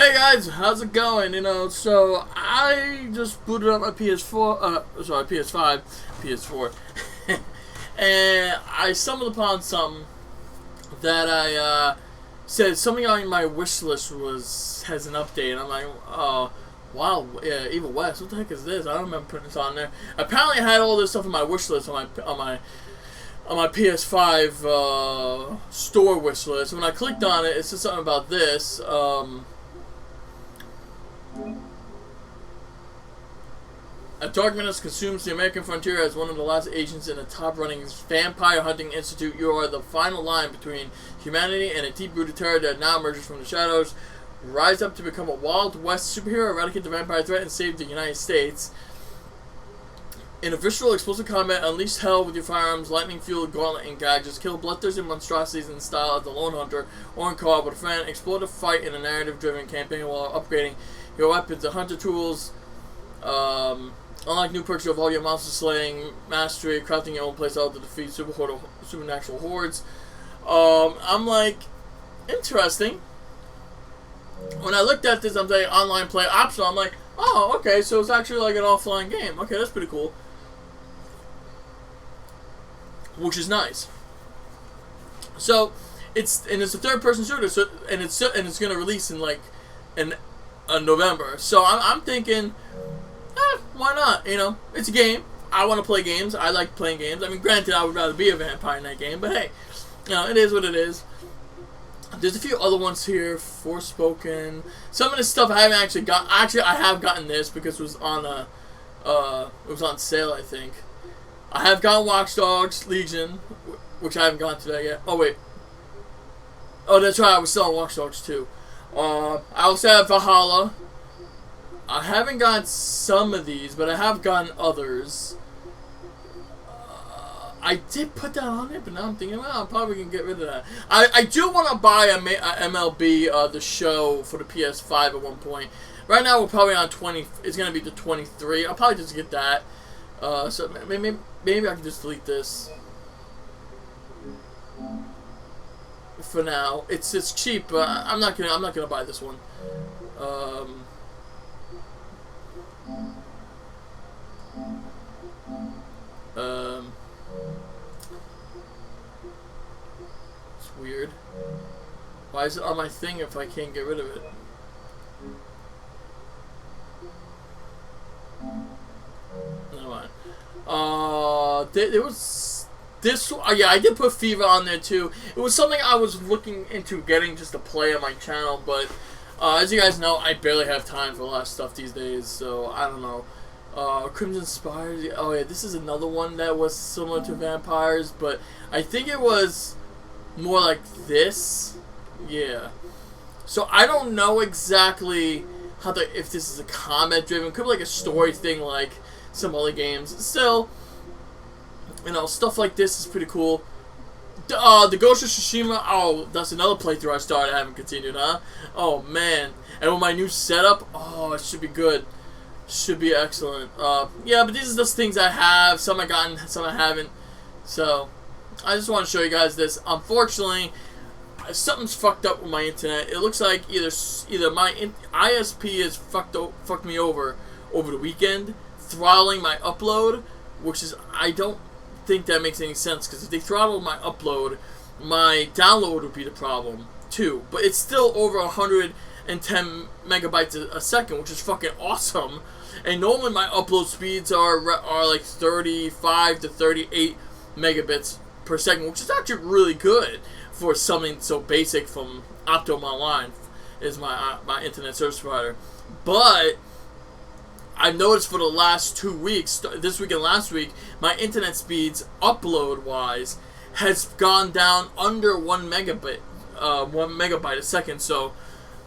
Hey guys, how's it going? So I just booted up my PS5, PS4, and I stumbled upon something that I said something on my wish list has an update. And I'm like, oh, wow, yeah, Evil West, what the heck is this? I don't remember putting this on there. Apparently, I had all this stuff in my wish list on my PS5 store wish list. When I clicked on it, it said something about this. A dark menace consumes the American frontier as one of the last agents in a top-running vampire hunting institute. You are the final line between humanity and a deep-rooted terror that now emerges from the shadows. Rise up to become a Wild West superhero, eradicate the vampire threat, and save the United States. In a visceral, explosive combat, unleash hell with your firearms, lightning-fueled gauntlet and gadgets, kill bloodthirsty monstrosities in the style of the Lone Hunter or in co-op with a friend, explore the fight in a narrative-driven campaign while upgrading your weapons, the hunter tools, unlock new perks to evolve your monster slaying mastery, crafting your own playstyle to defeat supernatural hordes. I'm like, interesting. When I looked at this, I'm saying online play optional. I'm like, oh, okay, so it's actually like an offline game. Okay, that's pretty cool. Which is nice. So it's a third-person shooter, and it's gonna release in like November. So I'm thinking, why not? It's a game. I want to play games. I like playing games. I mean, granted, I would rather be a Vampire Knight game, but hey, it is what it is. There's a few other ones here. Forspoken. Some of this stuff I haven't actually got. Actually, I have gotten this because it was on sale, I think. I have gotten Watch Dogs Legion, which I haven't gotten to that yet. Oh wait. Oh, that's right. I was still on Watch Dogs too. I also have Valhalla. I haven't gotten some of these, but I have gotten others. I did put that on there, but now I'm thinking, well, I'm probably going to get rid of that. I do want to buy a MLB The Show for the PS5 at one point. Right now, we're probably on 20. It's going to be the 23. I'll probably just get that. So maybe I can just delete this for now. It's cheap, but I'm not gonna buy this one. It's weird. Why is it on my thing if I can't get rid of it? Never mind. There was this. Yeah, I did put FIFA on there too. It was something I was looking into getting just to play on my channel, but as you guys know, I barely have time for a lot of stuff these days. So I don't know. Crimson Spires. Oh yeah, this is another one that was similar to vampires, but I think it was more like this. Yeah. So I don't know exactly if this is a combat driven. Could be like a story thing, like some other games. Still, stuff like this is pretty cool. The Ghost of Tsushima. Oh, that's another playthrough I started. I haven't continued, huh? Oh man. And with my new setup, oh, it should be good. Should be excellent. Yeah, but these are just things I have. Some I gotten, some I haven't. So, I just want to show you guys this. Unfortunately, something's fucked up with my internet. It looks like either my ISP has fucked me over the weekend, throttling my upload, which is, I don't think that makes any sense, because if they throttled my upload, my download would be the problem too. But it's still over 110 megabytes a second, which is fucking awesome. And normally my upload speeds are like 35 to 38 megabits per second, which is actually really good for something so basic from Optum Online, is my internet service provider. But I've noticed for the last 2 weeks, this week and last week, my internet speeds, upload-wise, has gone down under 1 megabyte a second. So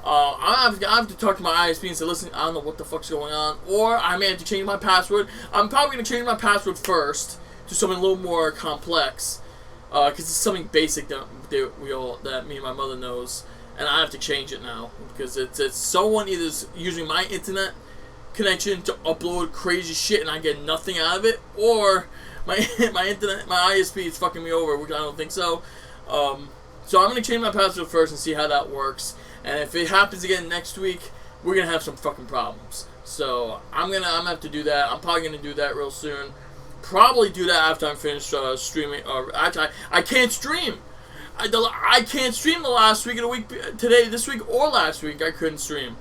I have to talk to my ISP and say, listen, I don't know what the fuck's going on, or I may have to change my password. I'm probably going to change my password first to something a little more complex, because it's something basic that me and my mother knows, and I have to change it now, because it's someone either is using my internet connection to upload crazy shit and I get nothing out of it, or my internet, my ISP is fucking me over, which I don't think so. So I'm gonna change my password first and see how that works. And if it happens again next week, we're gonna have some fucking problems. So I'm gonna have to do that. I'm probably gonna do that real soon. Probably do that after I'm finished streaming. Actually, I can't stream. I can't stream the last week of the week today, this week or last week. I couldn't stream.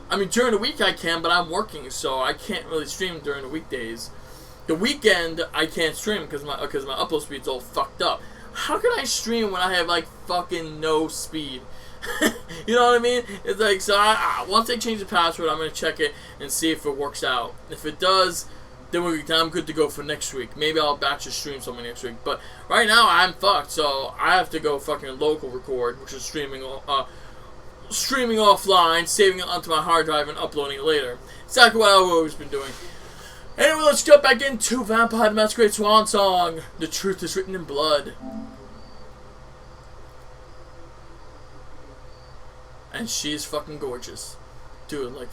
I mean, during the week I can, but I'm working, so I can't really stream during the weekdays. The weekend I can't stream because my upload speed's all fucked up. How can I stream when I have like fucking no speed? You know what I mean? It's like, so once I change the password, I'm gonna check it and see if it works out. If it does, then I'm good to go for next week. Maybe I'll batch a stream something next week. But right now I'm fucked, so I have to go fucking local record, which is streaming offline, saving it onto my hard drive and uploading it later. Exactly what I've always been doing. Anyway, let's jump back into Vampire the Masquerade Swansong. The truth is written in blood. And she's fucking gorgeous. Dude, like,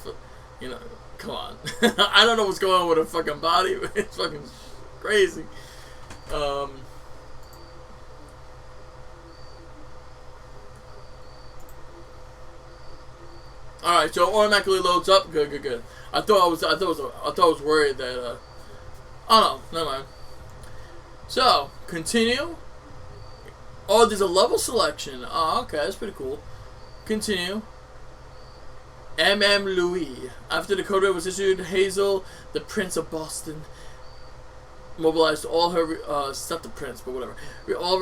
you know, come on. I don't know what's going on with her fucking body, but it's fucking crazy. Alright, so it automatically loads up. Good. I thought I was worried that, oh no, never mind. So, continue. Oh, there's a level selection. Oh, okay, that's pretty cool. Continue. M.M. Louis. After the code red was issued, Hazel, the Prince of Boston, mobilized all her, it's not the Prince, but whatever. All of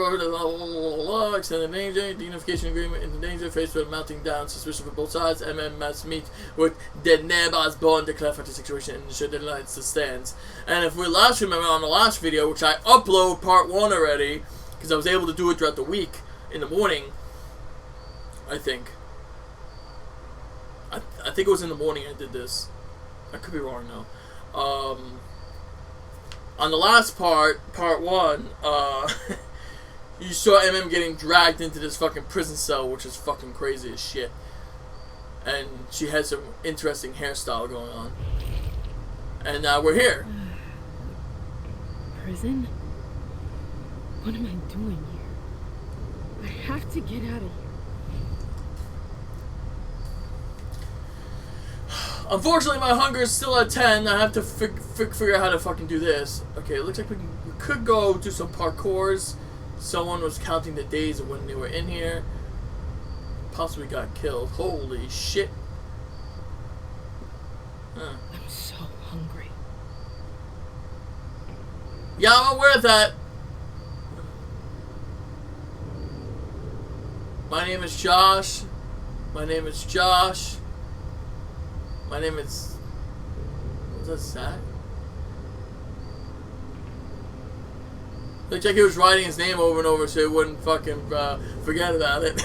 her, extended danger, the unification agreement in the danger, faced with mounting down suspicion for both sides. M.M. must meet with the neighbors born to clarify the situation and ensure the alliance stands. And if we last remember on the last video, which I upload part 1 already, because I was able to do it throughout the week, in the morning, I think. I think it was in the morning I did this. I could be wrong now. On the last part 1, you saw MM getting dragged into this fucking prison cell, which is fucking crazy as shit. And she has some interesting hairstyle going on. And now we're here. Prison? What am I doing here? I have to get out of here. Unfortunately, my hunger is still at 10. I have to figure out how to fucking do this. Okay, it looks like we could go do some parkours. Someone was counting the days of when they were in here. Possibly got killed. Holy shit. Huh. I'm so hungry. Yeah, I'm aware of that. My name is Josh. My name is Josh. My name is... Was that Zach? Looks like he was writing his name over and over so he wouldn't fucking forget about it.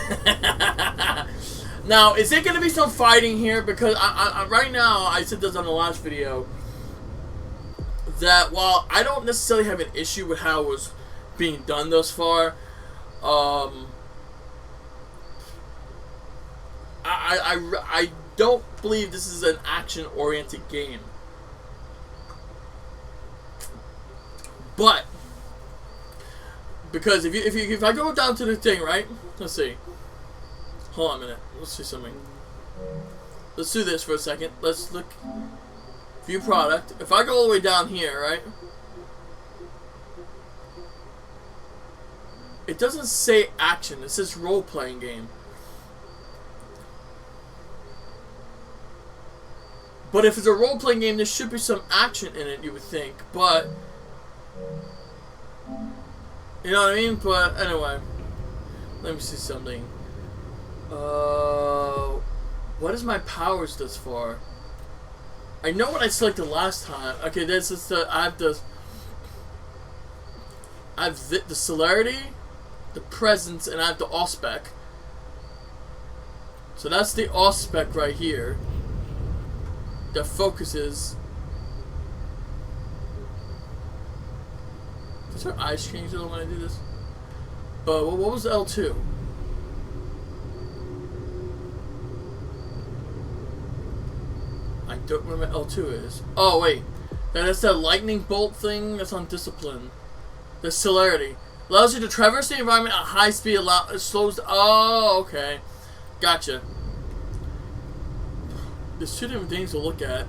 Now, is there going to be some fighting here? Because I right now, I said this on the last video, that while I don't necessarily have an issue with how it was being done thus far, I don't believe this is an action-oriented game. But because if I go down to the thing, right? Let's see. Hold on a minute. Let's see something. Let's do this for a second. Let's look. View product. If I go all the way down here, right? It doesn't say action. It says role-playing game. But if it's a role-playing game, there should be some action in it, you would think. But, you know what I mean? But, anyway. Let me see something. What is my powers thus far? I know what I selected last time. Okay, this is the... I have the celerity, the presence, and I have the ausspec. So that's the ausspec right here. That focuses. Does her eyes change when I do this? What was L2? I don't remember what L2 is. Oh wait, that's that lightning bolt thing that's on discipline. The celerity. Allows you to traverse the environment at high speed. Slows. Oh, okay. Gotcha. There's two different things to look at.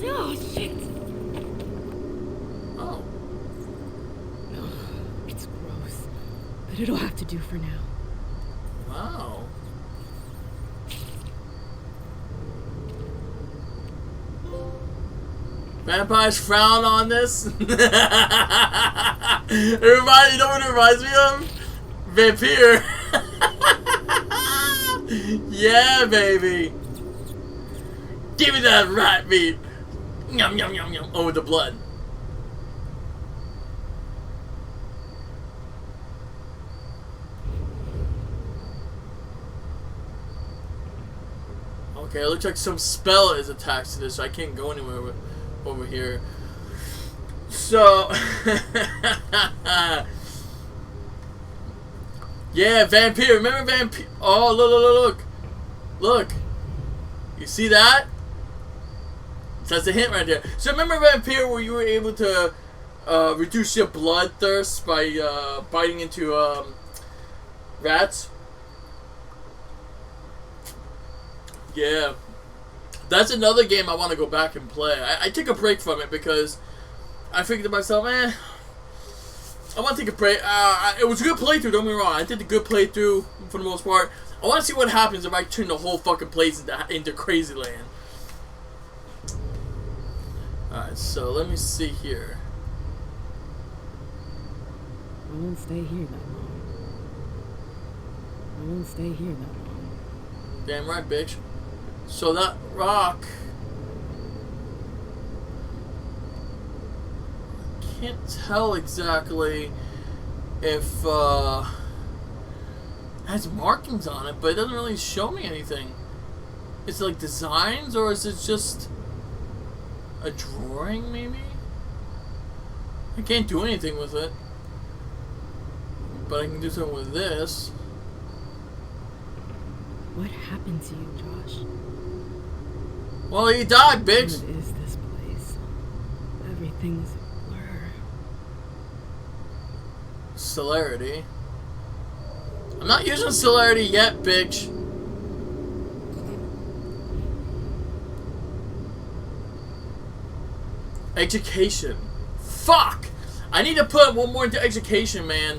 Oh, shit. Oh. It's gross. But it'll have to do for now. Wow. Vampires frown on this. You know what it reminds me of? Vampire. Yeah, baby. Give me that rat meat. Yum, yum, yum, yum. Oh, with the blood. Okay, it looks like some spell is attached to this, so I can't go anywhere over here. So, yeah, vampire. Remember vampire? Oh, look. You see that? So that's a hint right there. So remember vampire, where you were able to reduce your bloodthirst by biting into rats? Yeah. That's another game I want to go back and play. I took a break from it because I figured to myself, I want to take a break. It was a good playthrough, don't get me wrong. I did a good playthrough for the most part. I want to see what happens if I turn the whole fucking place into Crazy Land. Alright, so let me see here. I won't stay here that long. Damn right, bitch. So that rock, I can't tell exactly if it has markings on it, but it doesn't really show me anything. Is it like designs, or is it just a drawing, maybe? I can't do anything with it, but I can do something with this. What happened to you, Josh? Well, he died, bitch. What is this place? Everything's a blur. Celerity. I'm not using celerity yet, bitch. Education. Fuck! I need to put one more into education, man.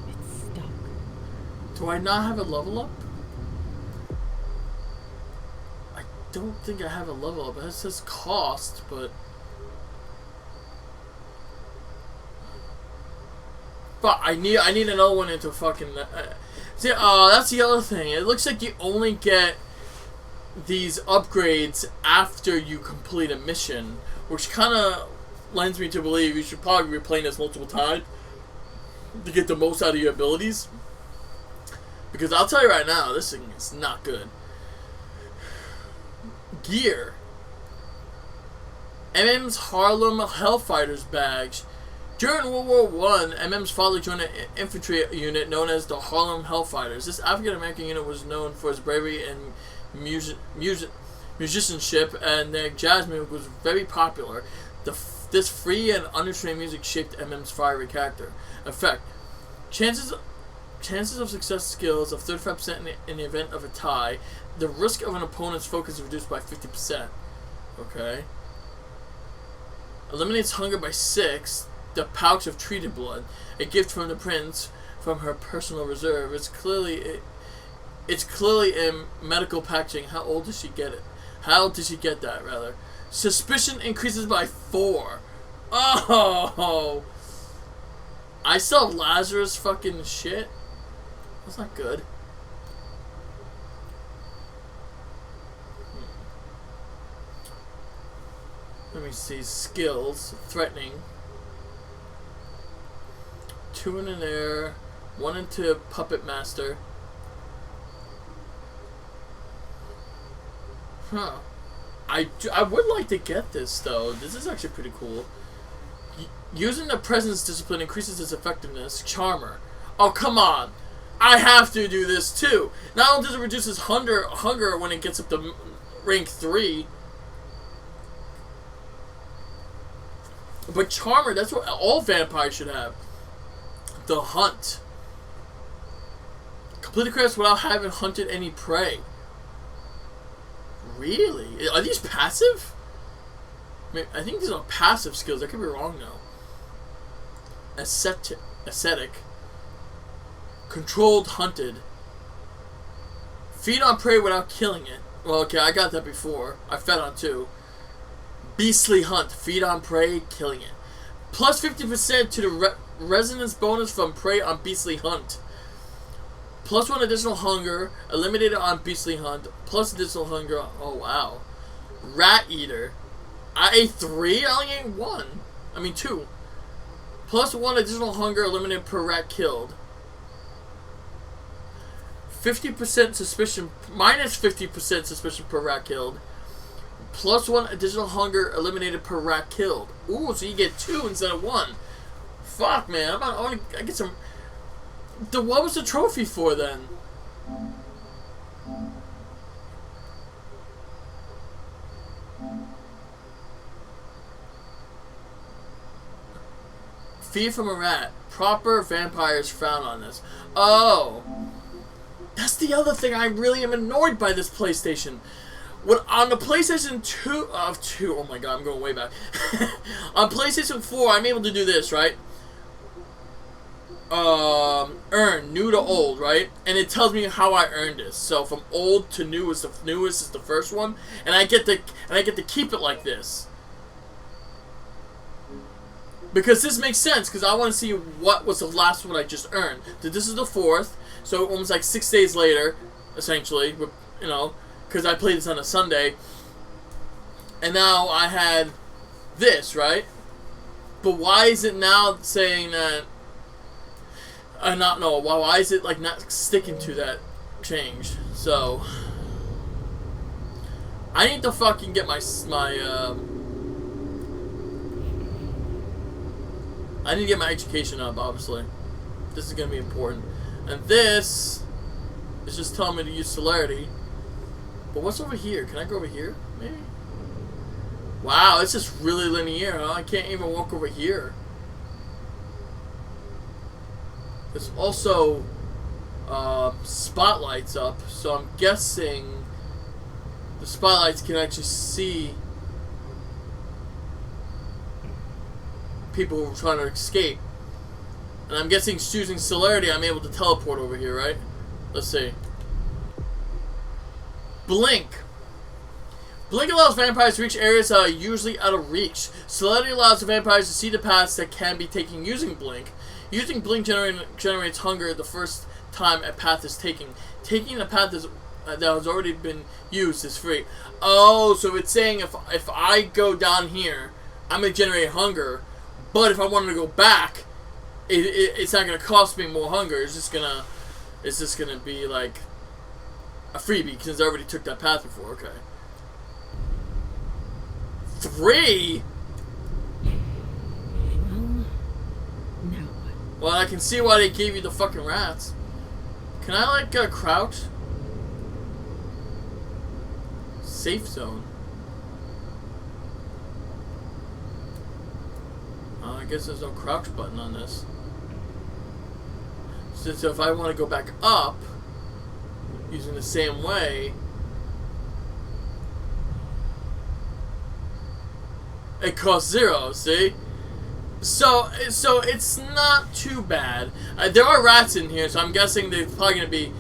It's stuck. Do I not have a level up? I don't think I have a level up. It says cost, but... But I need another one into fucking... See, that's the other thing. It looks like you only get these upgrades after you complete a mission, which kind of lends me to believe you should probably be playing this multiple times to get the most out of your abilities. Because I'll tell you right now, this thing is not good. Gear. MM's Harlem Hellfighters badge. During World War I, MM's father joined an infantry unit known as the Harlem Hellfighters. This African-American unit was known for its bravery and musicianship, and their jazz music was very popular. This free and unrestrained music shaped MM's fiery character. Effect. Chances of success skills of 35% in the event of a tie. The risk of an opponent's focus is reduced by 50%. Okay. Eliminates hunger by 6. The pouch of treated blood, a gift from the prince from her personal reserve. It's clearly in medical packaging. How old does she get it? How did she get that, rather? Suspicion increases by 4. Oh! I saw Lazarus fucking shit. That's not good. Let me see. Skills. Threatening. 2 in an air. 1 into Puppet Master. Huh. I would like to get this, though. This is actually pretty cool. Using the presence discipline increases its effectiveness. Charmer. Oh, come on. I have to do this, too. Not only does it reduce its hunger when it gets up to rank 3. But Charmer, that's what all vampires should have. The Hunt. Complete the quest without having hunted any prey. Really? Are these passive? I think these are passive skills. I could be wrong though. Ascetic. Controlled hunted. Feed on prey without killing it. Well, okay, I got that before. I fed on 2. Beastly hunt. Feed on prey, killing it. Plus 50% to the resonance bonus from prey on beastly hunt. Plus 1 additional hunger. Eliminated on beastly hunt. Plus additional hunger. Oh, wow. Rat eater. I ate 3? I only ate 1. I mean 2. Plus 1 additional hunger eliminated per rat killed. 50% suspicion. Minus 50% suspicion per rat killed. Plus 1 additional hunger eliminated per rat killed. Ooh, so you get 2 instead of 1. Fuck, man. I get some... What was the trophy for then? Feed from a rat. Proper vampires found on this. Oh. That's the other thing. I really am annoyed by this PlayStation. When, on the PlayStation 2... oh my god, I'm going way back. On PlayStation 4, I'm able to do this, right? Earn. New to old, right? And it tells me how I earned this. So from old to new is the newest is the first one. And I get to keep it like this. Because this makes sense, because I want to see what was the last one I just earned. So this is the 4th, so almost like 6 days later, essentially, you know, because I played this on a Sunday. And now I had this, right? But why is it now saying that... why is it like not sticking to that change? So... I need to fucking get I need to get my education up, obviously. This is going to be important. And this is just telling me to use celerity. But what's over here? Can I go over here? Maybe? Wow, it's just really linear, huh? I can't even walk over here. There's also spotlights up, so I'm guessing the spotlights can actually see people who are trying to escape. And I'm guessing choosing celerity, I'm able to teleport over here, right? Let's see. Blink. Blink allows vampires to reach areas that are usually out of reach. Celerity allows the vampires to see the paths that can be taken using Blink. Using Blink generates hunger the first time a path is taken. Taking a path that has already been used is free. Oh, so it's saying if I go down here, I'm going to generate hunger. But if I wanted to go back, it's not going to cost me more hunger. It's just gonna be like a freebie because I already took that path before. Okay. 3. Well, I can see why they gave you the fucking rats. Can I like crouch? Safe zone. I guess there's no crouch button on this. So if I want to go back up, using the same way, it costs 0, see? So it's not too bad. There are rats in here, so I'm guessing they're probably going to be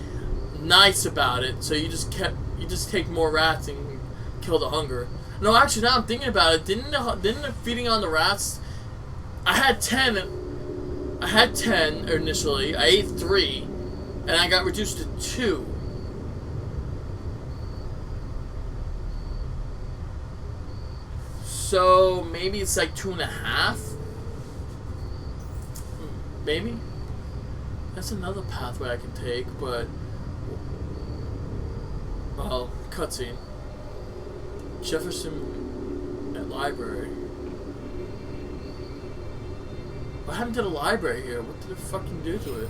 nice about it. So you just take more rats and kill the hunger. No, actually, now I'm thinking about it. Didn't the feeding on the rats... I had 10 initially. I ate 3, and I got reduced to 2. So maybe it's like 2.5. Maybe that's another pathway I can take, but well, cutscene. Jefferson at library. What happened to the library here? What did it fucking do to it?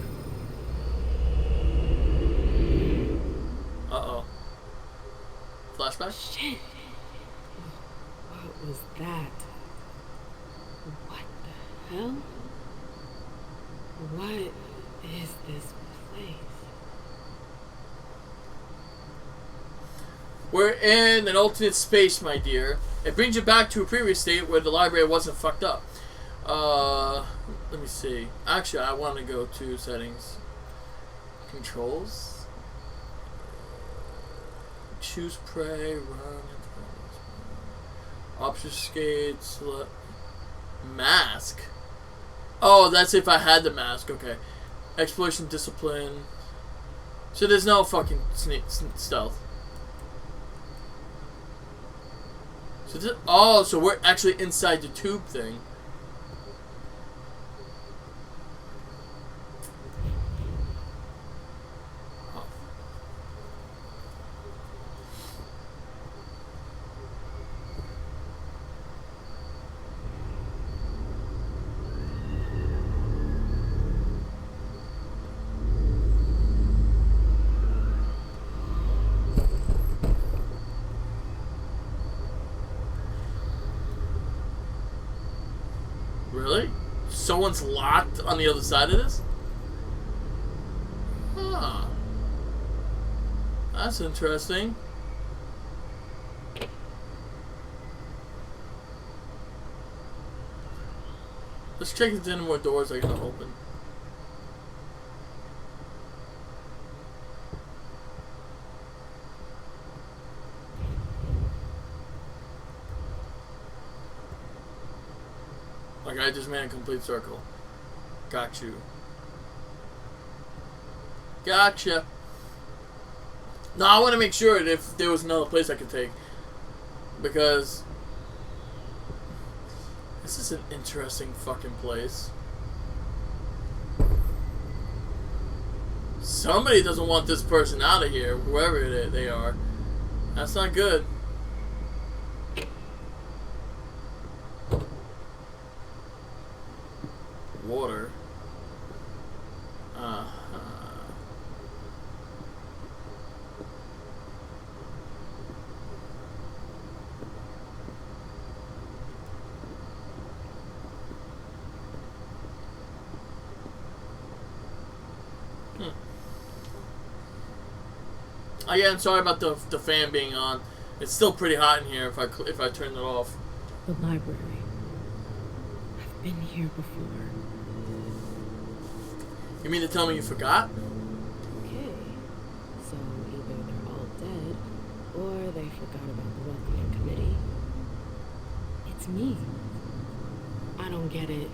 Uh-oh. Flashback? Shit. What was that? hell? What is this place? We're in an alternate space, my dear. It brings you back to a previous state where the library wasn't fucked up. Let me see. Actually, I want to go to settings. Controls. Choose prey, run. Obfuscate, select. Mask? Oh, that's if I had the mask. Okay. Exploration, discipline. So there's no fucking stealth. So this, oh, so we're actually inside the tube thing. Really? Someone's locked on the other side of this? Huh. That's interesting. Let's check if there's any more doors I can open. Like I just made a complete circle. Got you. Gotcha. No, I want to make sure that if there was another place I could take. Because this is an interesting fucking place. Somebody doesn't want this person out of here, whoever they are. That's not good. Water. Oh yeah, I'm sorry about the fan being on. It's still pretty hot in here if I turn it off. The library. I've been here before. You mean to tell me you forgot? Okay. So either they're all dead, or they forgot about the welcoming committee. It's me. I don't get it.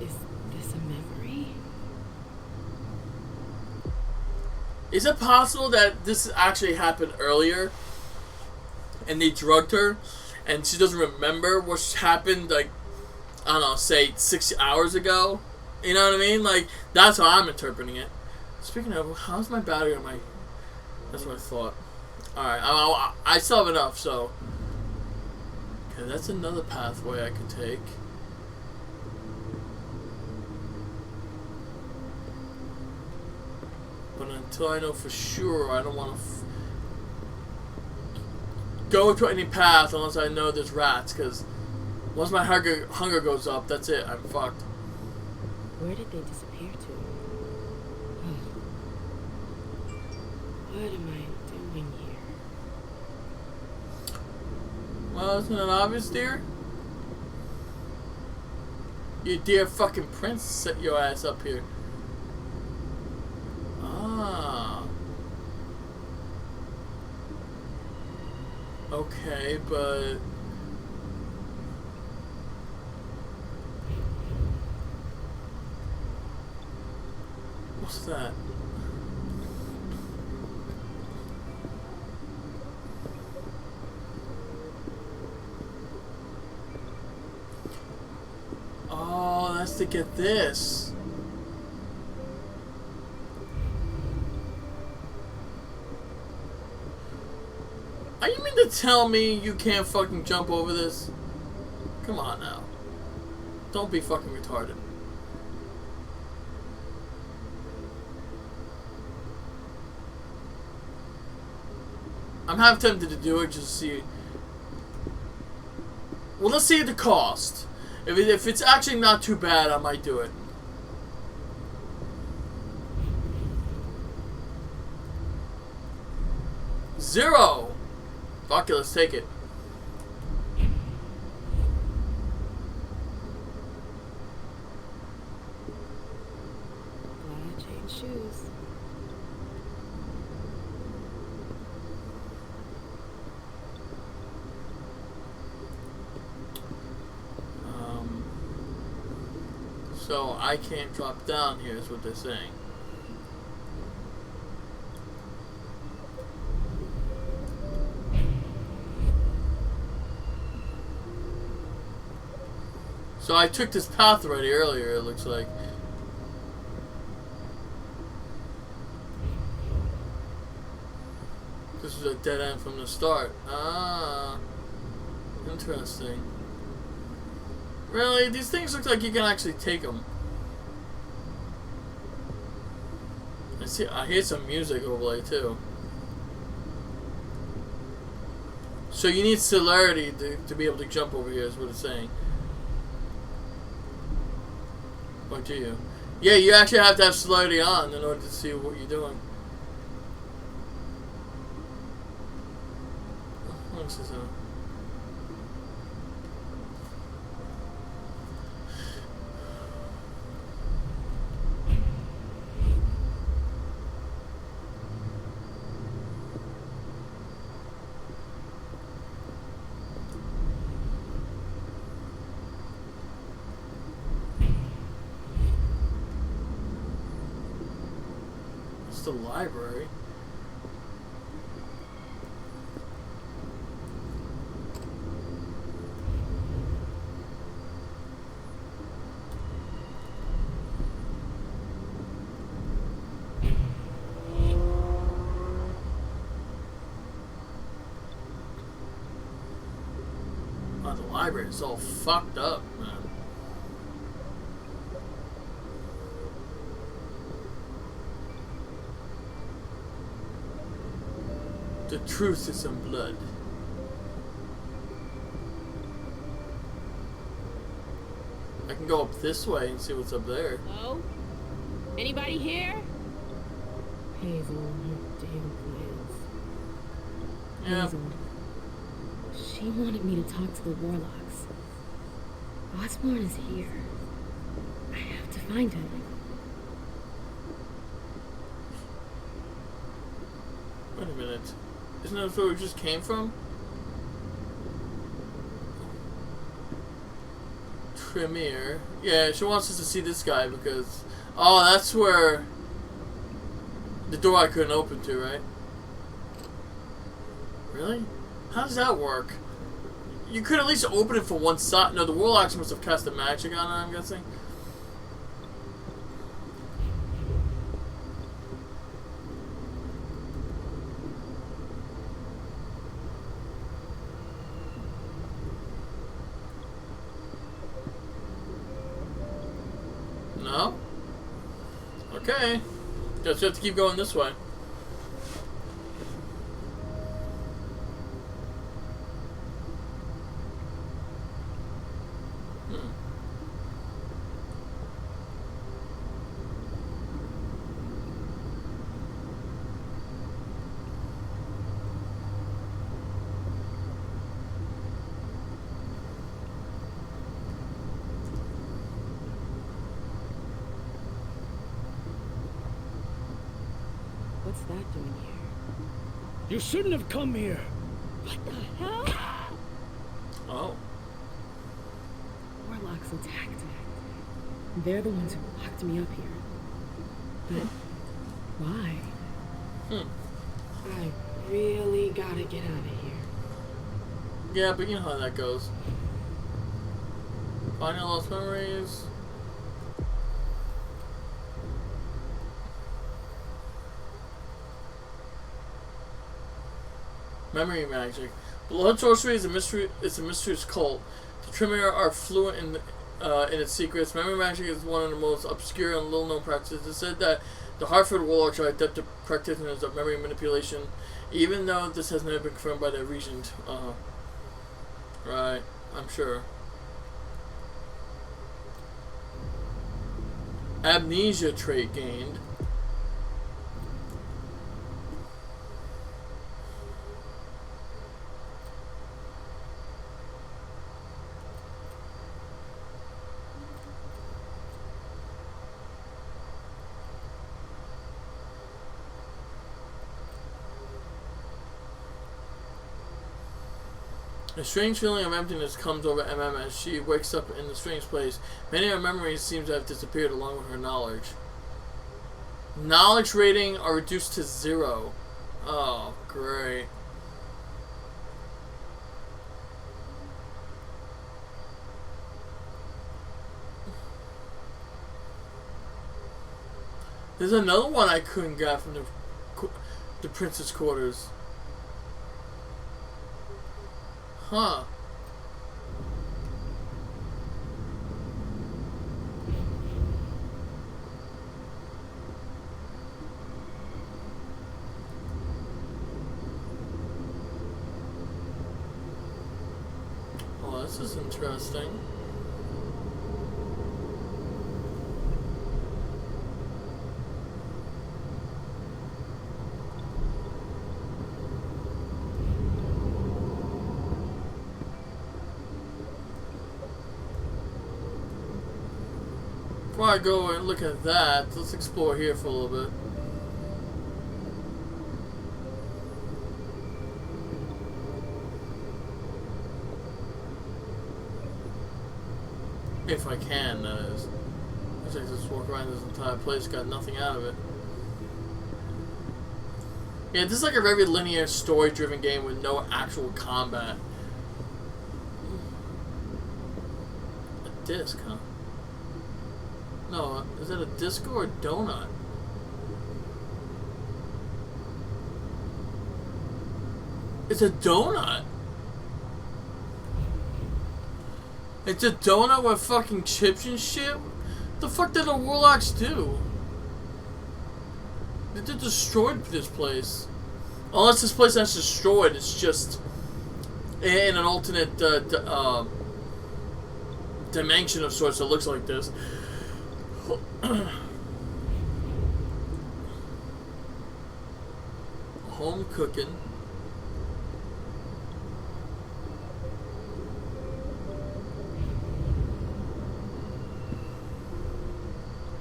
Is this a memory? Is it possible that this actually happened earlier and they drugged her and she doesn't remember what happened, like, I don't know, say 6 hours ago? You know what I mean? Like, that's how I'm interpreting it. Speaking of, how's my battery on my... That's what I thought. Alright, I still have enough, so... Okay, that's another pathway I could take. But until I know for sure, I don't want to go to any path unless I know there's rats, because once my hunger goes up, that's it. I'm fucked. Where did they disappear to? What am I doing here? Well, isn't it obvious, dear? You dear fucking prince, set your ass up here. Ah. Okay, but... What's that? Oh, that's to get this. Are you mean to tell me you can't fucking jump over this? Come on now. Don't be fucking retarded. I'm half tempted to do it just to see. Well, let's see the cost. If it's actually not too bad, I might do it. Zero! Fuck it, let's take it. Glad I changed shoes. So I can't drop down here is what they're saying. So I took this path already earlier, it looks like. This was a dead end from the start. Ah, interesting. Really? These things look like you can actually take them. I hear some music overlay too. So you need celerity to be able to jump over here is what it's saying. Or do you? Yeah, you actually have to have celerity on in order to see what you're doing. What's this? The library. Oh, the library is all fucked up, man. The truth is in blood. I can go up this way and see what's up there. Hello? Anybody here? Hazel and her damn plans. Yeah. Hazel. She wanted me to talk to the warlocks. Osborne is here. I have to find him. Wait a minute. Isn't that where we just came from? Tremere. Yeah, she wants us to see this guy because... Oh, that's where... The door I couldn't open to, right? Really? How does that work? You could at least open it for one side. No, the warlocks must have cast a magic on it, I'm guessing. No? Okay. Just have to keep going this way. What's that doing here? You shouldn't have come here. What the hell? Oh. Warlocks attacked. They're the ones who locked me up here. But why? I really gotta get out of here. Yeah, but you know how that goes. Finding lost memories. Memory magic. Blood sorcery is a mystery. It's a mysterious cult. The Tremere are fluent in its secrets. Memory magic is one of the most obscure and little-known practices. It's said that the Hartford warlocks are adept practitioners of memory manipulation, even though this has never been confirmed by the regent. Right, I'm sure. Amnesia trait gained. A strange feeling of emptiness comes over MM as she wakes up in the strange place. Many of her memories seem to have disappeared along with her knowledge. Knowledge rating are reduced to 0. Oh, great. There's another one I couldn't get from the Prince's Quarters. Huh. Oh, this is interesting. Before I go and look at that, let's explore here for a little bit. If I can, that is. I just walk around this entire place, got nothing out of it. Yeah, this is like a very linear, story-driven game with no actual combat. A disc, huh? No, is that a disco or a donut? It's a donut. It's a donut with fucking chips and shit? What the fuck did the warlocks do? They destroyed this place. Unless this place that's destroyed, it's just in an alternate dimension of sorts that looks like this. Home cooking.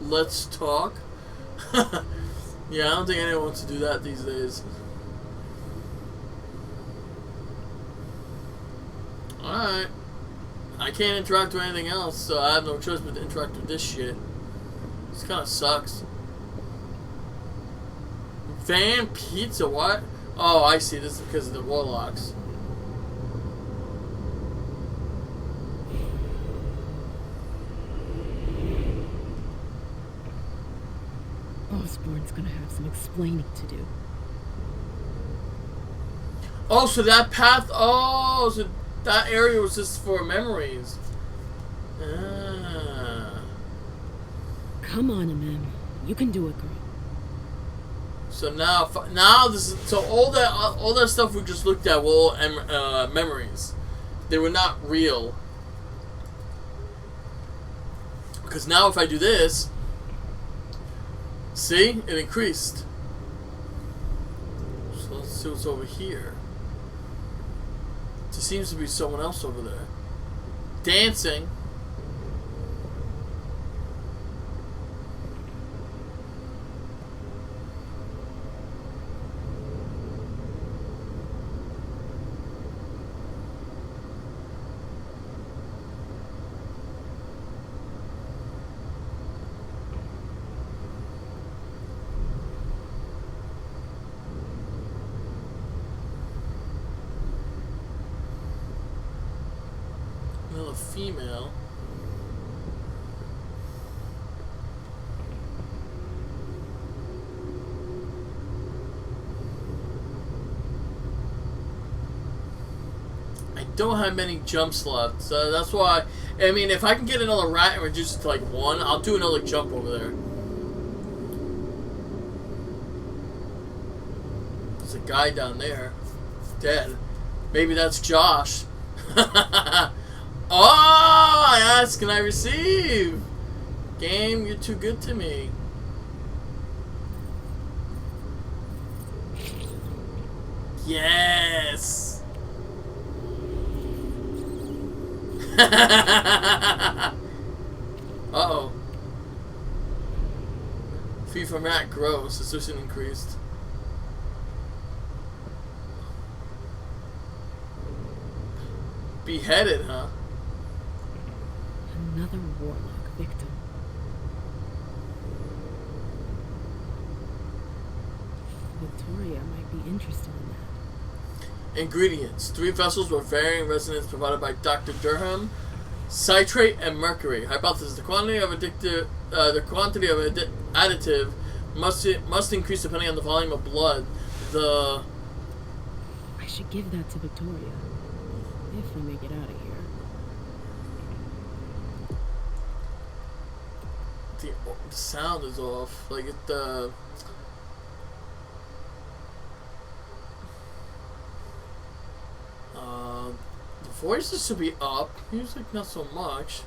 Let's talk. Yeah, I don't think anyone wants to do that these days. Alright. I can't interact with anything else, so I have no choice but to interact with this shit. This kind of sucks. Van Pizza, what? Oh, I see. This is because of the warlocks. Osborn's gonna have some explaining to do. Oh, so that path... Oh, so that area was just for memories. Ah. Come on, Amem. You can do it, girl. So now this is... So all that stuff we just looked at were all memories. They were not real. Because now if I do this... See? It increased. So let's see what's over here. There seems to be someone else over there. Dancing. Another female. I don't have many jumps left, so that's why. I mean, if I can get another rat and reduce it to like 1, I'll do another jump over there. There's a guy down there, dead. Maybe that's Josh. Oh, I ask and I receive. Game, you're too good to me. Yes! Uh-oh. Fee for Matt grows. Suspicion increased. Beheaded, huh? Another warlock victim. Victoria might be interested in that. Ingredients. 3 vessels with varying resonance provided by Dr. Durham. Citrate and mercury. Hypothesis: the quantity of additive must increase depending on the volume of blood. I should give that to Victoria if we make it out of here. The sound is off. Like the voices should be up. Music not so much.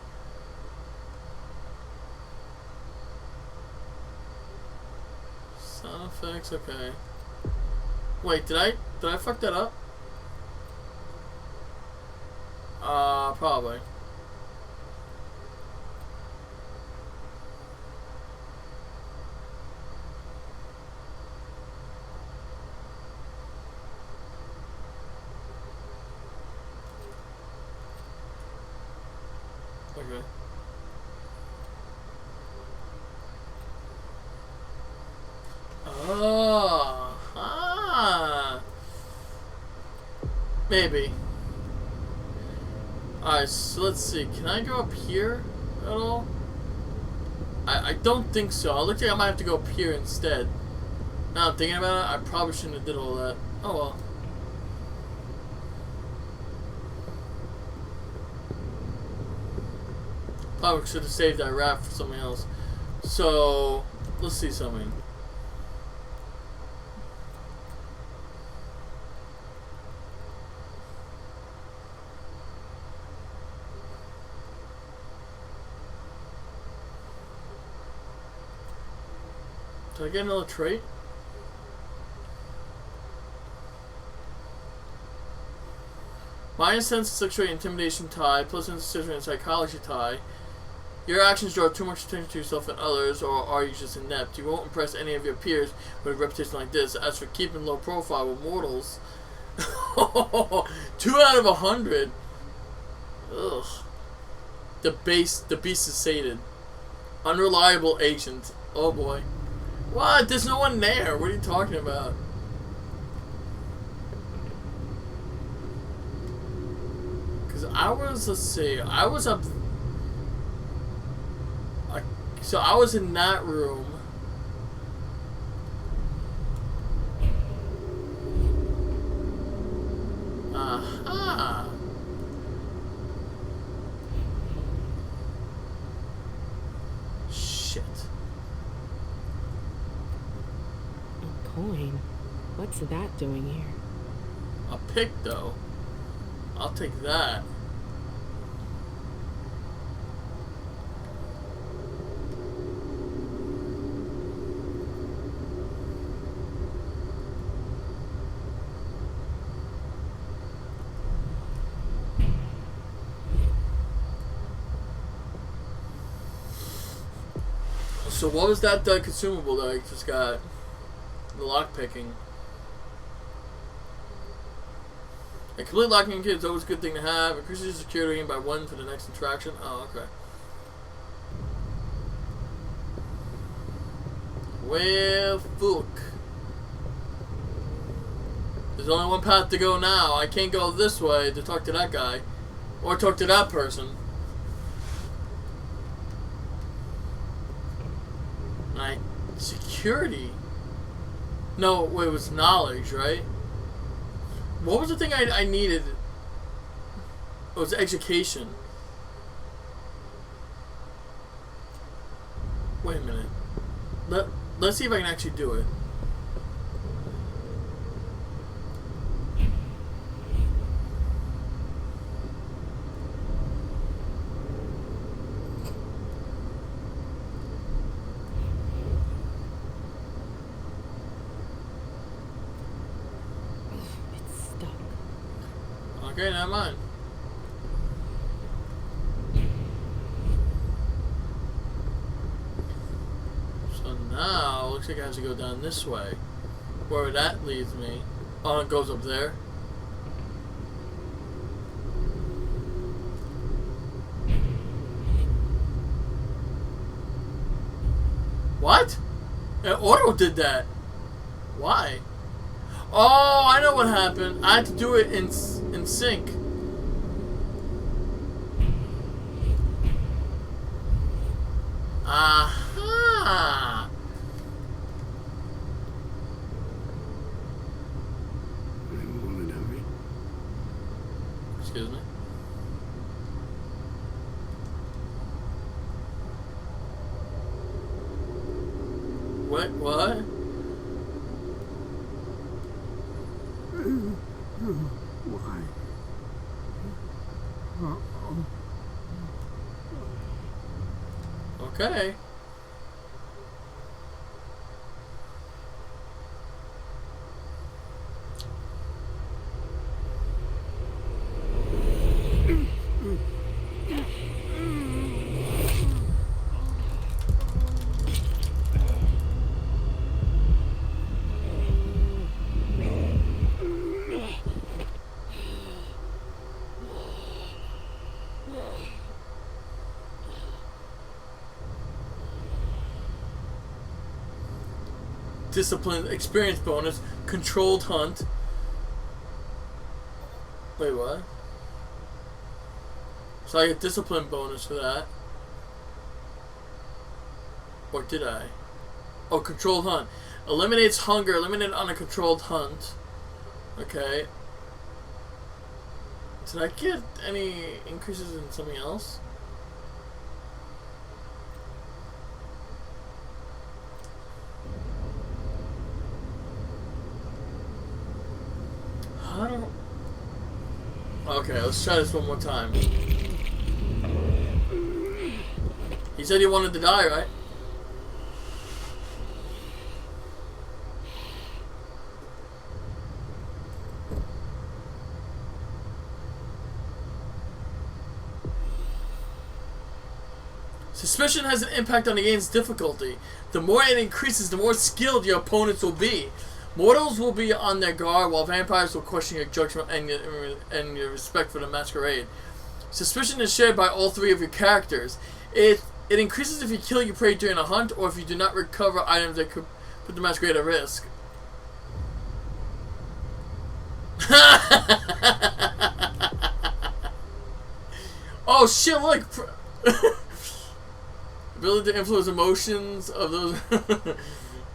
Sound effects, okay. Wait, did I fuck that up? Probably. Okay. Oh, maybe. Alright, so let's see. Can I go up here at all? I don't think so. It looks like I might have to go up here instead. Now I'm thinking about it, I probably shouldn't have did all that. Oh well. Probably should have saved that raft for something else. So, let's see something. Did I get another trait? Minus sense, sexual intimidation tie, plus sensitivity and psychology tie. Your actions draw too much attention to yourself and others, or are you just inept? You won't impress any of your peers with a reputation like this. As for keeping low profile with mortals, 2 out of 100. Ugh. The beast is sated. Unreliable agent. Oh boy. What? There's no one there. What are you talking about? Because let's see, I was up. So I was in that room. Aha. Shit. A coin? What's that doing here? A pick, though. I'll take that. So what was that consumable that I just got? The lock picking. A complete locking kit is always a good thing to have. Increases your security by 1 for the next interaction. Oh, okay. Well, fuck. There's only one path to go now. I can't go this way to talk to that guy. Or talk to that person. Security? No, wait, it was knowledge, right? What was the thing I needed? It was education. Wait a minute. Let's see if I can actually do it. Okay, never mind. So now, looks like I have to go down this way. Where that leads me. Oh, it goes up there. What? Auto did that. Why? Oh, I know what happened. I had to do it in sync. Aha! Excuse me. What? Why? Okay. Discipline experience bonus, controlled hunt. Wait, what? So I get discipline bonus for that. Or did I? Oh, controlled hunt. Eliminates hunger, eliminated on a controlled hunt. Okay. Did I get any increases in something else? I don't... Okay, let's try this one more time. He said he wanted to die, right? Suspicion has an impact on the game's difficulty. The more it increases, the more skilled your opponents will be. Mortals will be on their guard, while vampires will question your judgment and your respect for the Masquerade. Suspicion is shared by all three of your characters. It increases if you kill your prey during a hunt, or if you do not recover items that could put the Masquerade at risk. Oh shit, look! Ability to influence emotions of those...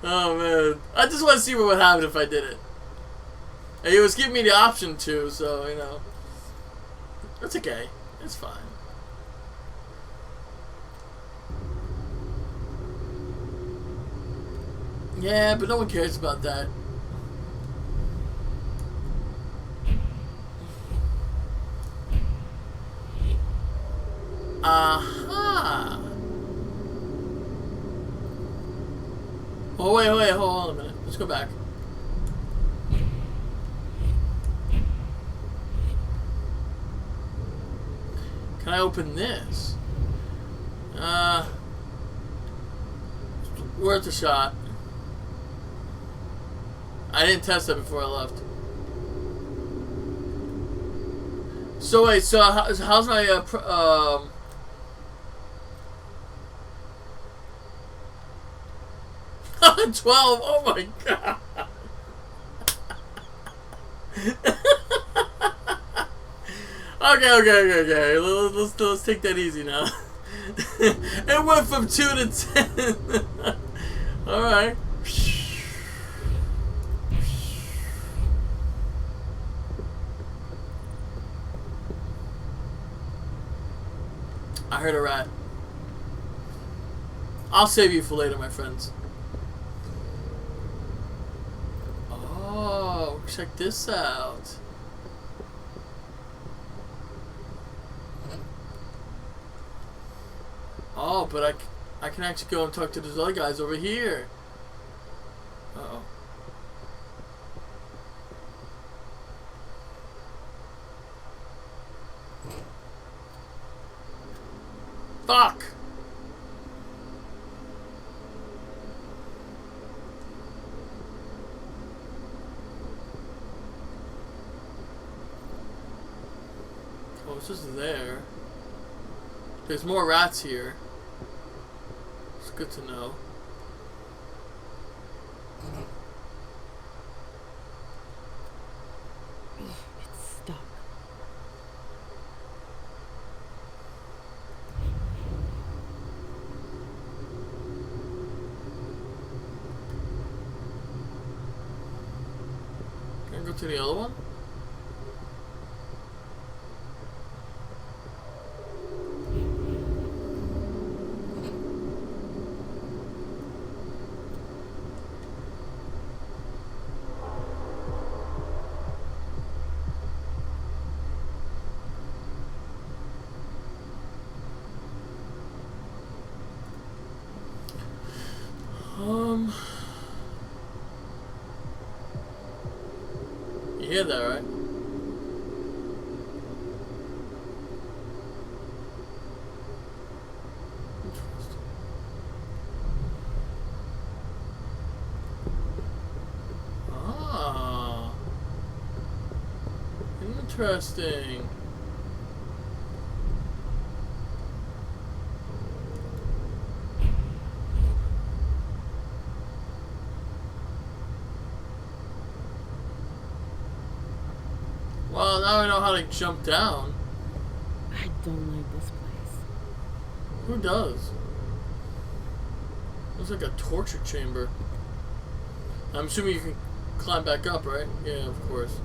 Oh man, I just want to see what would happen if I did it. And he was giving me the option to, so you know, it's okay, it's fine. Yeah, but no one cares about that. Aha! Oh wait, hold on a minute. Let's go back. Can I open this? Worth a shot. I didn't test that before I left. So wait, so how's my 12. Oh my god. Okay. Let's take that easy now. It went from 2 to 10. All right. I heard a rat. I'll save you for later, my friends. Oh, check this out. Oh, but I can actually go and talk to those other guys over here. Uh-oh. Fuck! Oh, it's just there. There's more rats here. It's good to know. It's stuck. Can I go to the other one? You hear that, right? Interesting. Ah. Interesting. Well, now I know how to jump down. I don't like this place. Who does? Looks like a torture chamber. I'm assuming you can climb back up, right? Yeah, of course.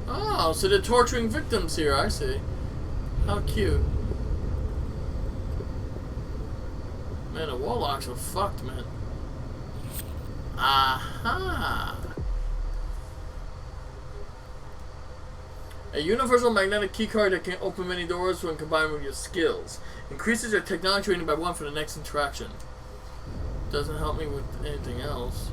Oh, so they're torturing victims here, I see. How cute. Man, the warlocks are fucked, man. Aha! A universal magnetic keycard that can open many doors when combined with your skills. Increases your technology rating by 1 for the next interaction. Doesn't help me with anything else.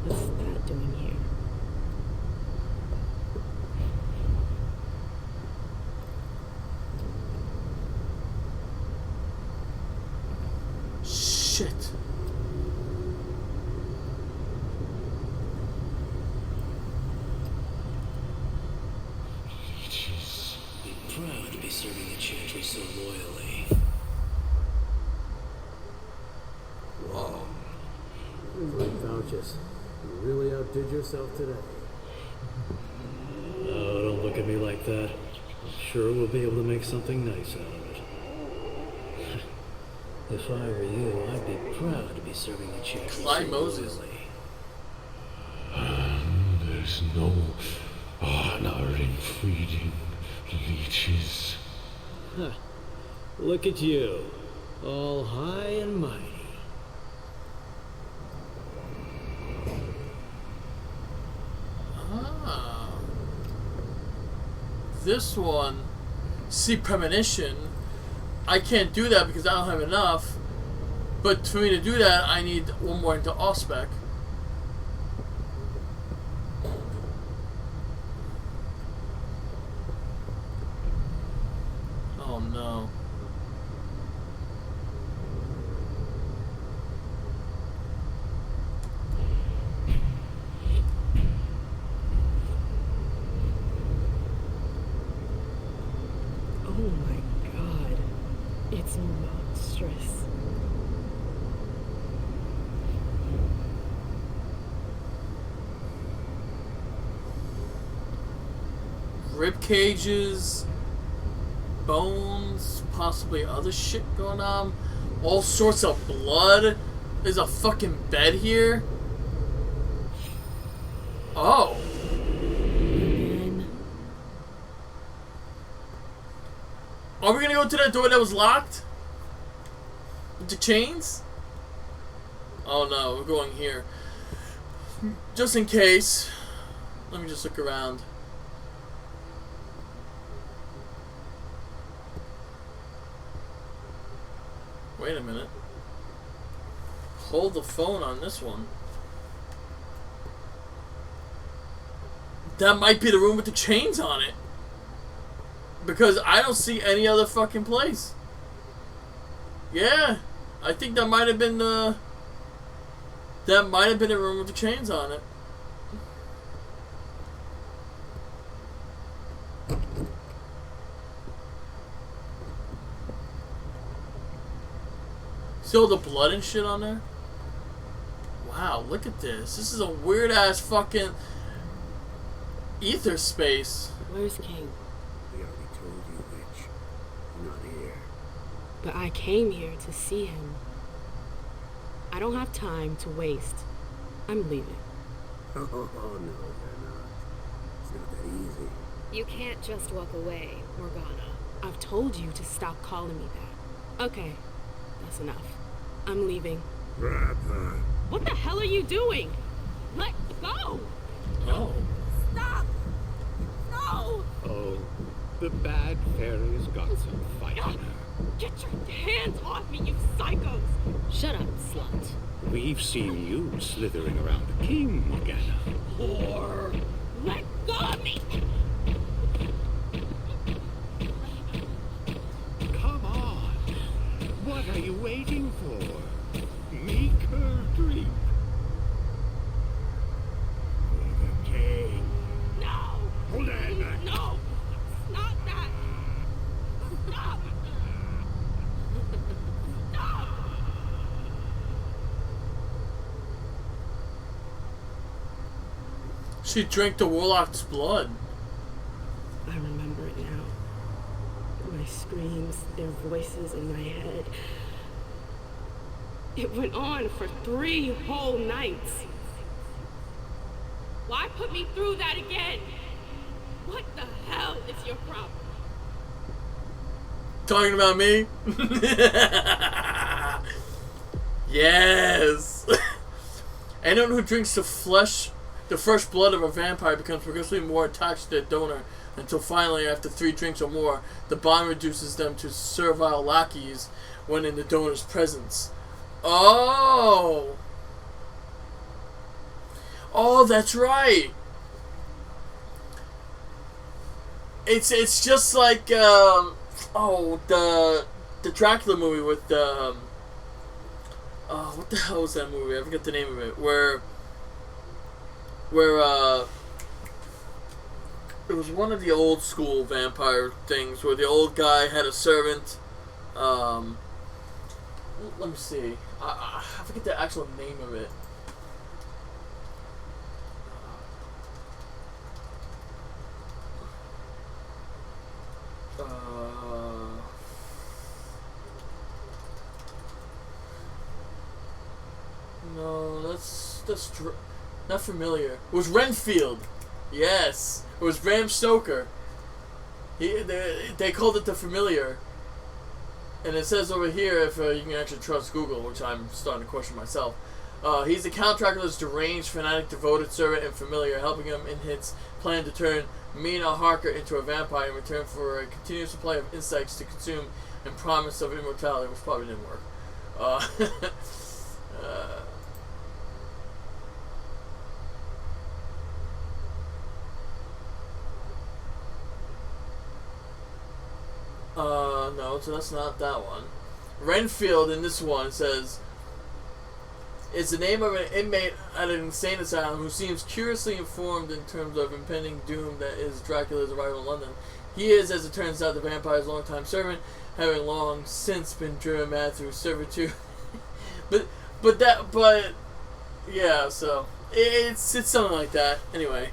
What's that doing here? Shit. Proud to be serving the Chantry so loyally. Whoa. Frank Vouches, you really outdid yourself today. Oh, don't look at me like that. I'm sure we'll be able to make something nice out of it. If I were you, I'd be proud to be serving the Chantry Clyde so Moses. loyally. There's no honor in feeding leeches. Huh. Look at you, all high and mighty. Ah. This one, see premonition. I can't do that because I don't have enough. But for me to do that, I need one more into Auspex. Oh no. Oh my god. It's monstrous. Rib cages, bones, possibly other shit going on. All sorts of blood. There's a fucking bed here. Oh. Man. Are we gonna go to that door that was locked? With the chains? Oh no, we're going here. Just in case. Let me just look around. Wait a minute. Hold the phone on this one. That might be the room with the chains on it. Because I don't see any other fucking place. Yeah. I think that might have been the... That might have been a room with the chains on it. See all the blood and shit on there? Wow, look at this. This is a weird ass fucking ether space. Where's King? We already told you, Witch. You're not here. But I came here to see him. I don't have time to waste. I'm leaving. Oh, no, you're not. It's not that easy. You can't just walk away, Morgana. I've told you to stop calling me that. Okay, that's enough. I'm leaving. Grab her. What the hell are you doing? Let go! Oh. Stop! No! Oh, the bad fairies got some fight in her. Get your hands off me, you psychos! Shut up, slut. We've seen you slithering around the king, Morgana. Whore! Let go of me! Come on. What are you waiting for? Make her drink. For the king. No! Hold that back. No! Not that! Stop! Stop! She drank the warlock's blood. I remember it now. My screams, their voices in my head. It went on for 3 whole nights. Why put me through that again? What the hell is your problem? Talking about me? Yes! Anyone who drinks the fresh blood of a vampire becomes progressively more attached to their donor until finally, after 3 drinks or more, the bond reduces them to servile lackeys when in the donor's presence. Oh! Oh, that's right! It's just like, the Dracula movie with, what the hell was that movie? I forget the name of it. Where it was one of the old school vampire things where the old guy had a servant. Let me see. I forget the actual name of it. No, that's not familiar. It was Renfield. Yes, it was Bram Stoker. They called it The Familiar. And it says over here, if you can actually trust Google, which I'm starting to question myself, he's the Count Dracula's deranged, fanatic, devoted servant and familiar, helping him in his plan to turn Mina Harker into a vampire in return for a continuous supply of insects to consume and promise of immortality, which probably didn't work. No, so that's not that one. Renfield in this one says, it's the name of an inmate at an insane asylum who seems curiously informed in terms of impending doom that is Dracula's arrival in London. He is, as it turns out, the vampire's longtime servant, having long since been driven mad through servitude. but yeah, so it's something like that. Anyway,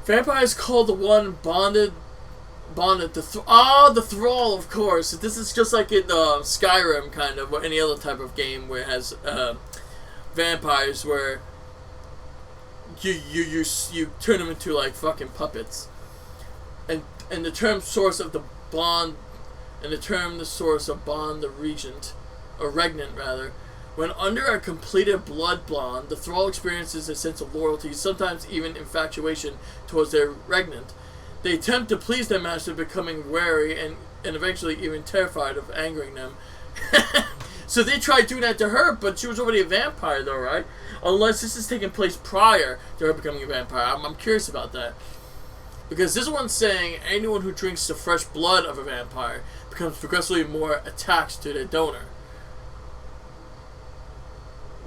vampires called the one bonded the thrall, of course. This is just like in Skyrim, kind of, or any other type of game where it has vampires, where you turn them into like fucking puppets. And the term source of the bond, and the source of bond, the regent, or regnant rather. When under a completed blood bond, the thrall experiences a sense of loyalty, sometimes even infatuation towards their regnant. They attempt to please their master, becoming wary and eventually even terrified of angering them. So they tried doing that to her, but she was already a vampire, though, right? Unless this is taking place prior to her becoming a vampire. I'm curious about that. Because this one's saying anyone who drinks the fresh blood of a vampire becomes progressively more attached to their donor.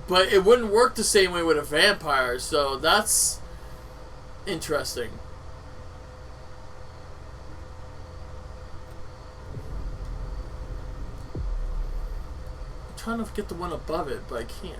But it wouldn't work the same way with a vampire, so that's interesting. I'm trying to get the one above it, but I can't.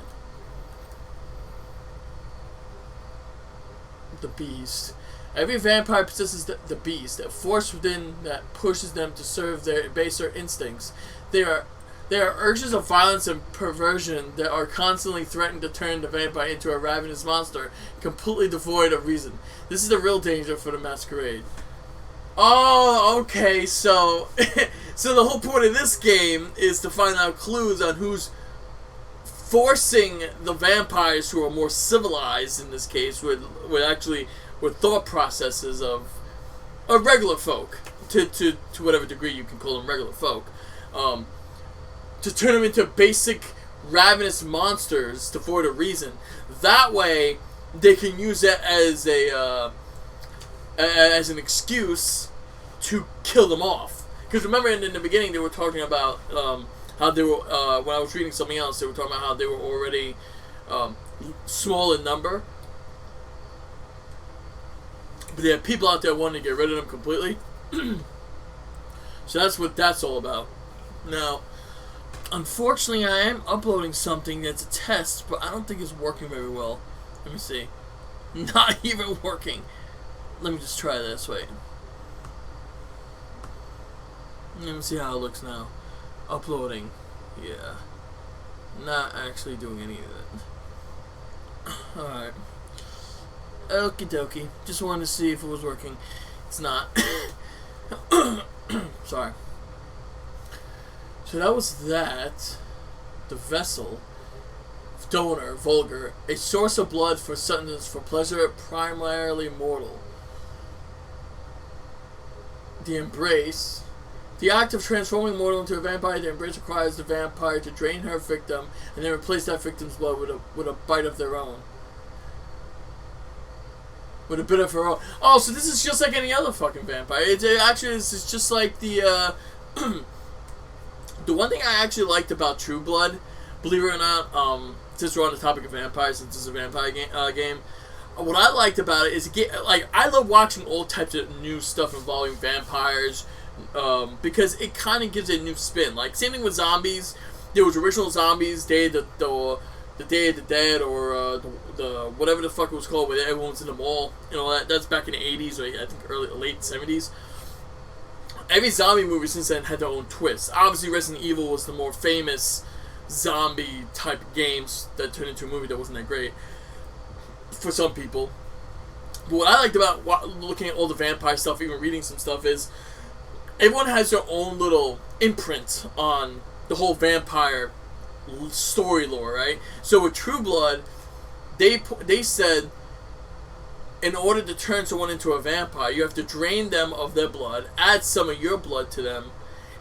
The beast. Every vampire possesses the beast, a force within that pushes them to serve their baser instincts. There are urges of violence and perversion that are constantly threatening to turn the vampire into a ravenous monster, completely devoid of reason. This is the real danger for the Masquerade. Oh, okay, so so the whole point of this game is to find out clues on who's forcing the vampires who are more civilized, in this case, with thought processes of regular folk, to whatever degree you can call them regular folk, to turn them into basic ravenous monsters devoid of reason. That way, they can use it as an excuse to kill them off. Because remember, in the beginning, they were talking about how they were. When I was reading something else, they were talking about how they were already small in number, but there are people out there wanting to get rid of them completely. So that's what that's all about. Now, unfortunately, I am uploading something that's a test, but I don't think it's working very well. Let me see. Not even working. Let me just try this. Wait. Let me see how it looks now. Uploading. Yeah. Not actually doing any of it. Alright. Okie dokie. Just wanted to see if it was working. It's not. Sorry. So that was that. The vessel. Donor. Vulgar. A source of blood for sustenance for pleasure, primarily mortal. The embrace. The act of transforming mortal into a vampire, the embrace requires the vampire to drain her victim and then replace that victim's blood with a bite of their own. With a bit of her own. Oh, so this is just like any other fucking vampire. It actually is just like the the one thing I actually liked about True Blood, believe it or not, since we're on the topic of vampires, since it's a vampire game, what I liked about it is I love watching all types of new stuff involving vampires, because it kind of gives it a new spin. Like, same thing with zombies. There was original zombies, Day of the Day of the Dead, or the whatever the fuck it was called, where everyone's in the mall. You know, that's back in the 80s, or I think late 70s. Every zombie movie since then had their own twist. Obviously, Resident Evil was the more famous zombie type games that turned into a movie that wasn't that great for some people. But what I liked about looking at all the vampire stuff, even reading some stuff, is everyone has their own little imprint on the whole vampire story lore, right? So with True Blood, they said in order to turn someone into a vampire, you have to drain them of their blood, add some of your blood to them,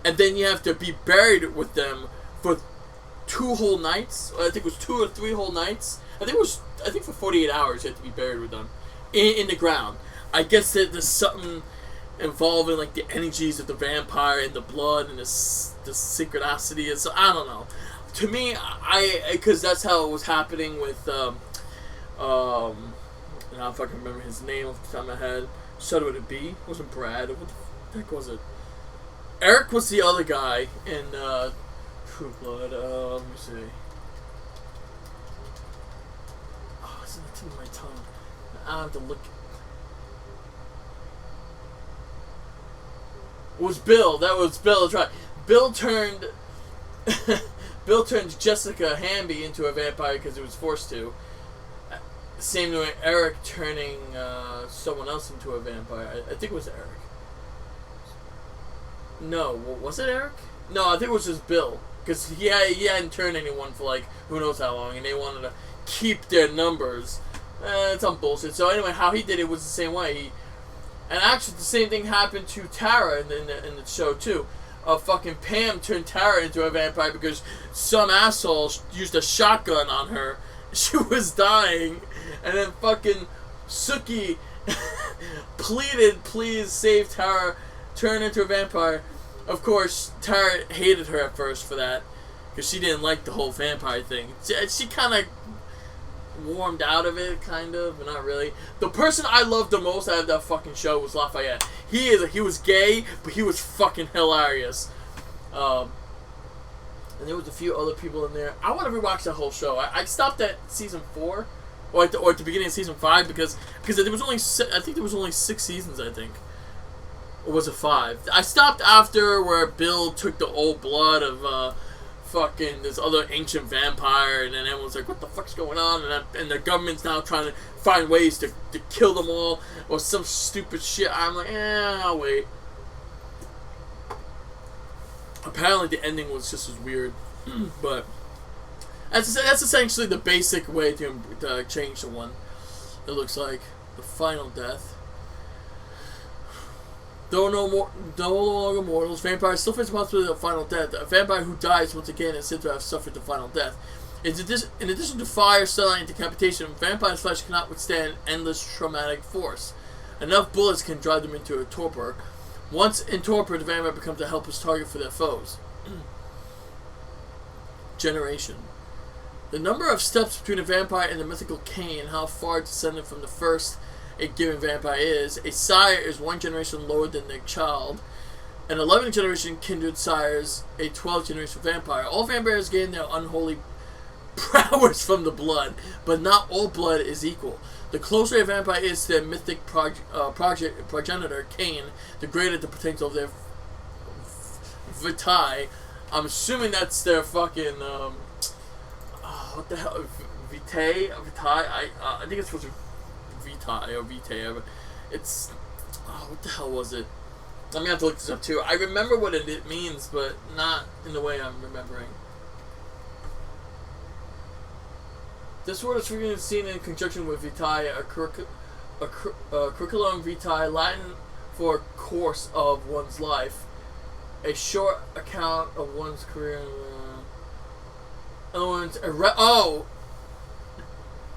and then you have to be buried with them for 2 whole nights. I think it was 2 or 3 whole nights. I think for 48 hours you have to be buried with them in the ground. I guess that there's something involving like the energies of the vampire and the blood and the synchronicity. So I don't know. To me, because that's how it was happening with I don't fucking remember his name off the top of my head. Started with a B. It wasn't Brad. What the heck was it? Eric was the other guy in True Blood. Let me see. Oh, it's in the tip of my tongue. I have to look. It was Bill. That was Bill. That's right. Bill turned Jessica Hamby into a vampire because he was forced to. Same way Eric turning someone else into a vampire. I think it was Eric. No, was it Eric? No, I think it was just Bill. Because he hadn't turned anyone for like who knows how long, and they wanted to keep their numbers. It's some bullshit. So anyway, how he did it was the same way. And actually, the same thing happened to Tara in the show too. fucking Pam turned Tara into a vampire because some asshole used a shotgun on her. She was dying, and then fucking Suki pleaded, please save Tara, turn into a vampire. Of course, Tara hated her at first for that, because she didn't like the whole vampire thing. She kind of warmed out of it, kind of, but not really. The person I loved the most out of that fucking show was Lafayette. He was gay, but he was fucking hilarious. And there was a few other people in there. I want to rewatch that whole show. I stopped at season 4, or at the beginning of season 5, because there was only I think there was only 6 seasons. I think, or was it 5? I stopped after where Bill took the old blood of fucking this other ancient vampire, and then everyone's like, what the fuck's going on? And the government's now trying to find ways to kill them all, or some stupid shit. I'm like, I'll wait. Apparently the ending was just as weird, but that's essentially the basic way to change someone. It looks like the final death. Though no longer mortals, vampires still face the possibility of final death. A vampire who dies once again is said to have suffered the final death. In addition to fire, stunning, and decapitation, vampires' flesh cannot withstand endless traumatic force. Enough bullets can drive them into a torpor. Once in torpor, the vampire becomes a helpless target for their foes. Generation. The number of steps between a vampire and the mythical Cain, and how far descended from the first a given vampire is. A sire is 1 generation lower than their child. An 11th generation kindred sires a 12th generation vampire. All vampires gain their unholy prowess from the blood, but not all blood is equal. The closer a vampire is to their mythic progenitor, Cain, the greater the potential of their vitae. I'm assuming that's their fucking, what the hell, vitae? I think it's supposed to be vitae or vitae. It's, what the hell was it? I'm gonna have to look this up too. I remember what it means, but not in the way I'm remembering. This word is frequently seen in conjunction with vitae, a curriculum vitae, Latin for course of one's life, a short account of one's career.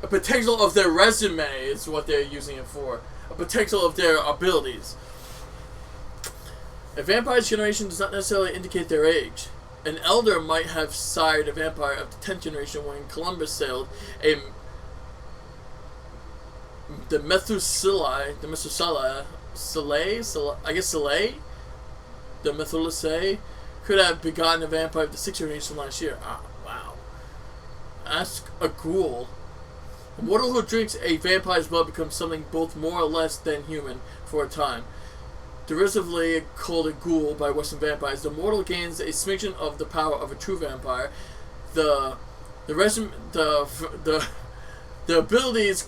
A potential of their resume is what they're using it for. A potential of their abilities. A vampire's generation does not necessarily indicate their age. An elder might have sired a vampire of the 10th generation when Columbus sailed. The Methuselah, could have begotten a vampire of the 6th generation last year. Ah, wow. Ask a ghoul. A mortal who drinks a vampire's blood becomes something both more or less than human for a time. Derisively called a ghoul by Western vampires, the mortal gains a smidgen of the power of a true vampire. The abilities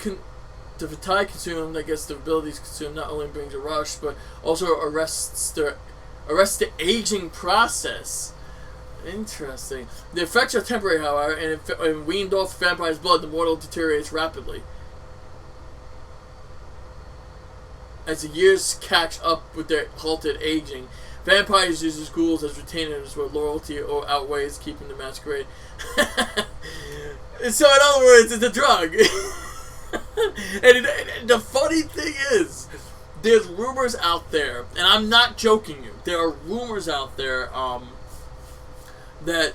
the vitae consumed, I guess the abilities consumed not only brings a rush, but also arrests the aging process. Interesting. The effects are temporary, however, and if weaned off the vampire's blood, the mortal deteriorates rapidly. As the years catch up with their halted aging, vampires use ghouls as retainers where loyalty or outweighs keeping the masquerade. So, in other words, it's a drug. and the funny thing is, there's rumors out there, and I'm not joking you. There are rumors out there that,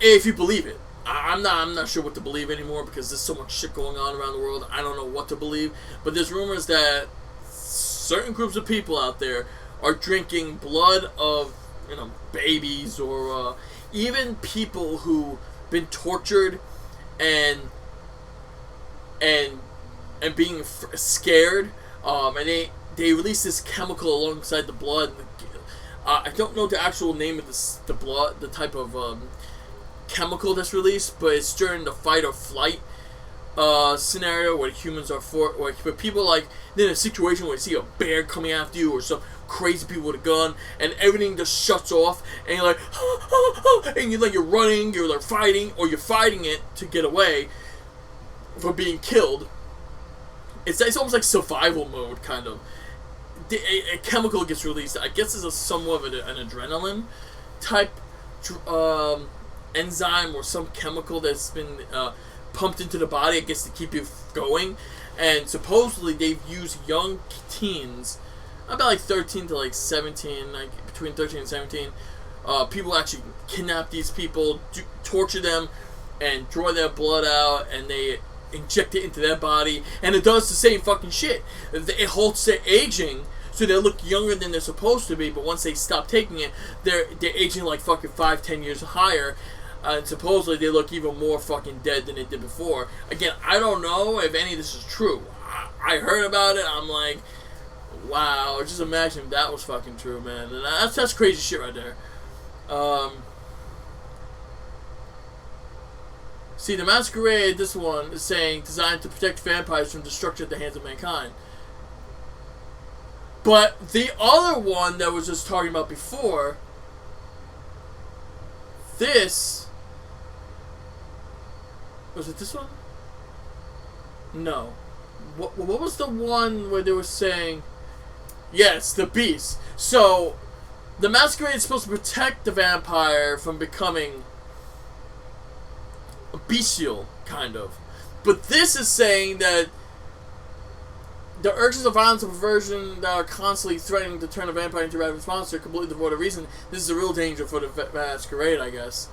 if you believe it, I'm not sure what to believe anymore because there's so much shit going on around the world. I don't know what to believe, but there's rumors that certain groups of people out there are drinking blood of, babies or even people who've been tortured and being scared. And they release this chemical alongside the blood. I don't know the actual name of the blood, the type of chemical that's released, but it's during the fight or flight scenario where humans are where people like in a situation where you see a bear coming after you or some crazy people with a gun and everything just shuts off and you're like and you're running, you're like fighting, or you're fighting it to get away from being killed. It's almost like survival mode kind of. a chemical gets released. I guess it's a somewhat of an adrenaline type enzyme or some chemical that's been pumped into the body, I guess, to keep you going. And supposedly they've used young teens, about like 13 to like 17, like between 13 and 17. People actually kidnap these people, torture them, and draw their blood out, and they inject it into their body, and it does the same fucking shit. It halts their aging, so they look younger than they're supposed to be, but once they stop taking it, they're aging like fucking 5-10 years higher, and supposedly they look even more fucking dead than they did before. Again, I don't know if any of this is true. I heard about it, I'm like, wow, just imagine if that was fucking true, man. And that's crazy shit right there. See, the Masquerade, this one, is saying designed to protect vampires from destruction at the hands of mankind. But the other one that was just talking about before, this, was it this one? No. What was the one where they were saying, yes, the beast. So, the Masquerade is supposed to protect the vampire from becoming bestial, kind of. But this is saying that the urges of violence and perversion that are constantly threatening to turn a vampire into a ravenous monster completely devoid of reason. This is a real danger for the Masquerade, I guess.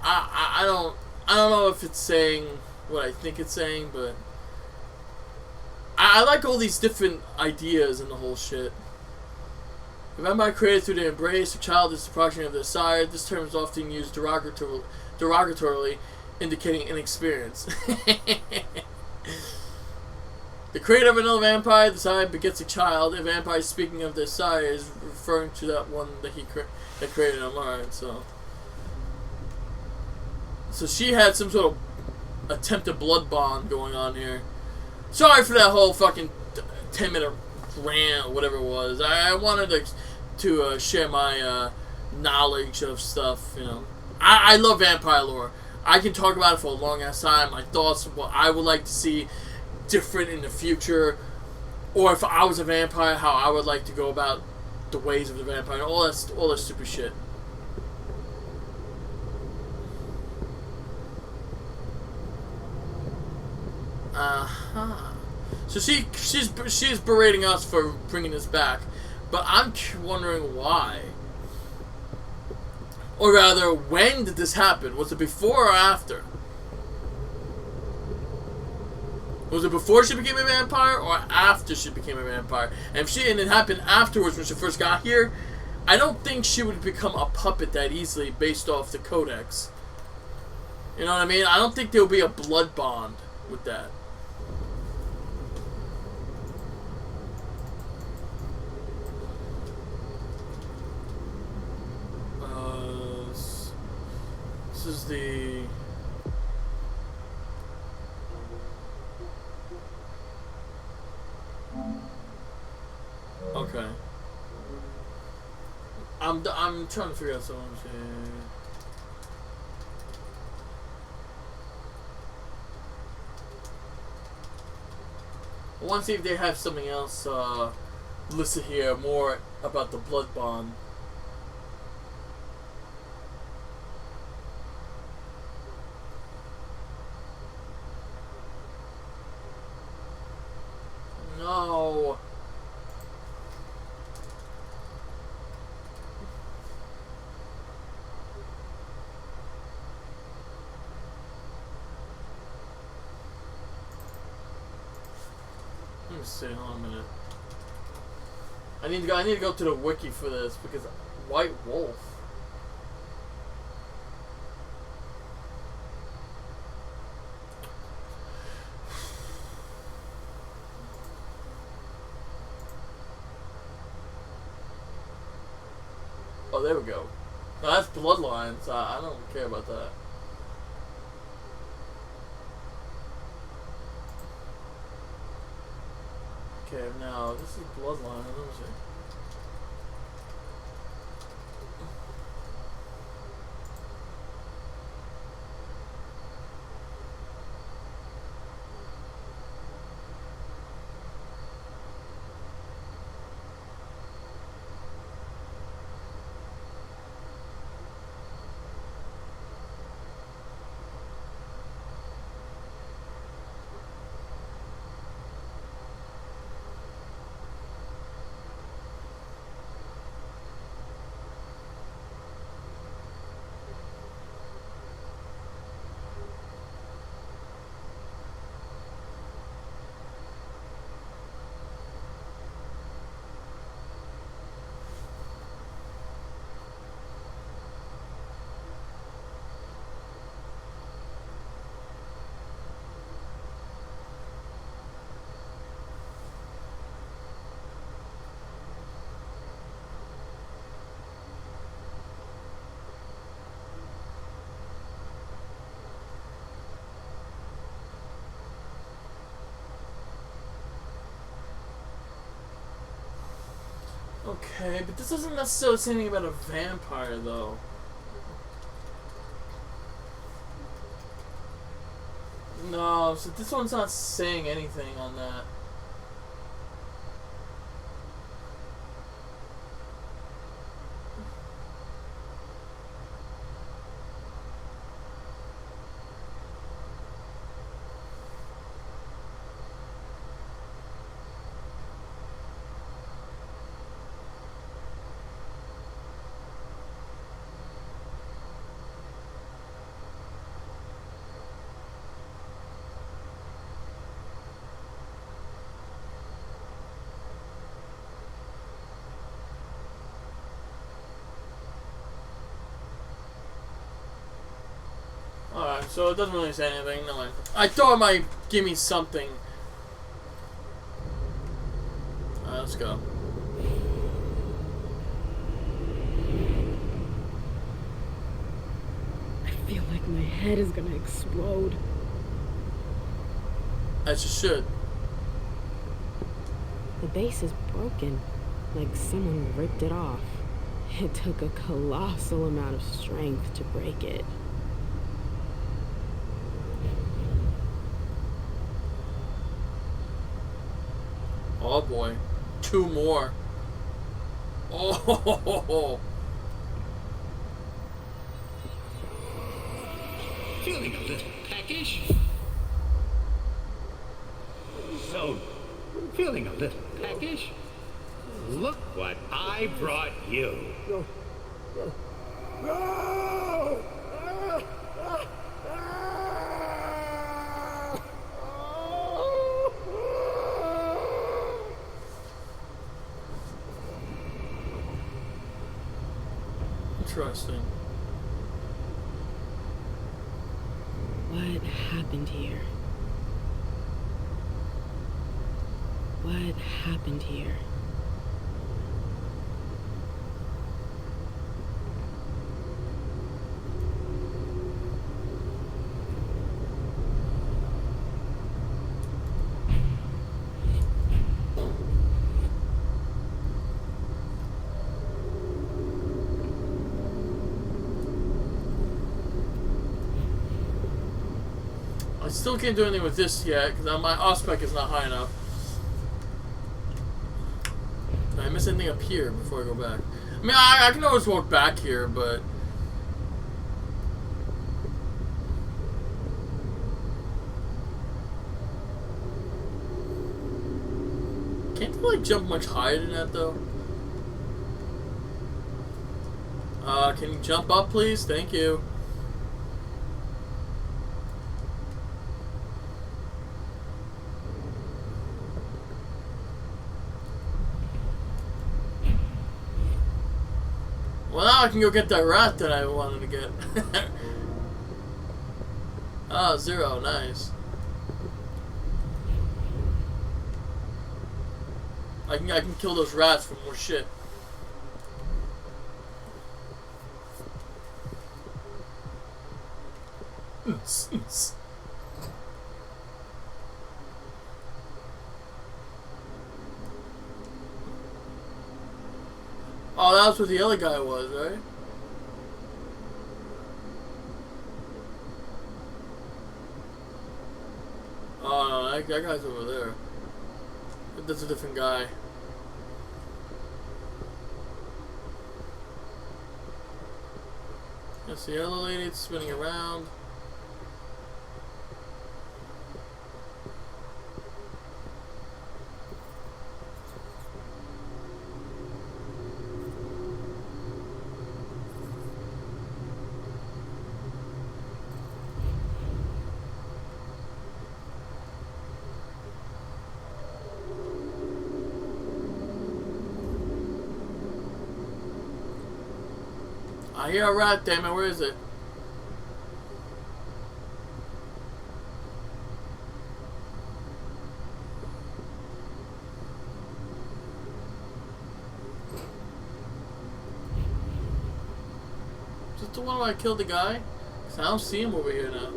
I don't know if it's saying what I think it's saying, but I like all these different ideas and the whole shit. The vampire created through the embrace of childish approximation of their sire. This term is often used derogatorily, indicating inexperience. The creator of another vampire, the sire begets a child. A vampire speaking of their sire is referring to that one that that created him. Alright, so she had some sort of attempted blood bond going on here. Sorry for that whole fucking 10-minute rant or whatever it was. I wanted to share my knowledge of stuff, you know. I love vampire lore. I can talk about it for a long ass time. My thoughts, what I would like to see different in the future, or if I was a vampire, how I would like to go about the ways of the vampire, all that stupid shit. So she's berating us for bringing this back, but I'm wondering why. Or rather, when did this happen? Was it before or after? Was it before she became a vampire or after she became a vampire? And if it happened afterwards when she first got here, I don't think she would become a puppet that easily based off the codex. You know what I mean? I don't think there would be a blood bond with that. This is the... Okay. I'm trying to figure out something. I want to see if they have something else listed here, more about the blood bond. No. Let me see. Hold on a minute. I need to go to the wiki for this because White Wolf. Oh, there we go. No, that's Bloodlines. I don't care about that. Okay, now this is Bloodline. Let me see. Okay, but this doesn't necessarily say anything about a vampire, though. No, so this one's not saying anything on that. Alright, so it doesn't really say anything. No, I thought it might give me something. Alright, let's go. I feel like my head is gonna explode. As you should. The base is broken, like someone ripped it off. It took a colossal amount of strength to break it. Oh boy. 2 more. Oh. Feeling a little peckish? So, feeling a little peckish? Look what I brought you. Interesting. What happened here? What happened here? I still can't do anything with this yet because my aspect is not high enough. Did I miss anything up here before I go back? I mean, I can always walk back here, but... Can't they, like, jump much higher than that, though? Can you jump up, please? Thank you. Well, now I can go get that rat that I wanted to get. Ah, 0, nice. I can kill those rats for more shit. Oh, that's what the other guy was, right? Oh, no, that guy's over there. That's a different guy. That's the other lady, it's spinning around. I hear a rat, damn it, where is it? Is this the one where I killed the guy? 'Cause I don't see him over here now.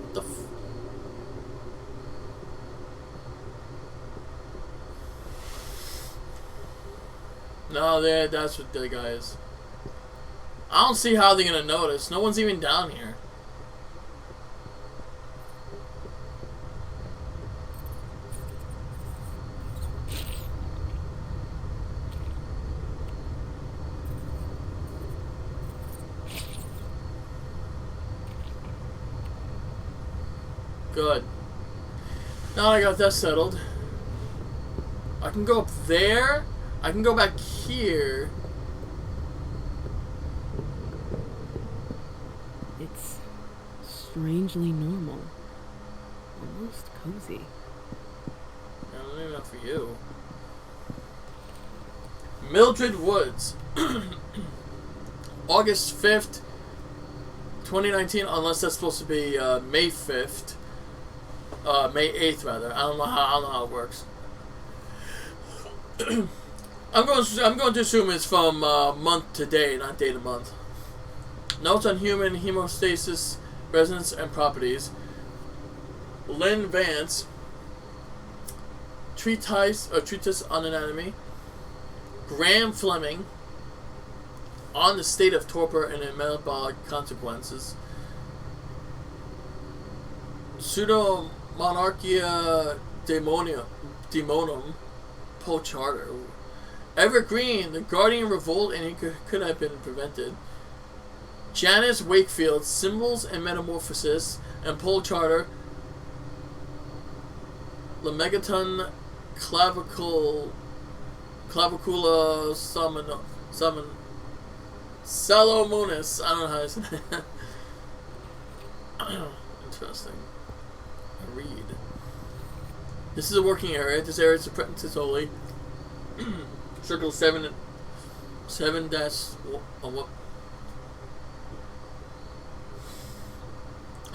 What the f... No, that's what the guy is. I don't see how they're gonna notice. No one's even down here. Good. Now I got that settled. I can go up there. I can go back here. It's strangely normal. Almost cozy. I don't even know for you. Mildred Woods. August 5th, 2019, unless that's supposed to be May 5th. May 8th, rather. I don't know how it works. I'm going to assume it's from month to day, not day to month. Notes on human hemostasis, resonance, and properties. Lynn Vance. Treatise on anatomy. Graham Fleming. On the state of torpor and metabolic consequences. Pseudomonarchia Daemonum. Paul Charter. Evergreen, the Guardian revolt, and he could have been prevented. Janice Wakefield, Symbols and Metamorphosis, and Paul Charter. Lemegaton Clavicula Salomonis. I don't know how to say that. Interesting. I read. This is a working area. This area is apprentice only. Circle 7 dash what?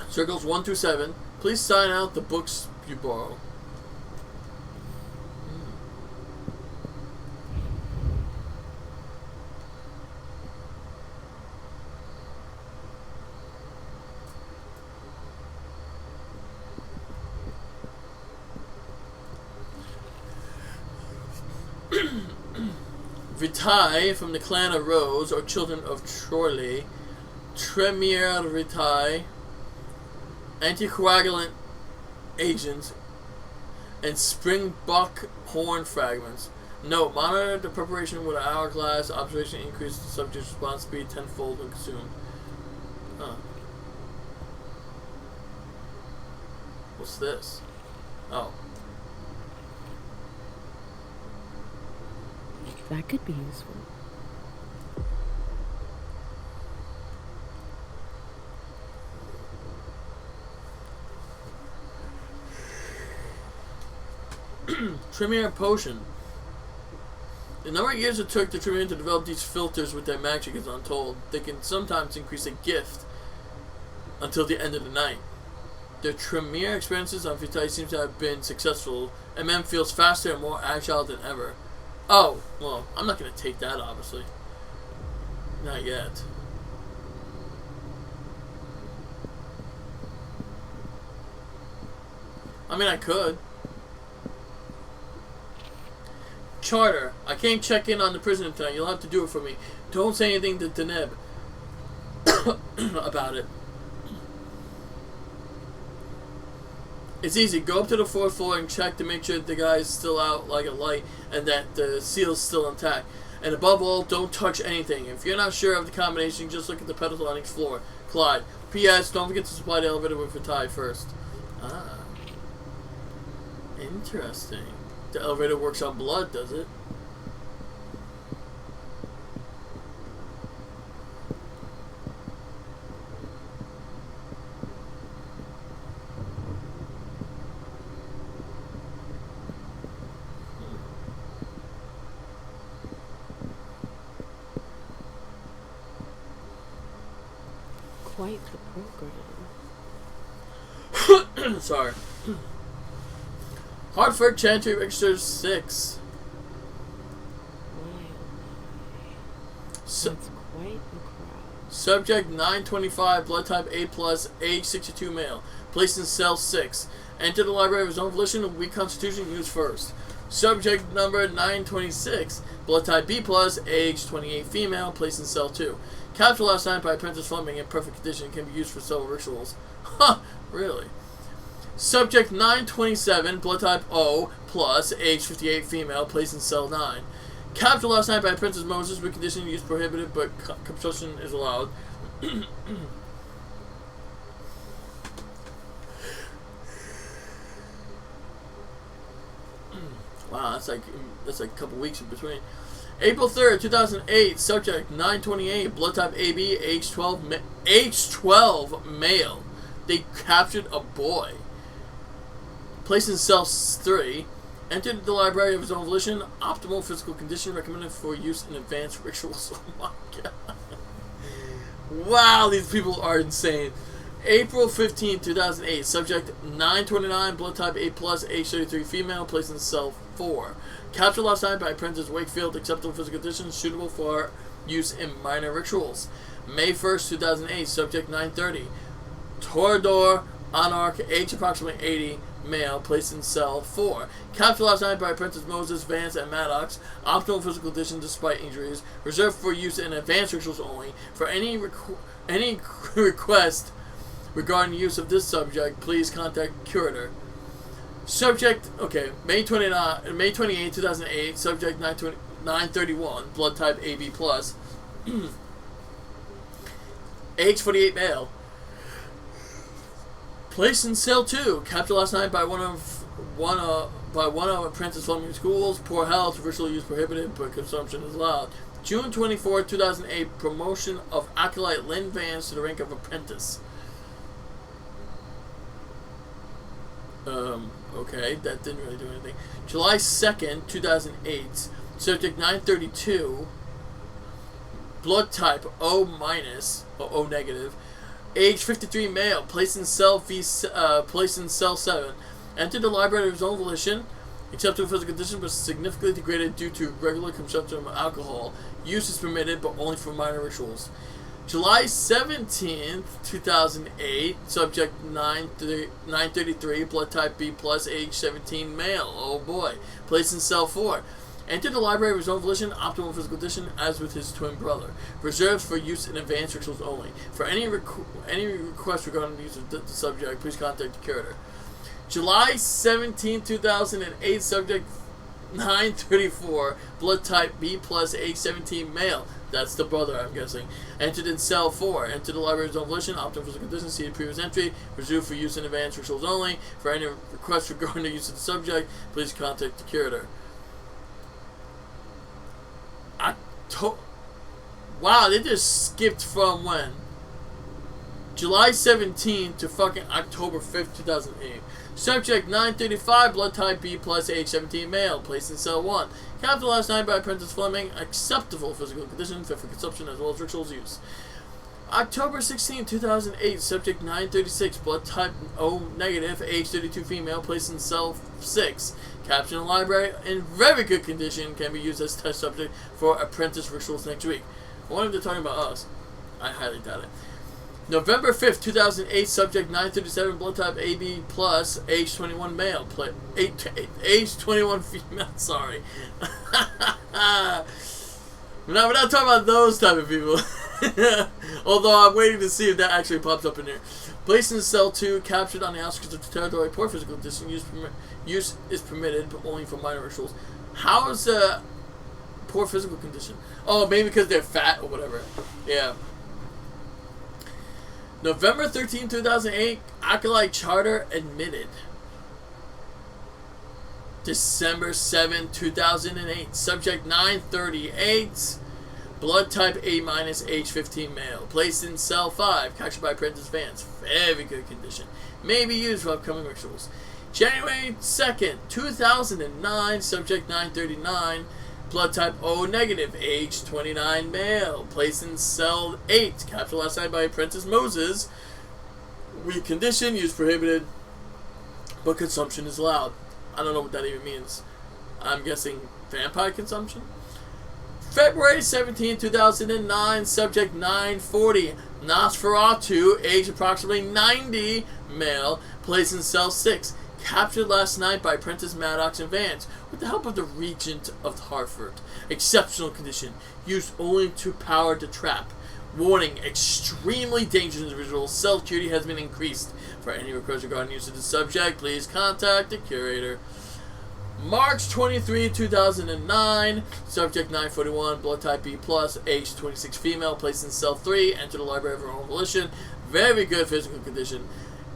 Circles 1 through 7. Please sign out the books you borrow. Vitae from the clan of Rose, or children of Troile. Tremere Vitae. Anticoagulant agents. And springbuck horn fragments. Note, monitor the preparation with an hourglass. Observation increase the subject's response speed tenfold when consumed. Huh. What's this? Oh. That could be useful. Tremere potion. The number of years it took the Tremere to develop these filters with their magic is untold. They can sometimes increase a gift until the end of the night. The Tremere experiences on Vitae seems to have been successful, and Mem feels faster and more agile than ever. Oh, well, I'm not going to take that, obviously. Not yet. I mean, I could. Charter. I can't check in on the prisoner tonight. You'll have to do it for me. Don't say anything to Deneb about it. It's easy. Go up to the 4th floor and check to make sure the guy is still out like a light and that the seal's still intact. And above all, don't touch anything. If you're not sure of the combination, just look at the pedestal on each floor. Clyde. P.S. Don't forget to supply the elevator with Vitae first. Ah. Interesting. The elevator works on blood, does it? Quite the program. Sorry. Hartford Chantry Register 6. That's quite the crowd. Subject 925, blood type A+, age 62 male. Placed in cell 6. Enter the library of his own volition, weak constitution, used first. Subject number 926, blood type B+, age 28 female, placed in cell 2. Captured last night by Apprentice Fleming in perfect condition, can be used for cell rituals. Huh, really? Subject 927, blood type O+, age 58 female, placed in cell 9. Captured last night by Apprentice Moses with condition use prohibited, but consumption is allowed. Wow, that's like a couple weeks in between. April 3rd, 2008, subject 928, blood type AB, age 12 male. They captured a boy. Placed in cell 3. Entered the library of his own volition. Optimal physical condition recommended for use in advanced rituals. Oh my god. Wow, these people are insane. April 15, 2008, subject 929, blood type A+, age 33 female, placed in cell 4. Captured last night by Apprentice Wakefield, acceptable physical conditions, suitable for use in minor rituals. May 1st, 2008, subject 930, Torador Anarch, age approximately 80, male, placed in cell 4. Captured last night by Apprentice Moses, Vance, and Maddox. Optimal physical condition despite injuries. Reserved for use in advanced rituals only. For any request regarding the use of this subject, please contact curator. Subject, okay, May 28, 2008, subject 931, blood type AB+, age 48 male, placed in cell 2, captured last night by one of Apprentice Fleming schools, poor health, ritual use prohibited, but consumption is allowed. June 24, 2008, promotion of Acolyte Lynn Vance to the rank of apprentice. Okay, that didn't really do anything. July 2nd, 2008, subject 932, blood type O-, or O-, age 53 male, placed in cell 7. Entered the library of his own volition, acceptable physical condition, but significantly degraded due to regular consumption of alcohol. Use is permitted, but only for minor rituals. July 17th, 2008, subject 933, blood type B+, age 17 male, oh boy, placed in cell 4. Entered the library of his own volition, optimal physical condition, as with his twin brother. Reserved for use in advanced rituals only. For any request regarding the use of the subject, please contact the curator. July 17, 2008, subject 934, blood type B+, age 17 male. That's the brother, I'm guessing. Entered in cell 4. Entered the library of his own volition, optimal physical condition, see the previous entry. Reserved for use in advanced rituals only. For any request regarding the use of the subject, please contact the curator. Wow, they just skipped from when? July 17 to fucking October 5th, 2008. Subject 935, blood type B+, age 17 male, placed in cell 1. Captured last night by Apprentice Fleming, acceptable physical condition, fit for consumption as well as rituals use. October 16, 2008, subject 936, blood type O-, age 32 female, placed in cell 6. Captured in the library in very good condition, can be used as test subject for apprentice rituals next week. I wonder if they're talking about us. I highly doubt it. November 5th, 2008, subject 937, blood type AB+, age 21 male, age 21 female, sorry. We're not talking about those type of people. Although I'm waiting to see if that actually pops up in here. Placed in cell 2, captured on the outskirts of the territory, poor physical condition, use is permitted, but only for minor rituals. How is poor physical condition? Oh, maybe because they're fat or whatever. Yeah. November 13, 2008, Acolyte Charter admitted. December 7, 2008, subject 938, blood type A-, age 15 male, placed in cell 5, captured by Apprentice Vance, very good condition, may be used for upcoming rituals. January 2nd, 2009, subject 939, blood type O-, age 29 male, placed in cell 8, captured last night by Apprentice Moses, weak condition, use prohibited, but consumption is allowed. I don't know what that even means. I'm guessing vampire consumption? February 17, 2009, subject 940, Nosferatu, age approximately 90, male, placed in cell 6, Captured last night by Apprentice Maddox and Vance with the help of the Regent of Hartford. Exceptional condition. Used only to power the trap. Warning, extremely dangerous individual. Self-duty has been increased. For any requests regarding use of the subject, please contact the curator. March 23, 2009. Subject 941, blood type B+, age 26 female, placed in cell 3, enter the library of her own volition. Very good physical condition.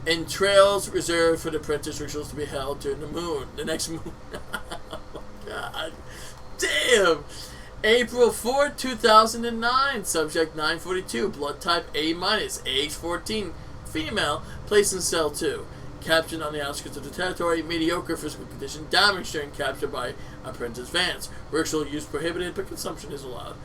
Entrails reserved for the apprentice rituals to be held during the next moon. Oh my god. Damn! April 4, 2009. Subject 942, blood type A-, age 14, female, placed in cell 2. Captured on the outskirts of the territory, mediocre physical condition, damage during capture by Apprentice Vance. Ritual use prohibited, but consumption is allowed.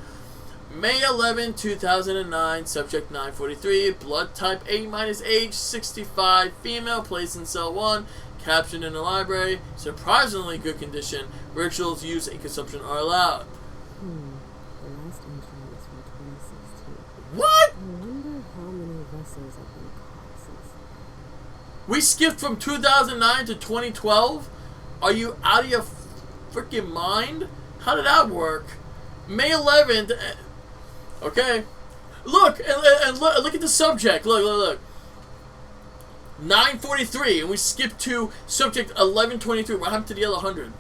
May 11, 2009, subject 943, blood type A-, age 65, female, placed in cell 1, captured in the library, surprisingly good condition, rituals, use, and consumption are allowed. The last entry was from 2016. What? I wonder how many vessels have been caught since then. We skipped from 2009 to 2012? Are you out of your freaking mind? How did that work? May 11th... Okay. Look, and look at the subject. Look. 943, and we skipped to subject 1123. What happened to the other 100?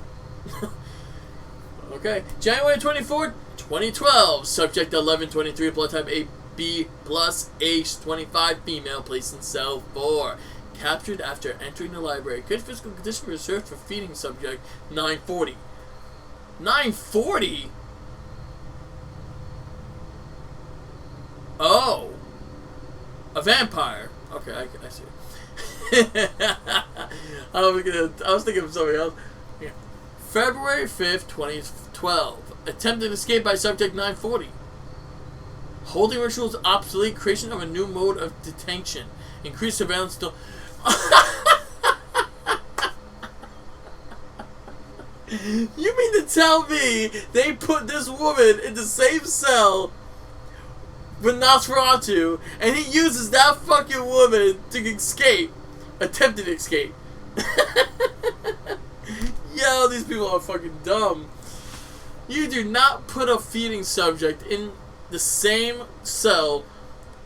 Okay. January 24th, 2012. Subject 1123, blood type AB+, age 25, female, placed in cell 4. Captured after entering the library. Good physical condition reserved for feeding subject 940. 940? Oh. A vampire. Okay, I see. I was thinking of something else. Yeah. February 5th, 2012. Attempted escape by subject 940. Holding rituals obsolete. Creation of a new mode of detention. Increased surveillance still. You mean to tell me they put this woman in the same cell with Nosferatu, and he uses that fucking woman to escape? Attempted escape. Yo, these people are fucking dumb. You do not put a feeding subject in the same cell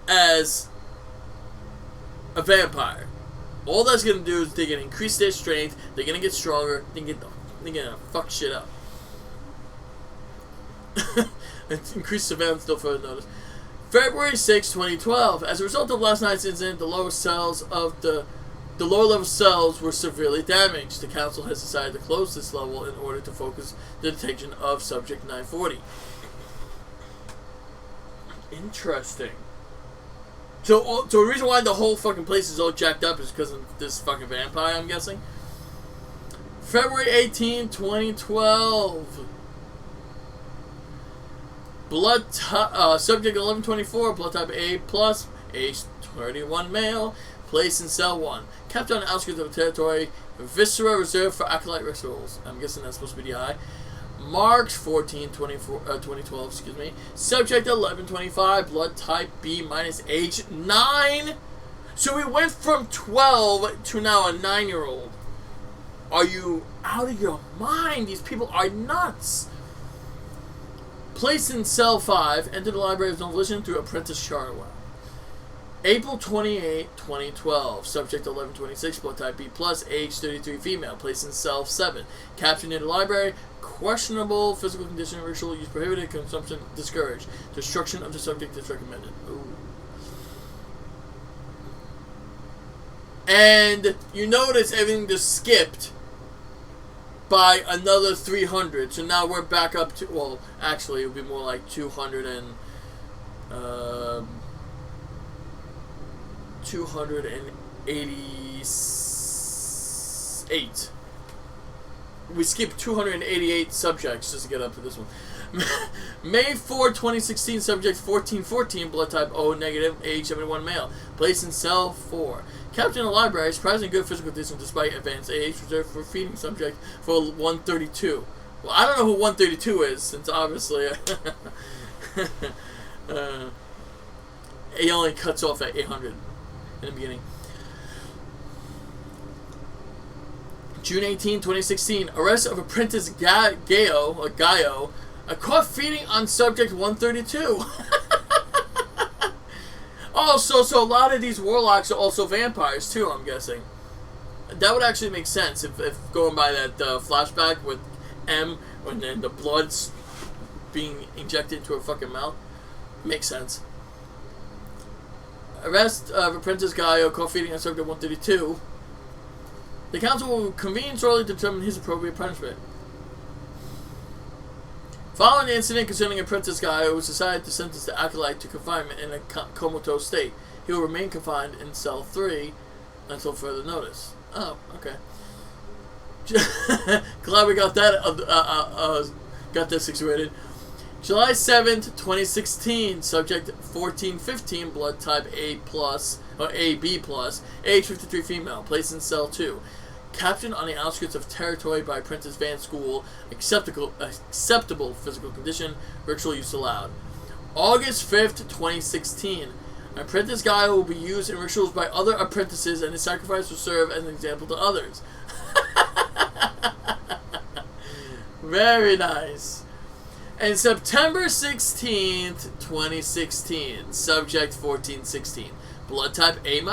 as a vampire. All that's gonna do is they're gonna increase their strength, they're gonna get stronger, they're gonna fuck shit up. And increase surveillance still further notice. February 6, 2012. As a result of last night's incident, the lower level cells were severely damaged. The council has decided to close this level in order to focus the detection of subject 940. Interesting. So the reason why the whole fucking place is all jacked up is because of this fucking vampire, I'm guessing. February 18, 2012. Subject 1124, blood type A+, age 31 male, placed in cell 1. Kept on the outskirts of the territory, viscera reserved for acolyte rituals. I'm guessing that's supposed to be the eye. March 14, 2012, excuse me. Subject 1125, blood type B-, age 9. So we went from 12 to now a 9-year-old. Are you out of your mind? These people are nuts. Placed in cell 5, entered the library of volition through Apprentice Charterwell. April 28, 2012. Subject 1126, blood type B+, age 33 female, placed in cell 7. Captured near the library. Questionable physical condition, ritual use prohibited, consumption discouraged. Destruction of the subject is recommended. Ooh. And you notice everything just skipped by another 300. So now we're back up to, well, actually it would be more like 288. We skipped 288 subjects just to get up to this one. May 4, 2016, subject 1414, blood type O negative, age 71 male, placed in cell 4. Captured in the library, surprisingly good physical condition despite advanced age, reserved for feeding subject for 132. Well, I don't know who 132 is, since obviously he only cuts off at 800 in the beginning. June 18, 2016. Arrest of apprentice Gaio, caught feeding on subject 132. Oh, so a lot of these warlocks are also vampires too, I'm guessing. That would actually make sense if going by that flashback with M, when then the blood's being injected into her fucking mouth. Makes sense. Arrest of apprentice Gaio, caught feeding on subject 132. The council will convene shortly to determine his appropriate punishment. Following the incident concerning apprentice Gaio, it was decided to sentence the acolyte to confinement in a comatose state. He will remain confined in cell 3 until further notice. Oh, okay. Glad we got that situated. July 7th, 2016. Subject 1415, blood type A+, or AB+, age 53 female, placed in cell 2. Captured on the outskirts of territory by Princess Van School. Acceptable physical condition. Ritual use allowed. August 5th, 2016. Apprentice Gaio will be used in rituals by other apprentices, and his sacrifice will serve as an example to others. Very nice. And September 16th, 2016. Subject 1416. Blood type A-.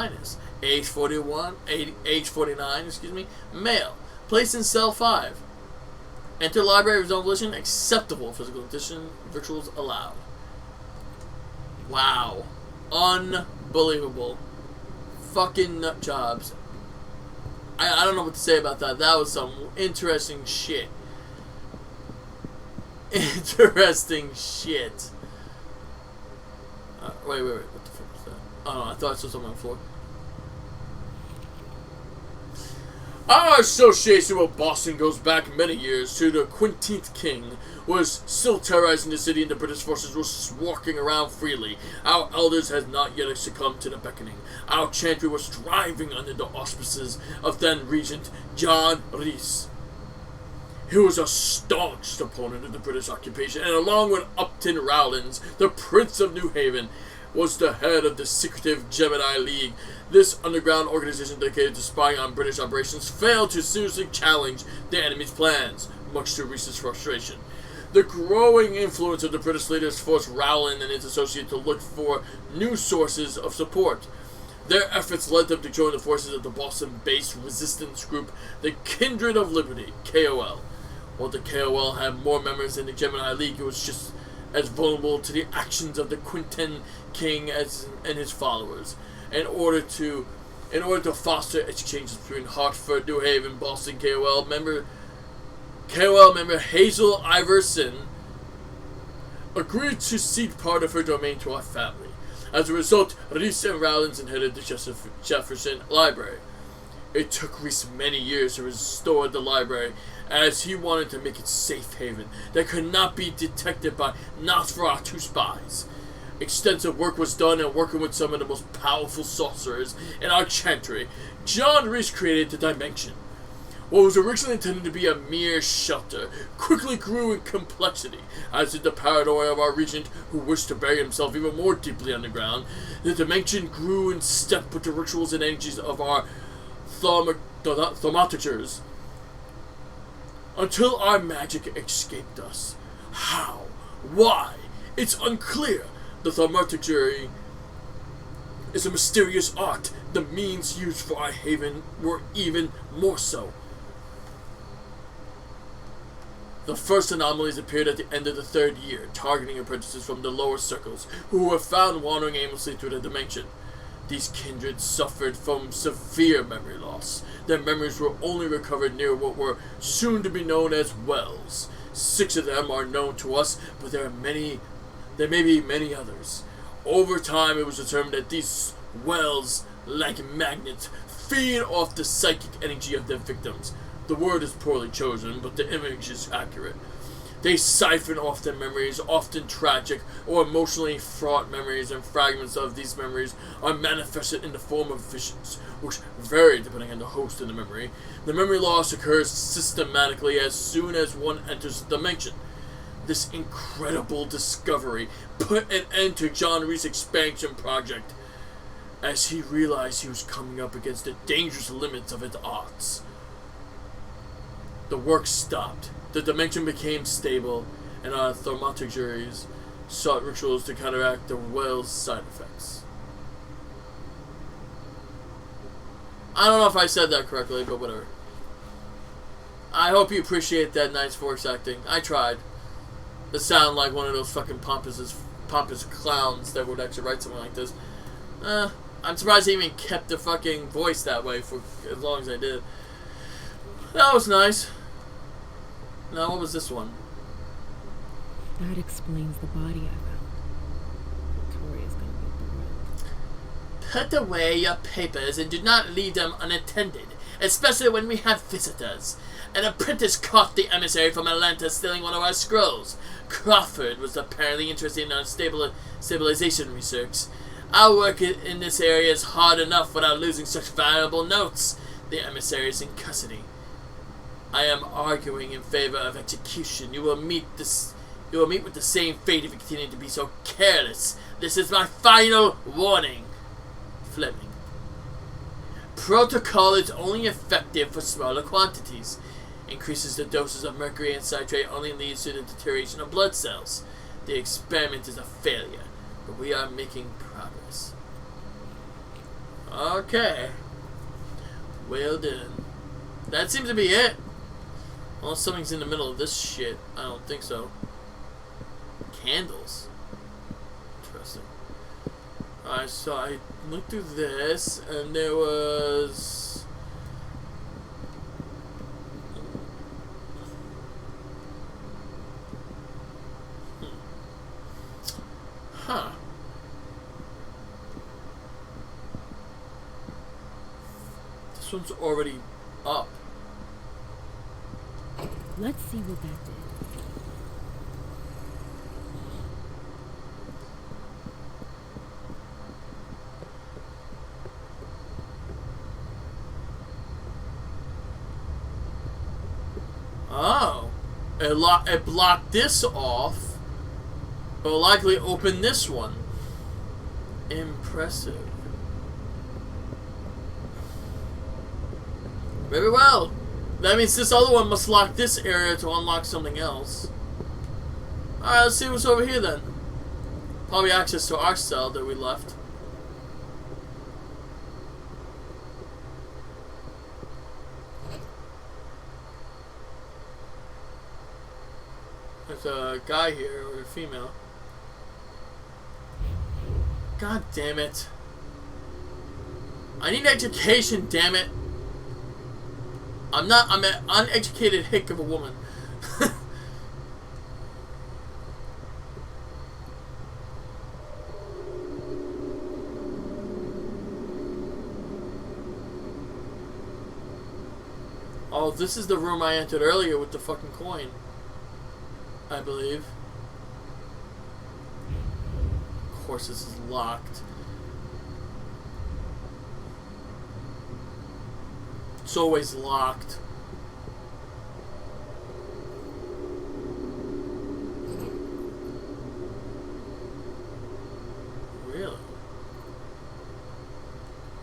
Age 49, male. Placed in cell 5. Enter library of his own volition. Acceptable physical condition. Rituals allowed. Wow. Unbelievable. Fucking nut jobs. I don't know what to say about that. That was some interesting shit. Interesting shit. Wait. What the fuck was that? Oh, no, I thought I saw something on the floor. Our association with Boston goes back many years to the 15th King was still terrorizing the city and the British forces were walking around freely. Our elders had not yet succumbed to the beckoning. Our chantry was thriving under the auspices of then Regent John Rhys. He was a staunch opponent of the British occupation, and along with Upton Rowlands, the Prince of New Haven, was the head of the secretive Gemini League. This underground organization dedicated to spying on British operations failed to seriously challenge the enemy's plans, much to Rhys's frustration. The growing influence of the British leaders forced Rowland and his associates to look for new sources of support. Their efforts led them to join the forces of the Boston-based resistance group, the Kindred of Liberty, KOL. While the KOL had more members than the Gemini League, it was just as vulnerable to the actions of the Quinten King and his followers. In order to foster exchanges between Hartford, New Haven, Boston, KOL member Hazel Iverson agreed to cede part of her domain to our family. As a result, Rhys and Rowlands inherited the Jefferson Library. It took Rhys many years to restore the library, as he wanted to make it safe haven that could not be detected by Nosferatu spies. Extensive work was done in working with some of the most powerful sorcerers in our chantry. John Rhys created the Dimension. What was originally intended to be a mere shelter quickly grew in complexity, as did the paranoia of our regent, who wished to bury himself even more deeply underground. The Dimension grew in step with the rituals and energies of our thaumaturgers, until our magic escaped us. How? Why? It's unclear. The thaumaturgy is a mysterious art. The means used for our haven were even more so. The first anomalies appeared at the end of the 3rd year, targeting apprentices from the lower circles, who were found wandering aimlessly through the dimension. These kindreds suffered from severe memory loss. Their memories were only recovered near what were soon to be known as wells. 6 of them are known to us, but there may be many others. Over time, it was determined that these wells, like magnets, feed off the psychic energy of their victims. The word is poorly chosen, but the image is accurate. They siphon off their memories, often tragic or emotionally fraught memories, and fragments of these memories are manifested in the form of visions, which vary depending on the host in the memory. The memory loss occurs systematically as soon as one enters the dimension. This incredible discovery put an end to John Rhys' expansion project, as he realized he was coming up against the dangerous limits of its arts. The work stopped. The dimension became stable, and our thaumaturges sought rituals to counteract the well's side effects. I don't know if I said that correctly, but whatever. I hope you appreciate that nice voice acting. I tried. To sound like one of those fucking pompous clowns that would actually write something like this. I'm surprised he even kept the fucking voice that way for as long as I did. That was nice. Now, what was this one? That explains the body I found. Victoria's gonna be thrilled. Put away your papers and do not leave them unattended, especially when we have visitors. An apprentice caught the emissary from Atlanta stealing one of our scrolls. Crawford was apparently interested in our stabilization research. Our work in this area is hard enough without losing such valuable notes. The emissary is in custody. I am arguing in favor of execution. You will meet with the same fate if you continue to be so careless. This is my final warning. Fleming. Protocol is only effective for smaller quantities. Increases the doses of mercury and citrate only leads to the deterioration of blood cells. The experiment is a failure, but we are making progress. Okay. Well done. That seems to be it. Unless something's in the middle of this shit. I don't think so. Candles. Interesting. Alright, so I looked through this, and there was... Huh. This one's already up. Let's see what that did. Oh. It blocked this off. But will likely open this one. Impressive. Very well. That means this other one must lock this area to unlock something else. Alright, let's see what's over here then. Probably access to our cell that we left. There's a guy here, or a female. God damn it. I need education, damn it. I'm an uneducated hick of a woman. Oh, this is the room I entered earlier with the fucking coin. I believe. Of course, this is locked. It's always locked. Really?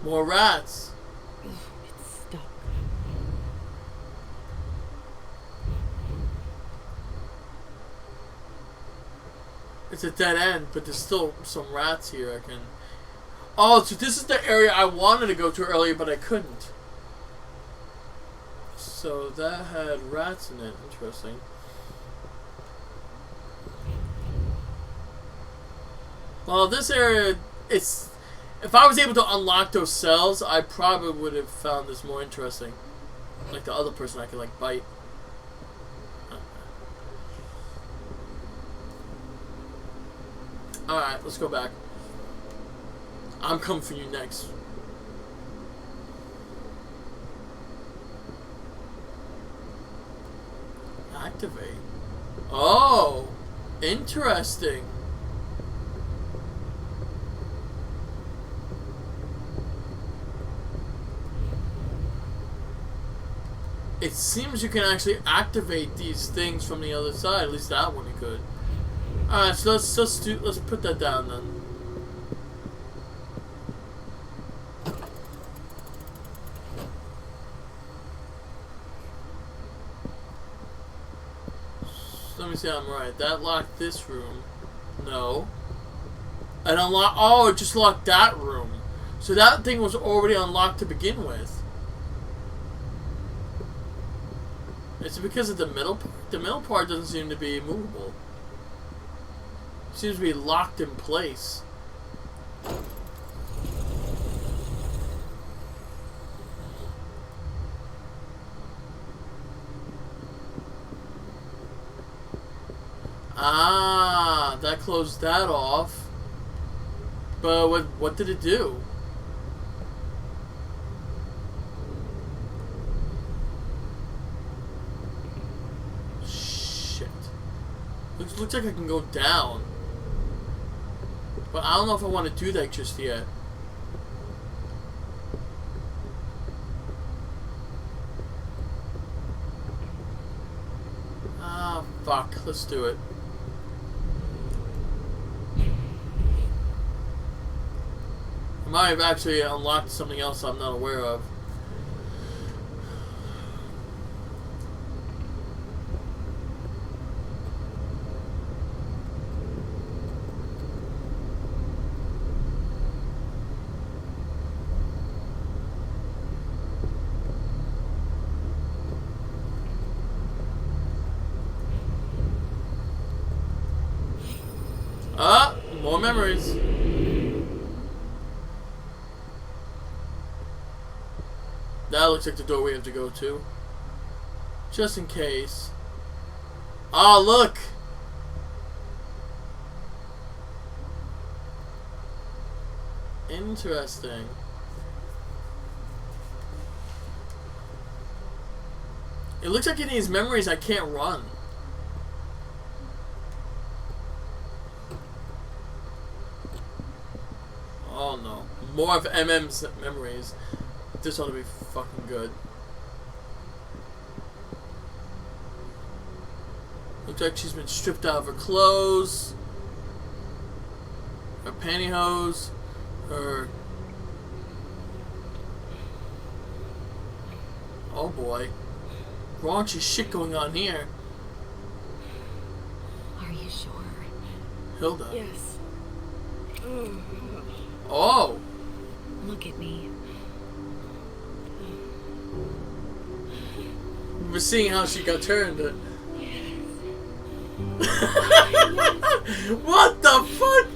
More rats. It's stuck. It's a dead end, but there's still some rats here I can... Oh, so this is the area I wanted to go to earlier, but I couldn't. So that had rats in it. Interesting. Well, this area, it's... If I was able to unlock those cells, I probably would have found this more interesting. Like the other person I could, like, bite. Alright, let's go back. I'm coming for you next. Activate. Oh! Interesting. It seems you can actually activate these things from the other side. At least that one you could. Alright, so let's put that down then. let me see I'm right. That locked this room. No. And unlock. Oh, it just locked that room. So that thing was already unlocked to begin with. Is it because of the middle part? The middle part doesn't seem to be movable. It seems to be locked in place. Ah, that closed that off. But what did it do? Shit. Looks like I can go down. But I don't know if I want to do that just yet. Ah, fuck. Let's do it. I might have actually unlocked something else I'm not aware of. Ah, more memories. That looks like the door we have to go to. Just in case. Oh, look! Interesting. It looks like in these memories I can't run. Oh no. More of MM's memories. This ought to be fucking good. Looks like she's been stripped out of her clothes, her pantyhose, her... Oh boy. Raunchy shit going on here. Are you sure? Hilda. Yes. Oh! Look at me. We're seeing how she got turned. What the fuck?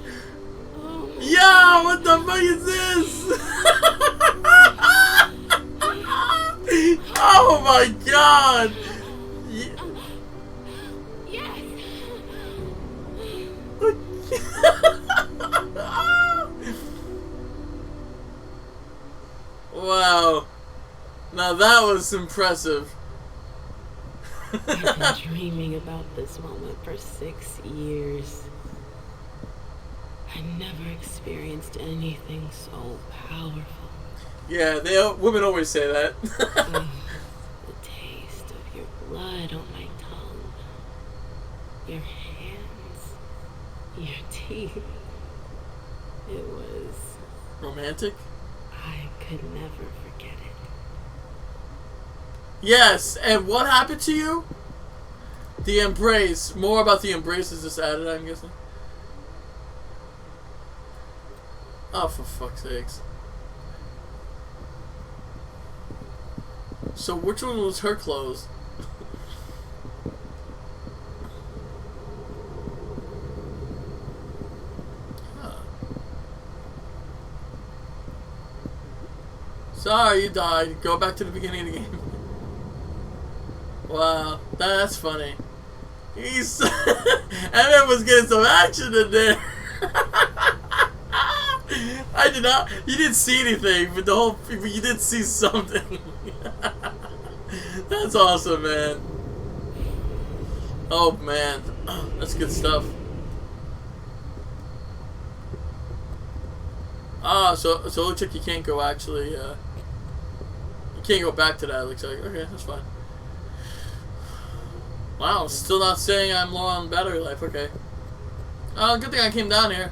Yeah, what the fuck is this? Oh my god! Wow. Now that was impressive. I've been dreaming about this moment for 6 years. I never experienced anything so powerful. Yeah, women always say that. The taste of your blood on my tongue, your hands, your teeth. It was... Romantic? I could never forget it. Yes, and what happened to you? The embrace. More about the embrace is just added, I'm guessing. Oh, for fuck's sakes. So which one was her clothes? Huh. Sorry, you died. Go back to the beginning of the game. Wow, that's funny. He's Emmett was getting some action in there. I did not. You didn't see anything, but you did see something. That's awesome, man. Oh man, that's good stuff. Ah, so it looks like you can't go actually. You can't go back to that. It looks like okay, that's fine. Wow, still not saying I'm low on battery life. Okay. Good thing I came down here.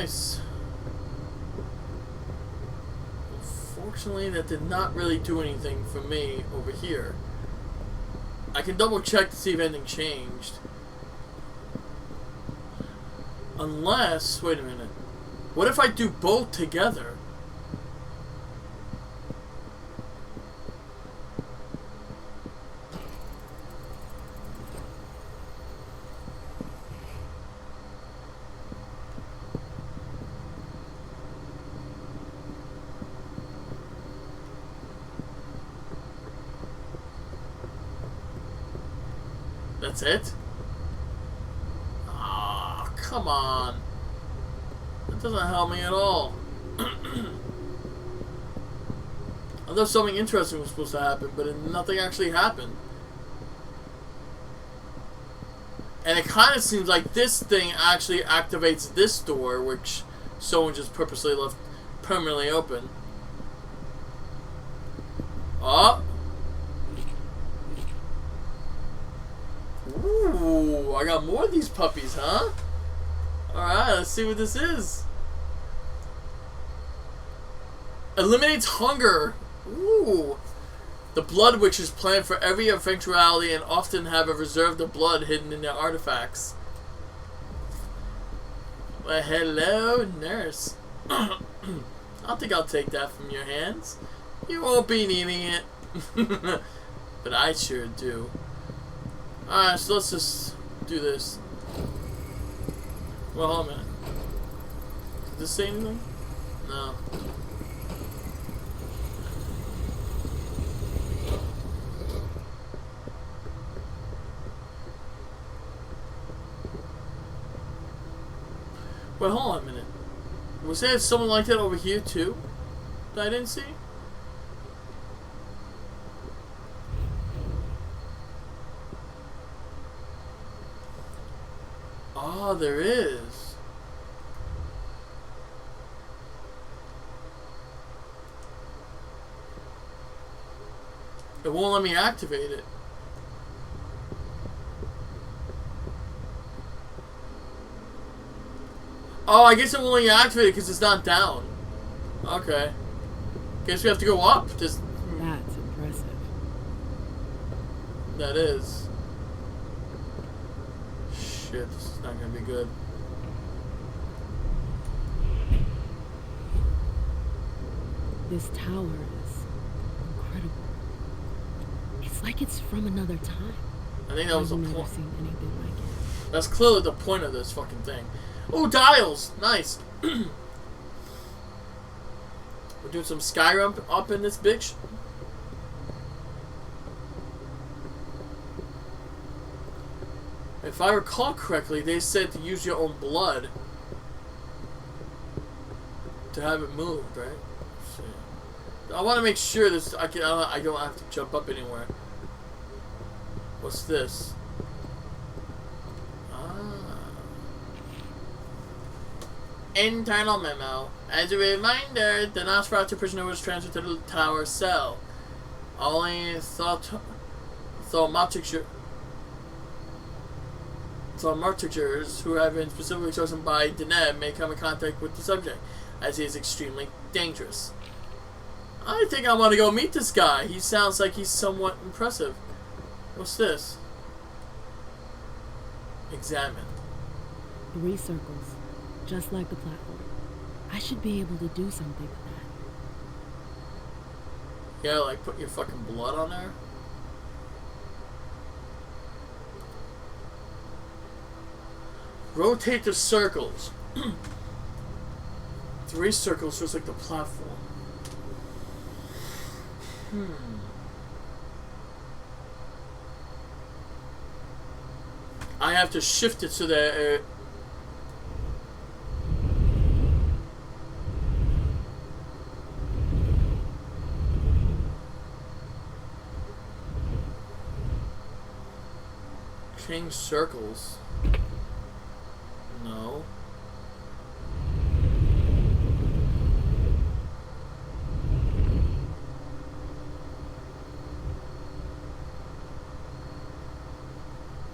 nice. Unfortunately, that did not really do anything for me over here. I can double check to see if anything changed. Unless, wait a minute. What if I do both together? That's it? Ah, oh, come on. That doesn't help me at all. I thought something interesting was supposed to happen, but nothing actually happened. And it kind of seems like this thing actually activates this door, which someone just purposely left permanently open. Oh! Ooh, I got more of these puppies, huh? Alright, let's see what this is. Eliminates hunger. Ooh. The blood witches plan for every eventuality and often have a reserve of blood hidden in their artifacts. Well, hello, nurse. I think I'll take that from your hands. You won't be needing it. But I sure do. Alright, so let's just do this. Well, hold on a minute. Did this say anything? No. Wait, hold on a minute. Was there someone like that over here too? That I didn't see? Oh, there is. It won't let me activate it. Oh, I guess it won't let you activate it because it's not down. Okay. Guess we have to go up. That's impressive. That is. Shit, this is not gonna be good. This tower is incredible. It's like it's from another time. I think that was the I've never point. seen anything like it. That's clearly the point of this fucking thing. Oh, dials! Nice. We're doing some Skyrim up in this bitch. If I recall correctly, they said to use your own blood to have it moved, right? Let's see. I want to make sure this. I don't have to jump up anywhere. What's this? Internal memo. As a reminder, the Nosferatu prisoner was transferred to the tower cell. Only thaumaturgers who have been specifically chosen by Deneb may come in contact with the subject, as he is extremely dangerous. I think I want to go meet this guy. He sounds like he's somewhat impressive. What's this? Examine. 3 circles. Just like the platform. I should be able to do something with that. Yeah, like put your fucking blood on there. Rotate the circles. 3 circles just like the platform. I have to shift it so that change circles. No.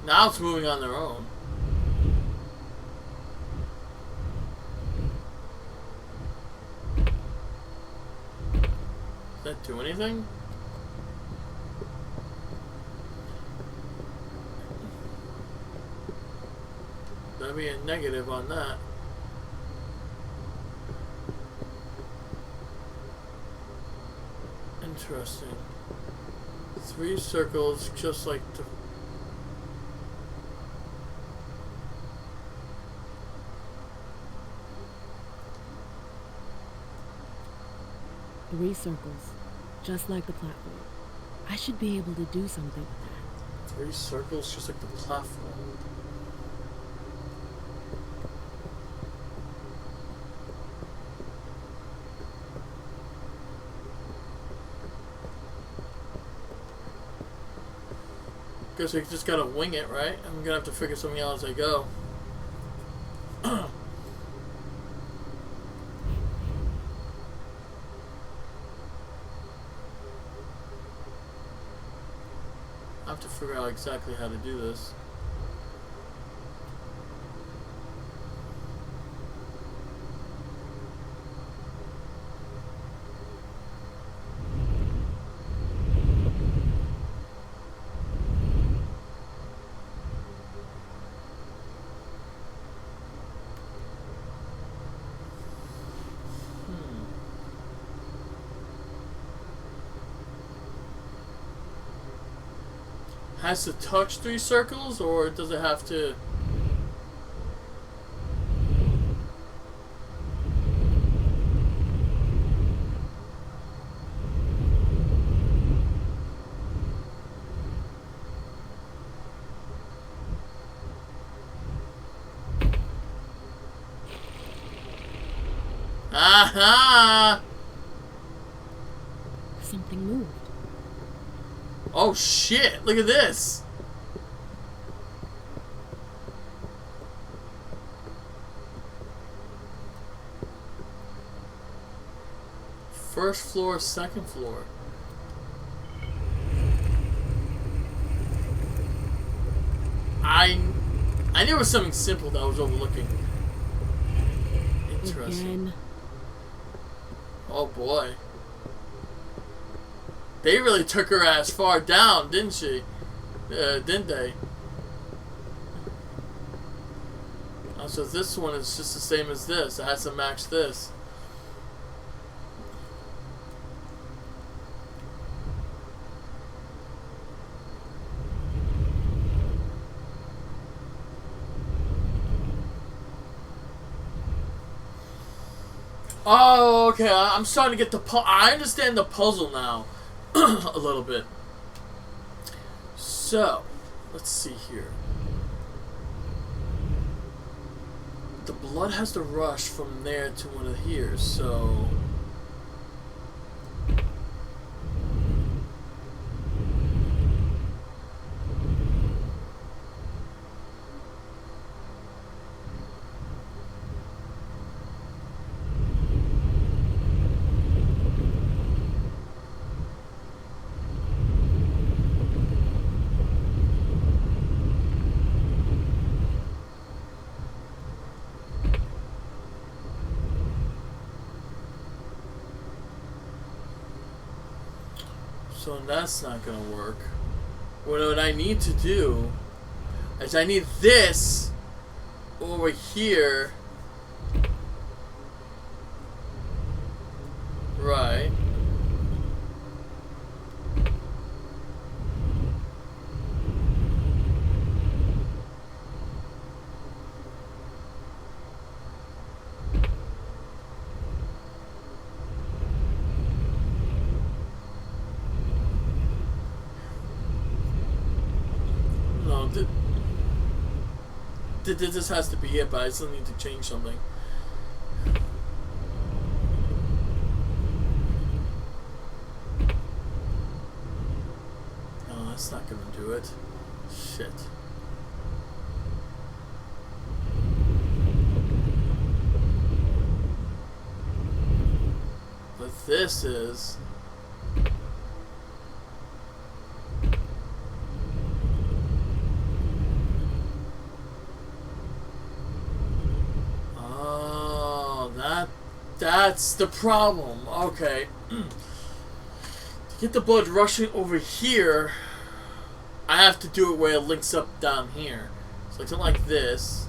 Now it's moving on their own. Do anything? That'd be a negative on that. Interesting. 3 circles, just like the... Three circles, just like the platform. I should be able to do something with that. 3 circles, just like the platform. Guess we just gotta wing it, right? I'm gonna have to figure something out as I go. I have to figure out exactly how to do this. Has to touch 3 circles, or does it have to... Aha! Something moved. Oh shit, look at this! First floor, second floor. I knew it was something simple that I was overlooking. Interesting. Again. Oh boy. They really took her ass far down, didn't she? Didn't they? Oh, so this one is just the same as this. It has to match this. Oh, okay. I'm starting to get the I understand the puzzle now. A little bit. So, let's see here. The blood has to rush from there to one of here, so... So that's not gonna work. What I need to do is I need this over here. Right. This has to be it, but I still need to change something. No, that's not gonna do it. Shit. But this is... That's the problem. Okay. get the blood rushing over here, I have to do it where it links up down here. So like something like this.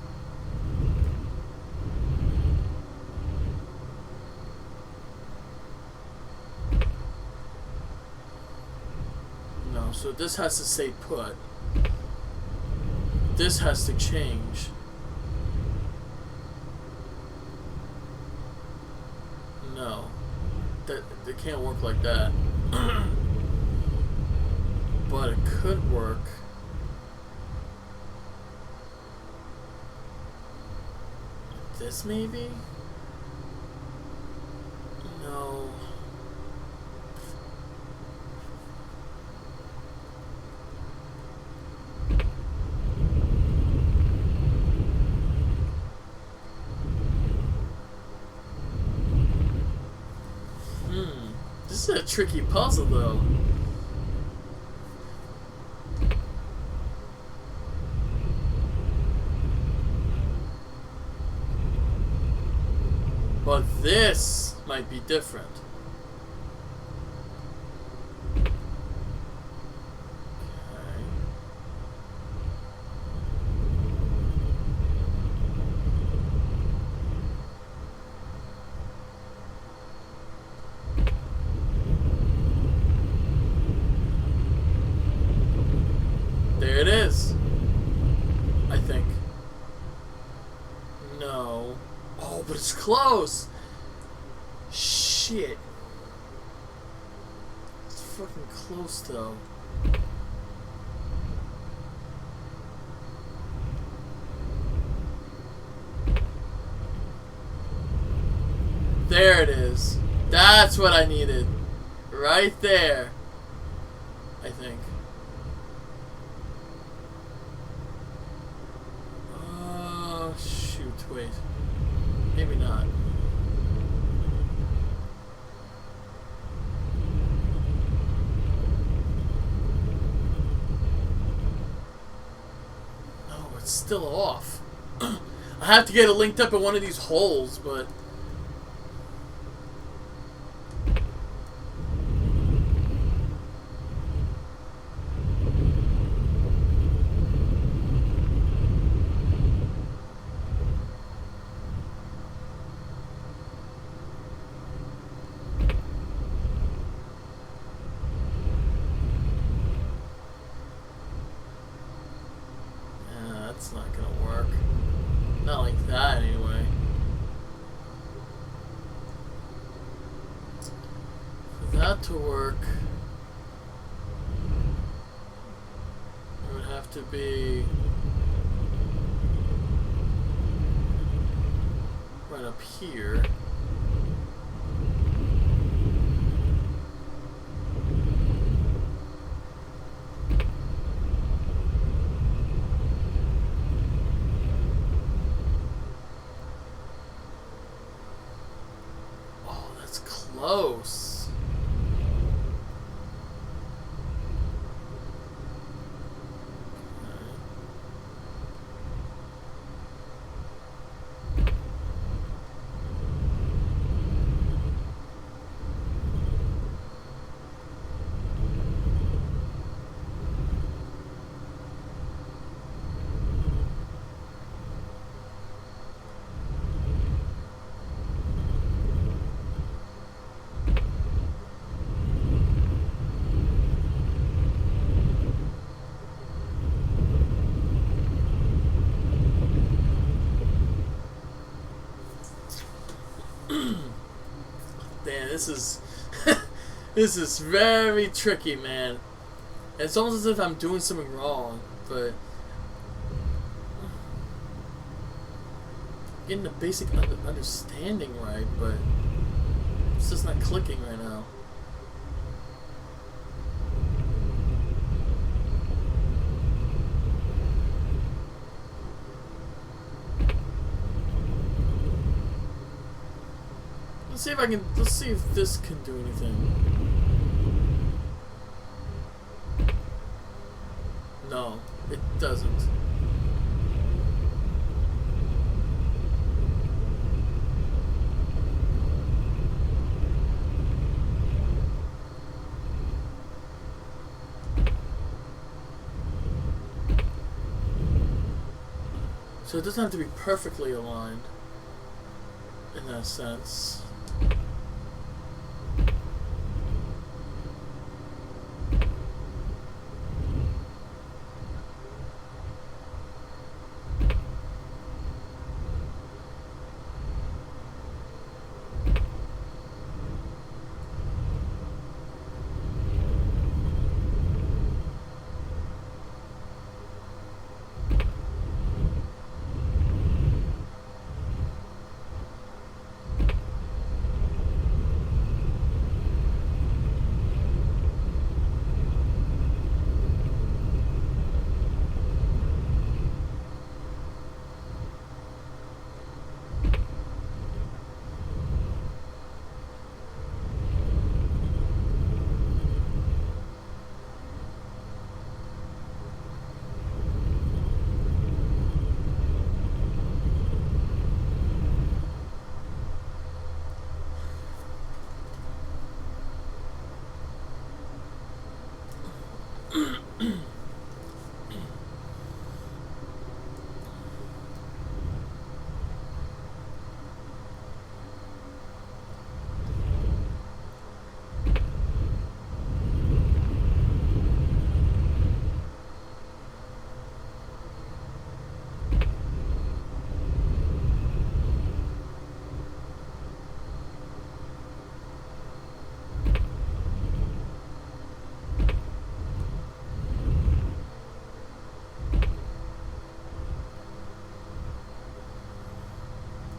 No, so this has to stay put. This has to change. No. That it can't work like that. But it could work. This maybe? No. This is a tricky puzzle though. But this might be different. Okay. There it is. I think. No. Oh, but it's close. Shit. It's fucking close though. There it is. That's what I needed. Right there. I think. Oh, shoot. Wait. Maybe not. No, it's still off. I have to get it linked up in one of these holes, but... That's not gonna work. Not like that, anyway. For that to work, it would have to be right up here. Close. Man, this is this is very tricky, man. It's almost as if I'm doing something wrong, but getting the basic understanding right, but it's just not clicking right now. Let's see if I can. Let's see if this can do anything. No, it doesn't. So it doesn't have to be perfectly aligned in that sense.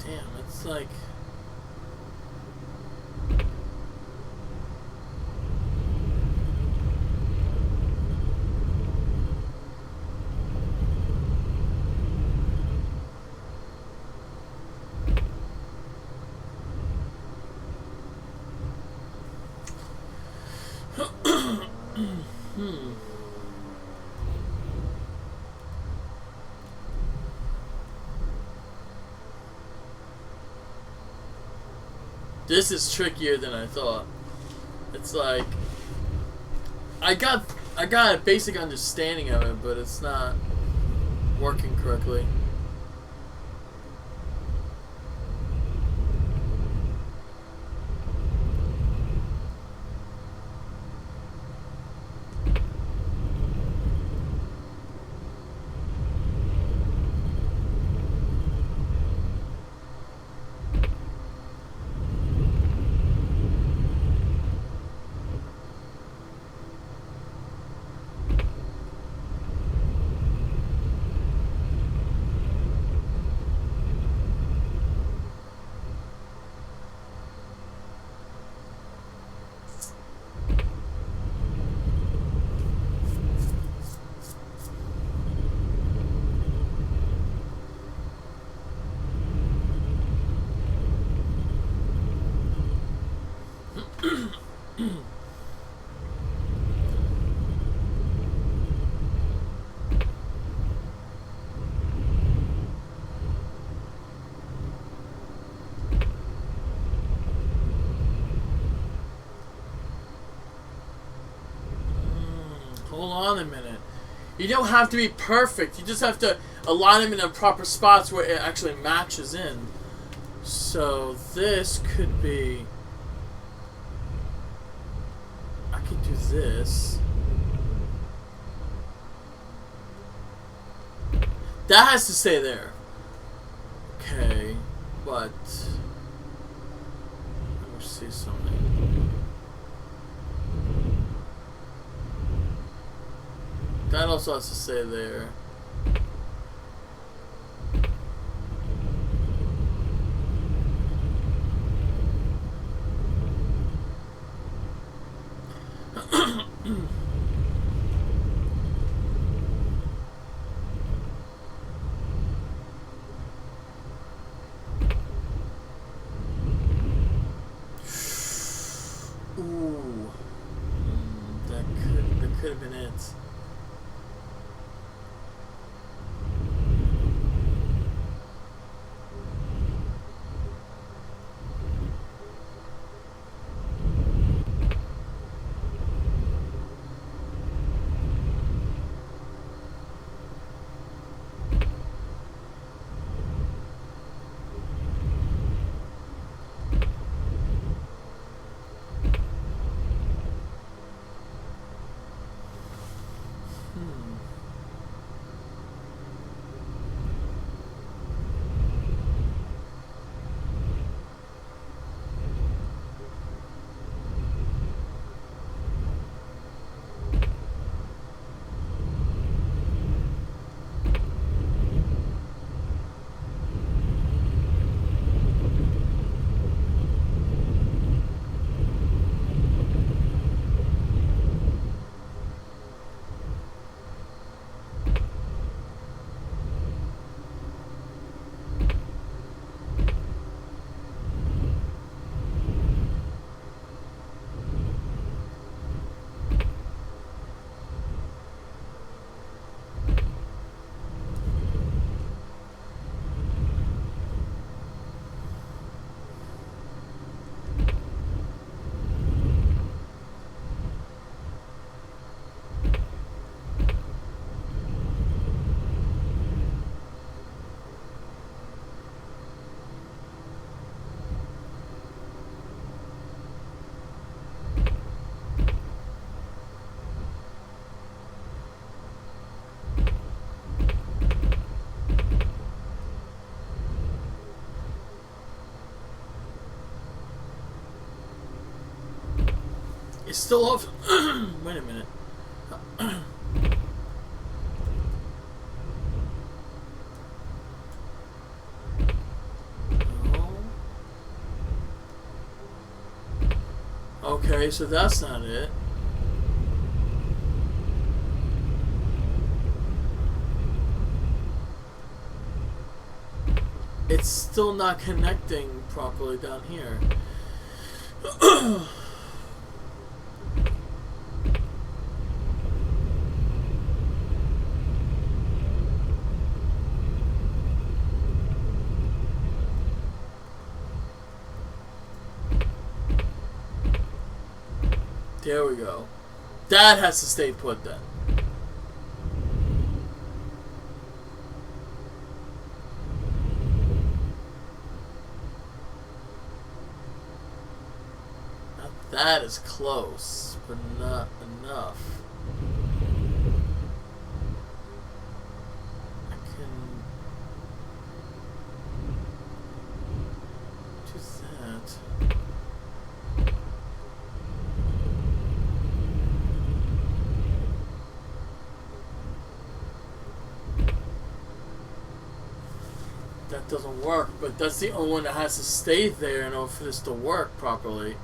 Damn, it's like... This is trickier than I thought. It's like I got a basic understanding of it, but it's not working correctly. Hold on a minute. You don't have to be perfect. You just have to align them in the proper spots where it actually matches in. So this could be... I could do this. That has to stay there. Okay, but... Let me see something. That also has to stay there. Ooh. That could have been it. It's still off. Wait a minute. Okay, so that's not it. It's still not connecting properly down here. There we go. That has to stay put then. Now that is close, but not enough. I can do that. That doesn't work, but that's the only one that has to stay there in order for this to work properly.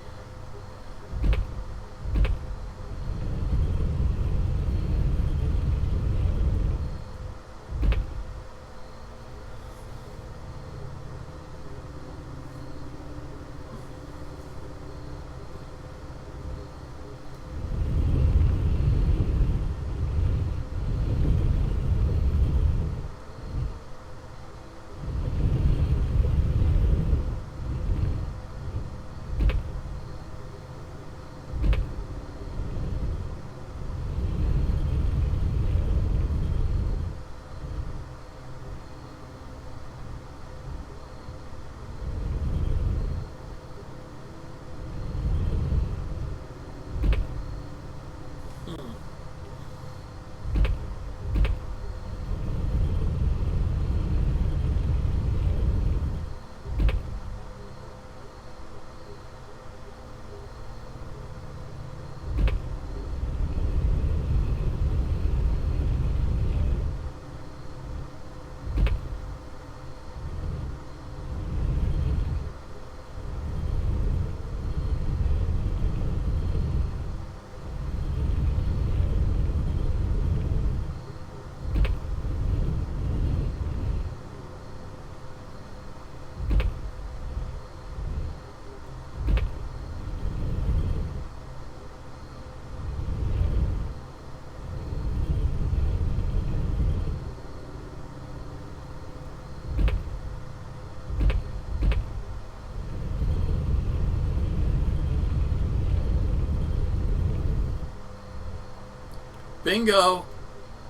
Bingo!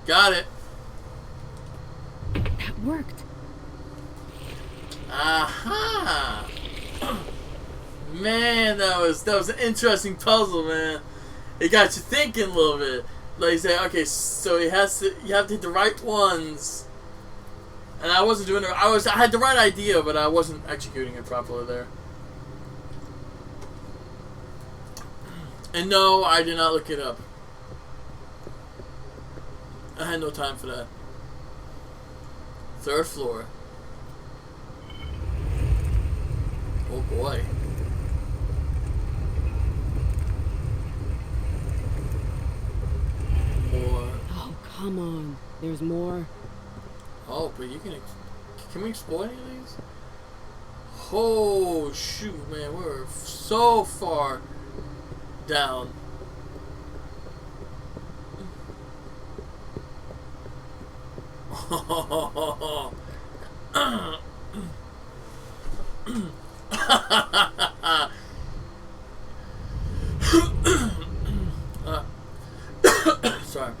Got it. That worked. Aha! Man, that was an interesting puzzle, man. It got you thinking a little bit. like you say, okay, so you have to hit the right ones. And I wasn't doing it. I had the right idea, but I wasn't executing it properly there. And no, I did not look it up. I had no time for that. 3rd floor. Oh boy. More. Oh, come on. There's more. Oh, but you can we explore any of these? Oh, shoot, man. We're so far down. Sorry.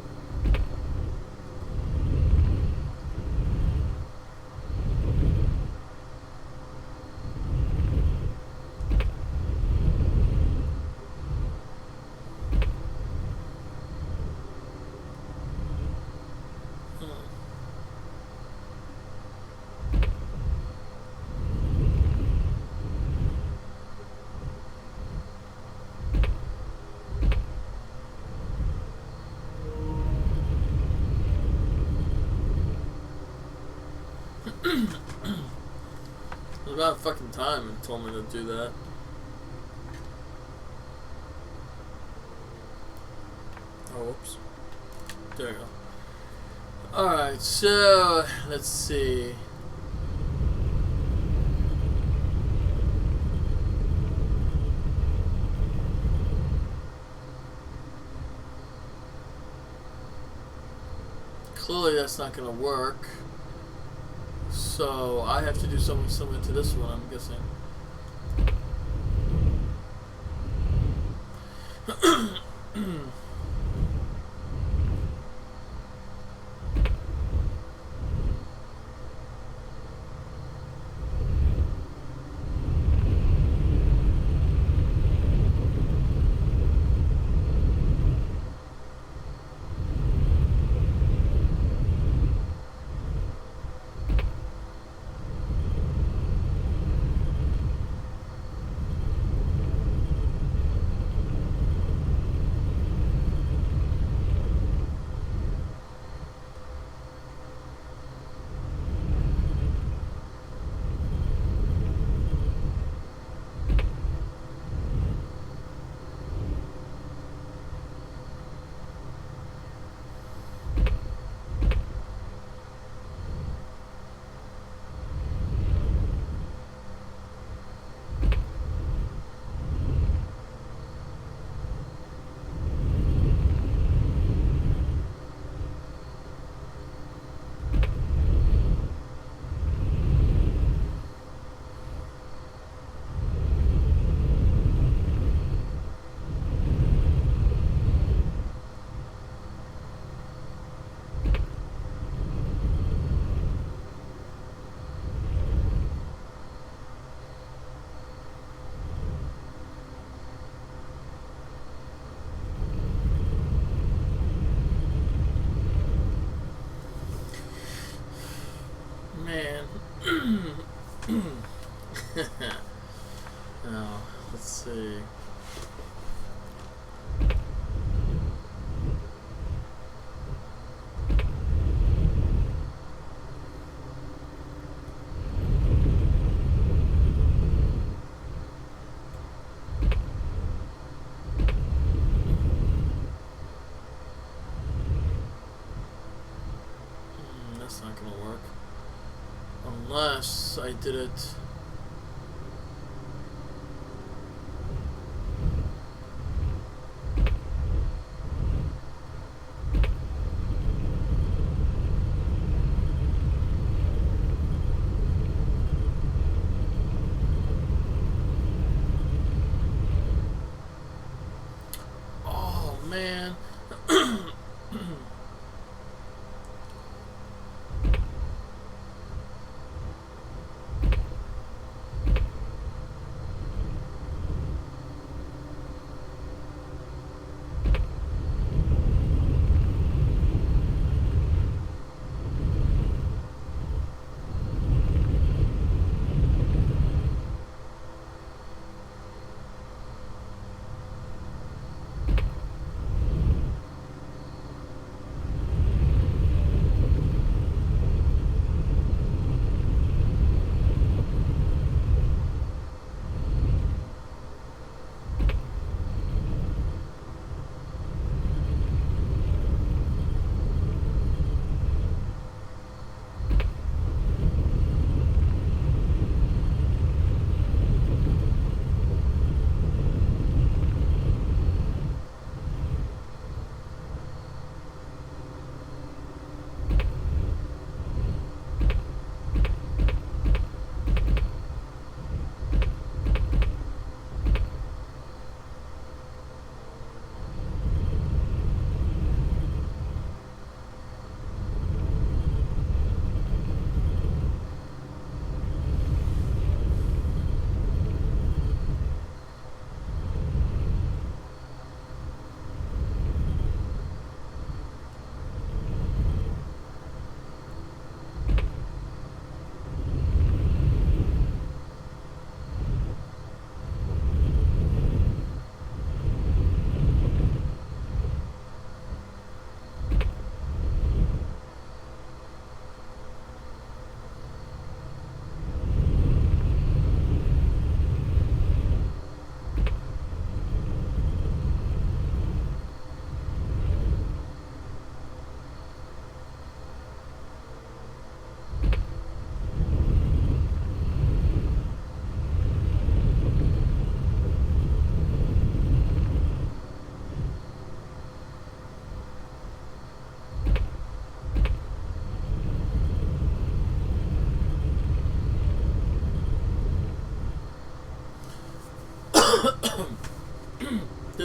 It was about fucking time and told me to do that. Oh, whoops. There we go. Alright, so let's see. Clearly that's not gonna work. So I have to do something similar to this one, I'm guessing. Man. Now, let's see. That's not gonna work. Unless I did it. Oh man.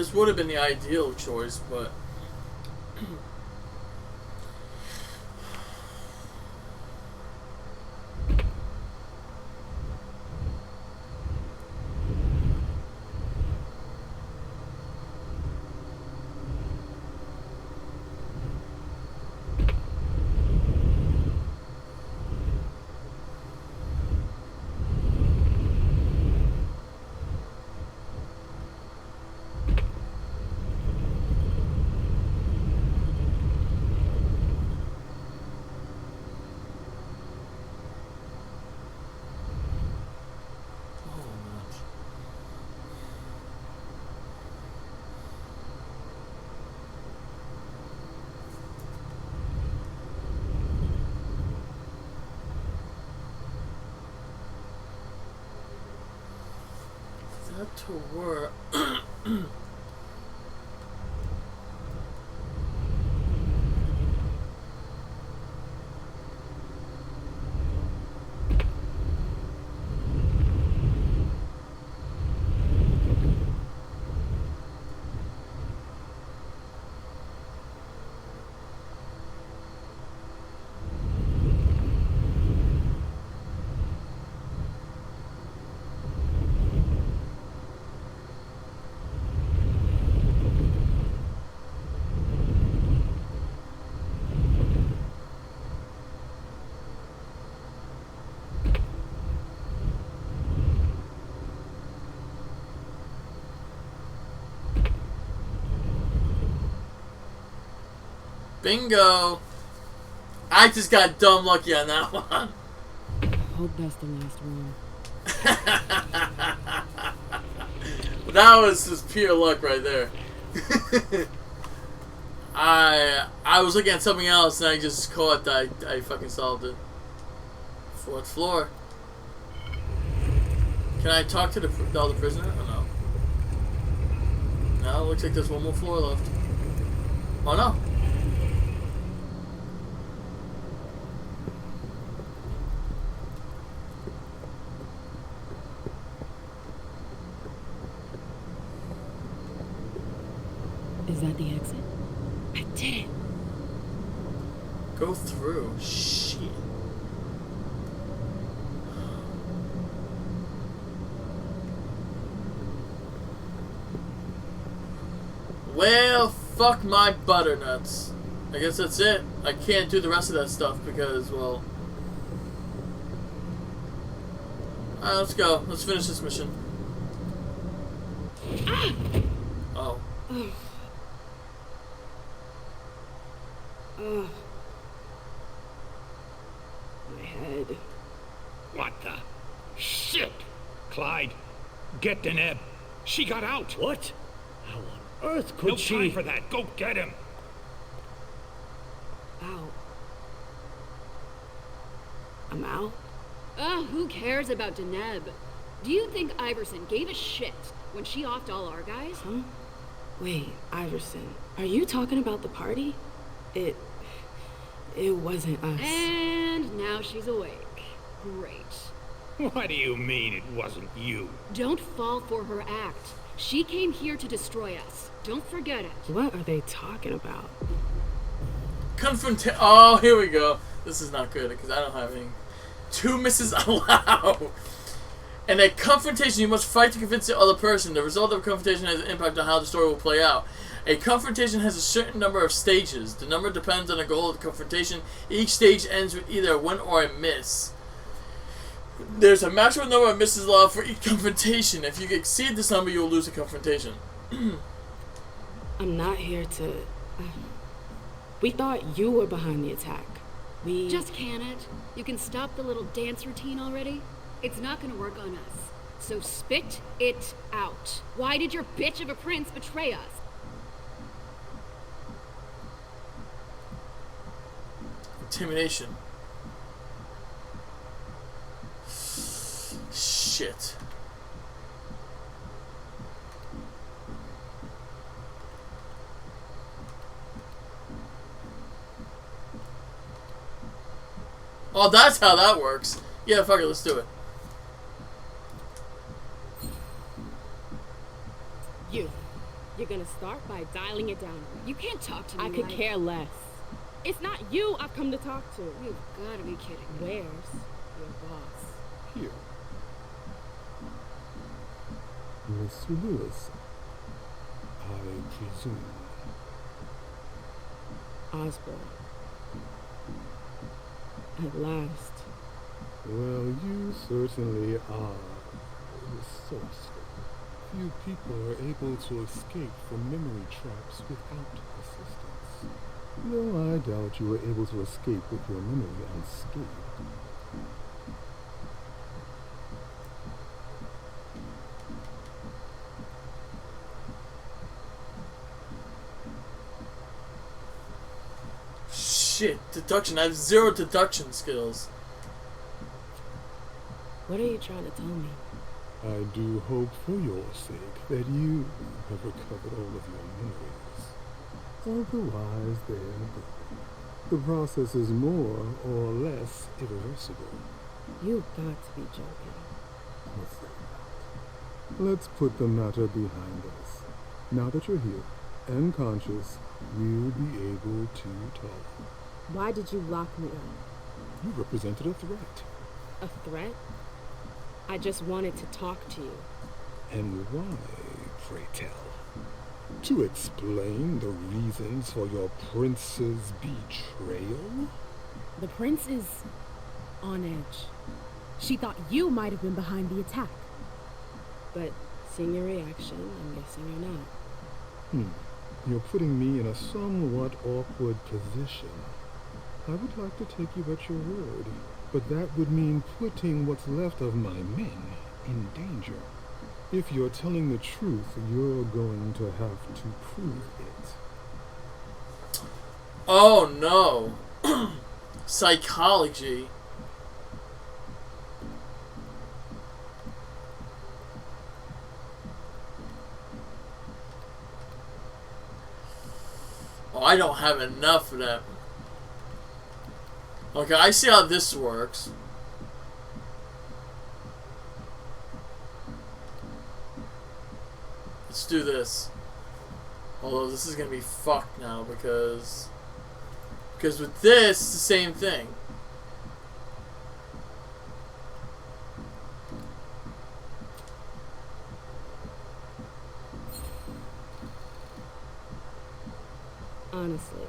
this would have been the ideal choice, but that to work. Bingo! I just got dumb lucky on that one. Hope that's the last one. That was just pure luck right there. I was looking at something else and I just caught that I fucking solved it. 4th floor. Can I talk to the other prisoner or no? No, it looks like there's one more floor left. Oh no. Is that the exit? I did it. Go through. Shit. Well, fuck my butternuts. I guess that's it. I can't do the rest of that stuff because, well... Alright, let's go. Let's finish this mission. Oh. My head. What the shit? Clyde, get Deneb. She got out. What? How on earth could No she? time for that. Go get him. Out. I'm out? Who cares about Deneb? Do you think Iverson gave a shit when she offed all our guys? Huh? Wait, Iverson. Are you talking about the party? It wasn't us. And now she's awake. Great. What do you mean it wasn't you? Don't fall for her act. She came here to destroy us. Don't forget it. What are they talking about? Oh, here we go. This is not good because I don't have any. 2 misses allowed. In a confrontation, you must fight to convince the other person. The result of a confrontation has an impact on how the story will play out. A confrontation has a certain number of stages. The number depends on the goal of the confrontation. Each stage ends with either a win or a miss. There's a maximum number of misses allowed for each confrontation. If you exceed this number, you will lose a confrontation. I'm not here to... We thought you were behind the attack. We... Just can it. You can stop the little dance routine already. It's not gonna work on us. So spit it out. Why did your bitch of a prince betray us? Intimidation. Shit. Oh, that's how that works. Yeah, fuck it, let's do it. You're gonna start by dialing it down. You can't talk to me I could like... care less. It's not you I've come to talk to. You've gotta be kidding me. Where's your boss? Here. Mr. Lewis, I presume. Osborne. At last. Well, you certainly are resourceful. Few people are able to escape from memory traps without assistance. though I doubt you were able to escape with your memory unscathed. Shit, deduction. I have 0 deduction skills. What are you trying to tell me? I do hope for your sake that you have recovered all of your memories. Otherwise, the process is more or less irreversible. You've got to be joking. What's that about? Let's put the matter behind us. Now that you're here and conscious, you'll be able to talk. Why did you lock me up? You represented a threat. A threat? I just wanted to talk to you. And why, pray tell? To explain the reasons for your prince's betrayal? The prince is on edge. She thought you might have been behind the attack. But seeing your reaction, I'm guessing you're not. You're putting me in a somewhat awkward position. I would like to take you at your word, but that would mean putting what's left of my men in danger. If you're telling the truth, you're going to have to prove it. Oh no. Psychology. Oh, I don't have enough of that. Okay, I see how this works. Let's do this. Although this is gonna be fucked now because with this, it's the same thing. Honestly,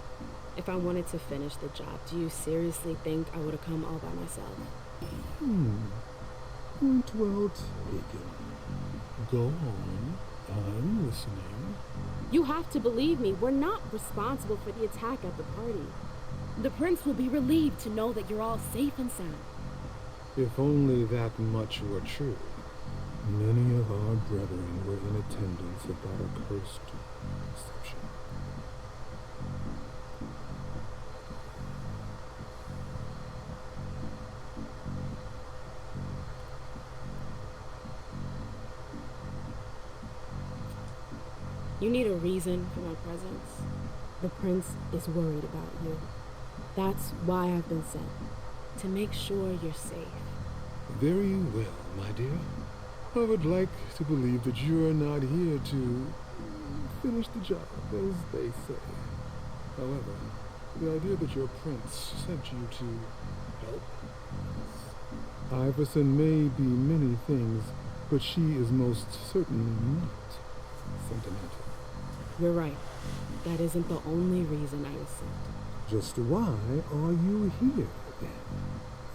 if I wanted to finish the job, do you seriously think I would have come all by myself? Point well taken. Go on. I'm listening. You have to believe me. We're not responsible for the attack at the party. The prince will be relieved to know that you're all safe and sound. If only that much were true. Many of our brethren were in attendance at that accursed reception. You need a reason for my presence. The prince is worried about you. That's why I've been sent. To make sure you're safe. Very well, my dear. I would like to believe that you're not here to finish the job, as they say. However, the idea that your prince sent you to help us. Iverson may be many things, but she is most certainly not sentimental. You're right. That isn't the only reason I was sent. Just why are you here, then?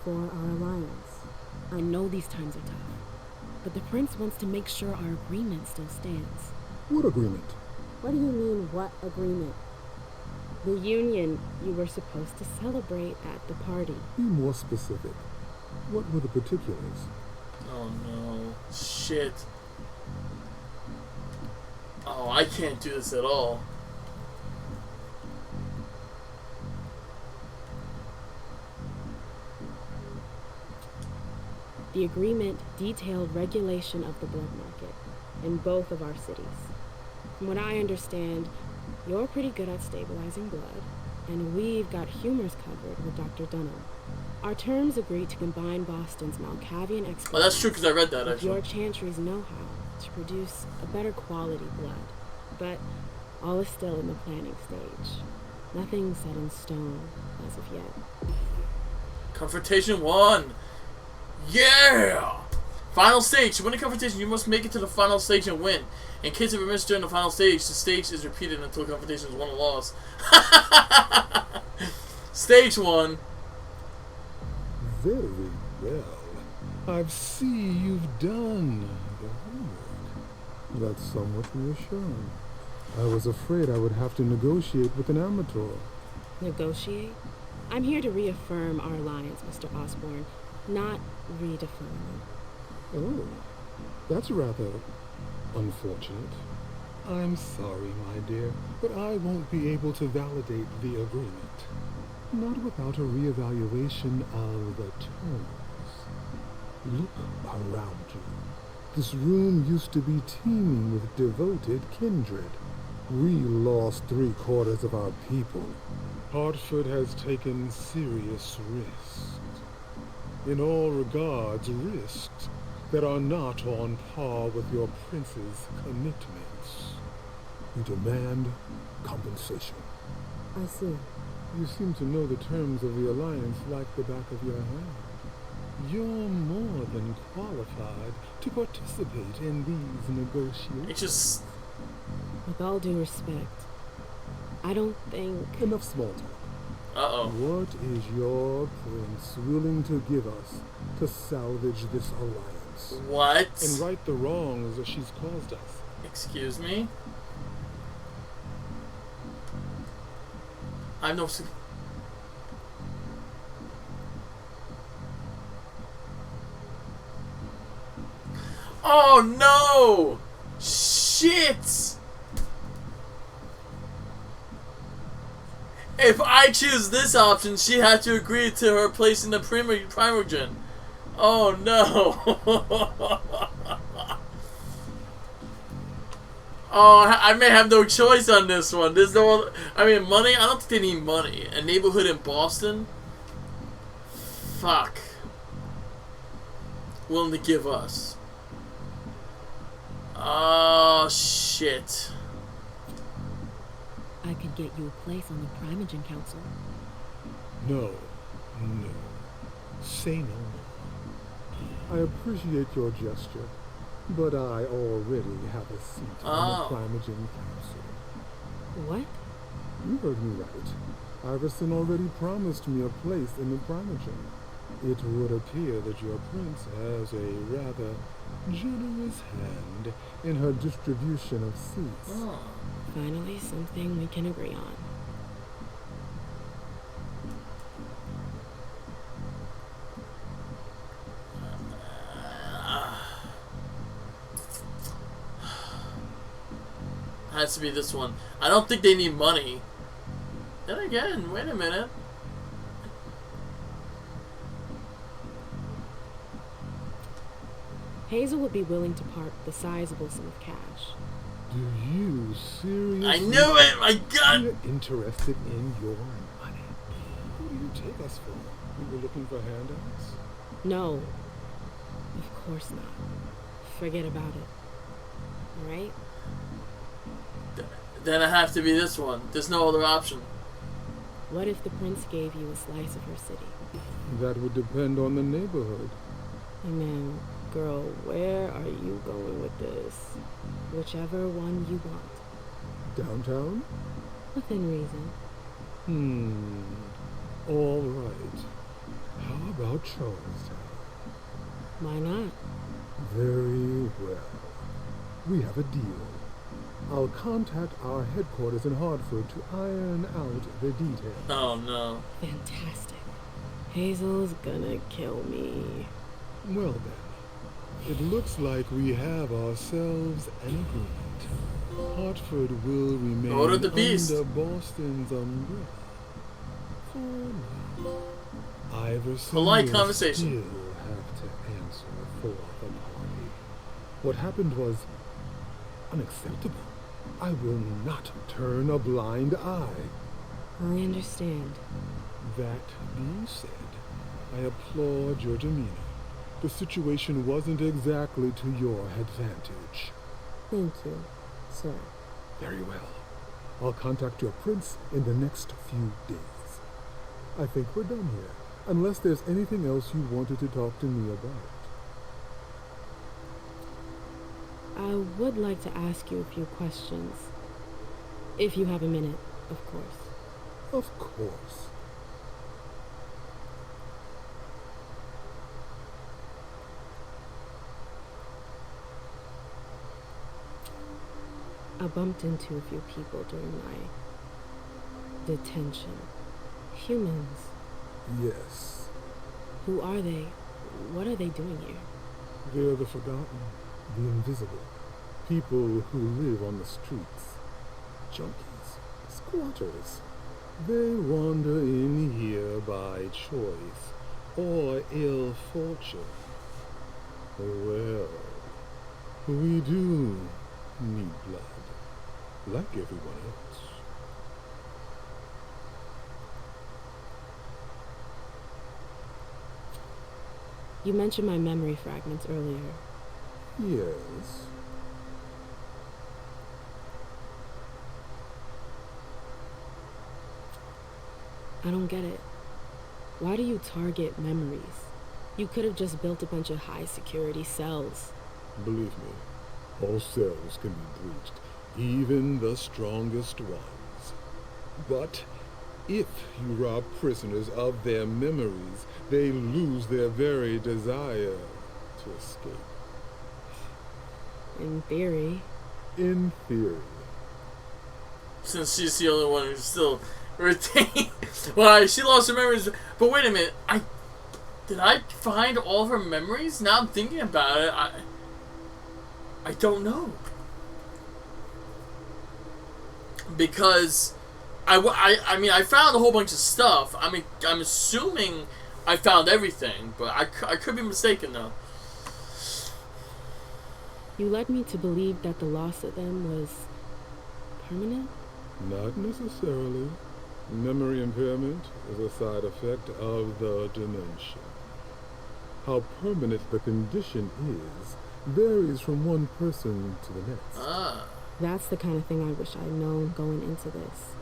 For our alliance. I know these times are tough, but the prince wants to make sure our agreement still stands. What agreement? What do you mean, what agreement? The union you were supposed to celebrate at the party. Be more specific. What were the particulars? Oh no. Shit. Oh, I can't do this at all. The agreement detailed regulation of the blood market in both of our cities. From what I understand, you're pretty good at stabilizing blood, and we've got humors covered with Dr. Dunham. Our terms agree to combine Boston's Malkavian expertise Oh, that's true because I read that with actually. your chantry's know-how to produce a better quality blood. but all is still in the planning stage. Nothing set in stone as of yet. Confrontation 1. Yeah! Final stage. To win a confrontation, you must make it to the final stage and win. In case of a miss during the final stage, the stage is repeated until confrontation is won or lost. Stage 1. Very well. I see you've done the homework. That's somewhat reassuring. I was afraid I would have to negotiate with an amateur. Negotiate? I'm here to reaffirm our alliance, Mr. Osborne, not redefine it. Oh, that's rather unfortunate. I'm sorry, my dear, but I won't be able to validate the agreement. Not without a reevaluation of the terms. Look around you. This room used to be teeming with devoted kindred. We lost 3/4 of our people. Hartford has taken serious risks. In all regards, risks that are not on par with your prince's commitments. You demand compensation. I see. You seem to know the terms of the alliance like the back of your hand. You're more than qualified to participate in these negotiations. It's just... With all due respect, I don't think... Enough small talk. Uh-oh. What is your prince willing to give us to salvage this alliance? What? And right the wrongs that she's caused us. Excuse me? I have no... Oh no! Shit! If I choose this option, she had to agree to her place in the Primogen. Oh no! Oh, I may have no choice on this one. There's no... I mean, money? I don't think they need money. A neighborhood in Boston? Fuck. Willing to give us. Oh, shit. I could get you a place on the Primogen Council. No. Say no more. I appreciate your gesture, but I already have a seat on the Primogen Council. What? You heard me right. Iverson already promised me a place in the Primogen. It would appear that your prince has a rather generous hand in her distribution of seats. Oh. Finally, something we can agree on. Has to be this one. I don't think they need money. Then again, wait a minute. Hazel would be willing to part the sizable sum of cash. Do you seriously... I knew it! My God! You're interested in your money. Who do you take us for? We were looking for handouts? No. Of course not. Forget about it. Alright? Then it have to be this one. There's no other option. What if the prince gave you a slice of her city? That would depend on the neighborhood. Hey man, girl, where are you going with this? Whichever one you want. Downtown? Within reason. All right. How about Charlestown? Why not? Very well. We have a deal. I'll contact our headquarters in Hartford to iron out the details. Oh no. Fantastic. Hazel's gonna kill me. Well then, it looks like we have ourselves an agreement. Hartford will remain Order the beast. under Boston's umbrella. For now, Iverson Polite will conversation. still have to answer for the party. What happened was unacceptable. I will not turn a blind eye. I understand. That being said, I applaud your demeanor. The situation wasn't exactly to your advantage. Thank you, sir. Very well. I'll contact your prince in the next few days. I think we're done here, unless there's anything else you wanted to talk to me about. I would like to ask you a few questions. If you have a minute, of course. Of course. I bumped into a few people during my detention. Humans. Yes. Who are they? What are they doing here? They're the forgotten, the invisible. People who live on the streets. Junkies. Squatters. They wander in here by choice or ill fortune. Well, we do need blood, like everyone else. You mentioned my memory fragments earlier. Yes. I don't get it. Why do you target memories? You could have just built a bunch of high security cells. Believe me, all cells can be breached, even the strongest ones. But if you rob prisoners of their memories, they lose their very desire to escape. In theory. In theory. Since she's the only one who's still retained. Well, she lost her memories. But wait a minute. Did I find all of her memories? Now I'm thinking about it. I don't know. Because I mean, I found a whole bunch of stuff. I mean, I'm assuming I found everything, but I could be mistaken, though. You led me to believe that the loss of them was permanent? Not necessarily. Memory impairment is a side effect of the dementia. How permanent the condition is varies from one person to the next. That's the kind of thing I wish I'd known going into this.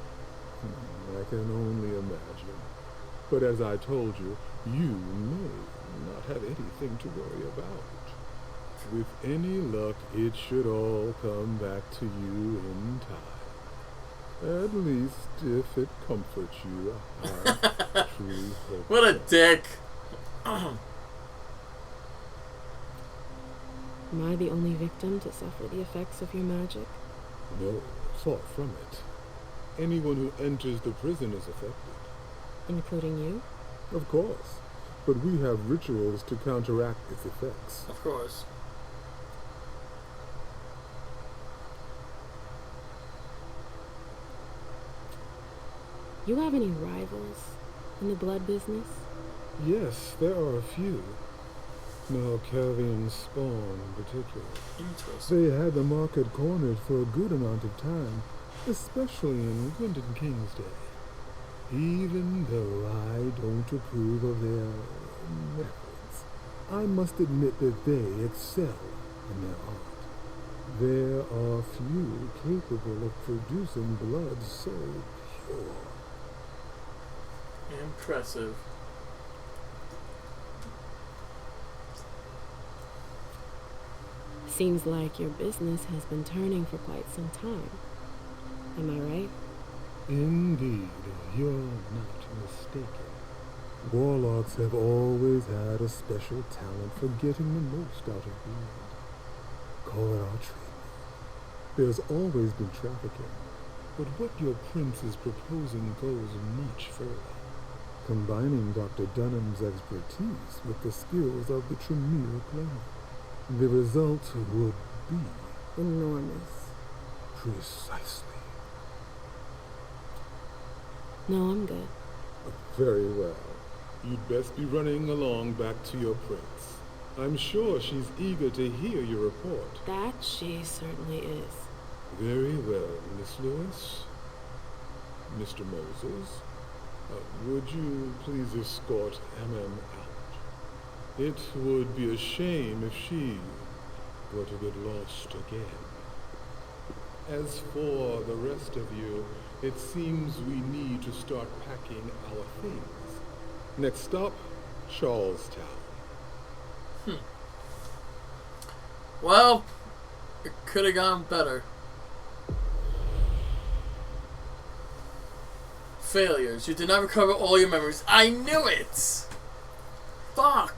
I can only imagine. But as I told you, you may not have anything to worry about. With any luck, it should all come back to you in time. At least, if it comforts you, I truly hope. What a dick. Am I the only victim to suffer the effects of your magic? No, far from it. Anyone who enters the prison is affected. Including you? Of course. But we have rituals to counteract its effects. Of course. You have any rivals in the blood business? Yes, there are a few. Malkavian spawn in particular. Interesting. They had the market cornered for a good amount of time, especially in Gwendon King's day. Even though I don't approve of their methods, I must admit that they excel in their art. There are few capable of producing blood so pure. Impressive. Seems like your business has been turning for quite some time. Am I right? Indeed, you're not mistaken. Warlocks have always had a special talent for getting the most out of blood. Call it our trademark. There's always been trafficking, but what your prince is proposing goes much further. Combining Dr. Dunham's expertise with the skills of the Tremere clan. The result would be Enormous. precisely. No, I'm good. Very well. You'd best be running along back to your prince. I'm sure she's eager to hear your report. That she certainly is. Very well, Miss Lewis. Mr. Moses, would you please escort MM out? It would be a shame if she were to get lost again. As for the rest of you, it seems we need to start packing our things. Next stop, Charlestown. Well, it could have gone better. Failures. You did not recover all your memories. I knew it! Fuck.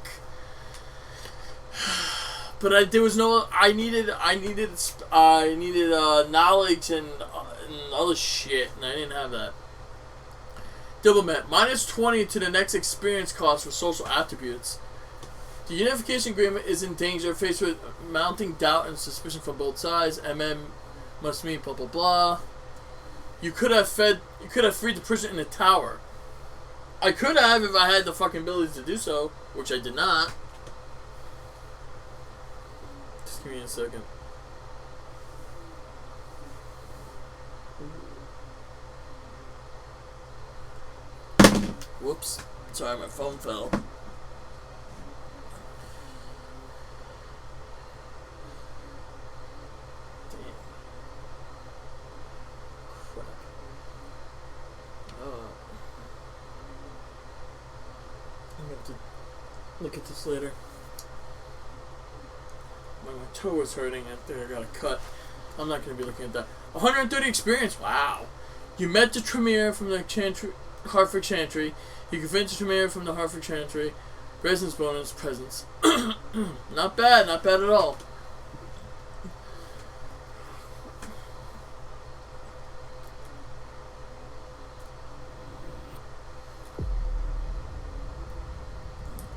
But there was no. I needed knowledge and other shit, and I didn't have that. Diplomat. -20 to the next experience cost for social attributes. The unification agreement is in danger, faced with mounting doubt and suspicion from both sides. MM must mean blah blah blah. You could have freed the prisoner in the tower. I could have if I had the fucking ability to do so, which I did not. Just give me a second. Whoops. Sorry, my phone fell. Look at this later. My toe was hurting after I got a cut. I'm not going to be looking at that. 130 experience. Wow. You met the Tremere from the Hartford Chantry. You convinced the Tremere from the Hartford Chantry. Residence bonus, presence. Not bad at all.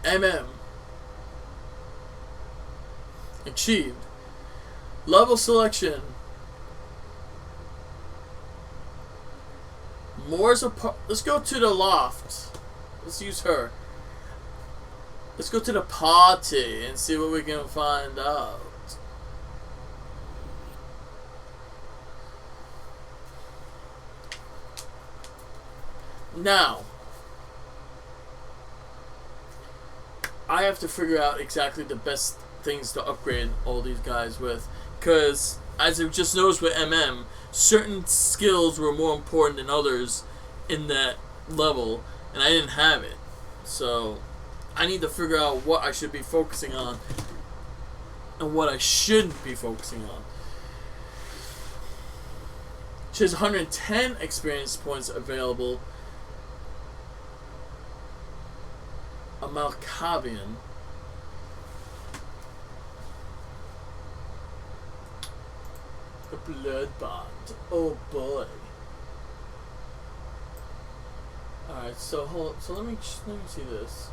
MM. Achieved. Level selection. Moore's apart. Let's go to the loft. Let's use her. Let's go to the party and see what we can find out. Now, I have to figure out exactly the best things to upgrade all these guys with, because as I just noticed with MM, certain skills were more important than others in that level, and I didn't have it. So I need to figure out what I should be focusing on and what I shouldn't be focusing on. She has 110 experience points available. A Malkavian. A blood bond. Oh boy. Alright, so let me see this.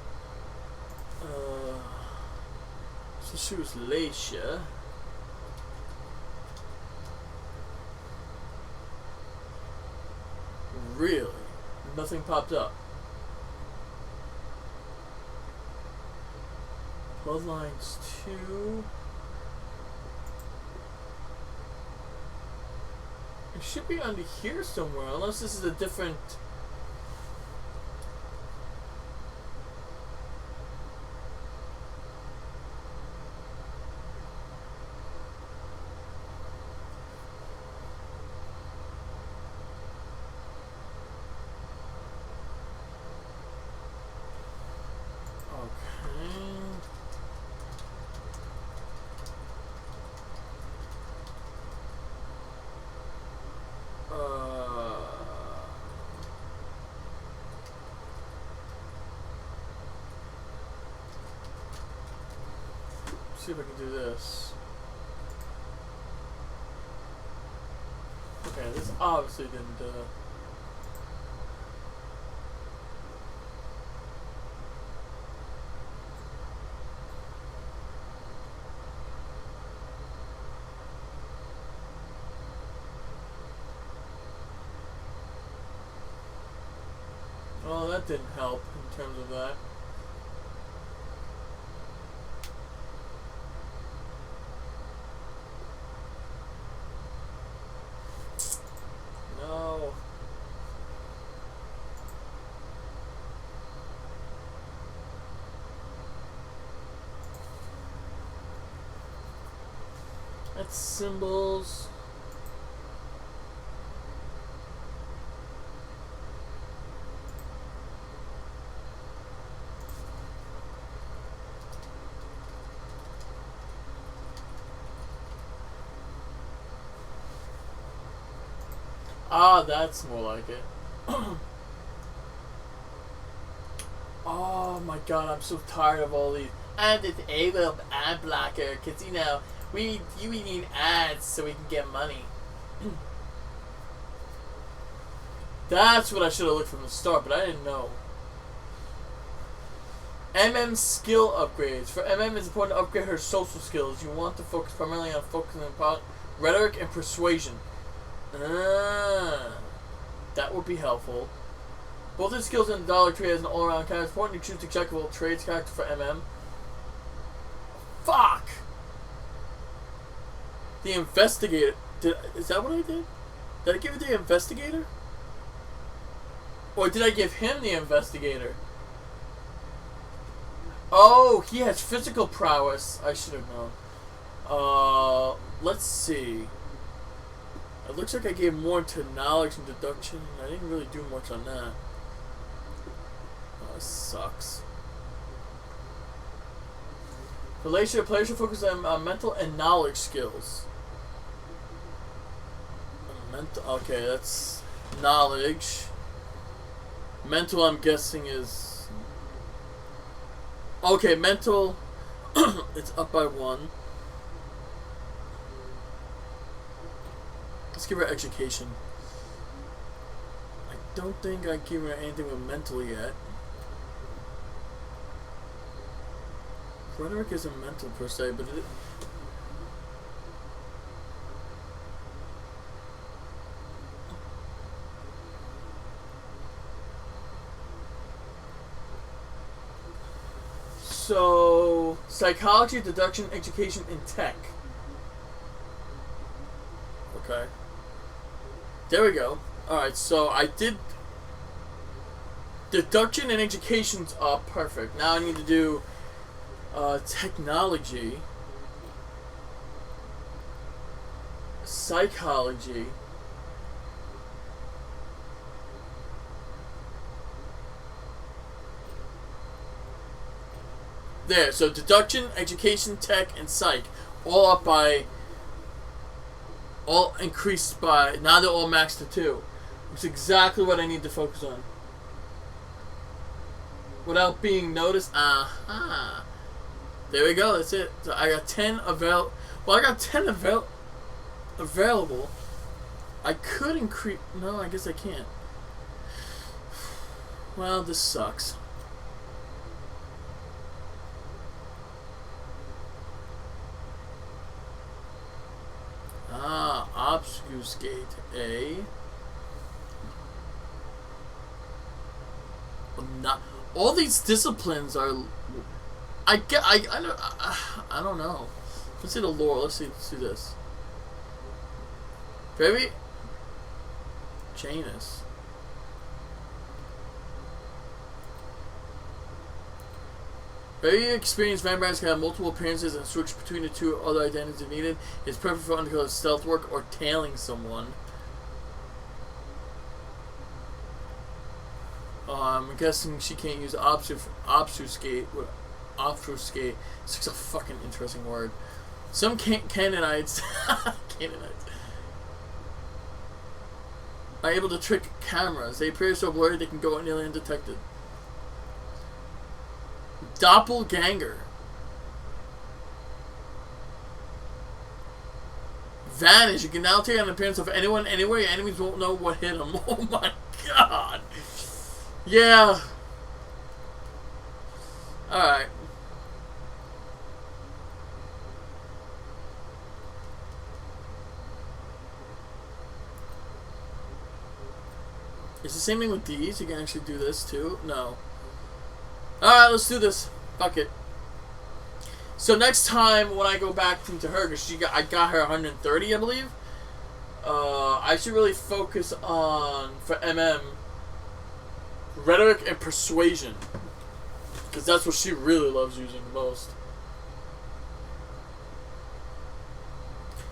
So she was Lacia. Really? Nothing popped up. Bloodlines 2. It should be under here somewhere, unless this is a different. See if I can do this. Okay, this obviously didn't. Well, that didn't help in terms of that. No. That's symbols. Ah, that's more like it. Oh my god, I'm so tired of all these. And it's able ad blocker, because you know, we need ads so we can get money. That's what I should have looked from the start, but I didn't know. MM skill upgrades. For MM, it's important to upgrade her social skills. You want to focus primarily on focusing on rhetoric and persuasion. That would be helpful. Both the skills in the dollar tree as an all-around kind. It's important to choose the checkable trades character for MM. Fuck! The investigator. Is that what I did? Did I give it the investigator? Or did I give him the investigator? Oh, he has physical prowess. I should have known. Let's see. It looks like I gave more to knowledge and deduction. I didn't really do much on that. Oh, this sucks. Relation to players should focus on mental and knowledge skills. Okay, that's knowledge. Mental, I'm guessing, is... Okay, mental, it's up by 1. Let's give her education. I don't think I give her anything with mental yet. Rhetoric isn't mental per se, but it... So, psychology, deduction, education, and tech. Okay. There we go. Alright, so I did... Deduction and education's up. Perfect. Now I need to do technology. Psychology. There, so deduction, education, tech, and psych. All up by... All increased by... Now they're all maxed to 2. It's exactly what I need to focus on. Without being noticed. Aha. There we go, that's it. So I got 10 available. Well, I got 10 available. I could increase... No, I guess I can't. Well, this sucks. Obfuscate A. Not all these disciplines are. I don't know. Let's see the lore. Let's do this. Very Janus. Very experienced vampires can have multiple appearances and switch between the two other identities if needed. It's perfect for undercover stealth work or tailing someone. I'm guessing she can't use obfuscate. Obfuscate. It's like a fucking interesting word. Some Canaanites are able to trick cameras. They appear so blurry they can go nearly undetected. Doppelganger. Vanish. You can now take on the appearance of anyone, anywhere. Your enemies won't know what hit them. Oh my god. Yeah. Alright. It's the same thing with these. You can actually do this too. No. Alright, let's do this. Fuck it. So next time when I go back into her, because I got her 130, I believe. I should really focus on, for MM, rhetoric and persuasion. Because that's what she really loves using the most.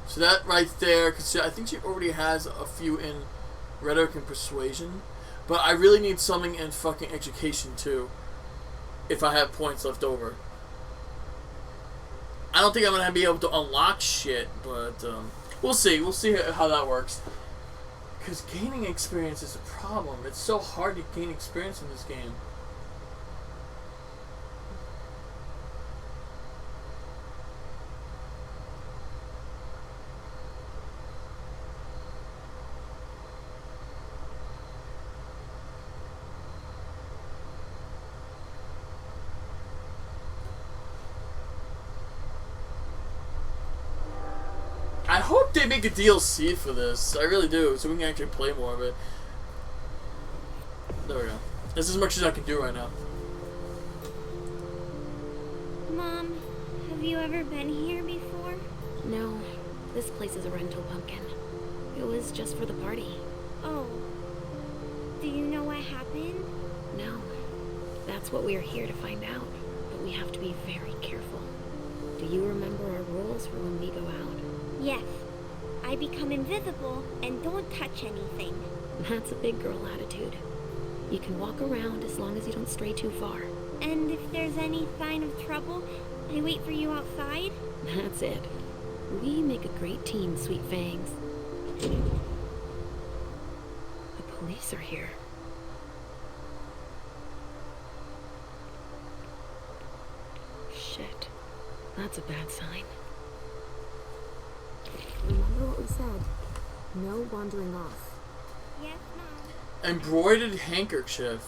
So that right there, because I think she already has a few in rhetoric and persuasion. But I really need something in fucking education too. If I have points left over. I don't think I'm going to be able to unlock shit, but we'll see. We'll see how that works. Because gaining experience is a problem. It's so hard to gain experience in this game. I hope they make a DLC for this. I really do, so we can actually play more of it. There we go. That's as much as I can do right now. Mom, have you ever been here before? No, this place is a rental pumpkin. It was just for the party. Oh. Do you know what happened? No. That's what we're here to find out. But we have to be very careful. Do you remember our rules for when we go out? Yes. I become invisible and don't touch anything. That's a big girl attitude. You can walk around as long as you don't stray too far. And if there's any sign of trouble, I wait for you outside? That's it. We make a great team, Sweet Fangs. The police are here. Shit. That's a bad sign. Remember what we said. No wandering off. Yes, Mom. Embroidered handkerchief.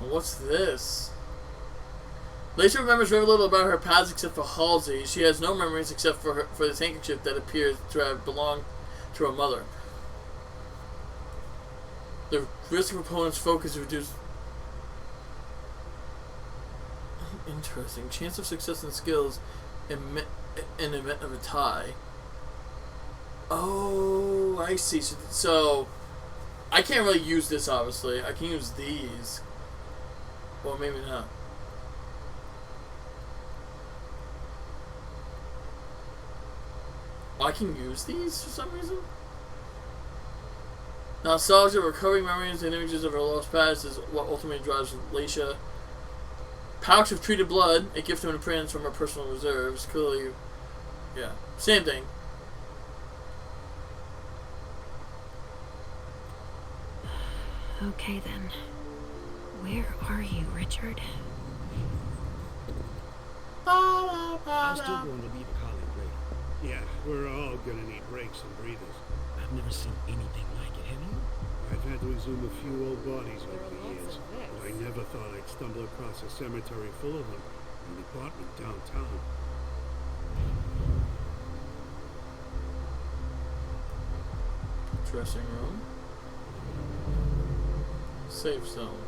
What's this? Lacey remembers very little about her past except for Halsey. She has no memories except for this handkerchief that appears to have belonged to her mother. The risk of opponent's focus is reduced. Interesting. Chance of success and skills in event of a tie. Oh, I see. So, I can't really use this, obviously. I can use these. Well, maybe not. I can use these for some reason? Nostalgia, recovering memories and images of her lost past is what ultimately drives Laisha. Pouch of treated blood, a gift to an apprentice from her personal reserves. Clearly, yeah. Same thing. Okay then. Where are you, Richard? I'm still going to leave a colleague later. Yeah, we're all gonna need breaks and breathers. I've never seen anything like it, have you? I've had to exhume a few old bodies over the years, but I never thought I'd stumble across a cemetery full of them in an apartment downtown. Dressing room. Safe zone.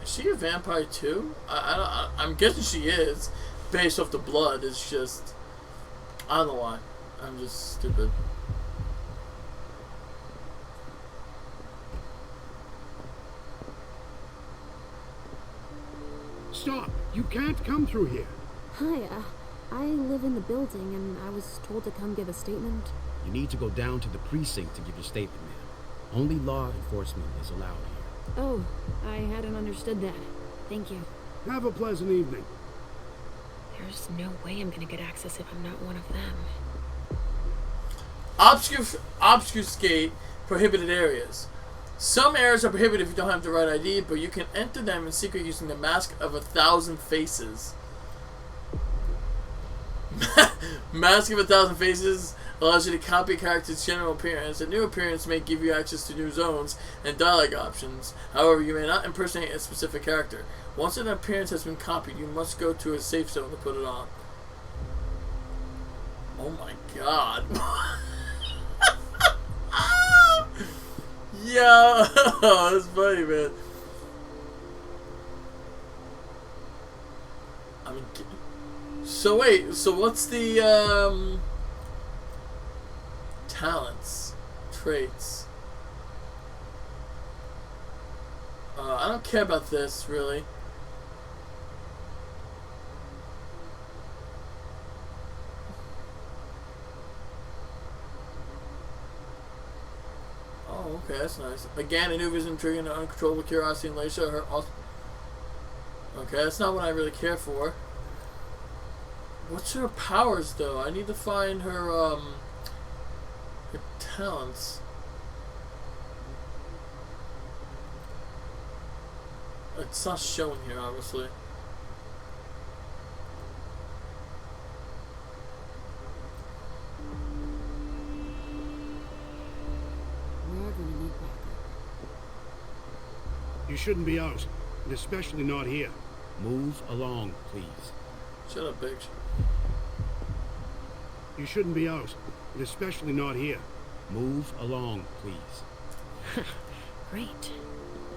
Is she a vampire too? I'm guessing she is, based off the blood. It's just, I don't know why. I'm just stupid. Stop! You can't come through here! Hi, I live in the building and I was told to come give a statement. You need to go down to the precinct to give your statement, ma'am. Only law enforcement is allowed here. Oh, I hadn't understood that. Thank you. Have a pleasant evening. There's no way I'm gonna get access if I'm not one of them. Obfuscate prohibited areas. Some areas are prohibited if you don't have the right ID, but you can enter them in secret using the Mask of 1,000 Faces. Mask of 1,000 Faces allows you to copy a character's general appearance. A new appearance may give you access to new zones and dialogue options. However, you may not impersonate a specific character. Once an appearance has been copied, you must go to a safe zone to put it on. Oh my god. Yo, that's funny, man. I mean, so wait, so what's the, talents, traits? I don't care about this, really. Oh, Okay, that's nice. Again, Anuva's intriguing and uncontrollable curiosity and Leisha. Okay, that's not what I really care for. What's her powers, though? I need to find her, her talents. It's not showing here, obviously. We're gonna need backup. You shouldn't be out, and especially not here. Move along, please. Shut up, bitch. You shouldn't be out, and especially not here. Move along, please. Great.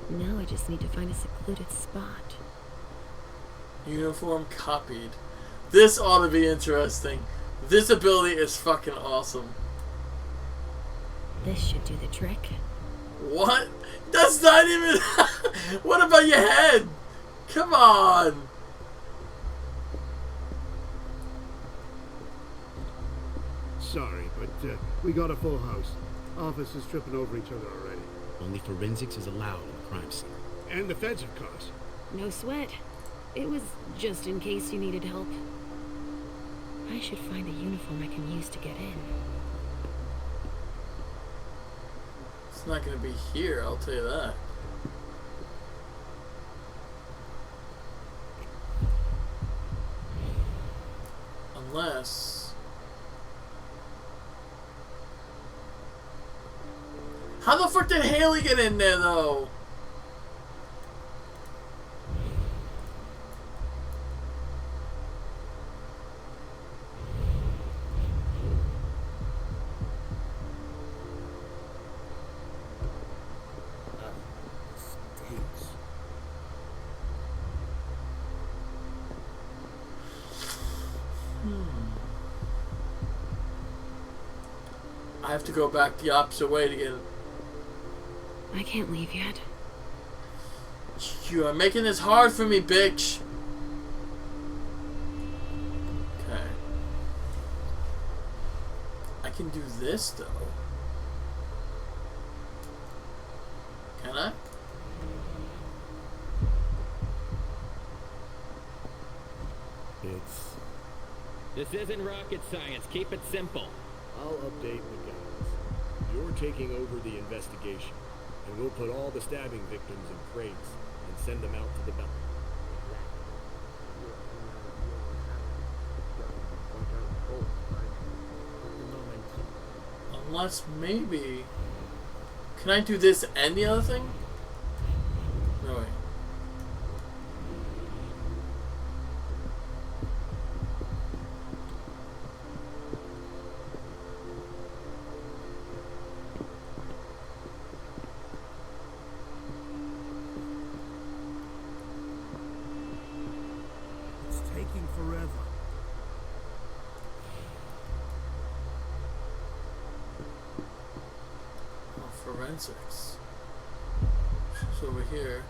Now I just need to find a secluded spot. Uniform copied. This ought to be interesting. This ability is fucking awesome. This should do the trick. What? That's not even... What about your head? Come on. Sorry, but we got a full house. Officers tripping over each other already. Only forensics is allowed in the crime scene. And the feds, of course. No sweat. It was just in case you needed help. I should find a uniform I can use to get in. It's not going to be here, I'll tell you that. Unless... How the fuck did Haley get in there, though? I have to go back the opposite way to get it. I can't leave yet. You are making this hard for me, bitch. Okay. I can do this, though. Can I? This isn't rocket science. Keep it simple. I'll update the guys. You're taking over the investigation, and we'll put all the stabbing victims in crates and send them out to the belt. Unless maybe... Can I do this and the other thing? No way. It's taking forever. Forensics. She's over here.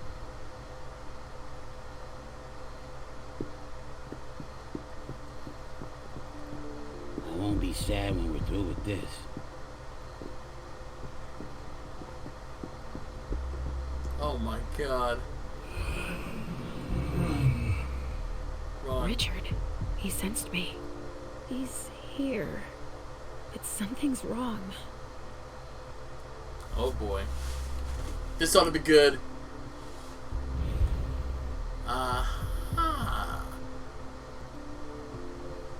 I won't be sad when we're through with this. Oh my god. Run. Richard, he sensed me. He's here. But something's wrong. Oh boy. This ought to be good.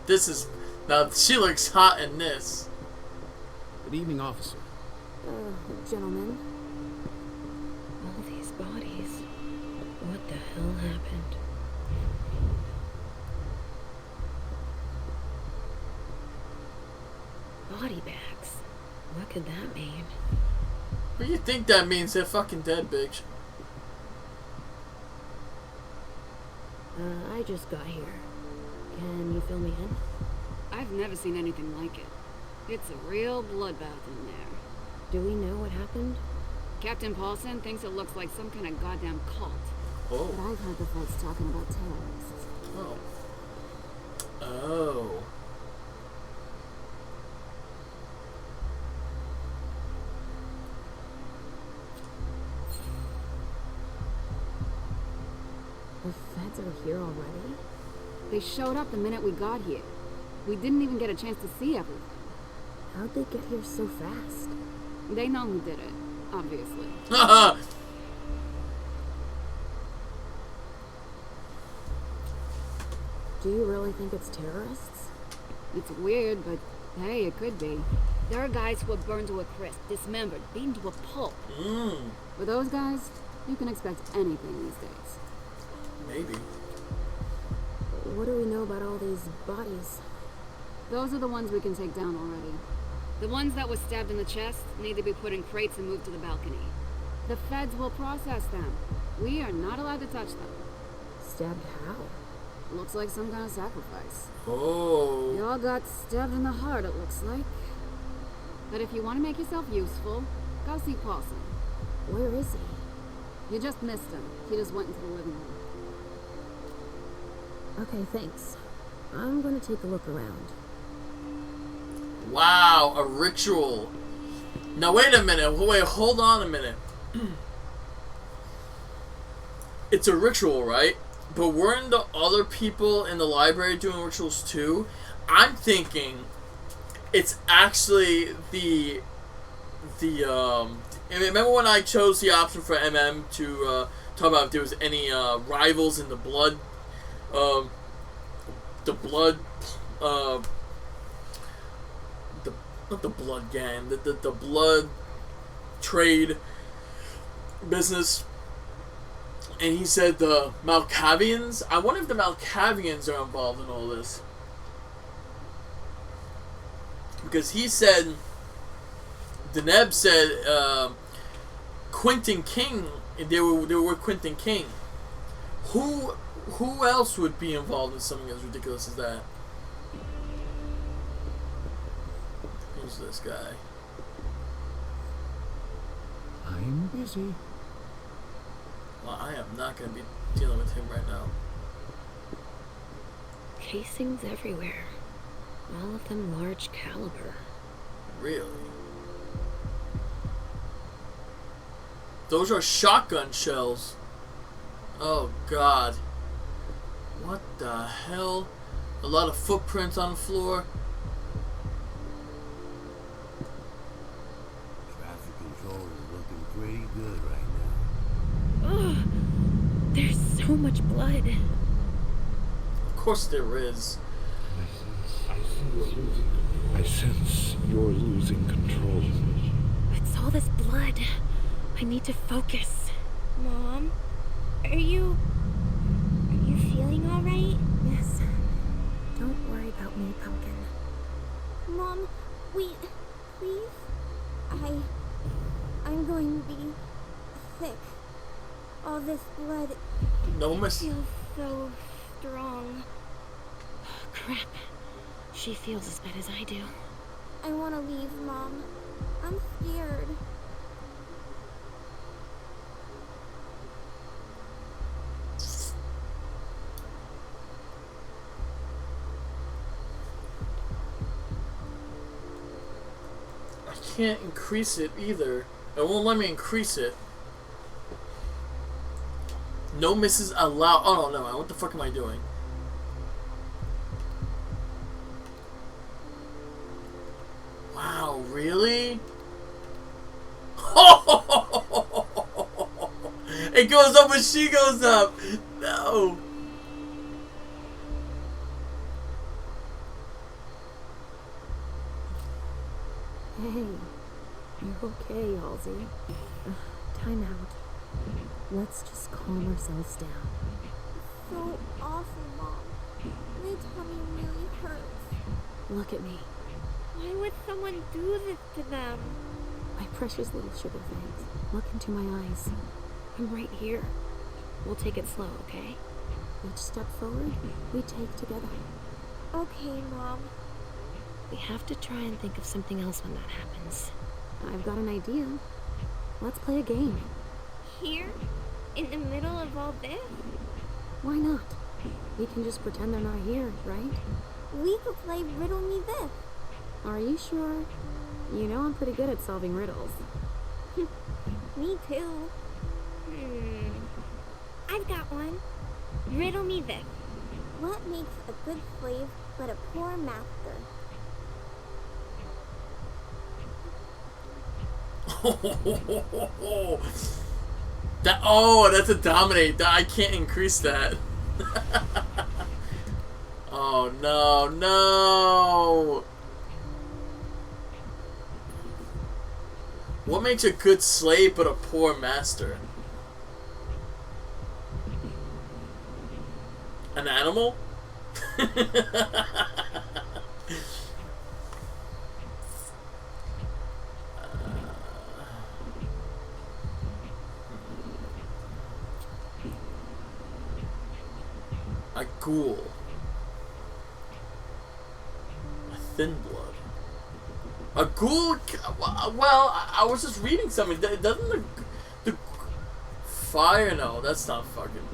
This is... Now, she looks hot in this. Good evening, officer. Gentlemen. All these bodies. What the hell happened? Body bags. What could that mean? What do you think that means? They're fucking dead, bitch. I just got here. Can you fill me in? I've never seen anything like it. It's a real bloodbath in there. Do we know what happened? Captain Paulson thinks it looks like some kind of goddamn cult. Oh. But I've heard the folks talking about terrorists. Oh. Oh. feds are here already? They showed up the minute we got here. We didn't even get a chance to see everything. How'd they get here so fast? They know who did it, obviously. Do you really think it's terrorists? It's weird, but hey, it could be. There are guys who are burned to a crisp, dismembered, beaten to a pulp. For those guys, you can expect anything these days. Maybe. What do we know about all these bodies? Those are the ones we can take down already. The ones that were stabbed in the chest need to be put in crates and moved to the balcony. The feds will process them. We are not allowed to touch them. Stabbed how? Looks like some kind of sacrifice. Oh. You all got stabbed in the heart, it looks like. But if you want to make yourself useful, go see Paulson. Where is he? You just missed him. He just went into the living room. Okay, thanks. I'm gonna take a look around. Wow, a ritual. Now wait a minute. Wait, hold on a minute. It's a ritual, right? But weren't the other people in the library doing rituals too? I'm thinking it's actually the remember when I chose the option for MM to talk about if there was any rivals in the blood not the blood gang, the blood trade business. And he said the Malkavians. I wonder if the Malkavians are involved in all this. Because he said, Deneb said, Quentin King, they were with Quentin King. Who else would be involved in something as ridiculous as that? Who's this guy? I'm busy. Well, I am not going to be dealing with him right now. Casings everywhere. All of them large caliber. Really? Those are shotgun shells. Oh, God. What the hell? A lot of footprints on the floor. Traffic control is looking pretty good right now. Ugh, there's so much blood. Of course there is. I sense you're losing control. It's all this blood. I need to focus. Mom, are you feeling all right? Yes. Don't worry about me, Pumpkin. Mom, wait, please. I'm going to be sick. All this blood No miss. feels so strong. Crap. She feels as bad as I do. I want to leave, Mom. I'm scared. I can't increase it either. It won't let me increase it. No misses allowed. Oh, no. What the fuck am I doing? Wow, really? It goes up when she goes up. No. Hey, you're okay, Halsey. Time out. Let's just calm ourselves down. So awful, Mom. My tummy really hurts. Look at me. Why would someone do this to them? My precious little sugar things. Look into my eyes. I'm right here. We'll take it slow, okay? Each step forward, we take together. Okay, Mom. We have to try and think of something else when that happens. I've got an idea. Let's play a game. Here? In the middle of all this? Why not? We can just pretend they're not here, right? We could play Riddle Me This. Are you sure? You know I'm pretty good at solving riddles. Me too. I've got one. Riddle me this. What makes a good slave but a poor master? That's a dominate. I can't increase that. Oh no, no. What makes a good slave but a poor master? An animal? A ghoul. A thin blood. A ghoul? Well, I was just reading something. Doesn't the fire? No, that's not fucking.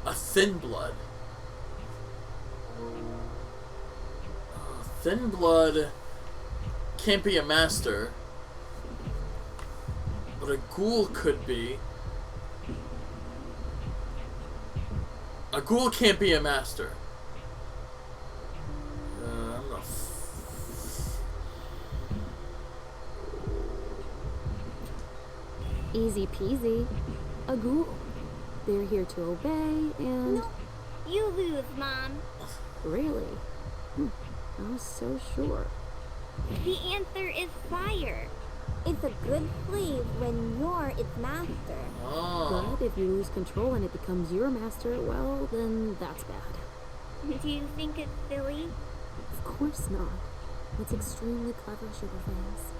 A thin blood. Thin blood can't be a master, but a ghoul could be. A ghoul can't be a master. I'm not. Easy peasy. A ghoul. They're here to obey and... No, you lose, Mom. Really? I was so sure. The answer is fire. It's a good slave when you're its master. But if you lose control and it becomes your master, well, then that's bad. Do you think it's silly? Of course not. It's extremely clever, Sugar Fangs.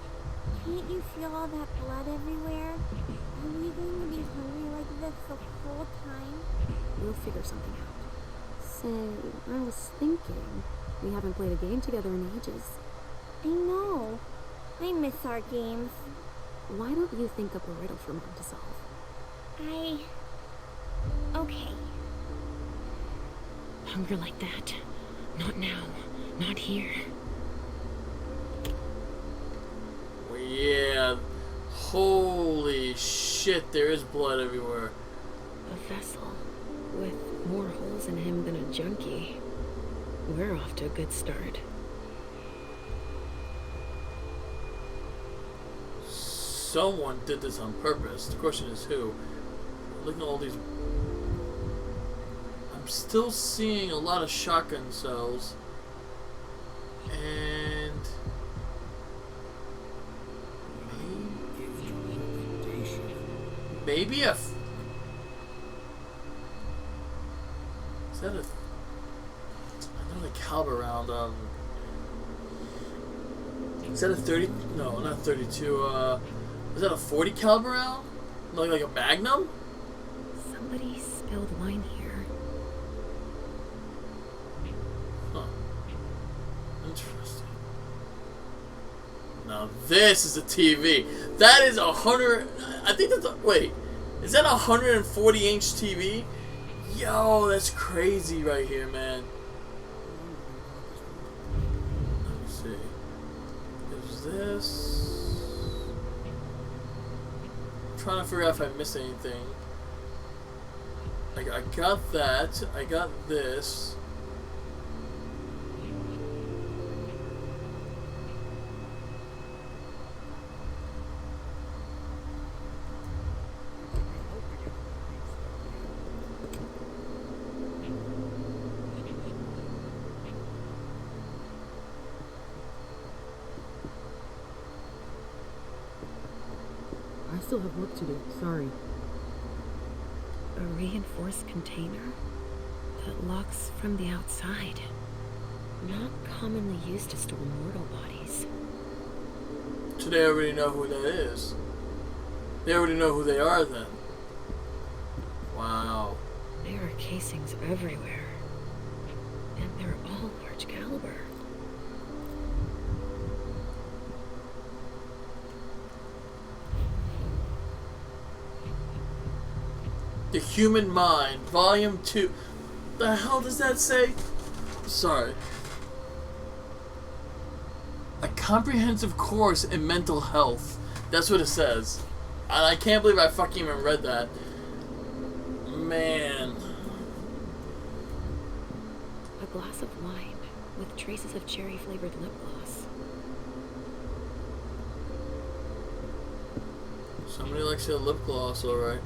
Can't you feel all that blood everywhere? Are we going to be hungry like this the whole time? We'll figure something out. Say, I was thinking, we haven't played a game together in ages. I know. I miss our games. Why don't you think up a riddle for Mom to solve? Okay. Hunger like that. Not now. Not here. Yeah. Holy shit, there is blood everywhere. A vessel with more holes in him than a junkie. We're off to a good start. Someone did this on purpose. The question is who. Looking at all these... I'm still seeing a lot of shotgun cells. And... maybe a... is that a... another caliber round? Is that a 30... no, not 32, is that a 40 caliber round? Like a Magnum? Somebody spilled wine here. Huh. Interesting. Now this is a TV. That is 100... I think that's a... wait. Is that a 140-inch TV? Yo, that's crazy right here, man. Let me see. Is this... I'm trying to figure out if I missed anything. I got that. I got this. I still have work to do, sorry. A reinforced container that locks from the outside. Not commonly used to store mortal bodies. So they already know who that is. They already know who they are then. Wow. There are casings everywhere. And they're all large caliber. The Human Mind, Volume 2. The hell does that say? Sorry. A comprehensive course in mental health. That's what it says. And I can't believe I fucking even read that. Man. glass of wine with traces of cherry-flavored lip gloss. Somebody likes their lip gloss, alright.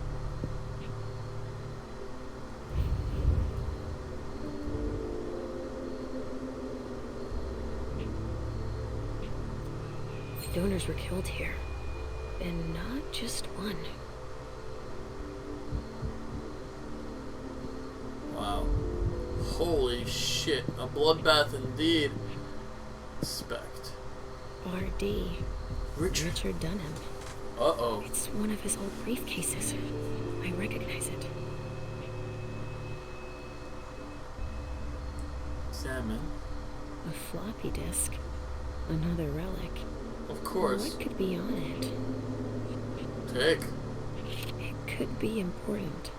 The donors were killed here. And not just one. Wow. Holy shit. A bloodbath indeed. Respect. R.D. Richard Dunham. Uh-oh. It's one of his old briefcases. I recognize it. Salmon. A floppy disk. Another relic. Of course. What could be on it? Take. It could be important.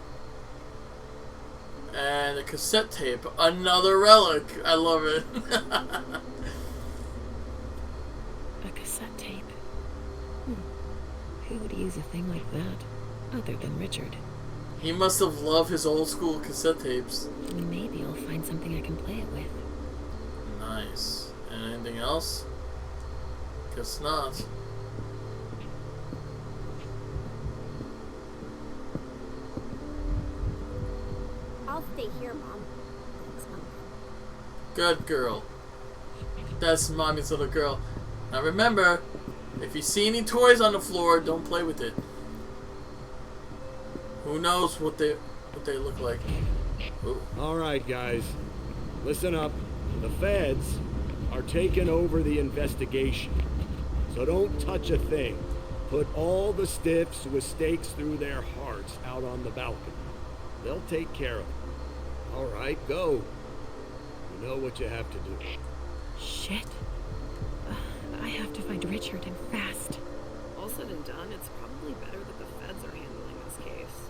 And a cassette tape. Another relic. I love it. A cassette tape. Who would use a thing like that, other than Richard? He must have loved his old school cassette tapes. Maybe I'll find something I can play it with. Nice. And anything else? Guess not. I'll stay here, Mom. Thanks, Mom. Good girl. That's Mommy's little girl. Now remember, if you see any toys on the floor, don't play with it. Who knows what they look like. Ooh. All right, guys. Listen up. The feds are taking over the investigation. So don't touch a thing. Put all the stiffs with stakes through their hearts out on the balcony. They'll take care of it. All right, go. You know what you have to do. Shit. I have to find Richard and fast. All said and done, it's probably better that the feds are handling this case.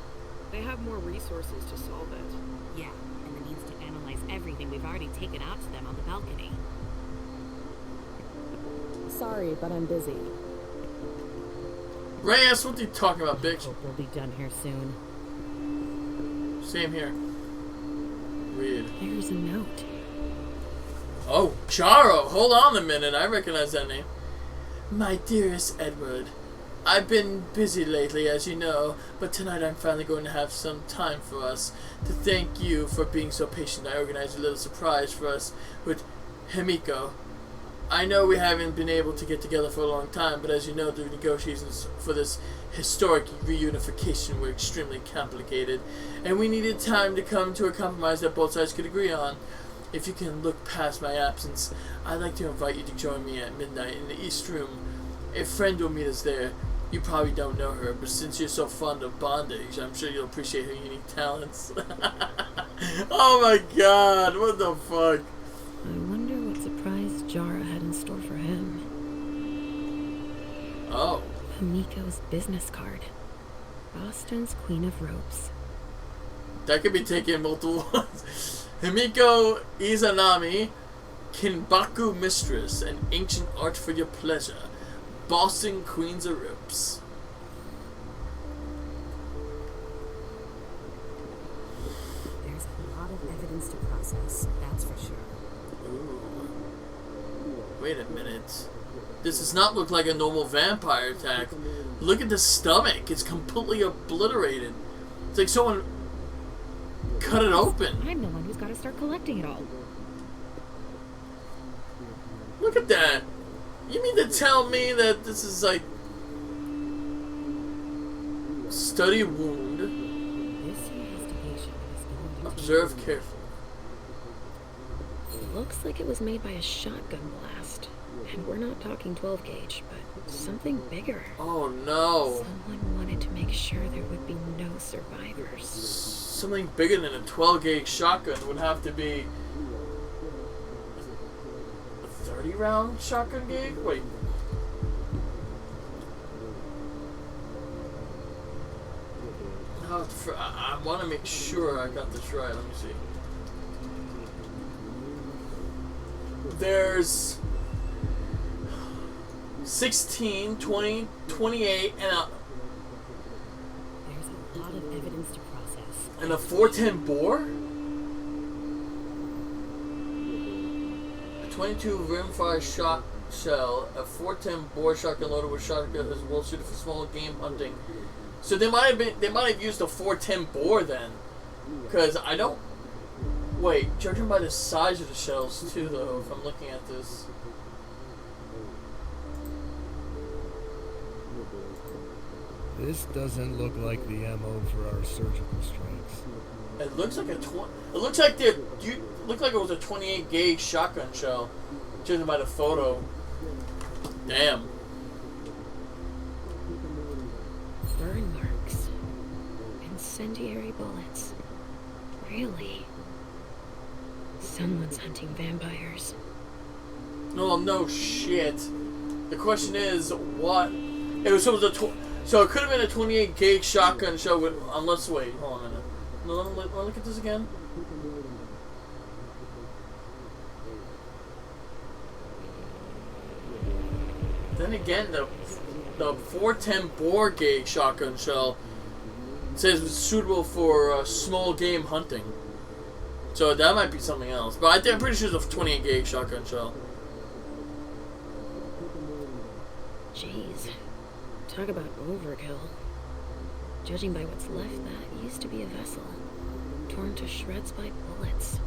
They have more resources to solve it. Yeah, and the means to analyze everything we've already taken out to them on the balcony. Sorry, but I'm busy. Reyes, what are you talking about, bitch? Hope we'll be done here soon. Same here. Weird. There's a note. Oh, Charo! Hold on a minute, I recognize that name. My dearest Edward, I've been busy lately, as you know, but tonight I'm finally going to have some time for us. To thank you for being so patient, I organized a little surprise for us with Himiko. I know we haven't been able to get together for a long time, but as you know, the negotiations for this historic reunification were extremely complicated, and we needed time to come to a compromise that both sides could agree on. If you can look past my absence, I'd like to invite you to join me at midnight in the East Room. A friend will meet us there. You probably don't know her, but since you're so fond of bondage, I'm sure you'll appreciate her unique talents. Oh my god, what the fuck? I wonder what surprise Jara had in store for him. Oh. Himiko's business card. Boston's Queen of Ropes. That could be taken multiple ones. Himiko Izanami, Kinbaku Mistress, an ancient art for your pleasure. Boston Queens of Ropes. There's a lot of evidence to process, that's for sure. Ooh. Wait a minute. This does not look like a normal vampire attack. Look at the stomach. It's completely obliterated. It's like someone cut it open. I'm the one who's got to start collecting it all. Look at that. You mean to tell me that this is like study wound? This investigation is going to Observe carefully. Looks like it was made by a shotgun blast. And we're not talking 12 gauge, but something bigger. Oh no. Someone wanted to make sure there would be no survivors. Something bigger than a 12 gauge shotgun would have to be a 30 round shotgun gauge? Wait. I want to make sure I got this right. Let me see. There's 16, 20, 28, and a... There's a lot of evidence to process. And a 410 bore? 22 rimfire shot shell, a 410 bore shotgun loaded with shotgun is well suited for small game hunting. So they might have used a 410 bore then, because I don't. Wait, judging by the size of the shells too, though, if I'm looking at this. This doesn't look like the MO for our surgical strikes. It looks like it looks like it was a 28 gauge shotgun shell, judging by the photo. Damn. Burn marks. Incendiary bullets. Really? Someone's hunting vampires. Oh no shit. The question is what? So it could have been a 28 gauge shotgun shell with, unless wait, hold on a minute. No, let me look at this again. Then again, the 410 bore gauge shotgun shell says it's suitable for small game hunting. So that might be something else. But I'm pretty sure it's a 28 gauge shotgun shell. Jeez. Talk about overkill. Judging by what's left, that used to be a vessel. Torn to shreds by bullets.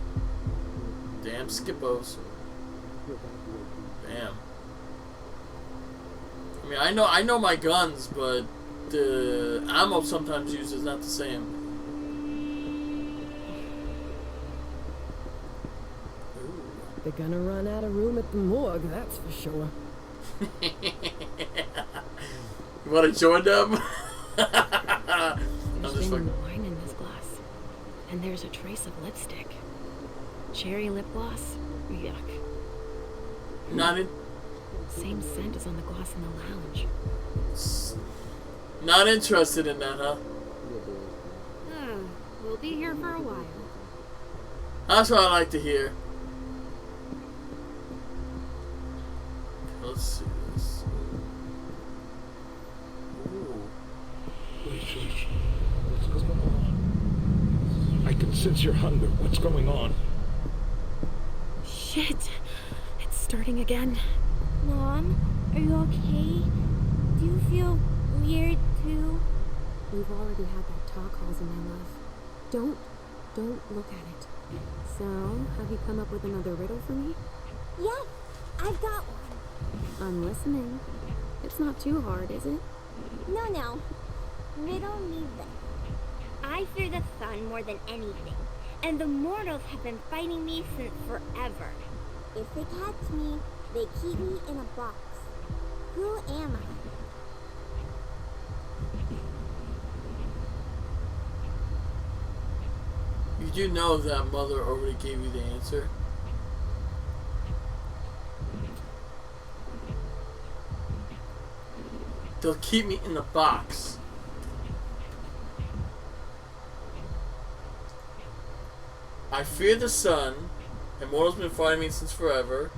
Damn Skippos. Damn. I mean, I know my guns, but the ammo sometimes used is not the same. They're gonna run out of room at the morgue, that's for sure. You want to join them? There's been wine in this glass. And there's a trace of lipstick. Cherry lip gloss? Yuck. Not in. Same scent as on the glass in the lounge. Not interested in that, huh? We'll be here for a while. That's what I like to hear. Let's see this. Ooh. What's going on? I can sense your hunger. What's going on? Shit! It's starting again. Mom, are you okay? Do you feel weird too? We've already had that talk, Halsey, my love. Don't look at it. So, have you come up with another riddle for me? Yeah, I've got one. I'm listening. It's not too hard, is it? No. Riddle me this. I fear the sun more than anything, and the mortals have been fighting me since forever. If they catch me, they keep me in a box. Who am I? You do know that Mother already gave you the answer. They'll keep me in the box. I fear the sun. Immortal's been fighting me since forever.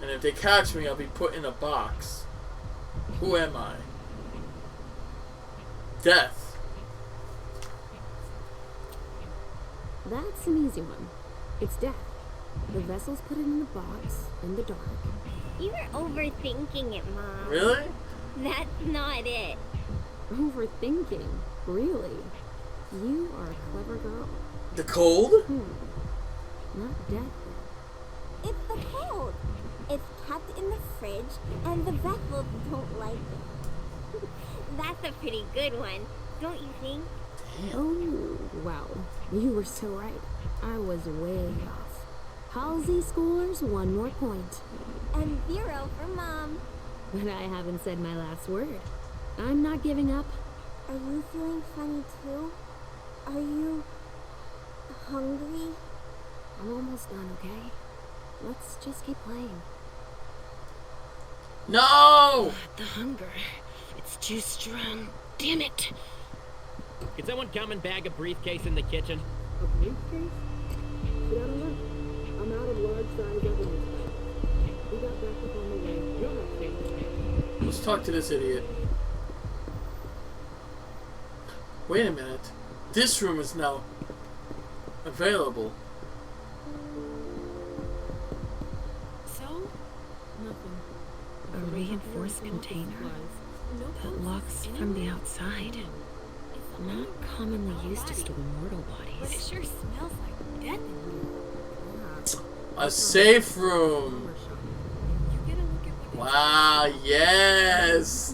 And if they catch me, I'll be put in a box. Who am I? Death. That's an easy one. It's death. The vessel's put it in a box, in the dark. You were overthinking it, Mom. Really? That's not it. Overthinking? Really? You are a clever girl. The cold? Not death. It's the cold. It's kept in the fridge, and the vessels don't like it. That's a pretty good one, don't you think? Oh, wow. You were so right. I was way off. Halsey scores 1 more point. And 0 for Mom. But I haven't said my last word. I'm not giving up. Are you feeling funny too? Are you hungry? I'm almost done, okay? Let's just keep playing. No! The hunger. It's too strong. Damn it. Can someone come and bag a briefcase in the kitchen? A briefcase? Sit down and look. I'm out of large size evidence. We got back up on the way. You're not safe. Let's talk to this idiot. Wait a minute. This room is now available. A reinforced container that locks from the outside. Not commonly used to store mortal bodies. But it sure smells like death in here. A safe room. Wow, yes.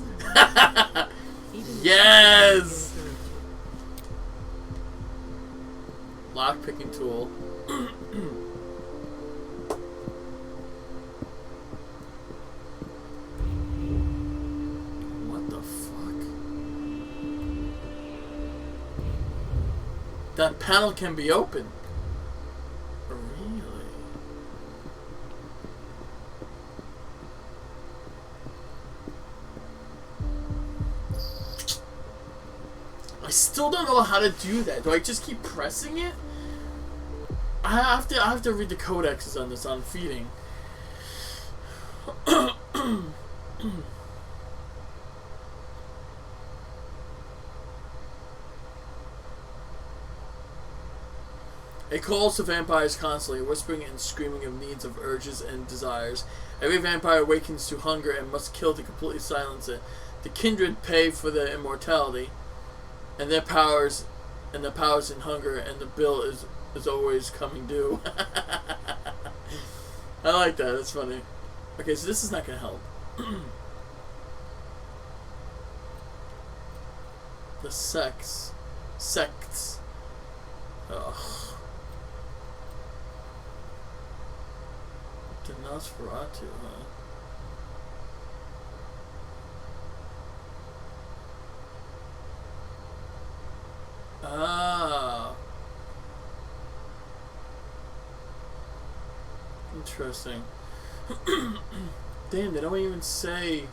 Yes. Lock picking tool. What the fuck? That panel can be opened. Really? I still don't know how to do that. Do I just keep pressing it? I have to read the codexes on this on feeding. It calls to vampires constantly, whispering and screaming of needs, of urges and desires. Every vampire awakens to hunger and must kill to completely silence it. The kindred pay for their immortality and their powers in hunger, and the bill is always coming due. I like that, that's funny. Okay, so this is not gonna help. The sects. Ugh. The Nosferatu, huh? Ah. Interesting. Damn, they don't even say.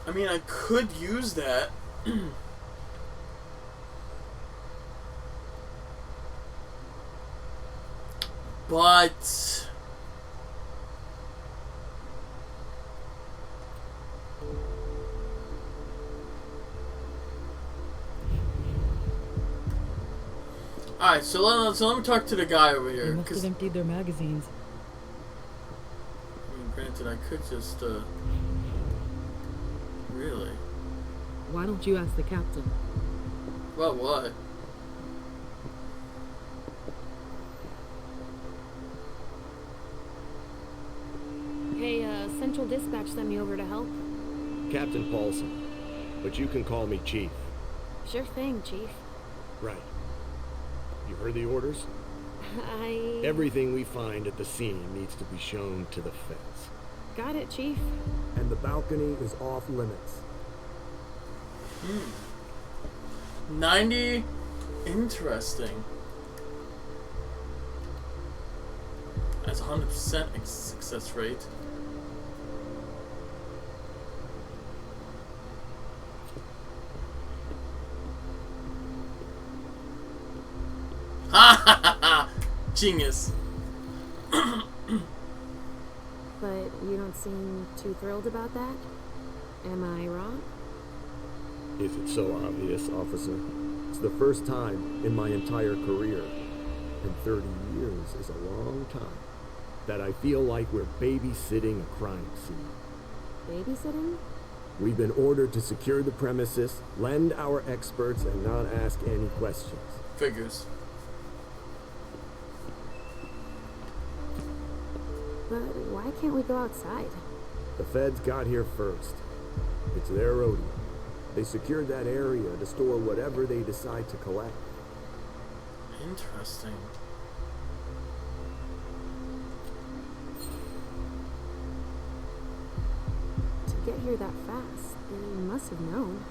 I mean, I could use that. But alright, so let me talk to the guy over here. They must have emptied their magazines. I mean, granted, I could just really. Why don't you ask the captain? About what? Hey, Central Dispatch sent me over to help. Captain Paulson, but you can call me Chief. Sure thing, Chief. Right. You heard the orders? Everything we find at the scene needs to be shown to the feds. Got it, Chief. And the balcony is off limits. 90? Interesting. That's 100% success rate. Ha ha ha! Genius. But you don't seem too thrilled about that? Am I wrong? Is it so obvious, officer? It's the first time in my entire career, and 30 years is a long time, that I feel like we're babysitting a crime scene. Babysitting? We've been ordered to secure the premises, lend our experts, and not ask any questions. Figures. But why can't we go outside? The feds got here first. It's their rodeo. They secured that area to store whatever they decide to collect. Interesting. To get here that fast, they must have known.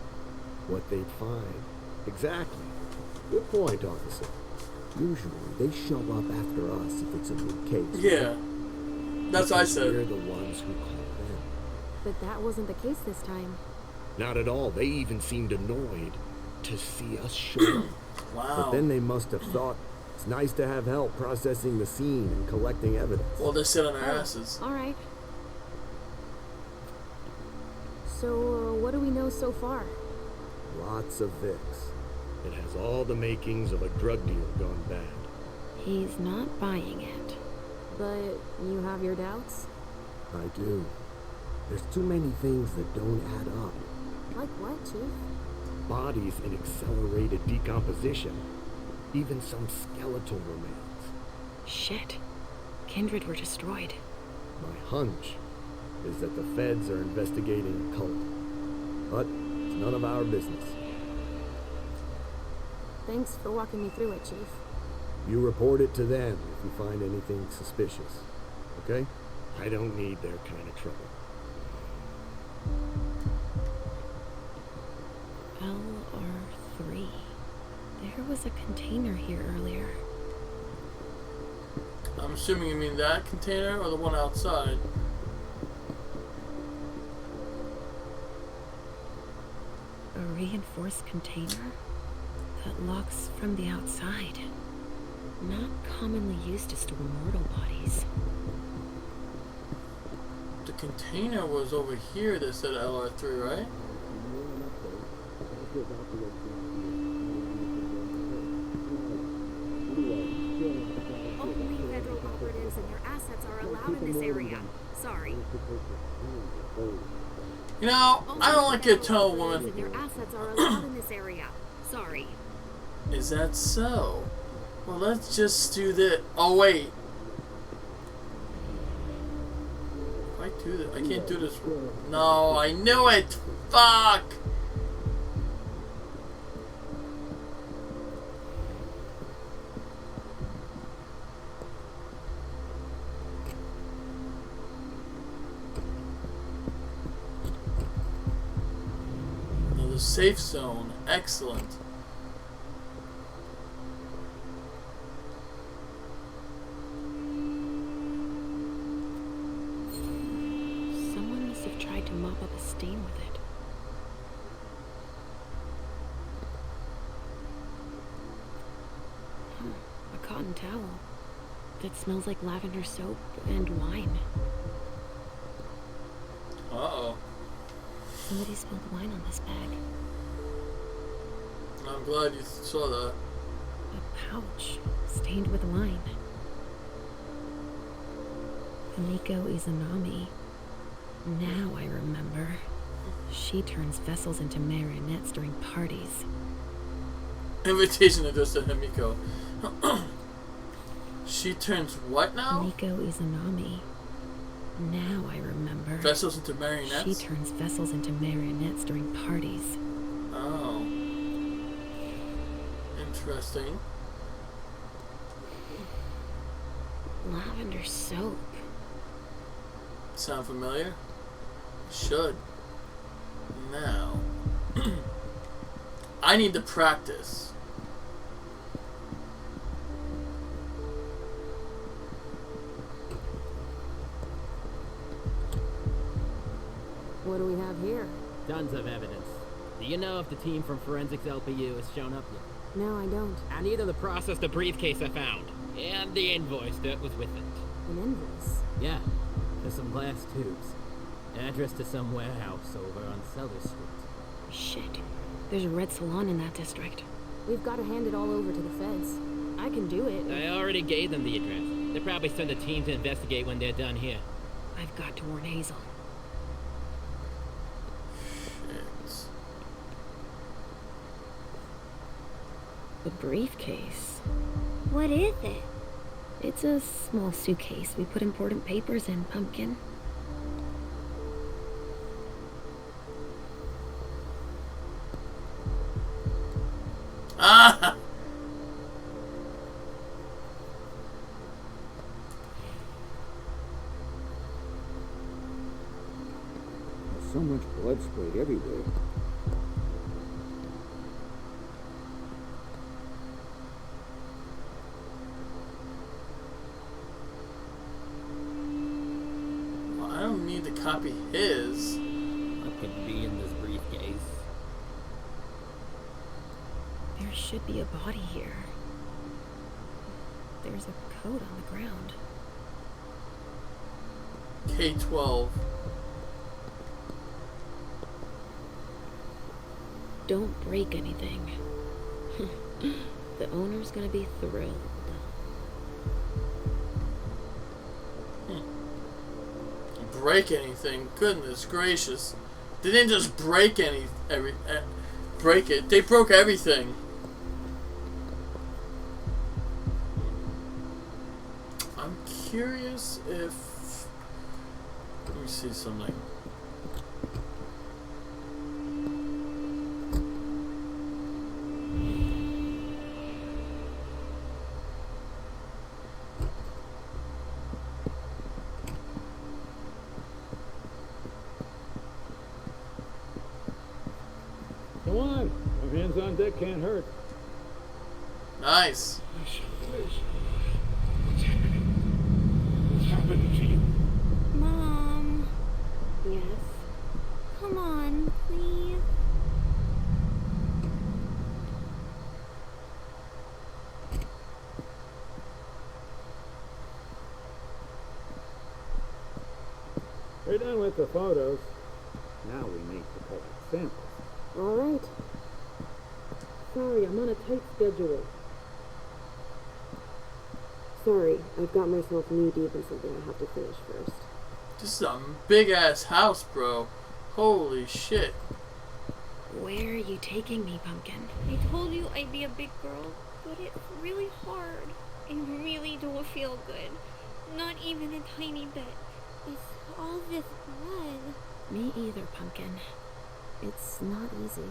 What they'd find. Exactly. Good point, officer. Usually, they show up after us if it's a big case. Yeah. That's what I said. We're the ones who call them. But that wasn't the case this time. Not at all. They even seemed annoyed to see us show up. Wow. But then they must have thought It's nice to have help processing the scene and collecting evidence. Well, they sit on their asses. Alright. So, what do we know so far? Lots of Vicks. It has all the makings of a drug deal gone bad. He's not buying it. But you have your doubts? I do. There's too many things that don't add up. Like what, Chief? Bodies in accelerated decomposition. Even some skeletal remains. Shit. Kindred were destroyed. My hunch is that the feds are investigating a cult. But it's none of our business. Thanks for walking me through it, Chief. You report it to them if you find anything suspicious. Okay? I don't need their kind of trouble. LR3. There was a container here earlier. I'm assuming you mean that container or the one outside. A reinforced container that locks from the outside. Not commonly used to store mortal bodies. The container was over here that said LR3, right? Only federal operatives and their assets are allowed in this area. Sorry. You know, I don't like your tone, woman. And their assets are allowed in this area. Sorry. Is that so? Well, let's just do this. Oh, wait. If I do this, I can't do this. No, I knew it. Fuck. Another safe zone. Excellent. Tried to mop up a stain with it. A cotton towel that smells like lavender soap and wine. Uh-oh. Somebody spilled wine on this bag. I'm glad you saw that. A pouch stained with wine. Miko Izanami. Now I remember. She turns vessels into marionettes during parties. Invitation addressed to Himiko. She turns what now? Miko Izanami. Now I remember. Vessels into marionettes? She turns vessels into marionettes during parties. Oh. Interesting. Lavender soap. Sound familiar? Should. Now. I need to practice. What do we have here? Tons of evidence. Do you know if the team from Forensics LPU has shown up yet? No, I don't. I need them to process the briefcase I found. And the invoice that was with it. An invoice? Yeah. There's some glass tubes. Address to some warehouse over on Cellar Street. Shit. There's a red salon in that district. We've got to hand it all over to the feds. I can do it. I already gave them the address. They'll probably send a team to investigate when they're done here. I've got to warn Hazel. Shit. The briefcase. What is it? It's a small suitcase. We put important papers in, Pumpkin. Ah! There's so much blood sprayed everywhere. Well, I don't need to copy his. What could be in this briefcase? There should be a body here. There's a code on the ground. K-12. Don't break anything. The owner's gonna be thrilled. Break anything? Goodness gracious! They didn't just break break it. They broke everything. I'm curious if. Let me see something. Come on. No hands on deck can't hurt. Nice. What's happening? What's happening to you? Mom, Yes? come on, please. We're done with the photos. Now we need to collect samples. All right. Sorry, I'm on a tight schedule. Sorry, I've got myself knee deep in something I have to finish first. This is a big ass house, bro. Holy shit. Where are you taking me, Pumpkin? I told you I'd be a big girl, but it's really hard. I really don't feel good. Not even a tiny bit. It's all this blood. Me either, Pumpkin. It's not easy.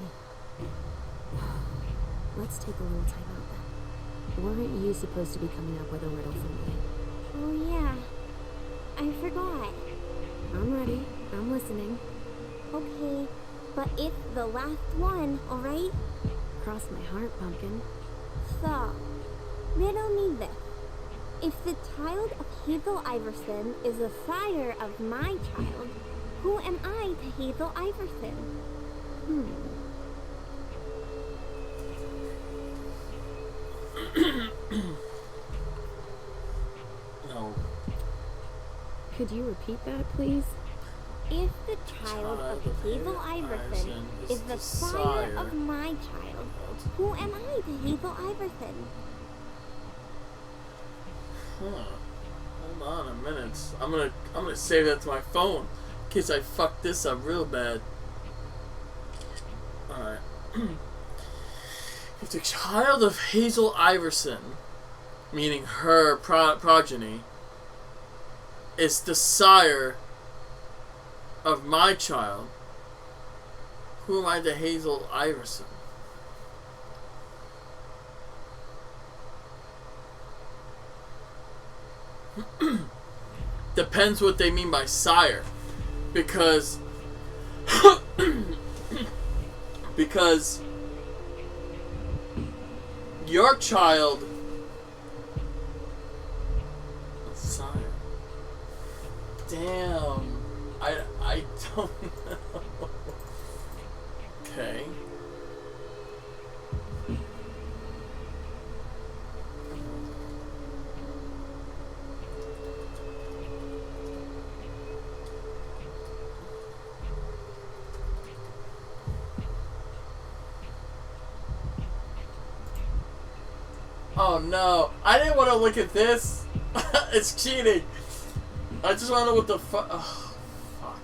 Let's take a little time out then. Weren't you supposed to be coming up with a riddle for me? Oh yeah, I forgot. I'm ready. I'm listening. Okay, but it's the last one, alright? Cross my heart, Pumpkin. So, riddle me this. If the child of Hazel Iverson is the sire of my child, who am I to Hazel Iverson? No. Could you repeat that, please? If the child of Hazel Iverson is the sire of my child, who am I to Hazel Iverson? Huh. Hold on a minute. I'm gonna save that to my phone in case I fuck this up real bad. Alright. If the child of Hazel Iverson, meaning her progeny, is the sire of my child, who am I to Hazel Iverson? Depends what they mean by sire, because your child sire. Damn, I don't know. Okay. Oh no, I didn't want to look at this. It's cheating. I just want to know what the fuck. Oh, fuck.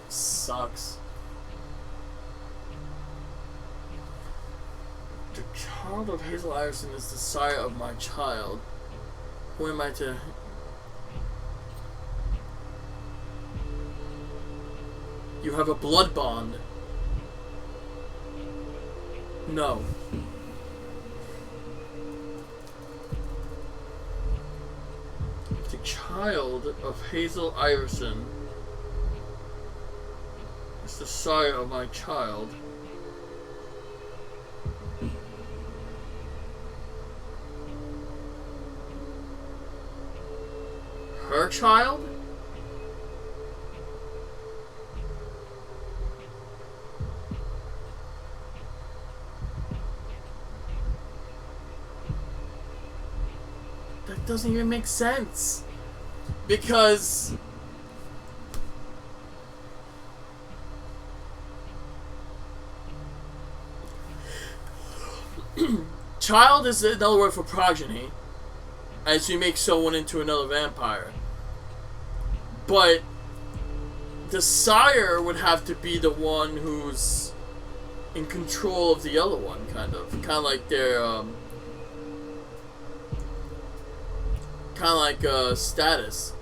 Sucks. The child of Hazel Iverson is the sire of my child. Who am I to... You have a blood bond. No. The child of Hazel Iverson is the sire of my child. Her child? doesn't even make sense. Because child is another word for progeny, as you make someone into another vampire. But the sire would have to be the one who's in control of the other one, kind of like their status.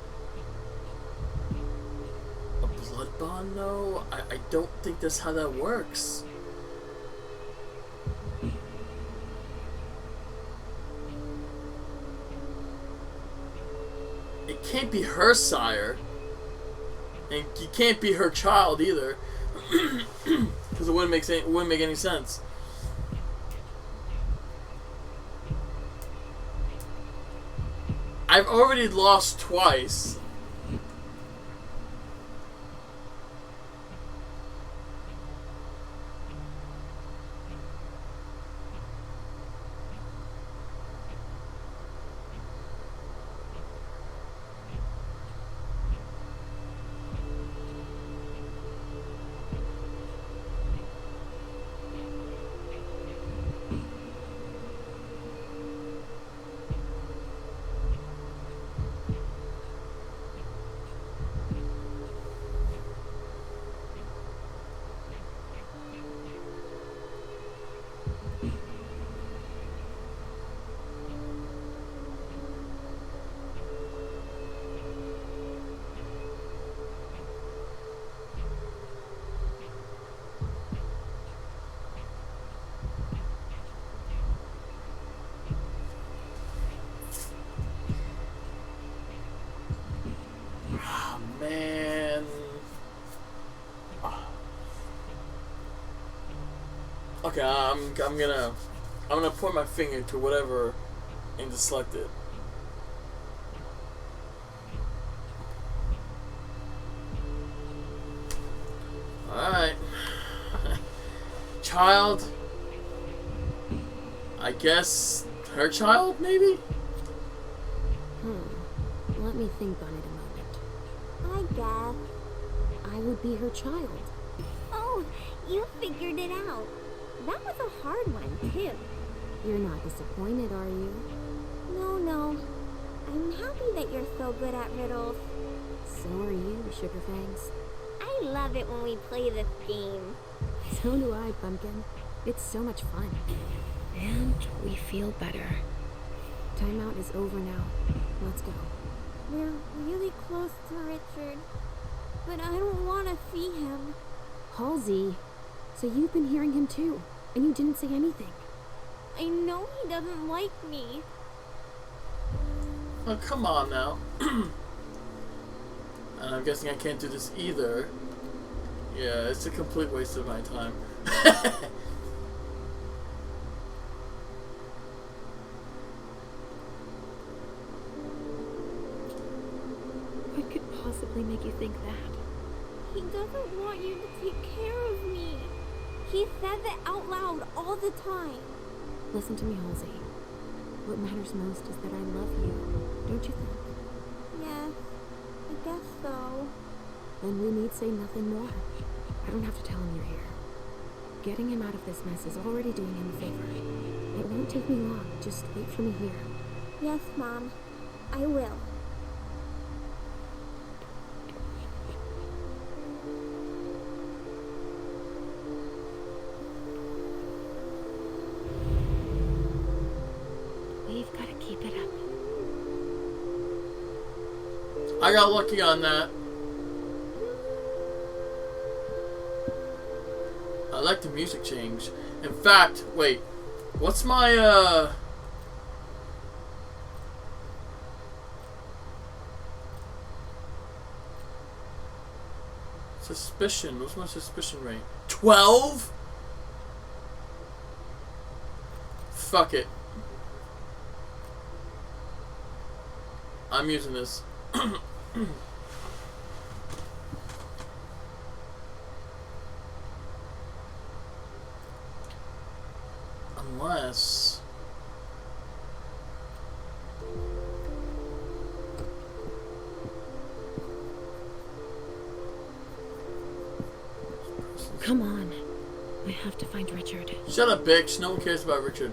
A blood bond, though? I don't think that's how that works. It can't be her sire, and you can't be her child either, because it wouldn't make any sense. I've already lost twice. Man. Okay, I'm gonna point my finger to whatever and just select it. Alright. Child. I guess her child, maybe? Let me think on it a moment. I guess. I would be her child. Oh, you figured it out. That was a hard one, too. You're not disappointed, are you? No. I'm happy that you're so good at riddles. So are you, Sugarfangs. I love it when we play this game. So do I, Pumpkin. It's so much fun. And we feel better. Timeout is over now. Let's go. We're really close to Richard, but I don't want to see him. Halsey, so you've been hearing him too, and you didn't say anything. I know he doesn't like me. Oh, come on now. And I'm guessing I can't do this either. Yeah, it's a complete waste of my time. What could possibly make you think that? He doesn't want you to take care of me. He says it out loud all the time. Listen to me, Halsey. What matters most is that I love you, don't you think? Yes, I guess so. Then we need say nothing more. I don't have to tell him you're here. Getting him out of this mess is already doing him a favor. It won't take me long. Just wait for me here. Yes, Mom. I will. We've got to keep it up. I got lucky on that. I like the music change. In fact, wait. What's my, suspicion? What's my suspicion rate? 12? Fuck it. I'm using this. Unless... Come on. I have to find Richard. Shut up, bitch. No one cares about Richard.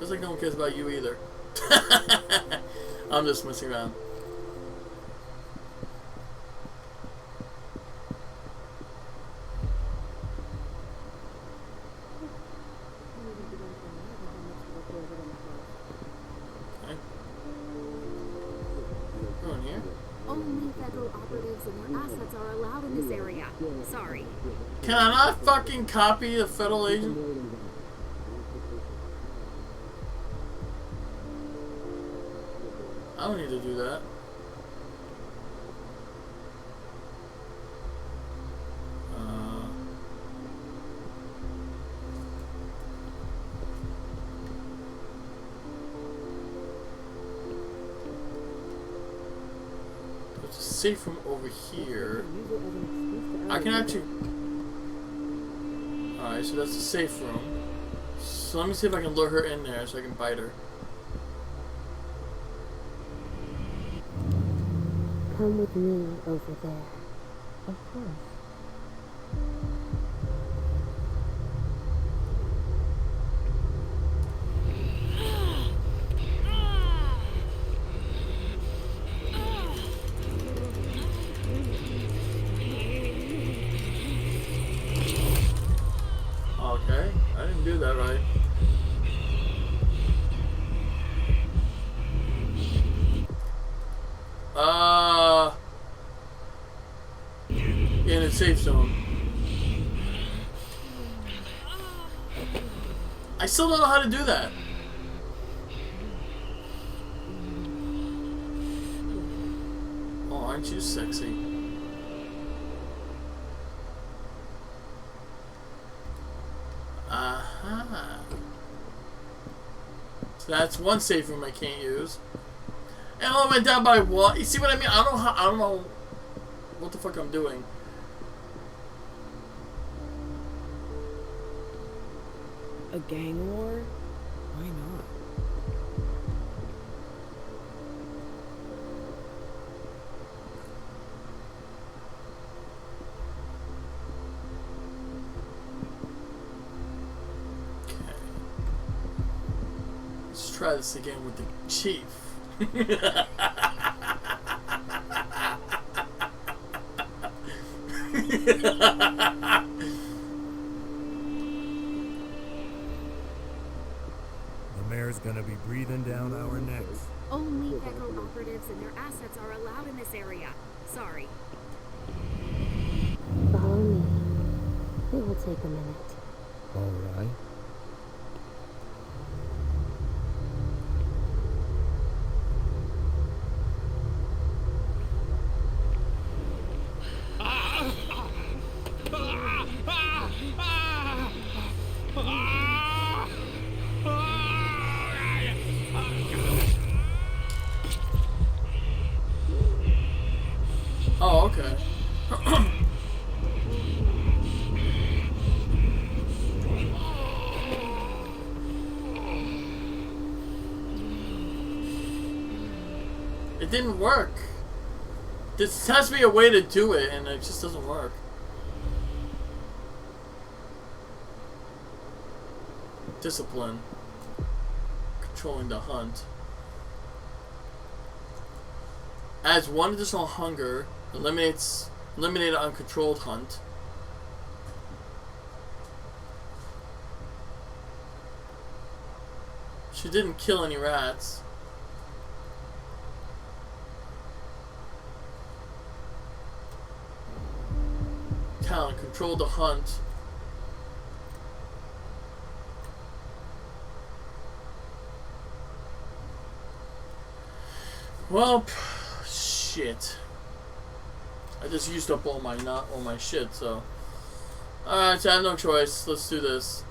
Just like no one cares about you either. I'm just messing around. Okay. Going here. Only federal operatives and their assets are allowed in this area. Sorry. Can I not fucking copy a federal agent? I don't need to do that. There's a safe room over here. I can actually... Alright, so that's the safe room. So let me see if I can lure her in there so I can bite her. Come with me over there. Of course. Okay, I didn't do that right. In a safe zone. I still don't know how to do that. Oh, aren't you sexy? Aha. So that's one safe room I can't use. And I went down by what? You see what I mean? I don't know what the fuck I'm doing. A gang war? Why not? Okay. Let's try this again with the chief. The mayor's gonna be breathing down our necks. Only federal operatives and their assets are allowed in this area. Sorry. Follow me. It will take a minute. All right. Oh, okay. It didn't work. This has to be a way to do it, and it just doesn't work. Discipline. Controlling the hunt. Adds one additional hunger. Eliminate uncontrolled hunt. She didn't kill any rats. Talent, control the hunt. Well, shit. I just used up all my shit, so. Alright, so I have no choice. Let's do this.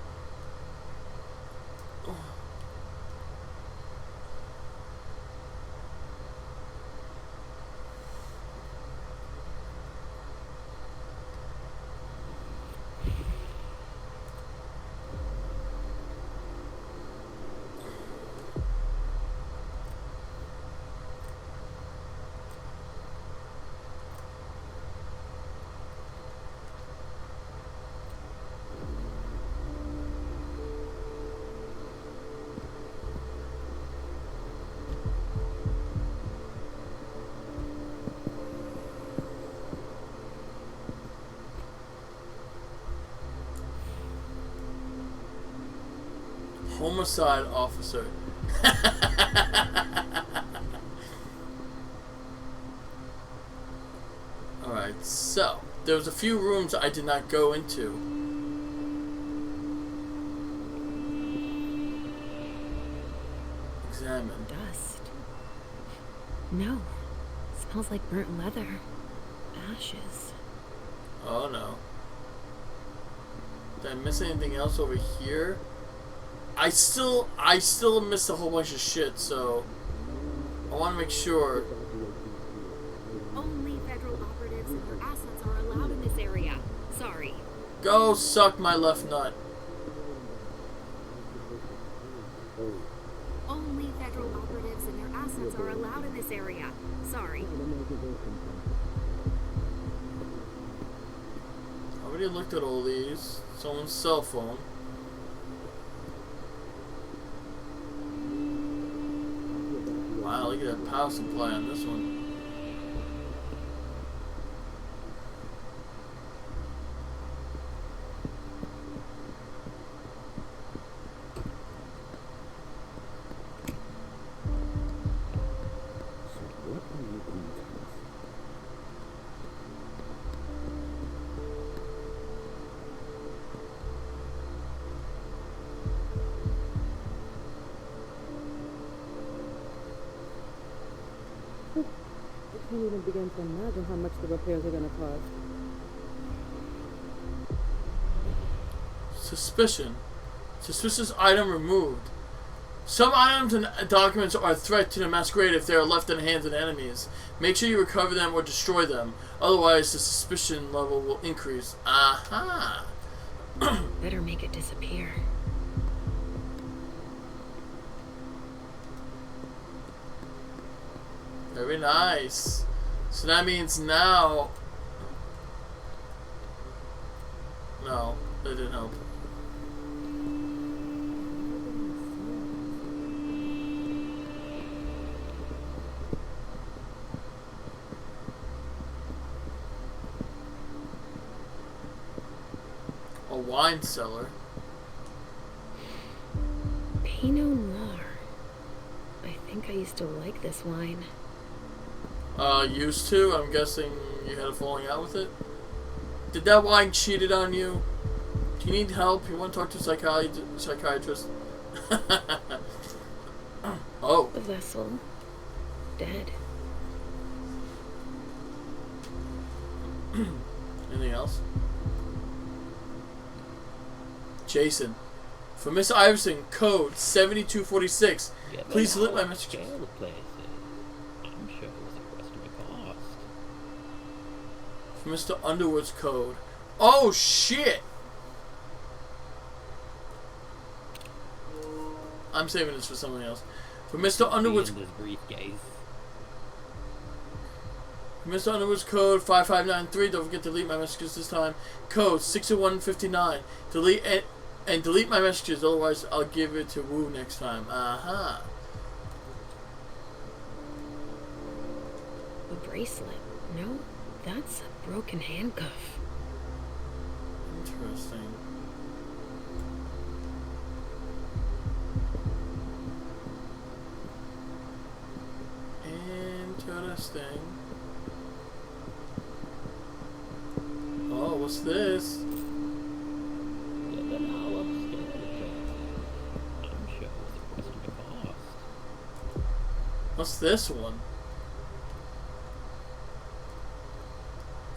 Homicide officer. Alright, so there was a few rooms I did not go into. Examine. Dust. No. Smells like burnt leather. Ashes. Oh no. Did I miss anything else over here? I still missed a whole bunch of shit, so I want to make sure. Only federal operatives and their assets are allowed in this area. Sorry. Go suck my left nut. Only federal operatives and their assets are allowed in this area. Sorry. I already looked at all these. Someone's cell phone. Wow, look at that power supply on this one. I can't even begin to imagine how much the repairs are going to cost. Suspicion. Suspicious item removed. Some items and documents are a threat to the Masquerade if they are left in the hands of enemies. Make sure you recover them or destroy them. Otherwise, the suspicion level will increase. Aha! Better make it disappear. Very nice. So that means now... No, that didn't help. A wine cellar. Pinot Noir. I think I used to like this wine. Used to? I'm guessing you had a falling out with it? Did that wine cheated on you? Do you need help? You want to talk to a psychiatrist? Oh. The vessel. Dead. Anything else? Jason. For Miss Iverson, code 7246. Please delete my message. For Mr. Underwood's code. Oh shit! I'm saving this for somebody else. For Mr. Underwood's briefcase. For Mr. Underwood's code 5593. Don't forget to delete my messages this time. Code 60159. Delete and delete my messages. Otherwise, I'll give it to Wu next time. Aha. A bracelet. No, that's a broken handcuff. Interesting. Interesting. Oh, what's this? What's this one?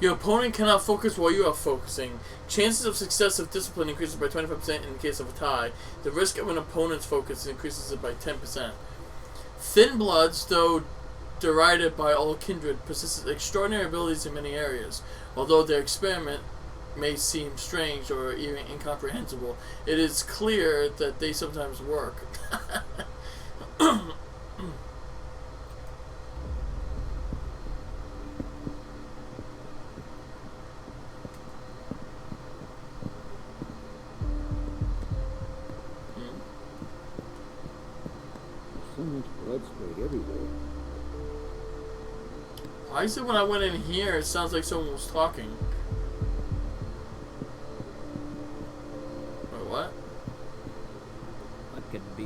Your opponent cannot focus while you are focusing. Chances of success of discipline increases by 25% in the case of a tie. The risk of an opponent's focus increases it by 10%. Thin Bloods, though derided by all kindred, possess extraordinary abilities in many areas. Although their experiment may seem strange or even incomprehensible, it is clear that they sometimes work. So much blood sprayed everywhere. Why is it when I went in here, it sounds like someone was talking? Wait, what? What could be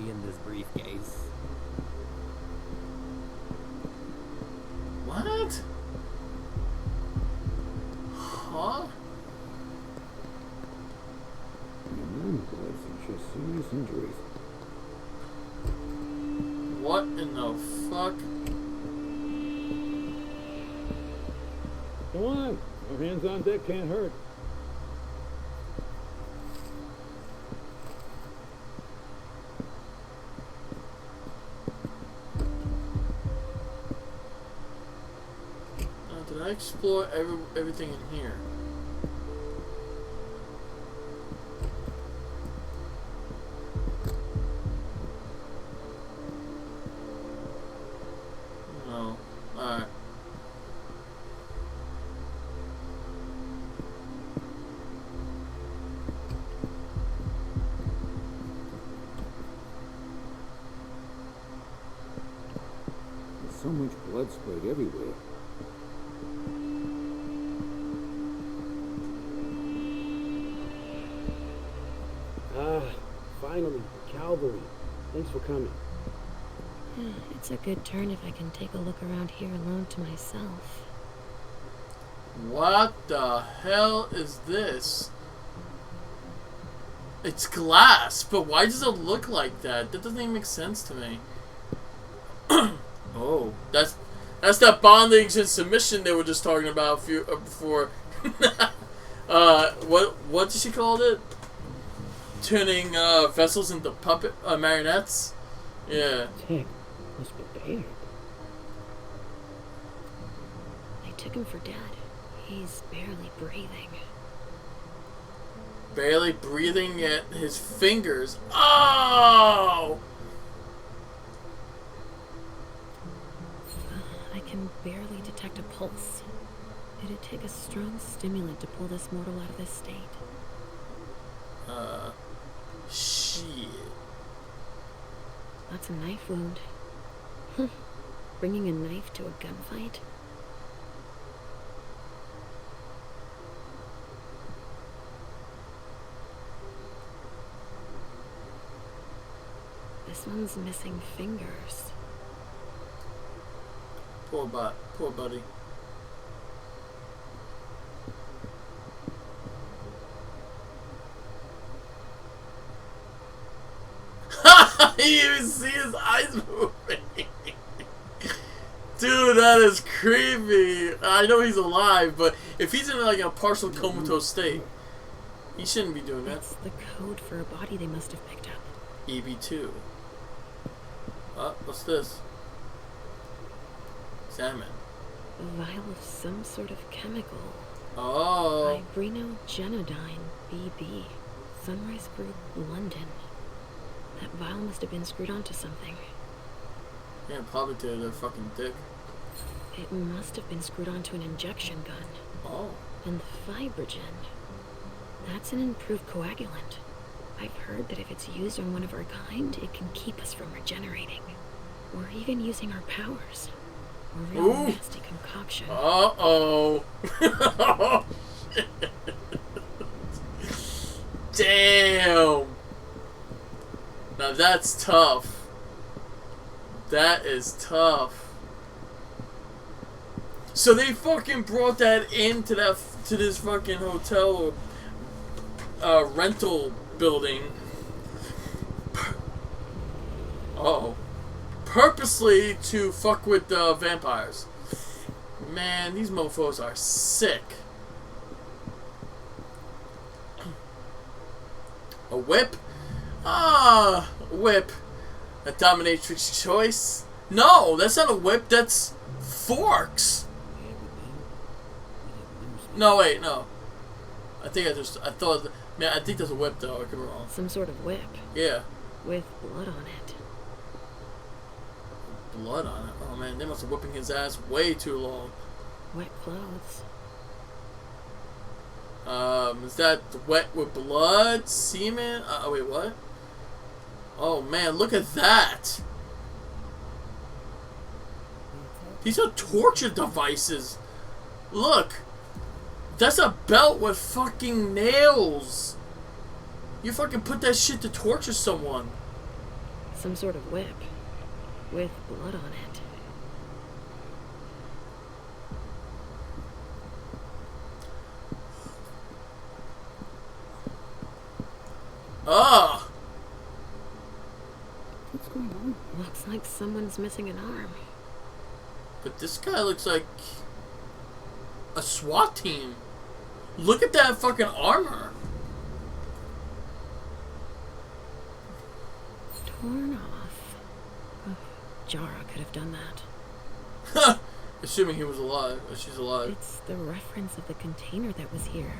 fuck? Come on. Our hands on deck can't hurt. Did I explore everything in here? No. Alright. There's so much blood sprayed everywhere. Finally, cavalry. Thanks for coming. It's a good turn if I can take a look around here alone to myself. What the hell is this? It's glass, but why does it look like that? That doesn't even make sense to me. Oh, that's that bondage and submission they were just talking about before. What did she call it? Turning vessels into puppet marionettes. Yeah. Tick must be bad. They took him for dead. He's barely breathing. Barely breathing at his fingers. Oh! I can barely detect a pulse. It'd take a strong stimulant to pull this mortal out of this state. Shit. That's a knife wound. Bringing a knife to a gunfight? This one's missing fingers. Poor buddy. You even see his eyes moving. Dude, that is creepy. I know he's alive, but if he's in like a partial comatose state, he shouldn't be doing that. That's the code for a body they must have picked up. EB2. What's this? Examine. A vial of some sort of chemical. Oh. Fibrinogenodine, BB. Sunrise Group, London. That vial must have been screwed onto something. Yeah, probably to their fucking dick. It must have been screwed onto an injection gun. Oh. And the fibrogen. That's an improved coagulant. I've heard that if it's used on one of our kind, it can keep us from regenerating. Or even using our powers. A real nasty concoction. Uh-oh. Oh, shit. Damn. Now that's tough. That is tough. So they fucking brought that into this fucking hotel rental building. Uh-oh. Purposely to fuck with vampires. Man, these mofos are sick. A whip? Whip. A dominatrix choice? No, that's not a whip, that's forks. No, wait, no. I think that's a whip though, I could be wrong. Some sort of whip. Yeah. With blood on it. Blood on it? Oh man, they must have whipping his ass way too long. Wet clothes. Is that wet with blood? Semen? Wait, what? Oh man, look at that! These are torture devices! Look! That's a belt with fucking nails! You fucking put that shit to torture someone. Some sort of whip. With blood on it. Ugh! What's going on? Looks like someone's missing an arm. But this guy looks like a SWAT team. Look at that fucking armor. Torn off. Oh, Jara could have done that. Assuming he was alive. She's alive. It's the reference of the container that was here.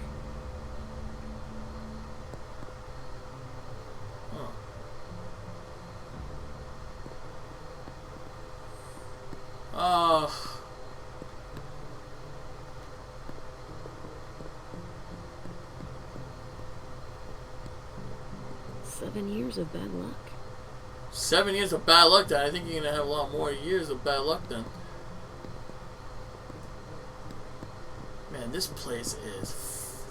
Oh. 7 years of bad luck. 7 years of bad luck then. I think you're gonna have a lot more years of bad luck then. Man, this place is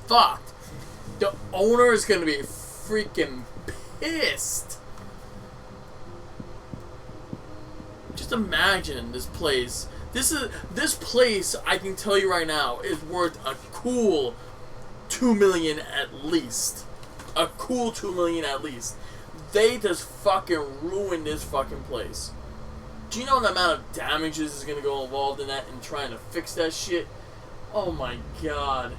fucked. The owner is gonna be freaking pissed. Just imagine this place. This place, I can tell you right now, is worth a cool $2 million at least. A cool $2 million at least. They just fucking ruined this fucking place. Do you know the amount of damages is gonna go involved in that and trying to fix that shit? Oh my god.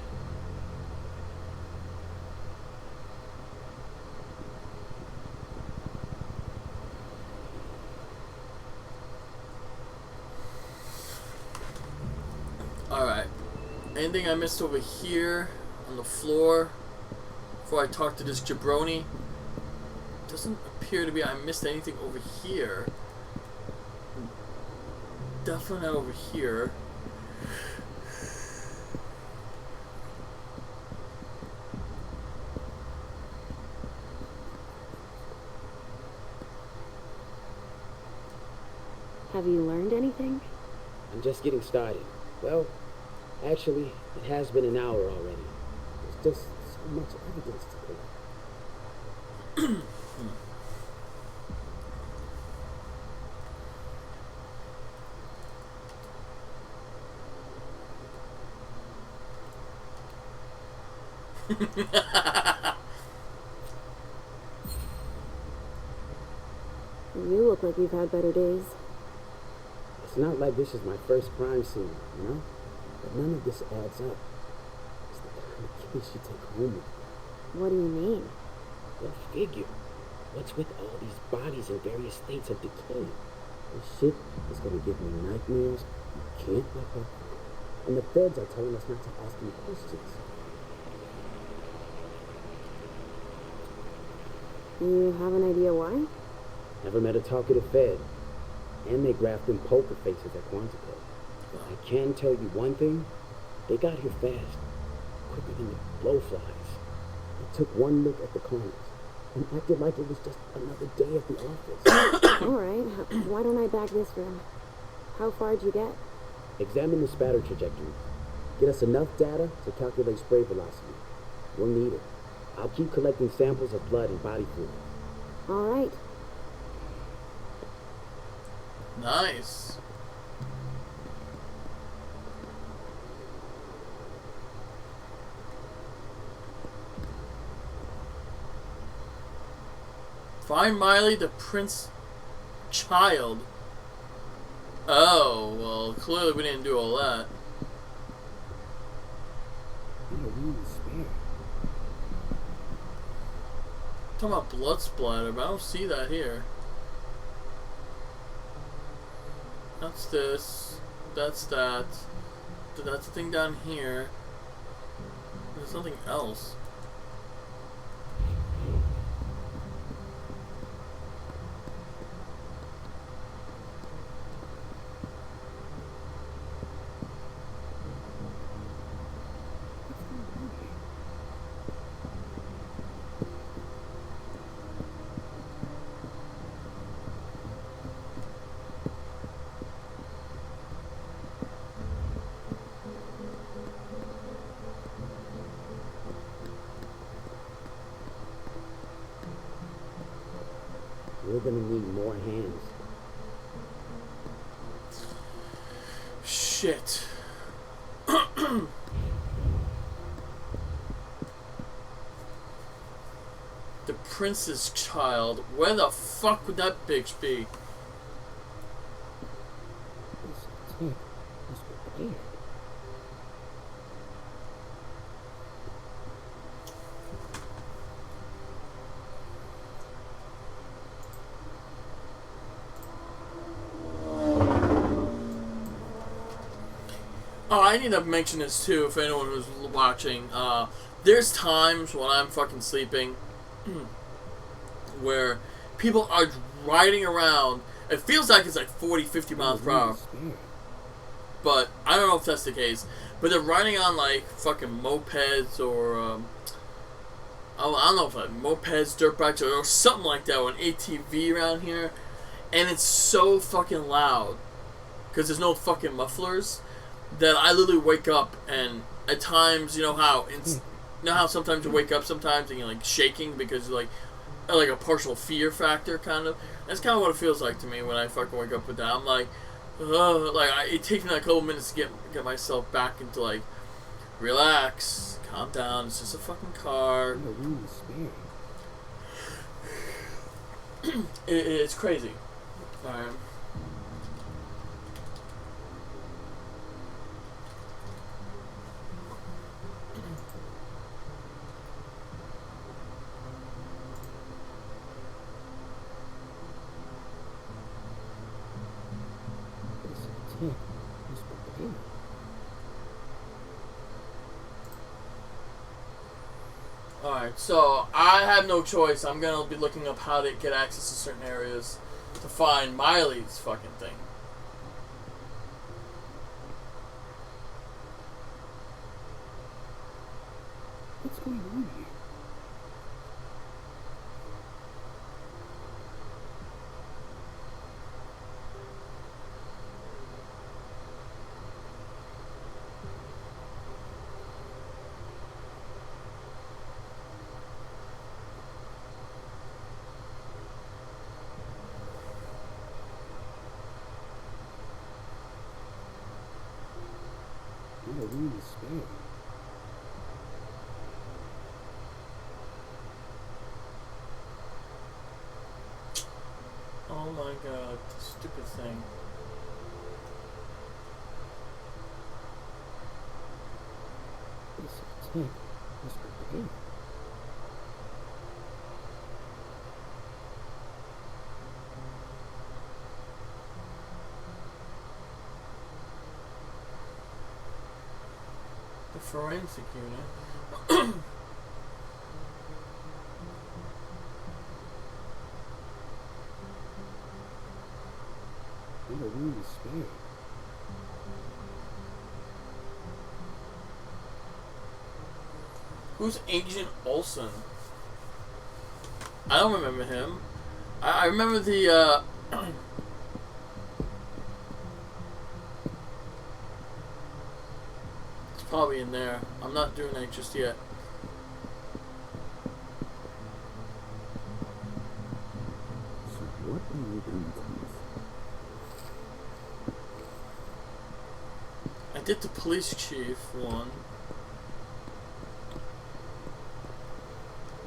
Alright. Anything I missed over here on the floor before I talk to this jabroni? Doesn't appear to be I missed anything over here. Definitely not over here. Have you learned anything? I'm just getting started. Well, actually, it has been an hour already. There's just so much evidence to collect. You look like you've had better days. It's not like this is my first crime scene, you know? But none of this adds up. It's the kind of case you take home with you. What do you mean? Go figure. What's with all these bodies in various states of decay? This shit is gonna give me nightmares you can't let up. And the feds are telling us not to ask any questions. You have an idea why? Never met a talkative fed. And they graft them poker faces at Quantico. I can tell you one thing. They got here fast. Quicker than the blowflies. They took one look at the corners and acted like it was just another day at the office. Alright, why don't I back this room? How far'd you get? Examine the spatter trajectory. Get us enough data to calculate spray velocity. We'll need it. I'll keep collecting samples of blood and body fluids. Alright. Nice. Find Miley, the prince child. Oh, well, clearly we didn't do all that. Talking about blood splatter, but I don't see that here. That's this. That's that. That's the thing down here. There's nothing else. We're gonna need more hands. Shit. The prince's child. Where the fuck would that bitch be? This prepared. Oh, I need to mention this too, if anyone who's watching. There's times when I'm fucking sleeping where people are riding around. It feels like it's like 40, 50 miles per hour. But I don't know if that's the case. But they're riding on like fucking mopeds or I don't know if like mopeds, dirt bikes, or something like that, or an ATV around here. And it's so fucking loud because there's no fucking mufflers that I literally wake up, and at times, you know how sometimes you wake up sometimes and you're like shaking because you're like a partial fear factor kind of. That's kind of what it feels like to me when I fucking wake up with that. I'm like, ugh, it takes me like a couple minutes to get myself back into like, relax, calm down. It's just a fucking car. It's crazy. Alright. Alright, so I have no choice. I'm gonna be looking up how to get access to certain areas to find Miley's fucking thing. What's going on here? Not a room to spare. Oh my god, stupid thing. This attack was prepared. The forensic unit. Not a room to spare. Who's Agent Olsen? I don't remember him. I remember the, it's probably in there. I'm not doing that just yet. So what are you doing to us? I did the police chief one.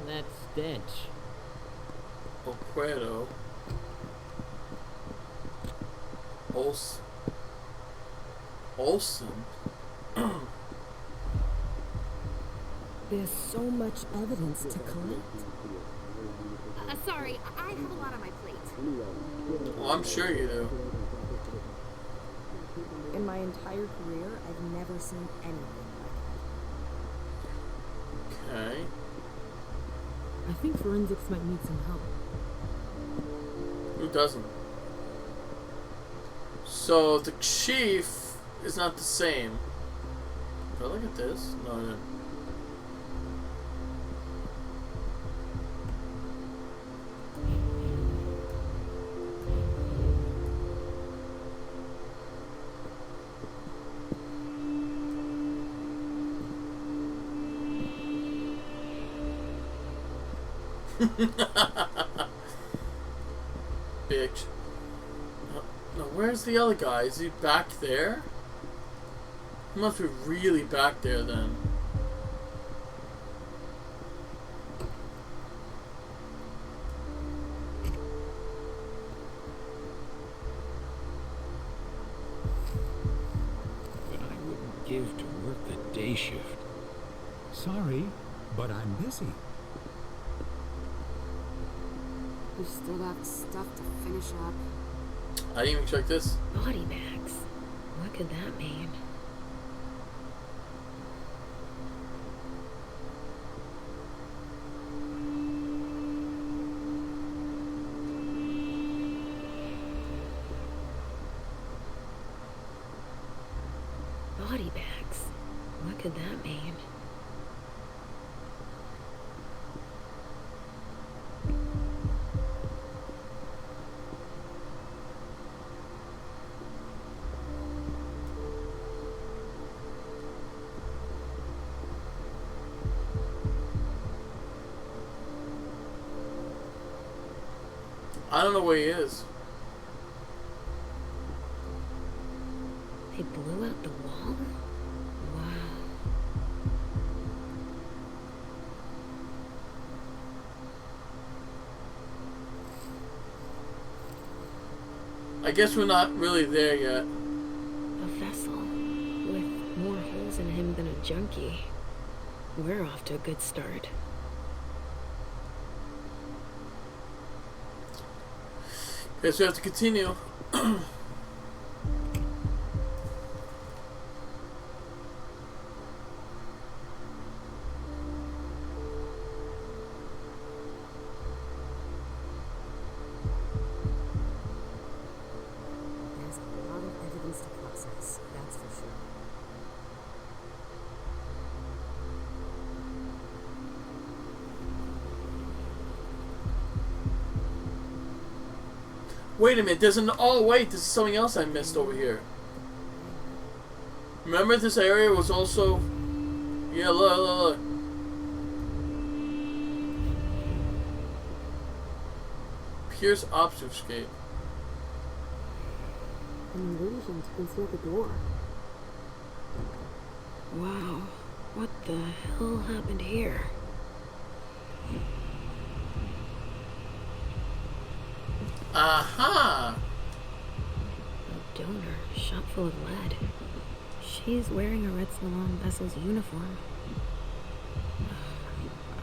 That stench. Oquero. Olsen. There's so much evidence to collect. Sorry, I have a lot on my plate. Well, I'm sure you do. In my entire career, I've never seen anything like Okay. I think forensics might need some help. Who doesn't? So the chief is not the same. But look at this. No, I didn't. Bitch. No, where's the other guy? Is he back there? He must be really back there then. give to work the day shift. Sorry, but I'm busy. We still got stuff to finish up. I didn't even check this. Body bags. What could that mean? Body bags. What could that mean? I don't know where he is. They blew out the wall? Wow. I guess we're not really there yet. A vessel with more holes in him than a junkie. We're off to a good start. Guess we have to continue. There's a lot of evidence to process, that's for sure. Wait a minute, there's an... Oh, wait, this is something else I missed over here. Remember this area was also... Yeah, look. Pierce obfuscate. An illusion to conceal the door. Wow. What the hell happened here? Aha! A donor, shot full of lead. She's wearing a Red Salon vessel's uniform.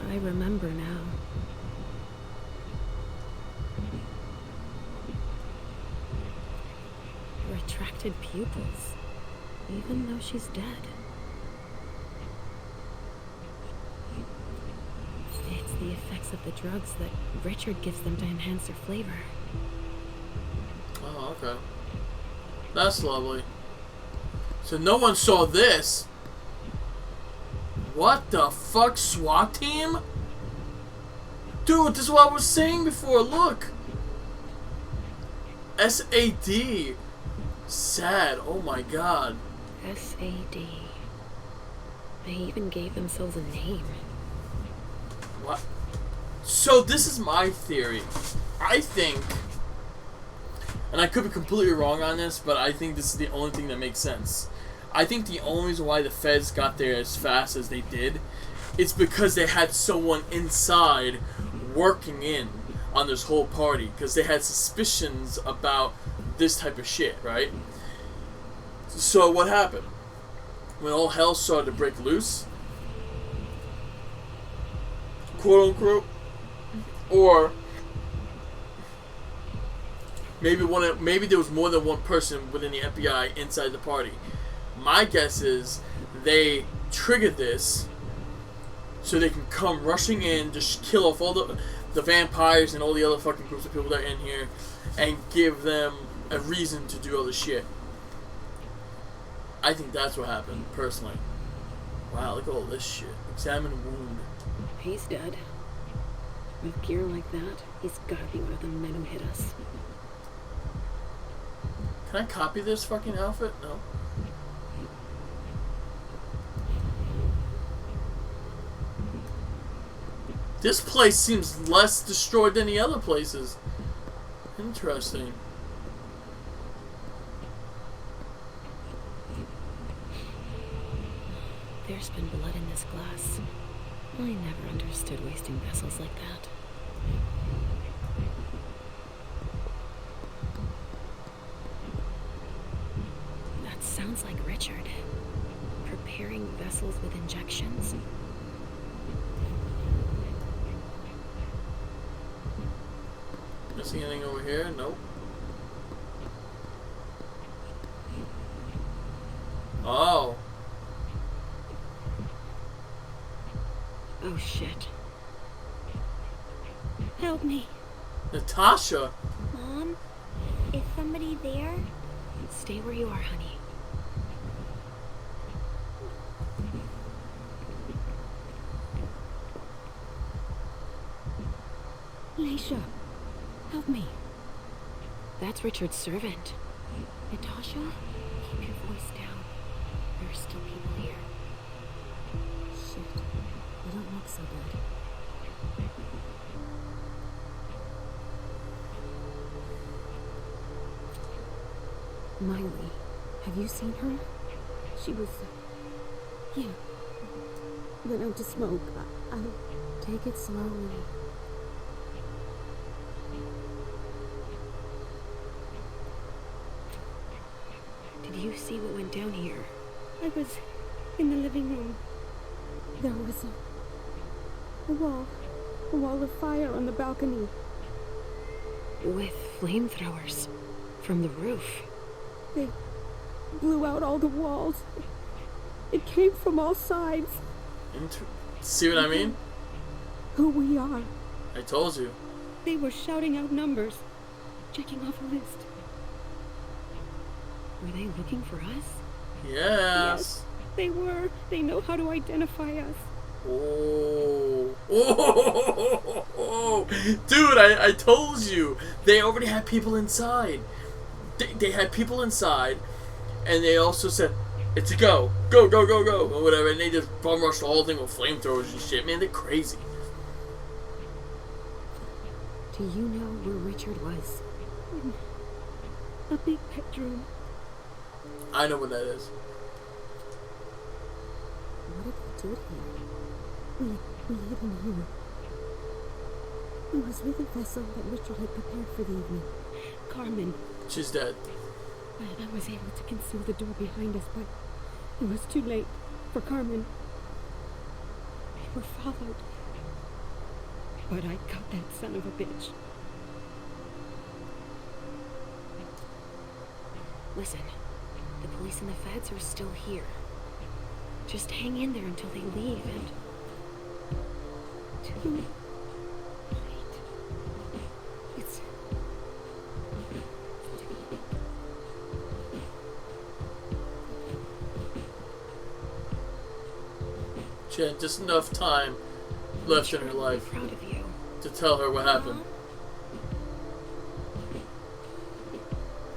I remember now. Retracted pupils, even though she's dead. It's the effects of the drugs that Richard gives them to enhance their flavor. Oh, okay. That's lovely. So no one saw this. What the fuck, SWAT team? Dude, this is what I was saying before, look. SAD. Sad, oh my god. SAD. They even gave themselves a name. What? So this is my theory. I think, and I could be completely wrong on this, but I think this is the only thing that makes sense. I think the only reason why the feds got there as fast as they did is because they had someone inside working in on this whole party, because they had suspicions about this type of shit, right? So what happened? When all hell started to break loose, quote unquote, or maybe there was more than one person within the FBI inside the party. My guess is they triggered this so they can come rushing in, just kill off all the vampires and all the other fucking groups of people that are in here, and give them a reason to do all this shit. I think that's what happened, personally. Wow, look at all this shit. Examine wound. He's dead. With gear like that, he's gotta be one of the men who hit us. Can I copy this fucking outfit? No. This place seems less destroyed than the other places. Interesting. There's been blood in this glass. I never understood wasting vessels like that. That sounds like Richard. carrying vessels with injections. You see anything over here? Nope. Oh. Oh shit. Help me. Natasha. Mom, is somebody there? Stay where you are, honey. Leisha, help me. That's Richard's servant. Natasha, keep your voice down. There are still people here. Shit. They don't look so good. Miley, have you seen her? She was... yeah. Went out to smoke. I'll take it slowly. Did you see what went down here? I was in the living room. There was a wall of fire on the balcony. With flamethrowers from the roof. They blew out all the walls. It came from all sides. See what I mean? Who we are. I told you. They were shouting out numbers, checking off a list. Were they looking for us? Yes. They were. They know how to identify us. Oh. Oh. Dude, I told you. They already had people inside. They had people inside, and they also said, it's a go, or whatever, and they just bum rushed the whole thing with flamethrowers and shit. Man, they're crazy. Do you know where Richard was? In a big bedroom. I know what that is. What did they do here? We hid in here. It was with a vessel that Richard had prepared for the evening. Carmen. She's dead. I was able to conceal the door behind us, but it was too late for Carmen. We were followed. But I got that son of a bitch. Listen, the police and the feds are still here. Just hang in there until they leave and... Too late. It's... She had just enough time left in her life proud of you. To tell her what happened.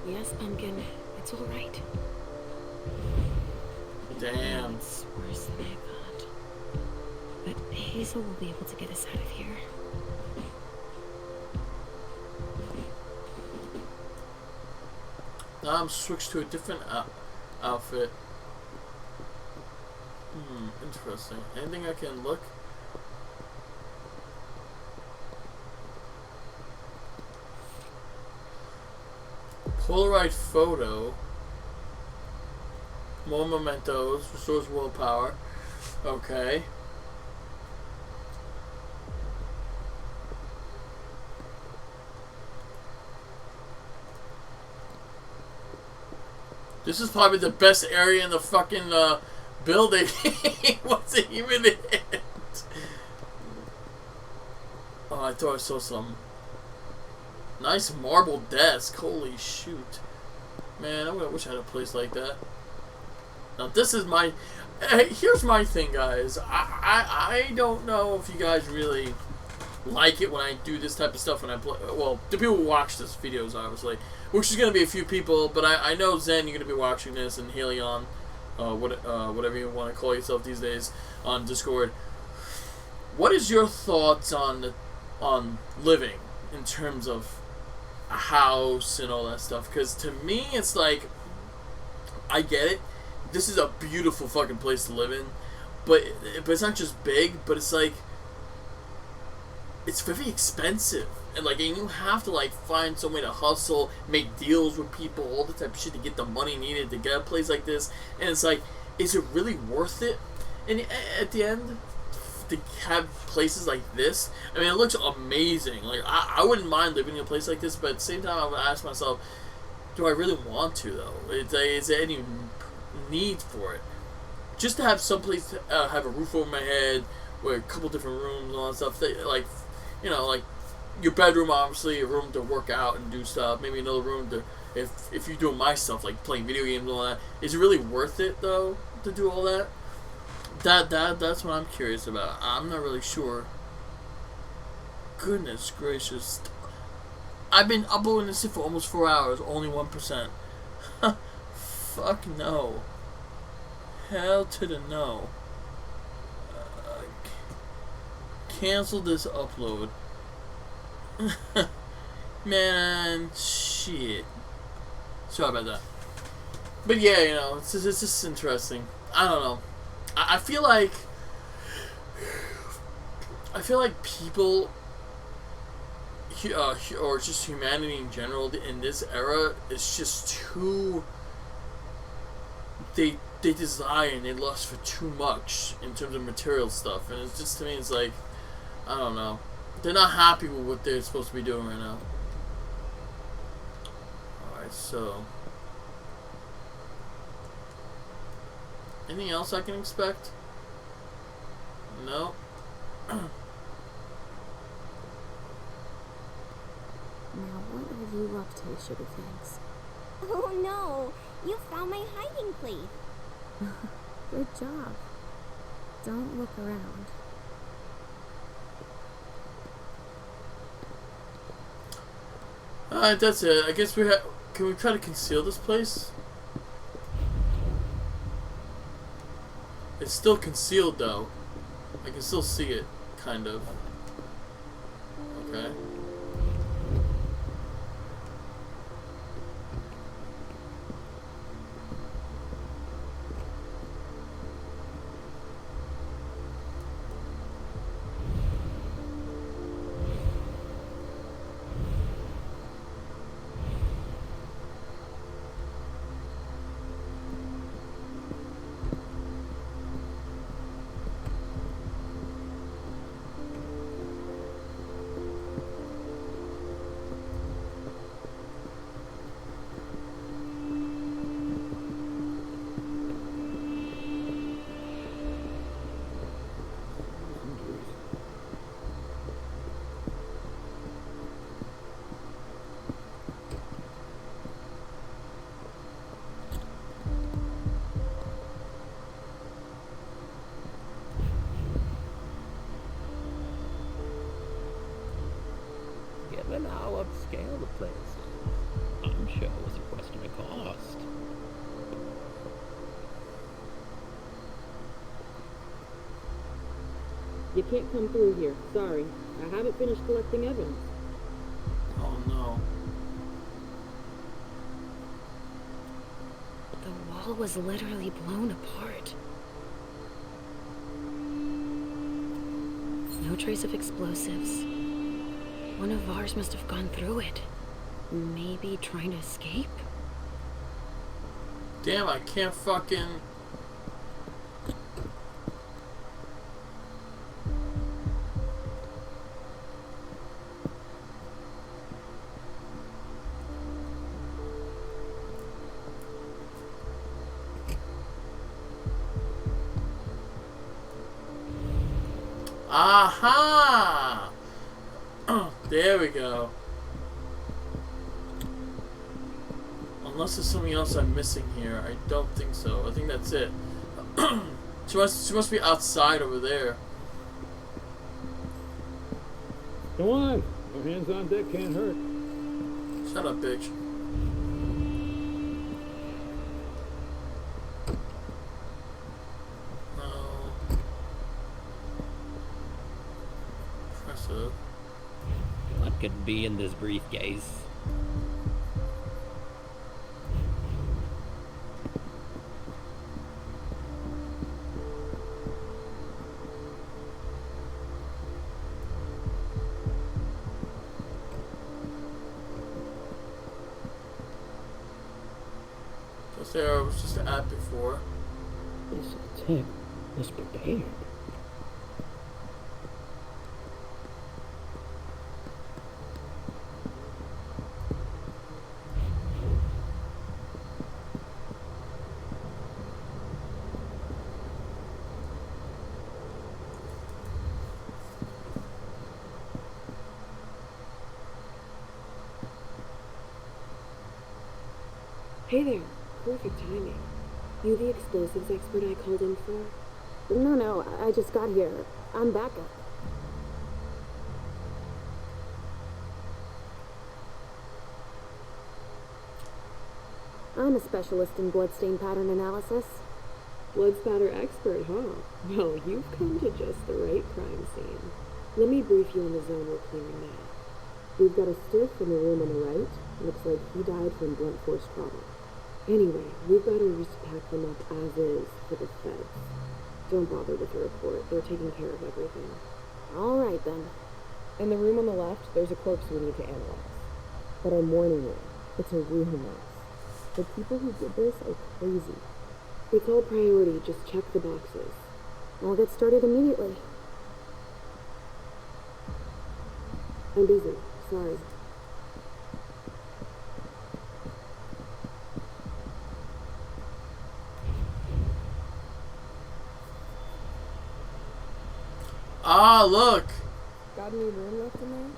Yes, Pumpkin. It's all right. Damn. It's worse than I thought. But Hazel will be able to get us out of here. Now I'm switched to a different outfit. Interesting. Anything I can look? Polaroid photo. More mementos. Restores willpower. Okay. This is probably the best area in the fucking building. What's it even in? Oh, I thought I saw some nice marble desk. Holy shoot. Man, I wish I had a place like that. Now this is my... here's my thing, guys. I don't know if you guys really like it when I do this type of stuff when I play... Well, the people who watch this videos, obviously. Which is going to be a few people, but I know Zen, you're going to be watching this, and Helion, whatever you want to call yourself these days, on Discord. What is your thoughts on living in terms of a house and all that stuff? Because to me, it's like, I get it. This is a beautiful fucking place to live in, but it's not just big, but it's like, it's very expensive. And like, and you have to like find some way to hustle, make deals with people, all the type of shit to get the money needed to get a place like this. And it's like, is it really worth it? And at the end, to have places like this, I mean, it looks amazing. Like, I wouldn't mind living in a place like this, but at the same time, I would ask myself, do I really want to, though? Is there any need for it? Just to have someplace to have a roof over my head, with a couple different rooms and all that stuff. Like, you know, like your bedroom, obviously, a room to work out and do stuff. Maybe another room to, if you're doing my stuff, like playing video games and all that. Is it really worth it, though, to do all that? That's what I'm curious about. I'm not really sure. Goodness gracious. I've been uploading this for almost 4 hours, only 1%. Fuck no. Hell to the no. Cancel this upload. Man, shit. Sorry about that. But yeah, you know, it's just interesting. I don't know. I feel like people, or just humanity in general, in this era, is just too. They desire and they lust for too much in terms of material stuff, and it's just, to me, it's like, I don't know. They're not happy with what they're supposed to be doing right now. Alright, so. Anything else I can expect? No. Now, what are you up to, Sugar Thanks? Oh no! You found my hiding place! Good job. Don't look around. Alright, that's it. I guess we have. Can we try to conceal this place? It's still concealed, though. I can still see it, kind of. Okay. Given how upscale the place is, I'm sure it was a question of cost. You can't come through here. Sorry. I haven't finished collecting evidence. Oh no. The wall was literally blown apart. No trace of explosives. One of ours must have gone through it. Maybe trying to escape? Damn, I can't fucking. Aha! There we go. Unless there's something else I'm missing here. I don't think so. I think that's it. She must be outside over there. Come on. No hands on deck can't hurt. Shut up, bitch. No. Impressive. What could be in this briefcase? There was just an app before. heck was prepared. Hey there. Perfect timing. You the explosives expert I called in for? No, I just got here. I'm backup. I'm a specialist in bloodstain pattern analysis. Blood spatter expert, huh? Well, you've come to just the right crime scene. Let me brief you on the zone we're clearing now. We've got a stiff in the room on the right. Looks like he died from blunt force trauma. Anyway, we've got orders to pack them up as is for the feds. Don't bother with the report. They're taking care of everything. All right, then. In the room on the left, there's a corpse we need to analyze. But I'm warning you, it's a real mess. The people who did this are crazy. It's all priority, just check the boxes. I'll get started immediately. I'm busy. Sorry. Ah, look. Got any room left in there?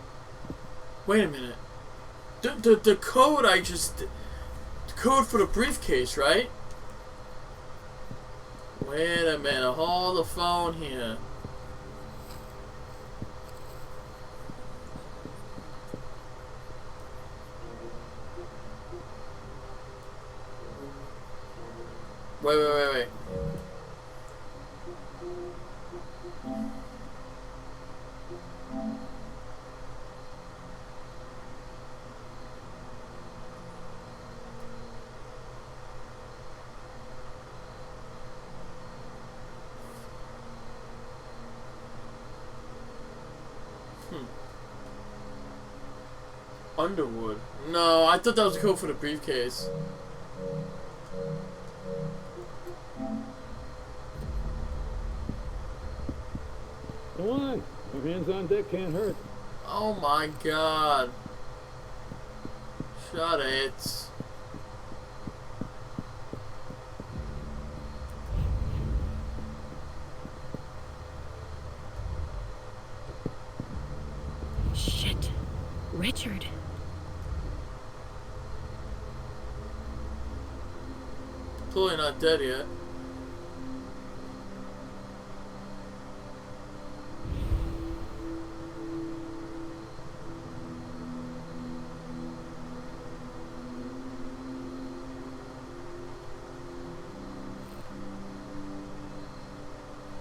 Wait a minute. The code I just... The code for the briefcase, right? Wait a minute. Hold the phone here. Wait. Underwood. No, I thought that was the code for the briefcase. Come on. Your hands on deck can't hurt. Oh my god. Shut it. Shit. Richard. Clearly not dead yet.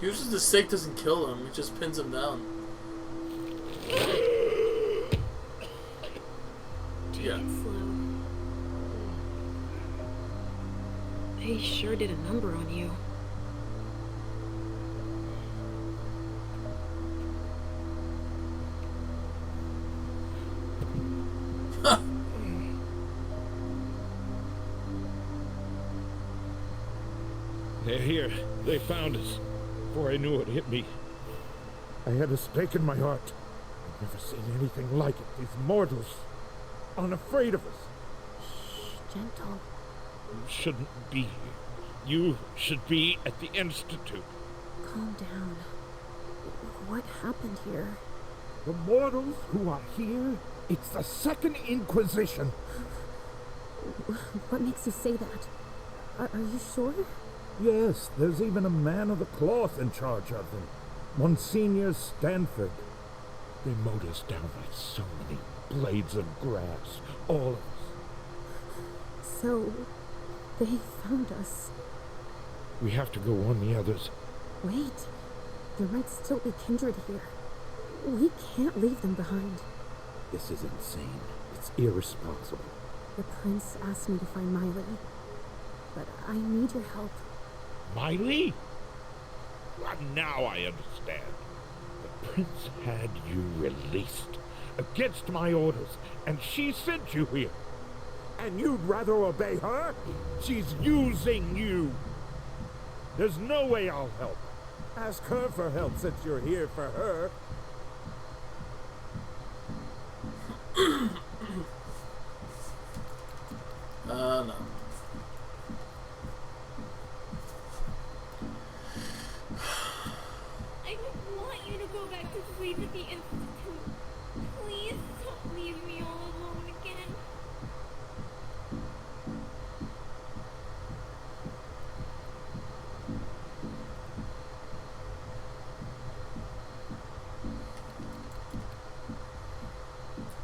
Usually the stake doesn't kill him, it just pins him down. Yeah. They sure did a number on you. They're here. They found us. Before I knew it hit me. I had a stake in my heart. I've never seen anything like it. These mortals unafraid of us. Shh, gentle. You shouldn't be here. You should be at the Institute. Calm down. What happened here? The mortals who are here, it's the Second Inquisition. What makes you say that? Are you sure? Yes, there's even a man of the cloth in charge of them. Monsignor Stanford. They mowed us down like so many blades of grass. All of us. So, they found us. We have to go warn the others. Wait. There might still be kindred here. We can't leave them behind. This is insane. It's irresponsible. The prince asked me to find Miley. But I need your help. Miley? Well, now I understand. The prince had you released against my orders, and she sent you here. And you'd rather obey her? She's using you. There's no way I'll help. Ask her for help since you're here for her. No. I don't want you to go back to sleep at the Institute. Please don't leave me all alone again.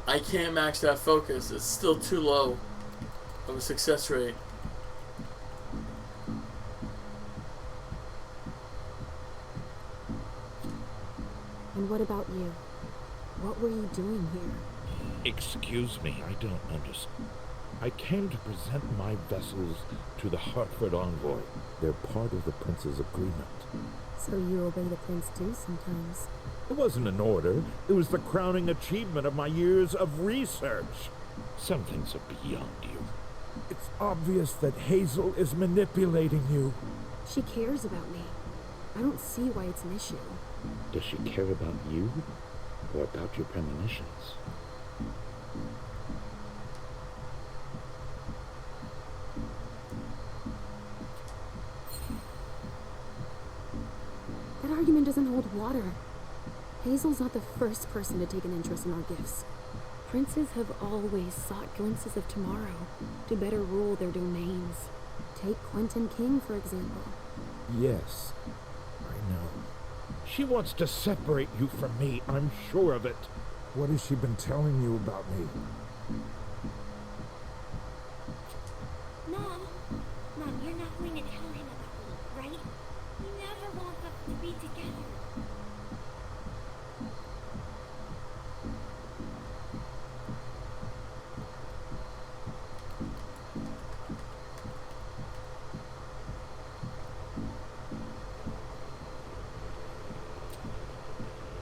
I can't max that focus. It's still too low of a success rate. And what about you? What were you doing here? Excuse me, I don't understand. I came to present my vessels to the Hartford envoy. They're part of the prince's agreement. So you obey the prince too sometimes? It wasn't an order. It was the crowning achievement of my years of research. Some things are beyond you. It's obvious that Hazel is manipulating you. She cares about me. I don't see why it's an issue. Does she care about you or about your premonitions? That argument doesn't hold water. Hazel's not the first person to take an interest in our gifts. Princes have always sought glimpses of tomorrow to better rule their domains. Take Quentin King, for example. Yes, I know. She wants to separate you from me, I'm sure of it. What has she been telling you about me? Mom, you're not going to tell him about me, right? He never wants us to be together.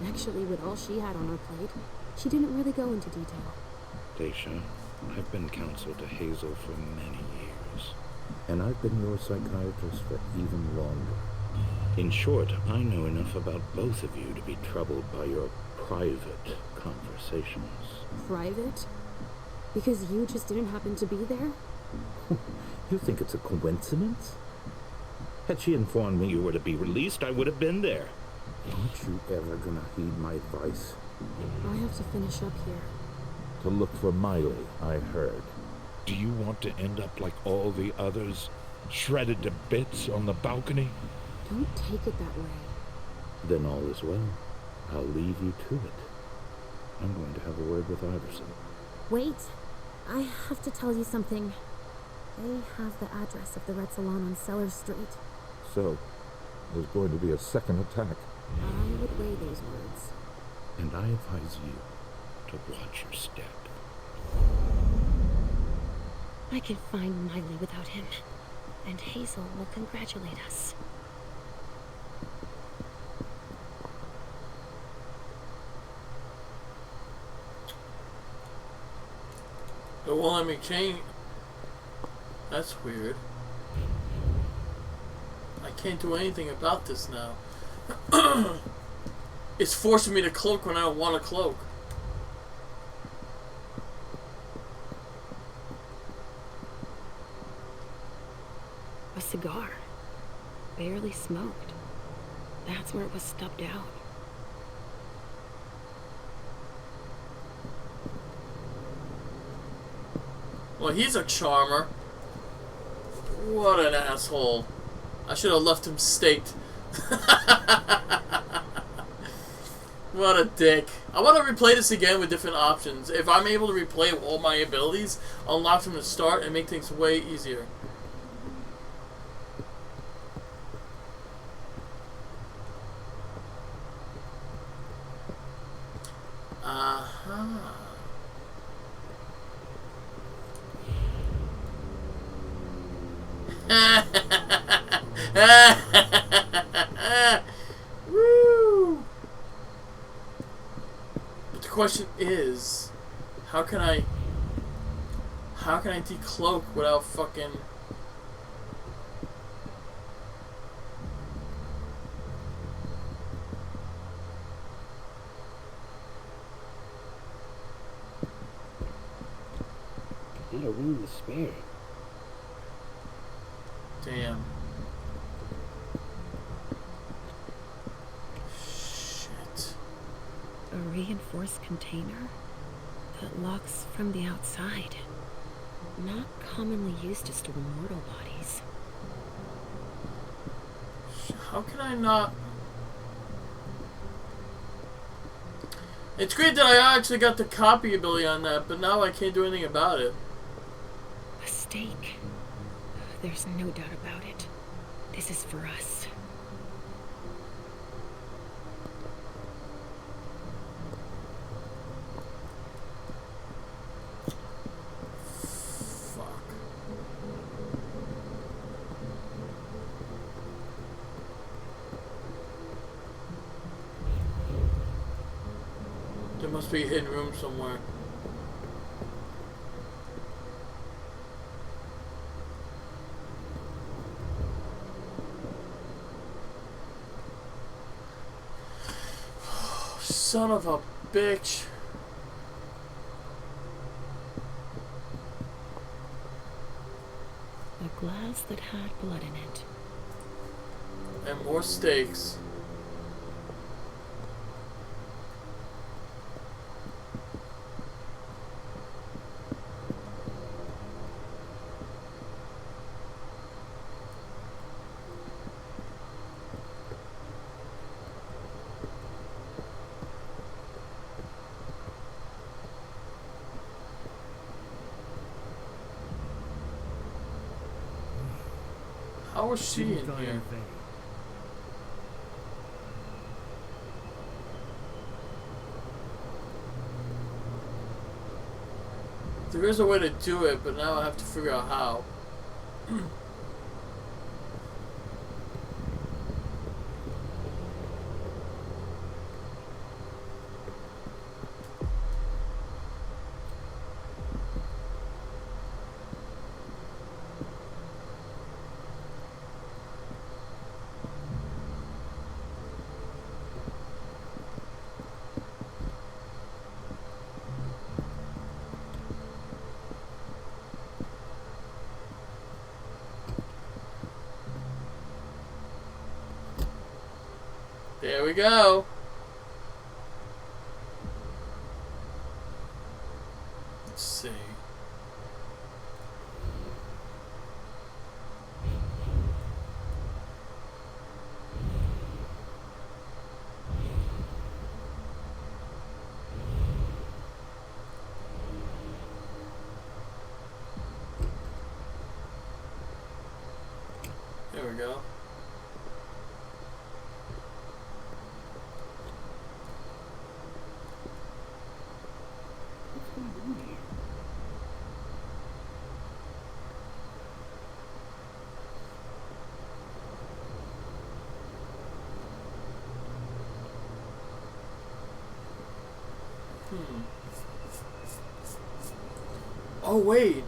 Actually, with all she had on her plate, she didn't really go into detail. Daisha, I've been counsel to Hazel for many years. And I've been your psychiatrist for even longer. In short, I know enough about both of you to be troubled by your private conversations. Private? Because you just didn't happen to be there? You think it's a coincidence? Had she informed me you were to be released, I would have been there. Aren't you ever gonna heed my advice? I have to finish up here. To look for Miley, I heard. Do you want to end up like all the others, shredded to bits on the balcony? Don't take it that way. Then all is well. I'll leave you to it. I'm going to have a word with Iverson. Wait. I have to tell you something. They have the address of the Red Salon on Sellers Street. So, there's going to be a second attack. I would weigh those words. And I advise you to watch your step. I can find Miley without him, and Hazel will congratulate us. It won't let me change. That's weird. I can't do anything about this now. It's forcing me to cloak when I don't want to cloak. A cigar. Barely smoked. That's where it was stubbed out. Well, he's a charmer. What an asshole. I should have left him staked. What a dick. I want to replay this again with different options. If I'm able to replay all my abilities, unlock from the start and make things way easier. Woo! But the question is, how can I decloak without fucking... Not a room to spare. Damn. Shit. A reinforced container that locks from the outside. Not commonly used to store mortal bodies. How can I not? It's great that I actually got the copy ability on that, but now I can't do anything about it. A stake. There's no doubt about it. This is for us. There must be a hidden room somewhere. Son of a bitch. A glass that had blood in it. And more stakes. How was she in here? There is a way to do it, but now I have to figure out how. There we go. Let's see. There we go. Oh wait.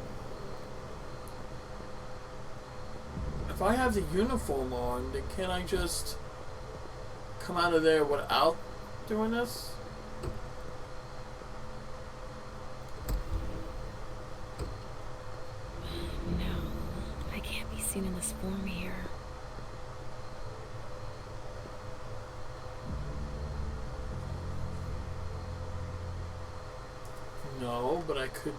If I have the uniform on, then can I just come out of there without doing this? No, I can't be seen in this form here. No, but I could.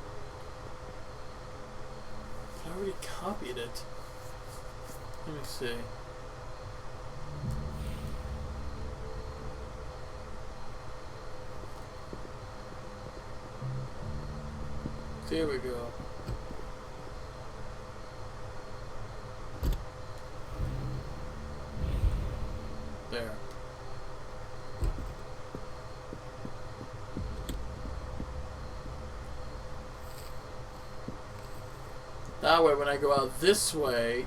I already copied it. Let me see. There we go. There. That way, when I go out this way,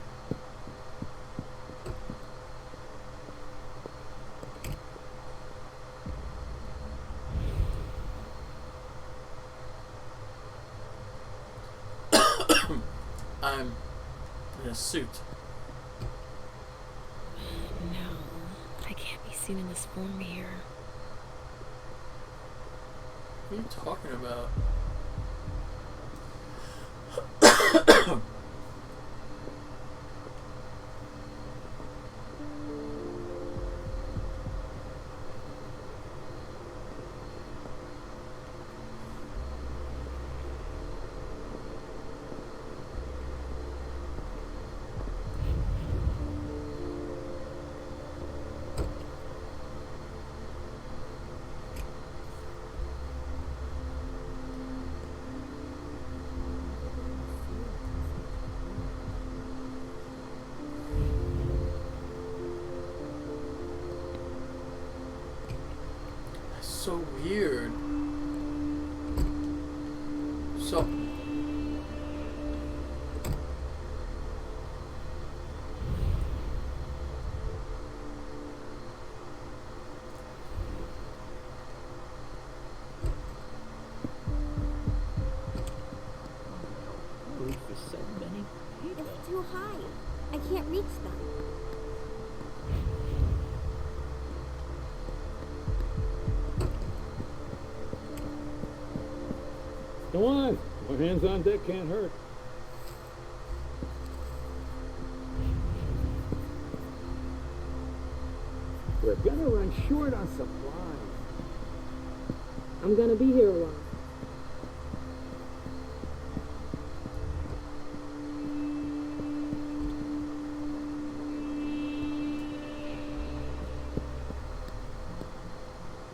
I'm in a suit. No, I can't be seen in this form here. What are you talking about? so weird. So... So many people. It's too high. I can't reach them. Come on. More hands on deck can't hurt. We're gonna run short on supplies. I'm gonna be here a while.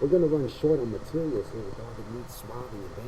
We're gonna run short on materials here with all the meat swabbing and bag.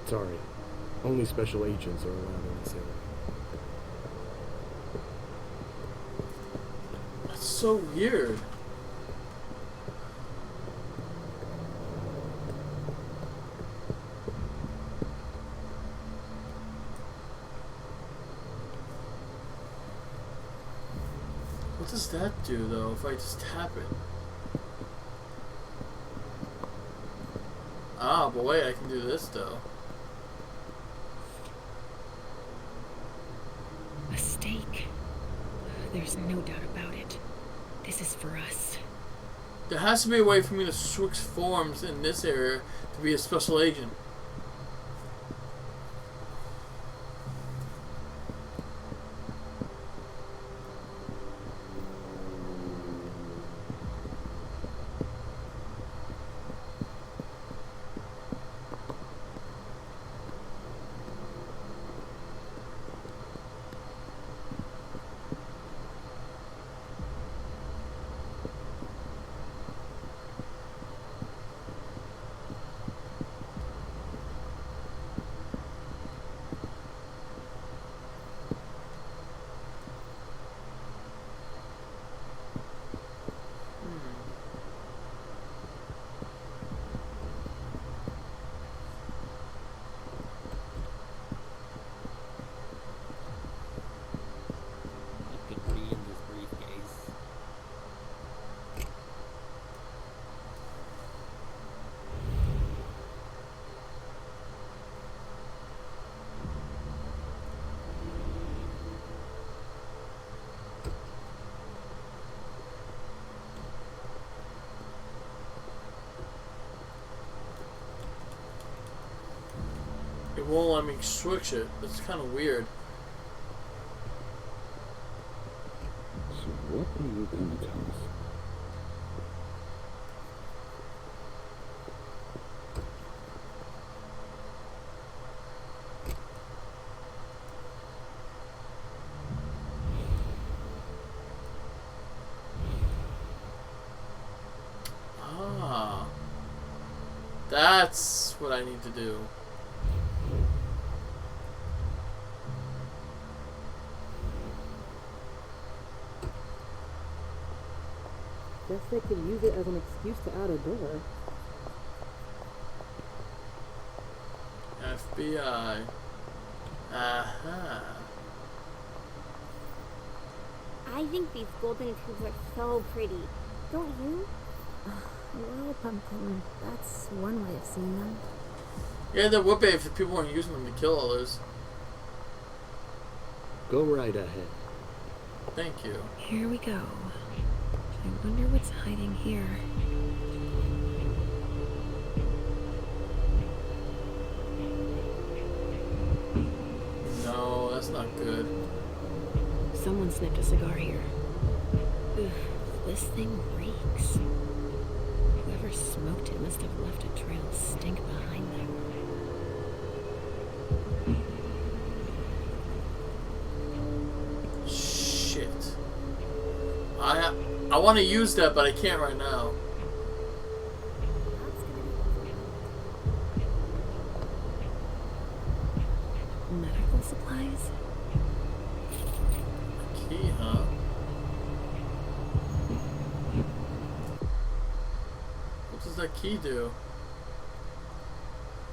Sorry. Only special agents are allowed in this area. That's so weird. What does that do, though, if I just tap it? Ah, but wait, I can do this, though. A stake. There's no doubt about it. This is for us. There has to be a way for me to switch forms in this area to be a special agent. It won't let me switch it. That's kind of weird. So what are you going to tell us? Ah. That's what I need to do. Guess they could use it as an excuse to add a door. FBI. Aha. I think these golden tubes are so pretty. Don't you? Well, Pumpkin, that's one way of seeing them. Yeah, they would be if people weren't using them to kill others. Go right ahead. Thank you. Here we go. I wonder what's hiding here. No, that's not good. Someone sniffed a cigar here. Ugh, this thing reeks. Whoever smoked it must have left a trail of stink behind them. Shit. I want to use that, but I can't right now. Medical supplies? Key, huh? What does that key do?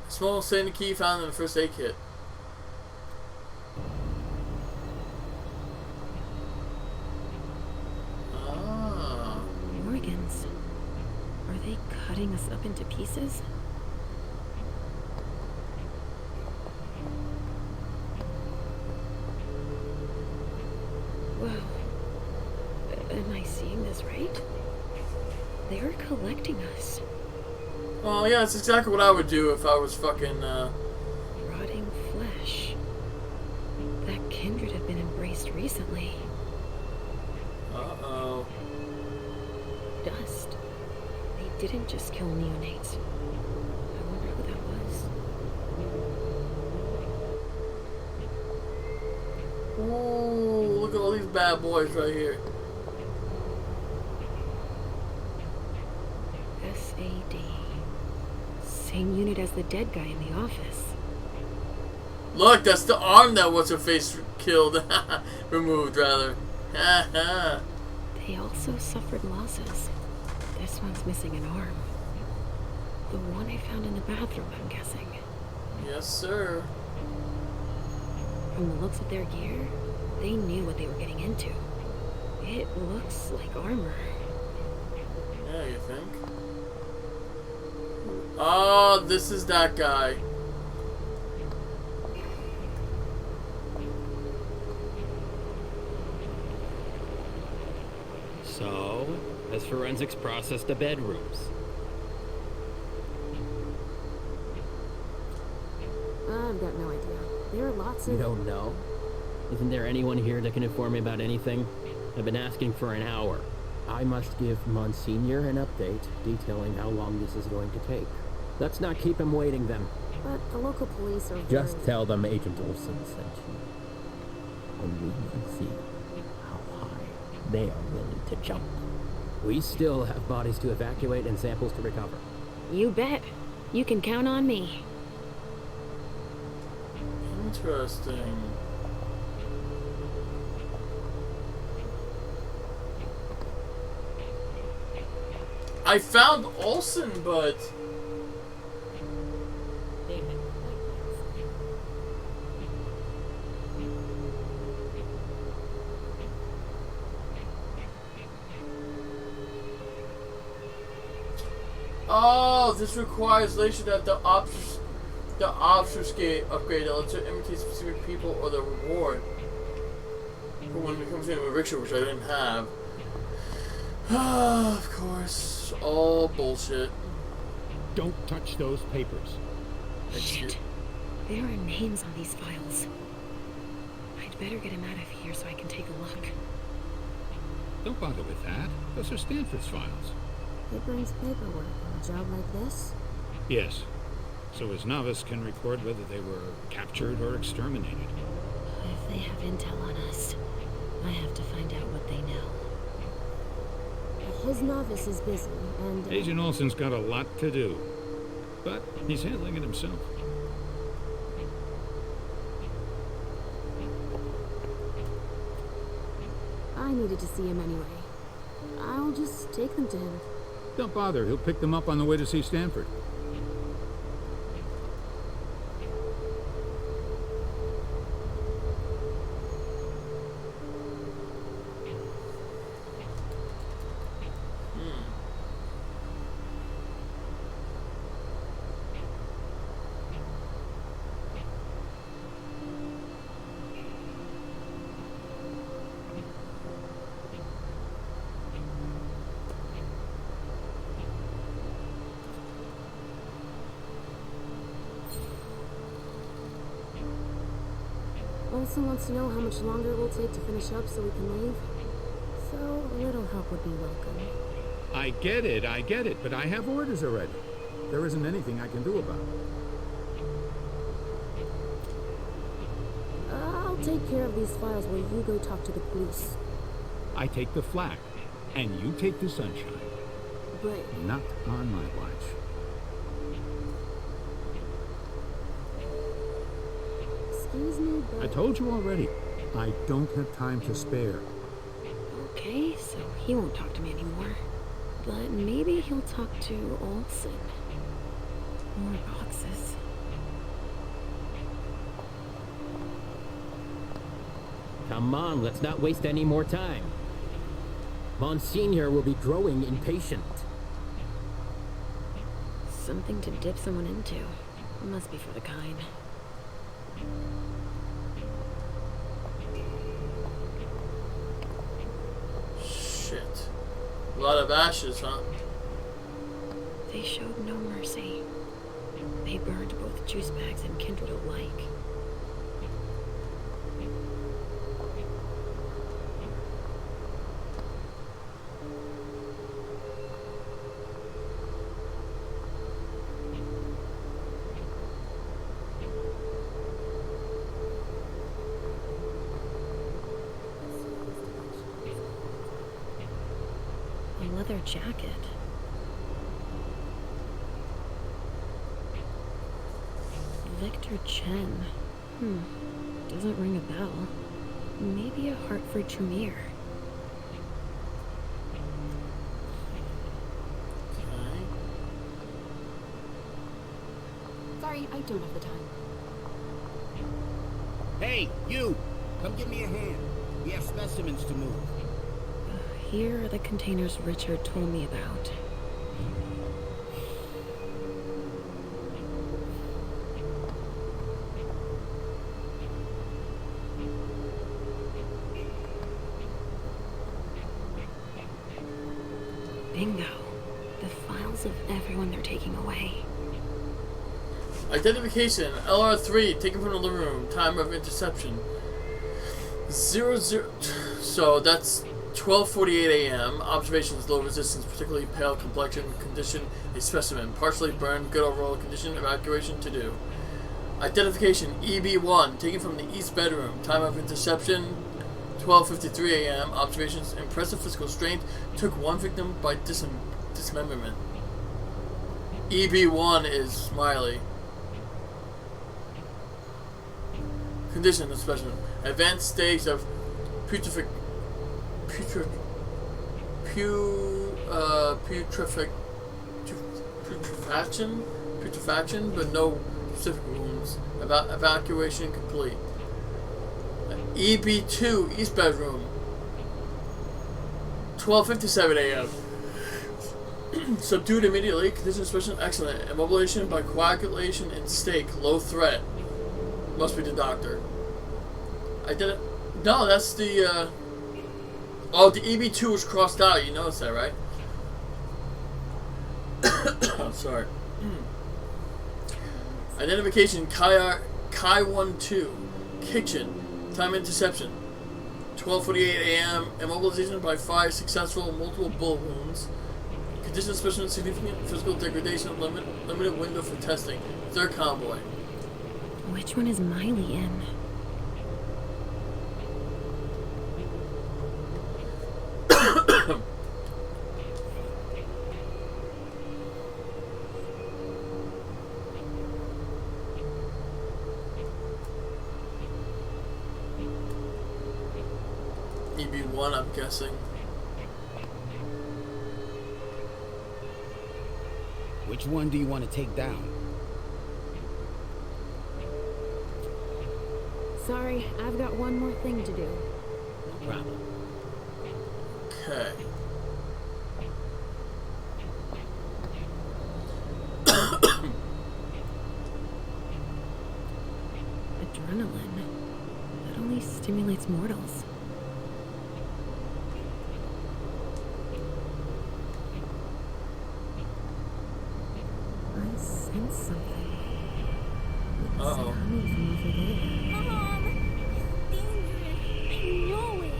A small standing key found in the first aid kit. Ah. Organs. Are they cutting us up into pieces? Whoa. Am I seeing this right? They're collecting us. Oh yeah, that's exactly what I would do if I was fucking, Rotting flesh. That kindred have been embraced recently. Uh-oh. Dust. They didn't just kill neonates. I wonder who that was. Ooh, look at all these bad boys right here. SAD. Same unit as the dead guy in the office. Look, that's the arm that what's-her-face killed. Removed, rather. They also suffered losses. This one's missing an arm. The one I found in the bathroom, I'm guessing. Yes, sir. From the looks of their gear, they knew what they were getting into. It looks like armor. Yeah, you think? Oh, this is that guy. So, has forensics processed the bedrooms? I've got no idea. There are lots of... You don't know? Isn't there anyone here that can inform me about anything? I've been asking for an hour. I must give Monsignor an update detailing how long this is going to take. Let's not keep him waiting then. But the local police are Just very... tell them Agent Olsen sent you. And we can see how high they are willing to jump. We still have bodies to evacuate and samples to recover. You bet. You can count on me. Interesting. I found Olsen, but... Oh, this requires later that the obfuscate upgrade that lets it imitate specific people or the reward. For when it comes in with Richter, which I didn't have. Of course, all bullshit. Don't touch those papers. Shit. There are names on these files. I'd better get him out of here so I can take a look. Don't bother with that. Those are Stanford's files. It brings paperwork on a job like this? Yes. So his novice can record whether they were captured or exterminated. If they have intel on us, I have to find out what they know. His novice is busy, and... Agent Olsen's got a lot to do. But he's handling it himself. I needed to see him anyway. I'll just take them to him. Don't bother. He'll pick them up on the way to see Stanford. Olsen wants to know how much longer it will take to finish up so we can leave. So, a little help would be welcome. I get it, but I have orders already. There isn't anything I can do about it. take care of these files while you go talk to the police. I take the flak, and you take the sunshine. But... Not on my watch. Excuse me, but... I told you already. I don't have time to spare. Okay, so he won't talk to me anymore. But maybe he'll talk to Olsen. More boxes. Come on, let's not waste any more time. Monsignor will be growing impatient. Something to dip someone into. Must be for the kind. Shit. A lot of ashes, huh? They showed no mercy. They burned both juice bags and kindred alike. A leather jacket. Victor Chen. Doesn't ring a bell. Maybe a Hartford Tremere. Sorry, I don't have the time. Hey, you! Come give me a hand. We have specimens to move. Here are the containers Richard told me about. Bingo. The files of everyone they're taking away. Identification, LR3, taken from the living room. Time of interception. 00... So that's 12:48 a.m. Observations, low resistance, particularly pale complexion, condition, a specimen. Partially burned, good overall condition, evacuation to do. Identification, EB1, taken from the east bedroom. Time of interception, 12:53 a.m. Observations, impressive physical strength, took one victim by dismemberment. EB1 is Smiley. Condition of specimen, advanced stage of putrefaction, but no specific wounds. Evacuation complete. EB2, east bedroom, 12:57 a.m. Subdued immediately. Condition of specimen excellent. Immobilization by coagulation and stake. Low threat. Must be the doctor. I didn't. No, that's the. Oh, the EB2 was crossed out. You noticed that, right? I'm sorry. Identification: Kai 12, kitchen. Time interception: 12:48 a.m. Immobilization by fire successful. Multiple bullet wounds. Condition of specimen significant physical degradation. Limited window for testing. Third convoy. Which one is Miley in? EB1, I'm guessing. Which one do you want to take down? Sorry, I've got one more thing to do. No problem. Okay. Adrenaline. That only stimulates mortals. I sense something. It's Uh-oh. coming from over there. Mom! Dangerous. I know it.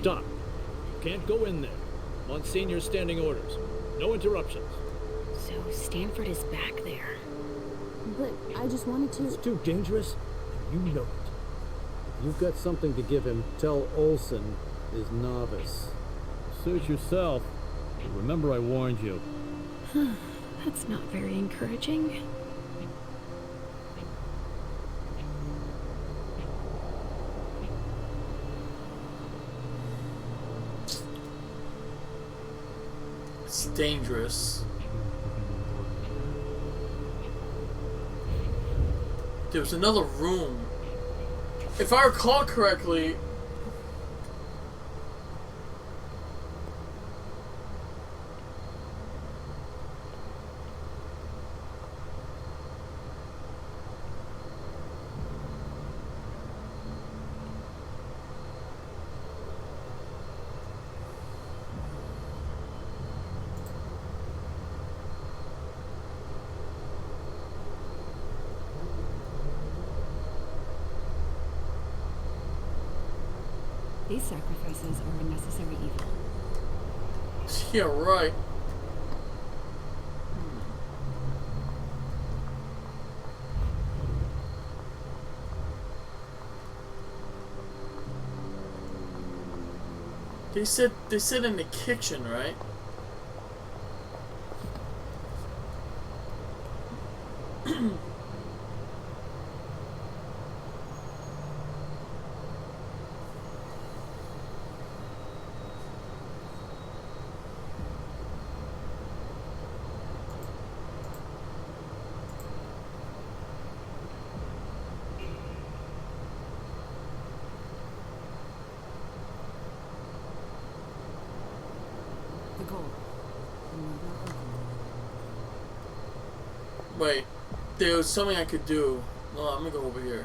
Stop. Can't go in there. Monsignor's standing orders. No interruptions. So Stanford is back there. But I just wanted to... It's too dangerous, and you know it. If you've got something to give him, tell Olson is novice. Suit yourself. Remember I warned you. That's not very encouraging. It's dangerous. There was another room. If I recall correctly, These sacrifices are a necessary evil. yeah, right. They said in the kitchen, right? The goal. Wait, there was something I could do. No, I'm gonna go over here.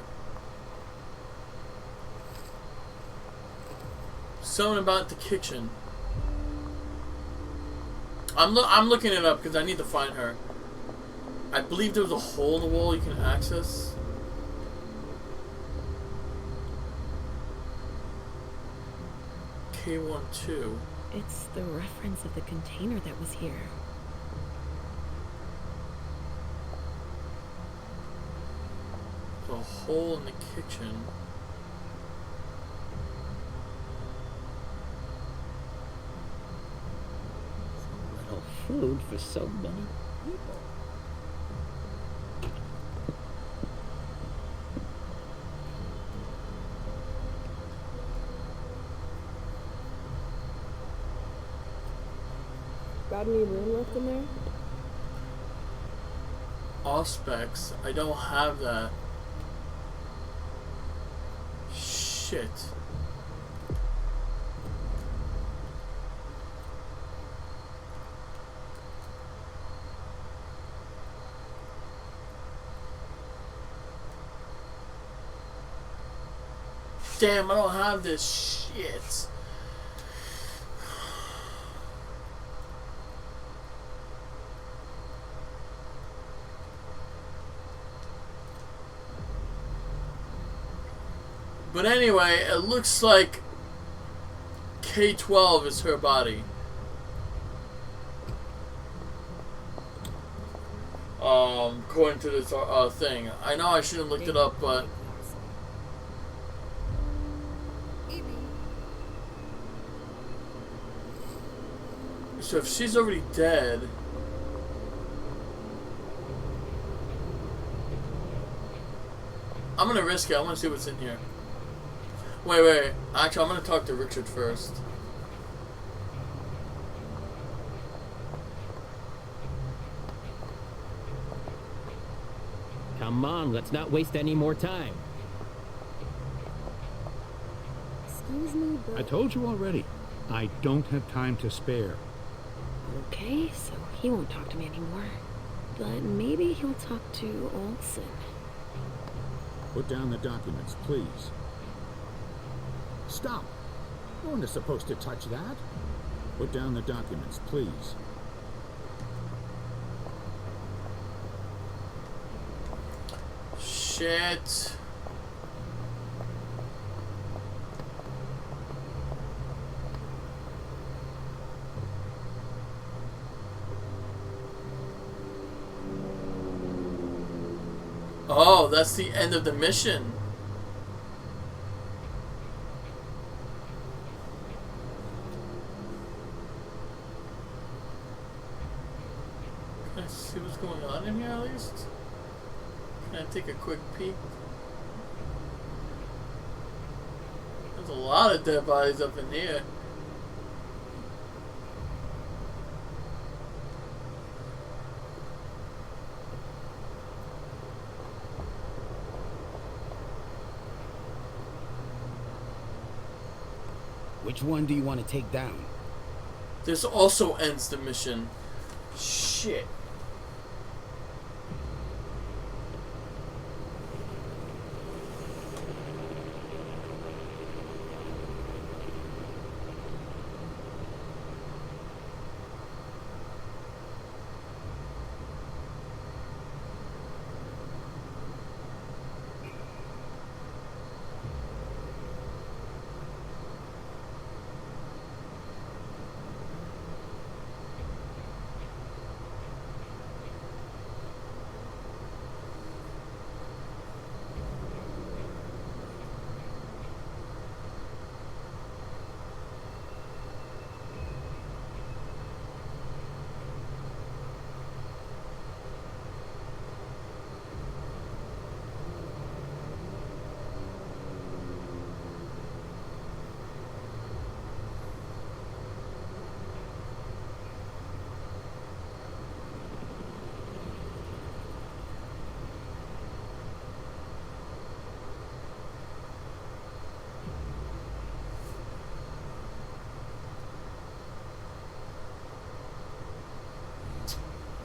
Something about the kitchen. I'm looking it up because I need to find her. I believe there was a hole in the wall you can access. K12. It's the reference of the container that was here. A hole in the kitchen. Little food for so many people. Got any room left in there? Auspex. I don't have that. Shit. Damn, I don't have this shit. But anyway, it looks like K12 is her body. According to this thing. I know I shouldn't have looked it up, but so if she's already dead, I'm gonna risk it. I want to see what's in here. Wait. Actually, I'm gonna talk to Richard first. Come on, let's not waste any more time. Excuse me, but... I told you already. I don't have time to spare. Okay, so he won't talk to me anymore. But maybe he'll talk to Olson. Put down the documents, please. Stop! No one is supposed to touch that. Put down the documents, please. Shit. that's the end of the mission. Can I see what's going on in here at least? Can I take a quick peek? There's a lot of dead bodies up in here. Which one do you want to take down? This also ends the mission. Shit.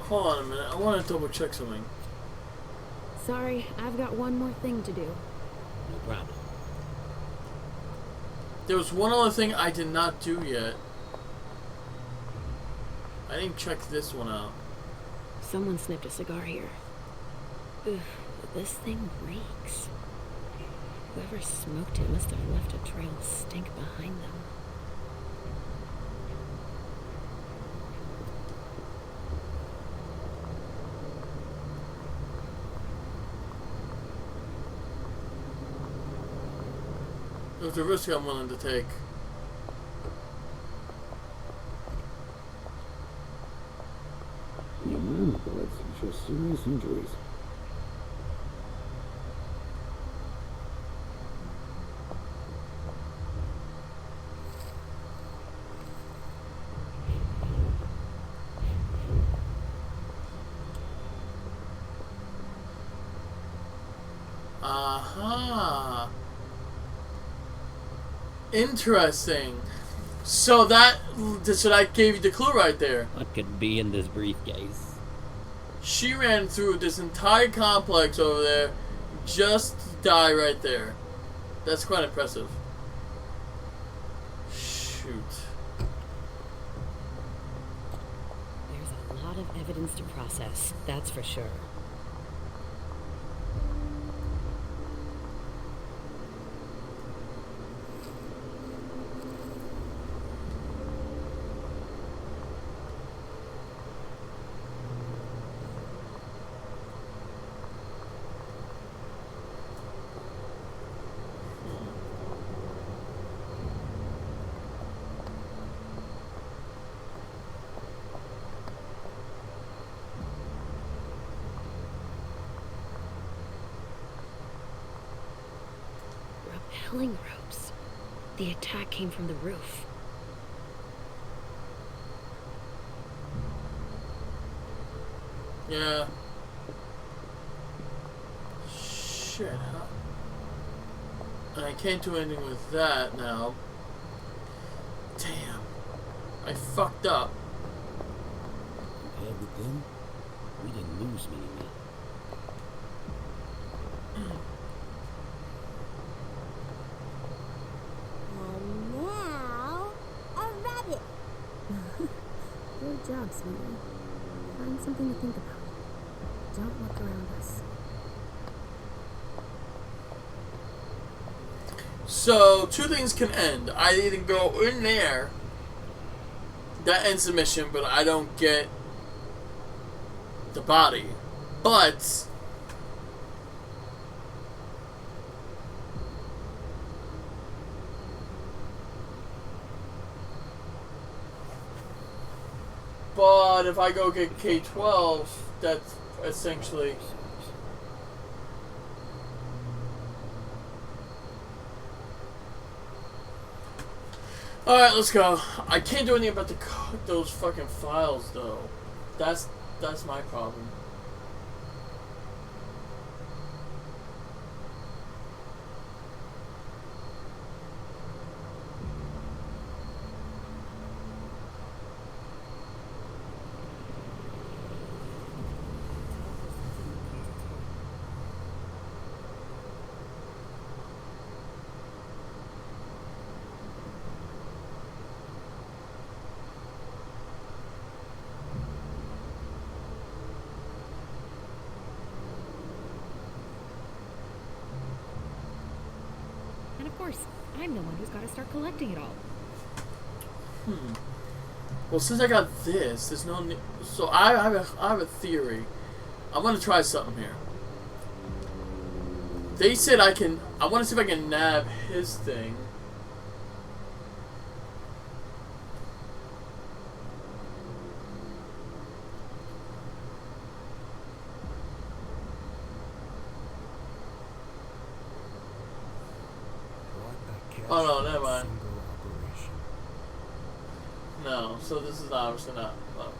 Hold on a minute. I want to double check something. Sorry, I've got one more thing to do. No problem. There was one other thing I did not do yet. I didn't check this one out. Someone snipped a cigar here. Ugh, this thing reeks. Whoever smoked it must have left a trail of stink behind them. It was a risk I'm willing to take. The amount of bullets suggest serious injuries. Aha. Interesting. So that gave you the clue right there. What could be in this briefcase? She ran through this entire complex over there just to die right there. That's quite impressive. Shoot. There's a lot of evidence to process, that's for sure. Rappelling ropes. The attack came from the roof. Yeah. Shit, huh? And I can't do anything with that now. Damn. I fucked up. Compared with them, we didn't lose many men. And now, a rabbit. Good job, sweetie. Find something to think about. Don't look around us. So, two things can end. I either go in there, that ends the mission, but I don't get the body. But But if I go get K-12, that's essentially... Alright, let's go. I can't do anything about those fucking files, though. That's my problem. And of course, I'm the one who's got to start collecting it all. Well, since I got this, there's no need. So I have a theory. I'm gonna try something here. They said I want to see if I can nab his thing. Oh no, never mind. No, so this is obviously not. Well.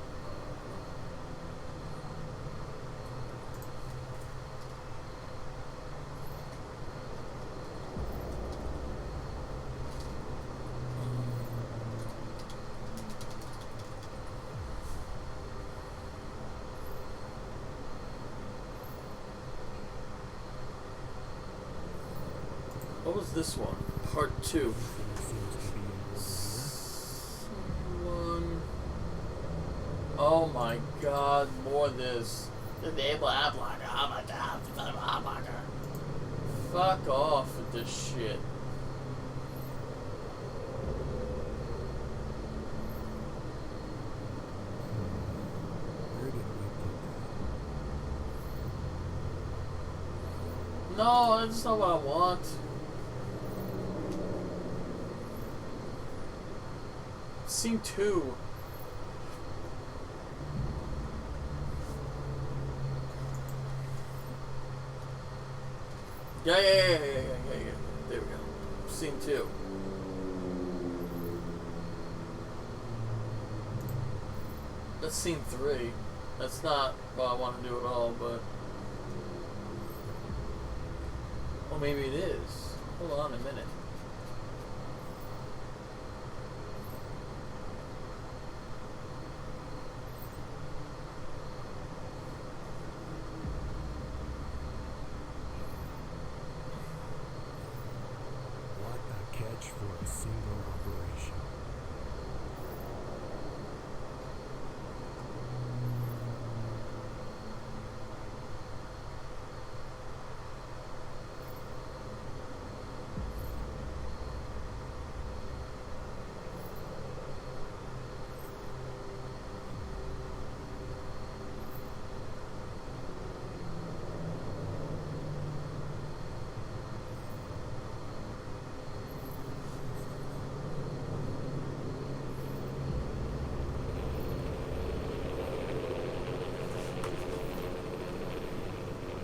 What was this one? Part 2. Oh my god, more of this. Fuck off with this shit. No, that's not what I want. Scene 2. Yeah. There we go. Scene 2. That's scene 3. That's not what I want to do at all, but... Well, maybe it is. Hold on a minute. For a single operation.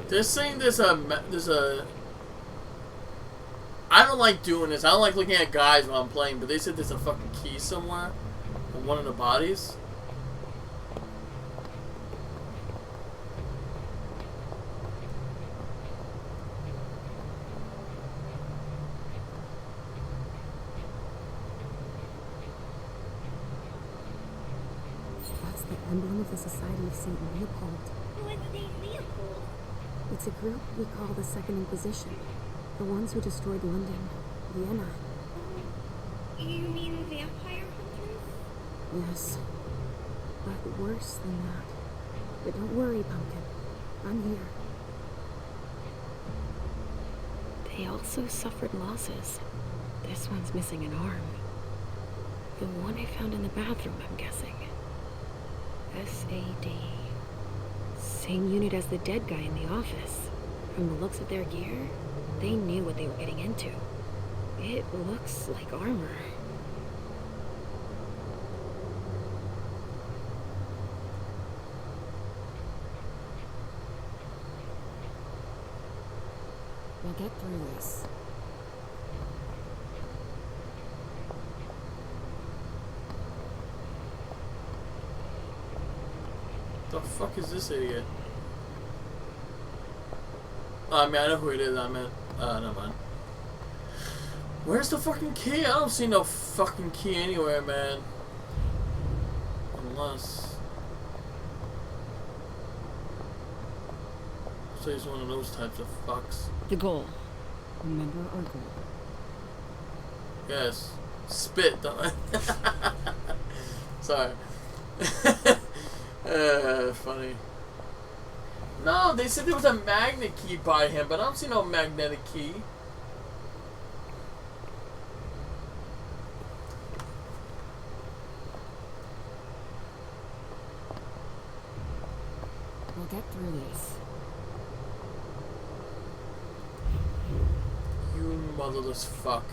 They're saying there's a... I don't like doing this. I don't like looking at guys while I'm playing, but they said there's a fucking key somewhere on one of the bodies. That's the emblem of the Society of St. Leopold. Who is St. Leopold? It's a group we call the Second Inquisition. The ones who destroyed London, Vienna. You mean vampire hunters? Yes. But worse than that. But don't worry, Pumpkin. I'm here. They also suffered losses. This one's missing an arm. The one I found in the bathroom, I'm guessing. SAD. Same unit as the dead guy in the office. From the looks of their gear, they knew what they were getting into. It looks like armor. get through this. The fuck is this idiot? I mean, I know who it is. I meant, never mind. Where's the fucking key? I don't see no fucking key anywhere, man. Unless... So he's one of those types of fucks. The goal. Remember our goal. Yes. Spit, don't I? Sorry. Funny. No, they said there was a magnet key by him, but I don't see no magnetic key. We'll get through this. You motherless fuck.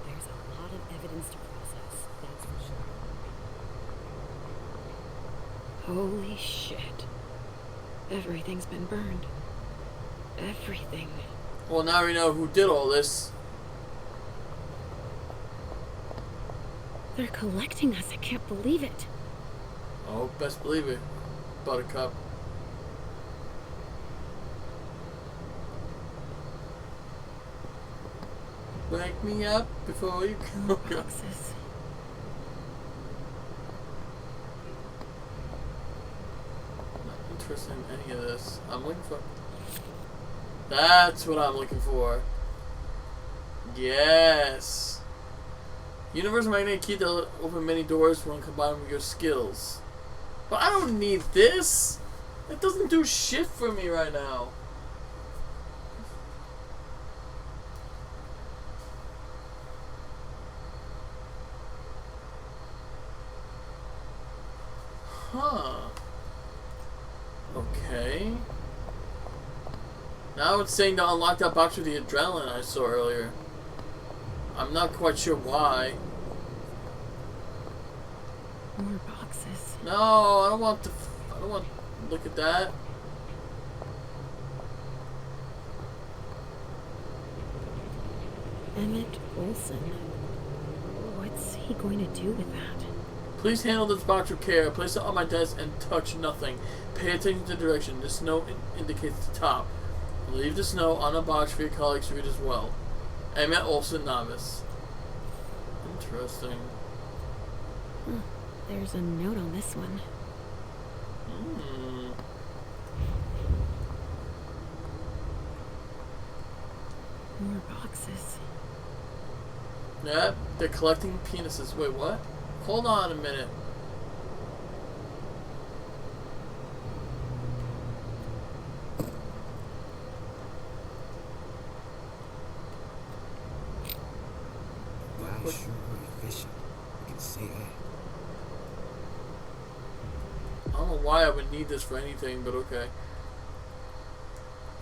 There's a lot of evidence to process, that's for sure. Holy shit. Everything's been burned. Everything. Well, now we know who did all this. They're collecting us. I can't believe it. Oh, best believe it. Buttercup. Wake me up before you go. Boxes. Not interested in any of this. I'm looking for... That's what I'm looking for. Yes. Universal magnetic key to open many doors when combined with your skills. But I don't need this. It doesn't do shit for me right now. Huh. Okay. Now it's saying to unlock that box with the adrenaline I saw earlier. I'm not quite sure why. More boxes. No, I don't want to. I don't want to look at that. Emmett Olson. What's he going to do with that? Please handle this box with care. Place it on my desk and touch nothing. Pay attention to the direction. This note indicates the top. Leave this note on a box for your colleagues to read as well. Emmett Olson, novice. Interesting. Huh. There's a note on this one. Hmm. More boxes. Yep, they're collecting penises. Wait, what? Hold on a minute. Guys sure are efficient. I can say that. I don't know why I would need this for anything, but okay.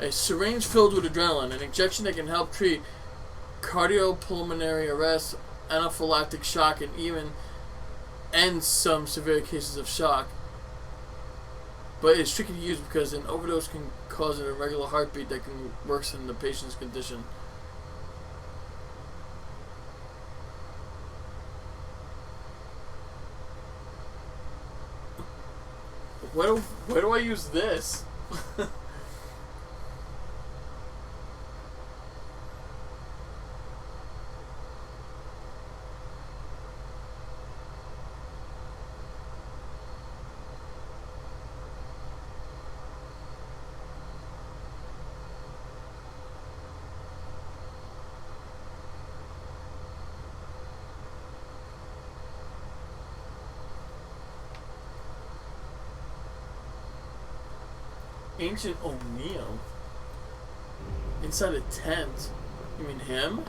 A syringe filled with adrenaline, an injection that can help treat cardiopulmonary arrest, anaphylactic shock, and even end some severe cases of shock. But it's tricky to use because an overdose can cause an irregular heartbeat that can worsen the patient's condition. Where do I use this? Ancient O'Neill? Inside a tent? You mean him?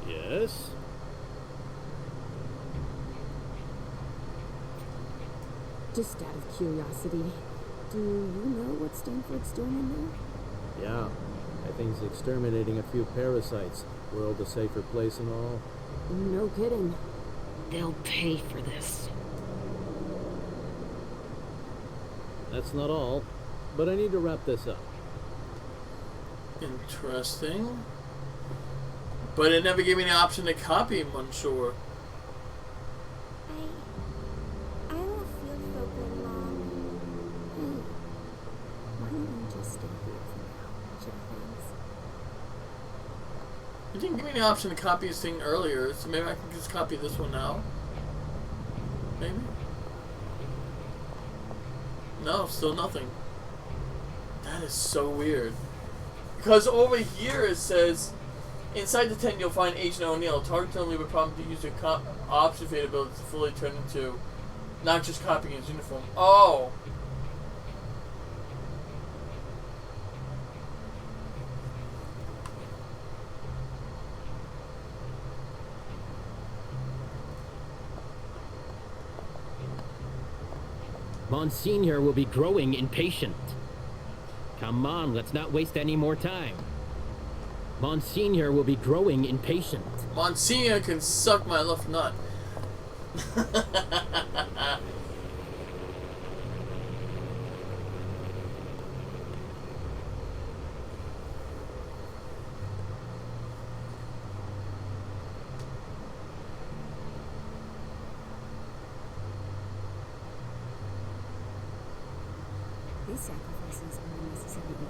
Yes? Just out of curiosity, do you know what Stanford's doing in there? Yeah. That thing's exterminating a few parasites. World a safer place and all. No kidding. They'll pay for this. That's not all, but I need to wrap this up. Interesting. But it never gave me the option to copy Monsieur. I don't feel so good, Mom. Hey, why don't you just stay here for now, Sugar Fangs? You didn't give me the option to copy this thing earlier, so maybe I can just copy this one now? Maybe? No, still nothing. That is so weird. Because over here it says, inside the tent you'll find Agent O'Neill. Target to leave a prompt to use your option fade ability to fully turn into not just copying his uniform. Oh! Monsignor will be growing impatient. Come on, let's not waste any more time. Monsignor will be growing impatient. Monsignor can suck my left nut. These sacrifices are unnecessary evil.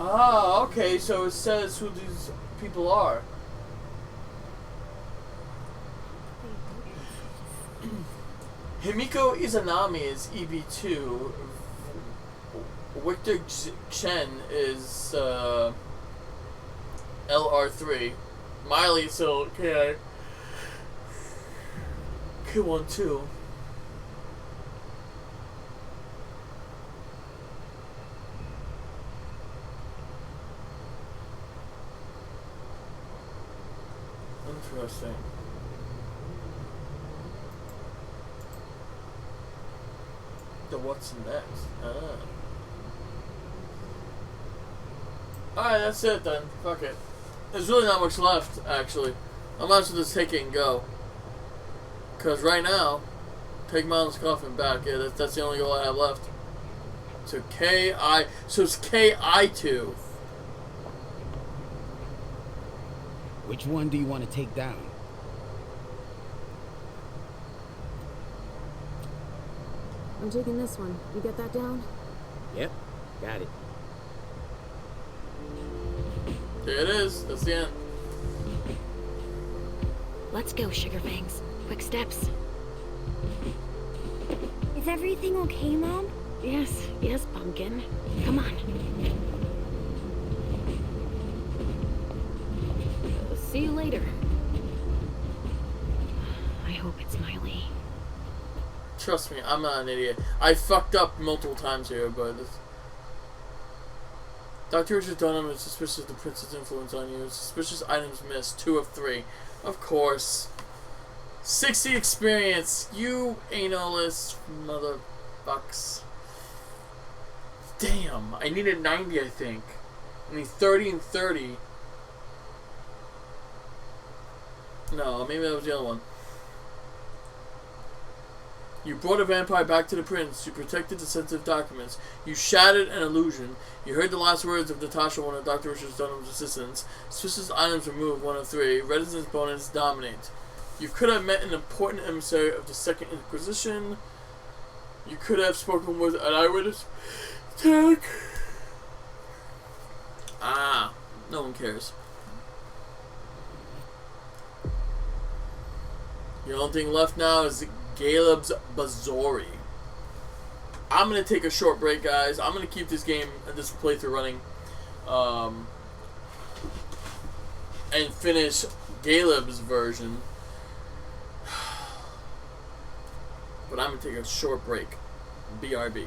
Ah, okay, so it says who these people are. Himiko Izanami is EB2. Victor Chen is LR3. Miley is still K12. Interesting. So what's next? Alright, that's it then. Fuck it. There's really not much left, actually. I might as well just take it and go. Because right now, take Miles' coffin back. Yeah, that's the only goal I have left. So so it's KI2. Which one do you want to take down? I'm taking this one. You get that down? Yep, got it. There it is. That's the end. Let's go, Sugar Fangs. Quick steps. Is everything okay, Mom? Yes, Pumpkin. Come on. See you later. I hope it's Miley. Trust me, I'm not an idiot. I fucked up multiple times here, but Dr. Richard Dunham is suspicious of the prince's influence on you. Suspicious items missed. 2 of 3. Of course. 60 experience. You analist motherfucks. Damn. I needed 90, I think. I need 30 and 30. No, maybe that was the other one. You brought a vampire back to the prince. You protected the sensitive documents. You shattered an illusion. You heard the last words of Natasha, one of Dr. Richard Dunham's assistants. Suspicious items removed, 1 of 3. Reticence bonus dominate. You could have met an important emissary of the Second Inquisition. You could have spoken with an eyewitness. Tech. Ah, no one cares. The only thing left now is Caleb's Bazori. I'm going to take a short break, guys. I'm going to keep this game, this playthrough running, and finish Caleb's version. But I'm going to take a short break. BRB.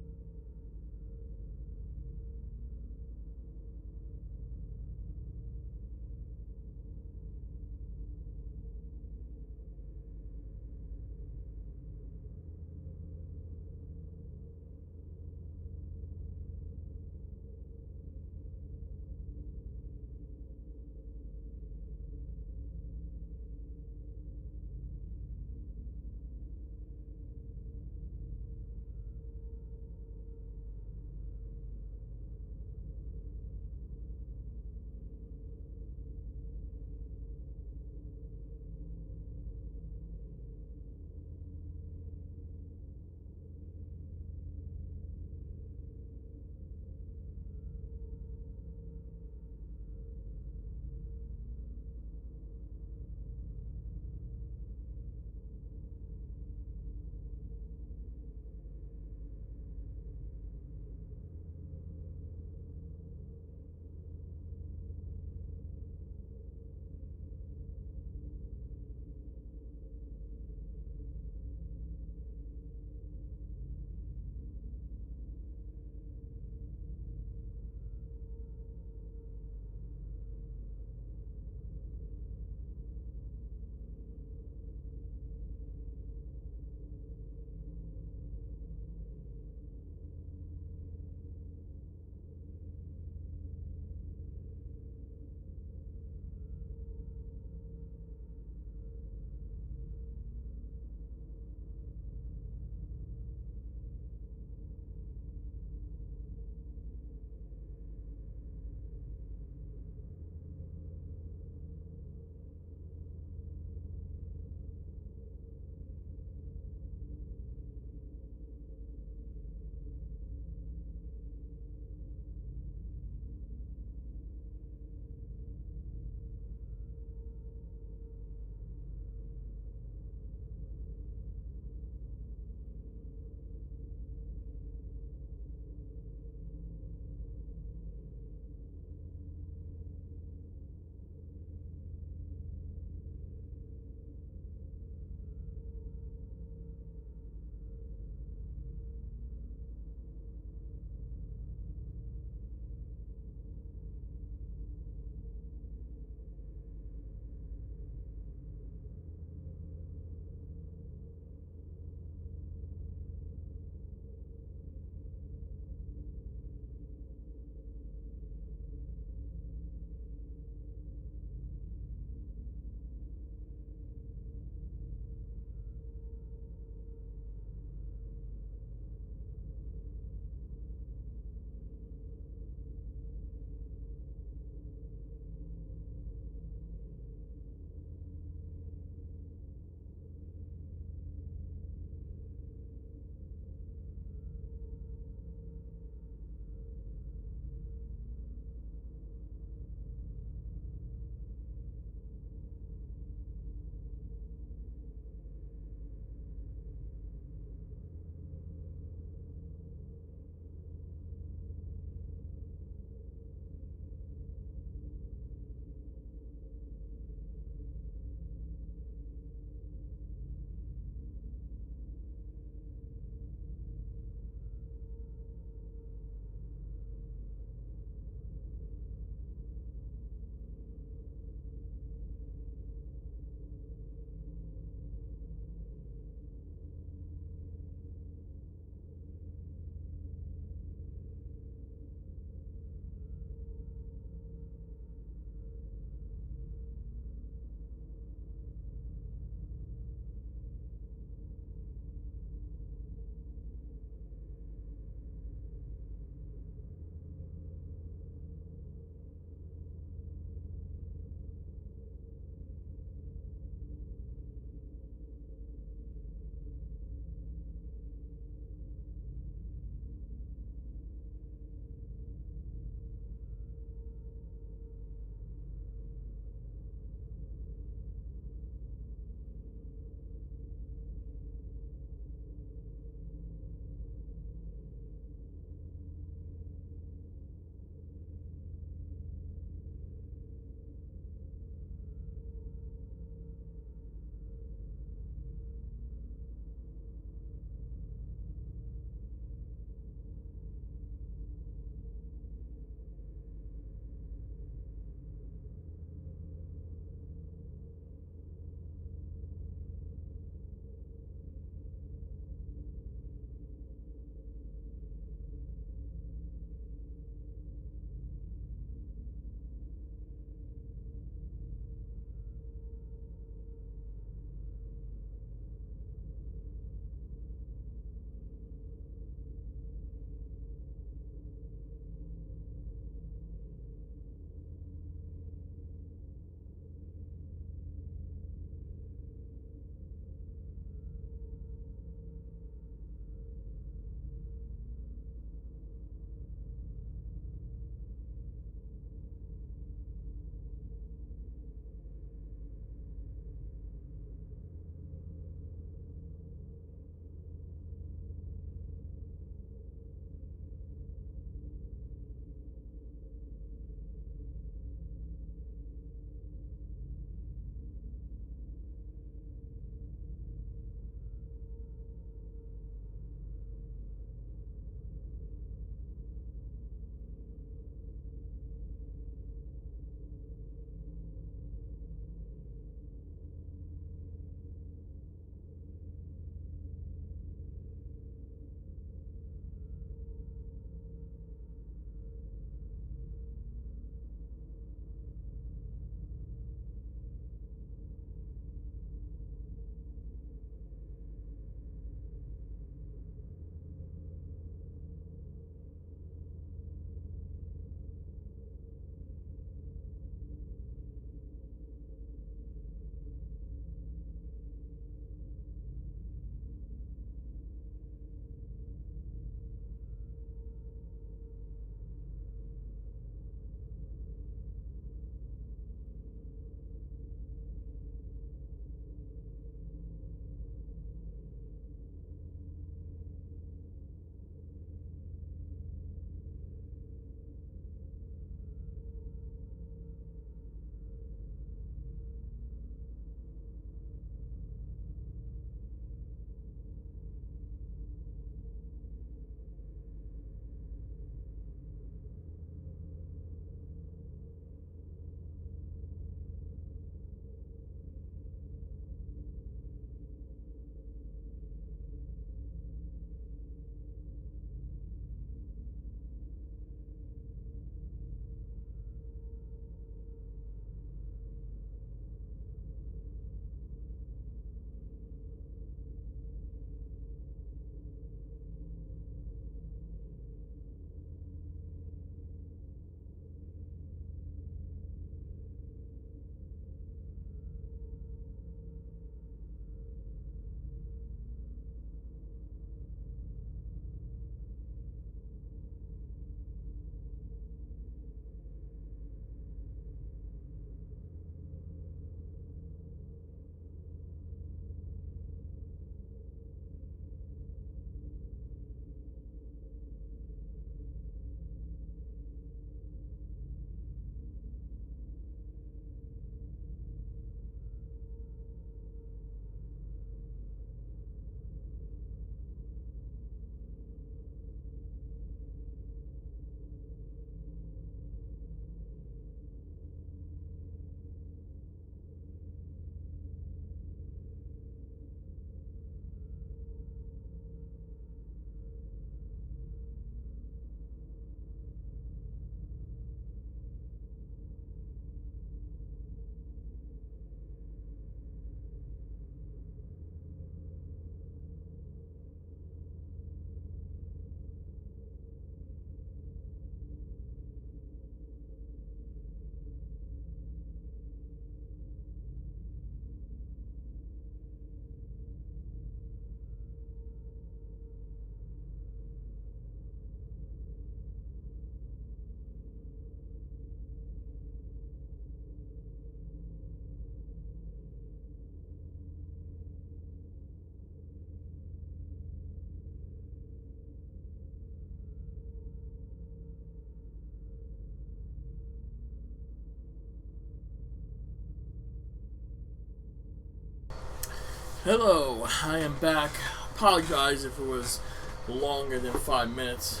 Hello, I am back. Apologize if it was longer than 5 minutes.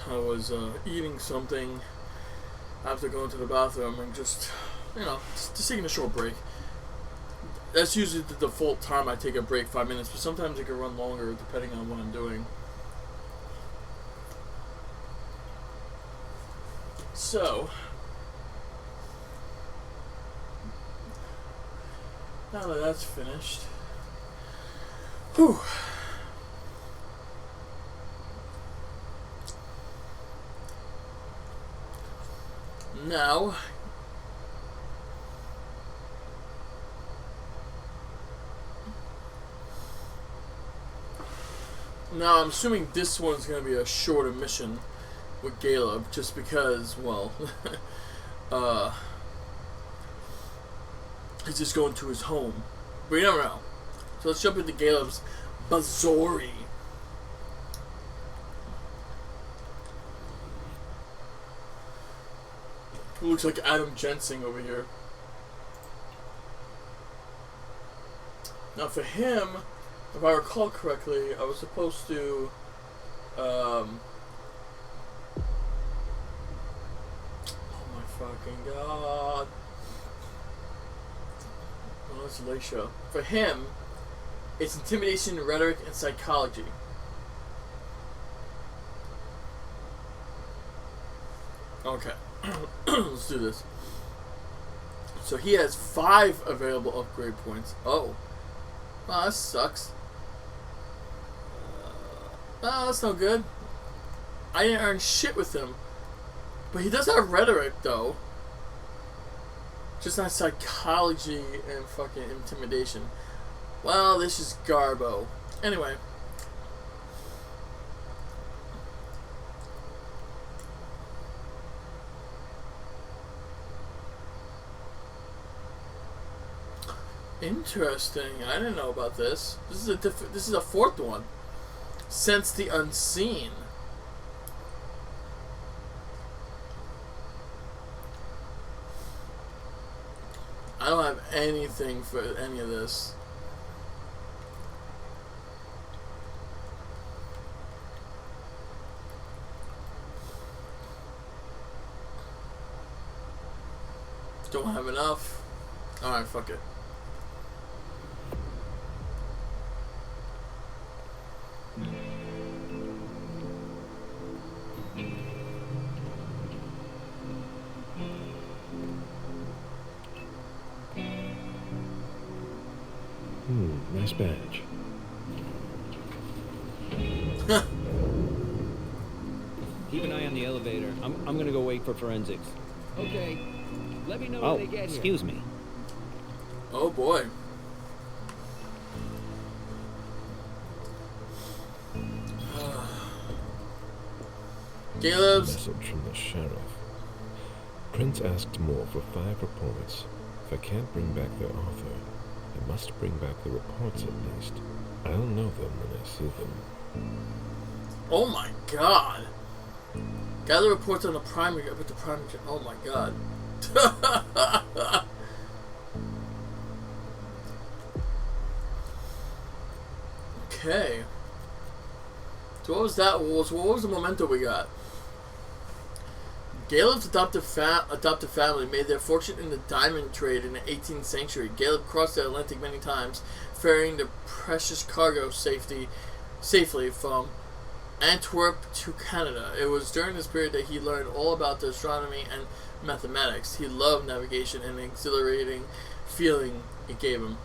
I was eating something after going to the bathroom and just taking a short break. That's usually the default time I take a break, 5 minutes, but sometimes it can run longer depending on what I'm doing. So, now that that's finished, whew. Now, I'm assuming this one's going to be a shorter mission with Caleb, just because, well, he's just going to his home. But you never know. So let's jump into Caleb's Bazori. Who looks like Adam Jensen over here. Now for him, if I recall correctly, I was supposed to oh my fucking god. Oh, that's Laisha. For him, it's intimidation, rhetoric, and psychology. Okay. Let's do this. So he has 5 available upgrade points. Oh. Wow, that sucks. That's no good. I didn't earn shit with him. But he does have rhetoric, though. Just not psychology and fucking intimidation. Well, this is Garbo. Anyway. Interesting. I didn't know about this. This is a 4th one. Sense the unseen. I don't have anything for any of this. Don't have enough. Alright, fuck it. Nice badge. Keep an eye on the elevator. I'm gonna go wait for forensics. Okay. Let me know when they get here. Excuse me. Oh boy. Caleb's message from the sheriff. Prince asked more for 5 reports. If I can't bring back their author, I must bring back the reports at least. I'll know them when I see them. Oh my god. Gather reports on the primary with the primary. Oh my god. Okay. So what was that? What was the momentum we got? Caleb's adoptive family made their fortune in the diamond trade in the 18th century. Caleb crossed the Atlantic many times, ferrying the precious cargo safely from Antwerp to Canada. It was during this period that he learned all about the astronomy and mathematics. He loved navigation and the exhilarating feeling it gave him.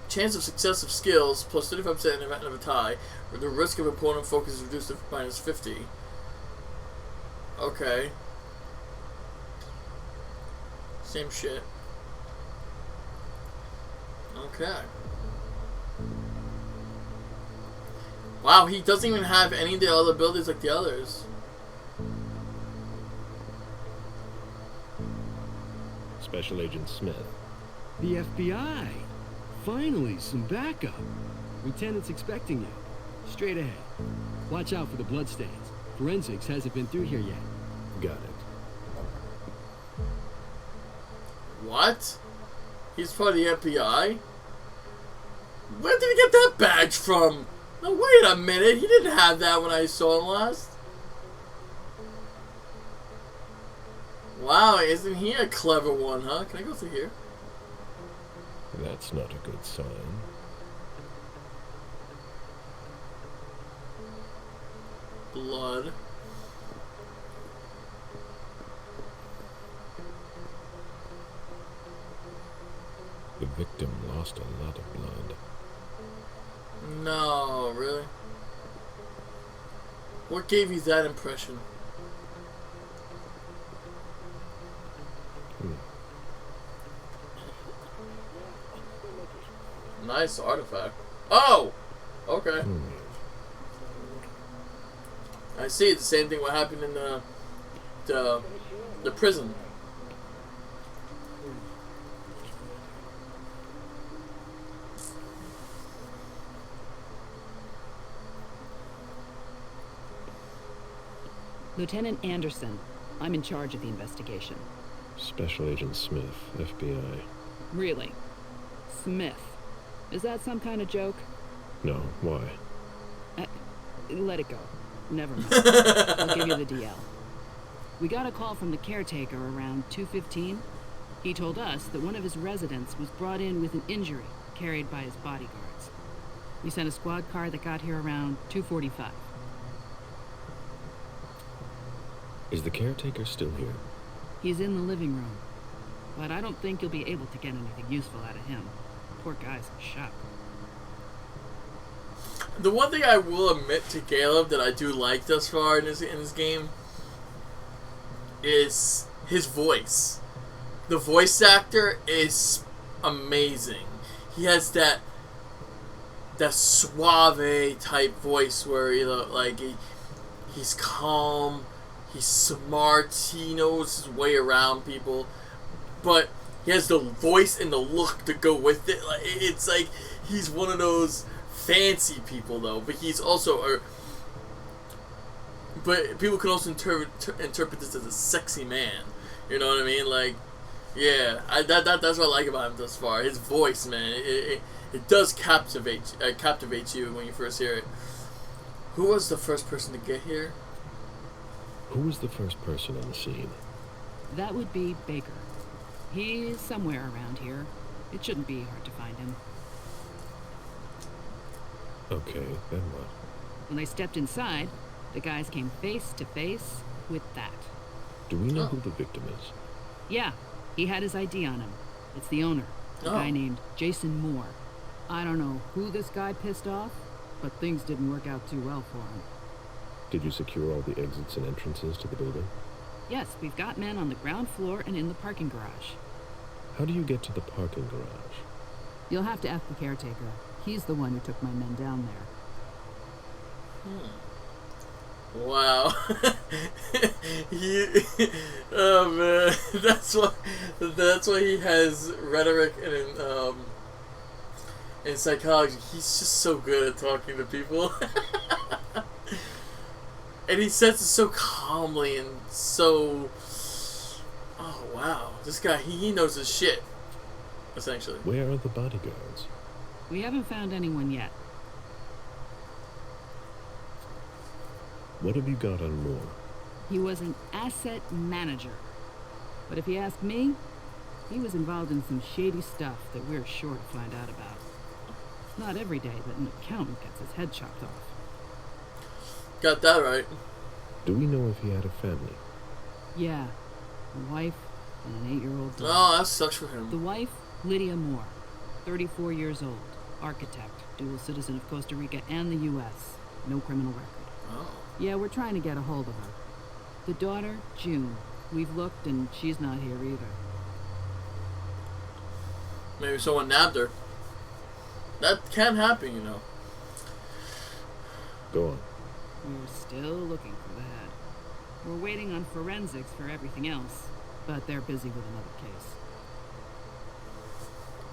Chance of success of skills, plus 35% in the event of a tie, or the risk of opponent focus is reduced to minus 50. Okay. Same shit. Okay. Wow, he doesn't even have any of the other abilities like the others. Special Agent Smith. The FBI. Finally, some backup. Lieutenant's expecting you. Straight ahead. Watch out for the bloodstains. Forensics hasn't been through here yet. Got it. What? He's part of the FBI? Where did he get that badge from? No, wait a minute. He didn't have that when I saw him last. Wow, isn't he a clever one, huh? Can I go through here? That's not a good sign. Blood. The victim lost a lot of blood. No, really? What gave you that impression? Nice artifact. Oh! Okay. I see. It's the same thing what happened in the prison. Lieutenant Anderson, I'm in charge of the investigation. Special Agent Smith, FBI. Really? Smith? Is that some kind of joke? No, why? Let it go. Never mind. I'll give you the DL. We got a call from the caretaker around 2:15. He told us that one of his residents was brought in with an injury carried by his bodyguards. We sent a squad car that got here around 2:45. Is the caretaker still here? He's in the living room, but I don't think you'll be able to get anything useful out of him. Poor guy's in shock. The one thing I will admit to Caleb that I do like thus far in this game is his voice. The voice actor is amazing. He has that suave type voice where he's calm, he's smart, he knows his way around people, but he has the voice and the look to go with it. Like, it's like he's one of those fancy people, though, but he's also but people can also interpret this as a sexy man. You know what I mean? Like, yeah, that's what I like about him thus far. His voice, man, it does captivate you when you first hear it. Who was the first person to get here? Who was the first person on the scene? That would be Baker. He's somewhere around here. It shouldn't be hard to find him. Okay, then what? When they stepped inside, the guys came face to face with that. Do we know who the victim is? Yeah, he had his ID on him. It's the owner, a guy named Jason Moore. I don't know who this guy pissed off, but things didn't work out too well for him. Did you secure all the exits and entrances to the building? Yes, we've got men on the ground floor and in the parking garage. How do you get to the parking garage? You'll have to ask the caretaker. He's the one who took my men down there. Wow. Oh man, that's why he has rhetoric and in psychology. He's just so good at talking to people. And he says it so calmly and so... Oh, wow. This guy, he knows his shit, essentially. Where are the bodyguards? We haven't found anyone yet. What have you got on Moore? He was an asset manager. But if you ask me, he was involved in some shady stuff that we're sure to find out about. It's not every day that an accountant gets his head chopped off. Got that right. Do we know if he had a family? Yeah. A wife and an 8-year-old daughter. Oh, that sucks for him. The wife, Lydia Moore. 34 years old. Architect. Dual citizen of Costa Rica and the U.S. No criminal record. Oh. Yeah, we're trying to get a hold of her. The daughter, June. We've looked and she's not here either. Maybe someone nabbed her. That can happen, you know. Go on. We're still looking for the head. We're waiting on forensics for everything else, but they're busy with another case.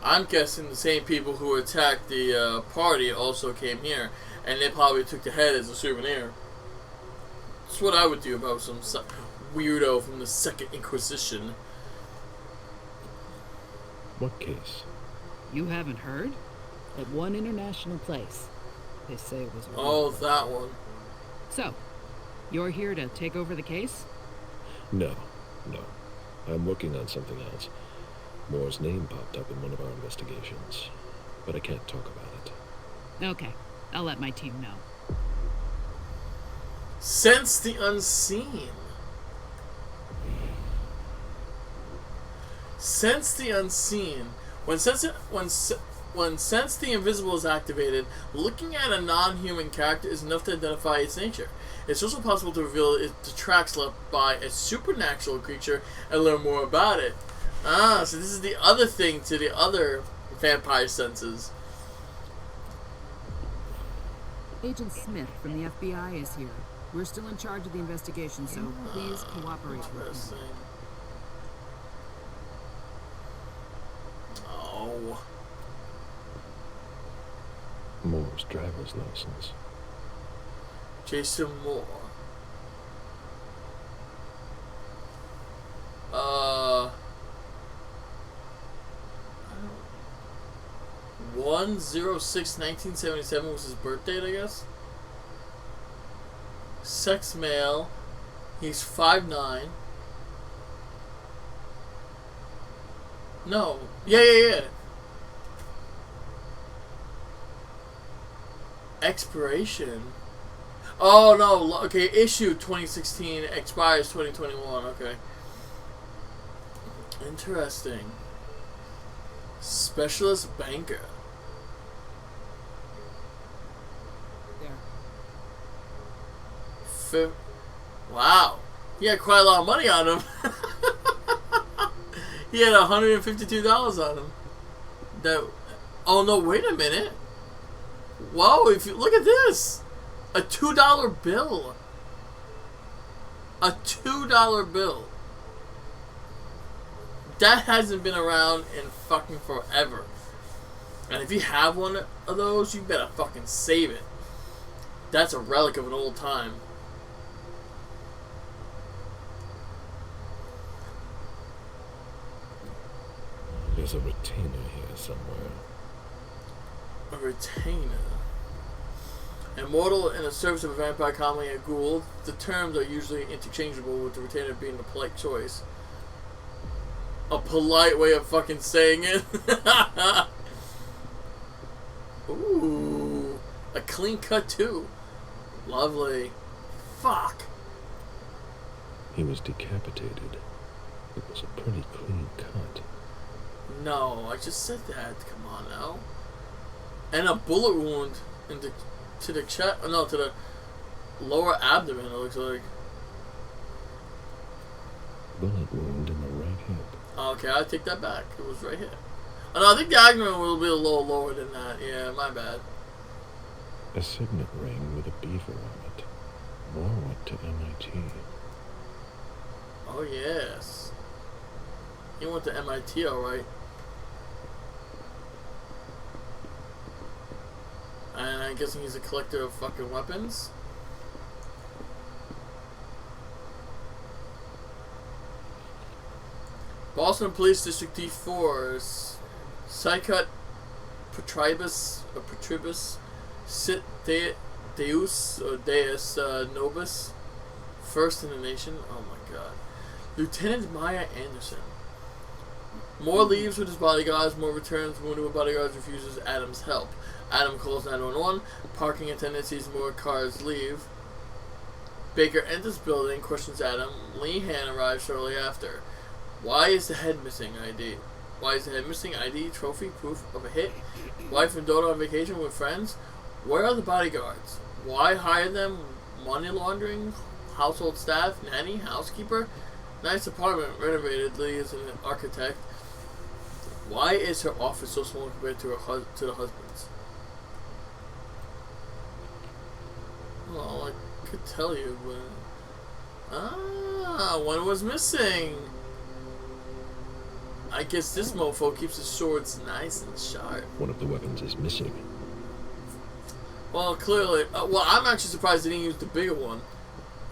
I'm guessing the same people who attacked the party also came here, and they probably took the head as a souvenir. That's what I would do if I was some weirdo from the Second Inquisition. What case? You haven't heard? At one international place. They say it was... Oh, that one. So, you're here to take over the case? No. I'm working on something else. Moore's name popped up in one of our investigations, but I can't talk about it. Okay, I'll let my team know. Sense the unseen. Sense the unseen. When Sense the Invisible is activated, looking at a non-human character is enough to identify its nature. It's also possible to reveal the tracks left by a supernatural creature and learn more about it. Ah, so this is the other thing to the other vampire senses. Agent Smith from the FBI is here. We're still in charge of the investigation, so please cooperate with me. Oh. Moore's driver's license. Jason Moore. 1/06/1977 was his birth date, I guess. Sex male. He's 5'9". No. Yeah. Expiration. Oh, no. Okay, issue 2016, expires 2021. Okay. Interesting. Specialist banker. There. Wow. He had quite a lot of money on him. He had $152 on him. Oh, no, wait a minute. Whoa, if you look at this. A $2 bill. A $2 bill. That hasn't been around in fucking forever. And if you have one of those, you better fucking save it. That's a relic of an old time. There's a retainer here somewhere. A retainer. Immortal in the service of a vampire, commonly a ghoul. The terms are usually interchangeable, with the retainer being the polite choice. A polite way of fucking saying it. Ooh. A clean cut too. Lovely. Fuck. He was decapitated. It was a pretty clean cut. No, I just said that. Come on now. And a bullet wound to the chest. No, to the lower abdomen, it looks like. Bullet wound in the right hip. Okay, I take that back. It was right here. Oh, no, I think the abdomen will be a little lower than that. Yeah, my bad. A signet ring with a beaver on it. More went to MIT. Oh, yes. He went to MIT, alright. And I'm guessing he's a collector of fucking weapons. Boston Police District D4's Psychot Patribus Sit Deus or Deus Nobis, first in the nation. Oh my god. Lieutenant Maya Anderson. Moore leaves with his bodyguards. Moore returns. Wounded with bodyguards refuses Adam's help. Adam calls 911. Parking attendant sees more cars leave. Baker enters building, questions Adam. Lehan arrives shortly after. Why is the head missing? ID. Why is the head missing? ID, trophy, proof of a hit. Wife and daughter on vacation with friends. Where are the bodyguards? Why hire them? Money laundering? Household staff? Nanny? Housekeeper? Nice apartment, renovated. Lee is an architect. Why is her office so small compared to the husband's? Well, I could tell you, but... one was missing! I guess this mofo keeps his swords nice and sharp. One of the weapons is missing. Well, clearly... well, I'm actually surprised they didn't use the bigger one.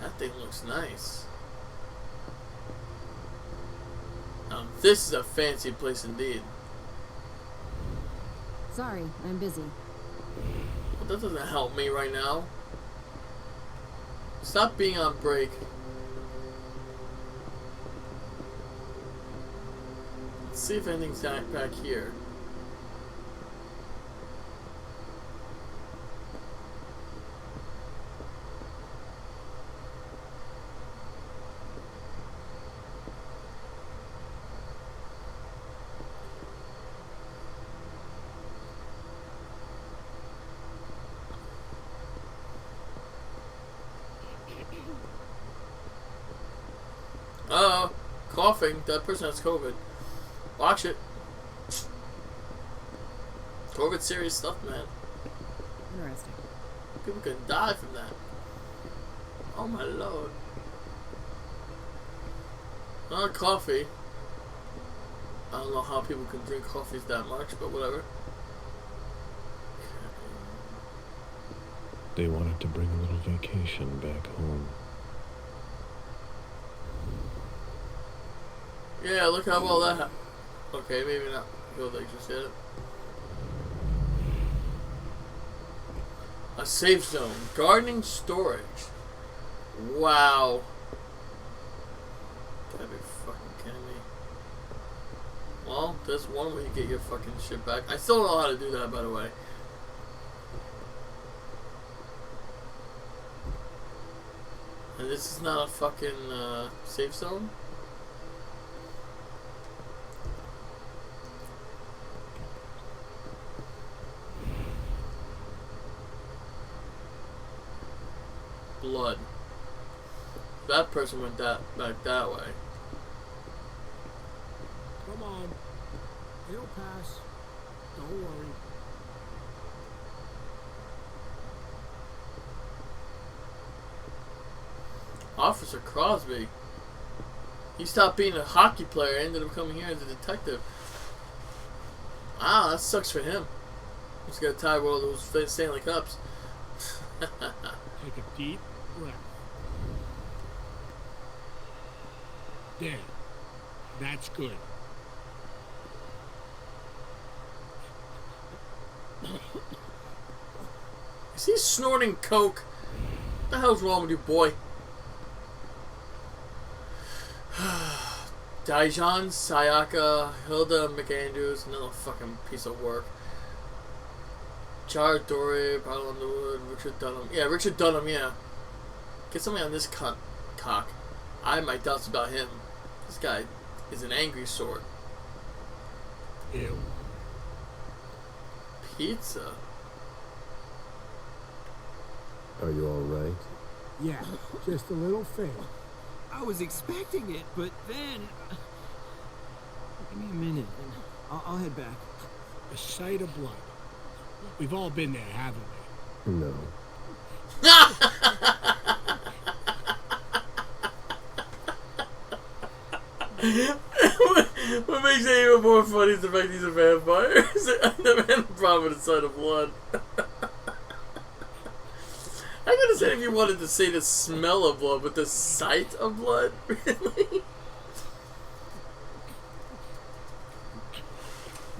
That thing looks nice. Now, this is a fancy place indeed. Sorry, I'm busy. Well, that doesn't help me right now. Stop being on break. Let's see if anything's back here. Uh-oh. Coughing. That person has COVID. Watch it. COVID's serious stuff, man. Interesting. People can die from that. Oh my lord. Not coffee. I don't know how people can drink coffees that much, but whatever. They wanted to bring a little vacation back home. Yeah, look how well that okay, maybe not go like just yet. A safe zone. Gardening storage. Wow. Gotta be fucking kidding me. Well, there's one way you get your fucking shit back. I still don't know how to do that, by the way. And this is not a fucking safe zone? Blood. That person went back that way. Come on. It'll pass. Don't worry. Officer Crosby. He stopped being a hockey player and ended up coming here as a detective. Ah, that sucks for him. He's got to tie one of those Stanley Cups. Take a deep breath. There. That's good. Is he snorting coke? What the hell's wrong with you, boy? Dijon, Sayaka, Hilda McAndrews, another fucking piece of work. Jared Dory, Paul Underwood, Richard Dunham. Yeah, Richard Dunham, yeah. Get something on this cock. I have my doubts about him. This guy is an angry sort. Ew. Pizza? Are you alright? Yeah, just a little faint. I was expecting it, but then... Give me a minute, and I'll head back. A sight of blood. We've all been there, haven't we? No. What makes it even more funny is the fact he's a vampire. I never had a problem with the sight of blood. I could have said if you wanted to say the smell of blood, but the sight of blood? Really?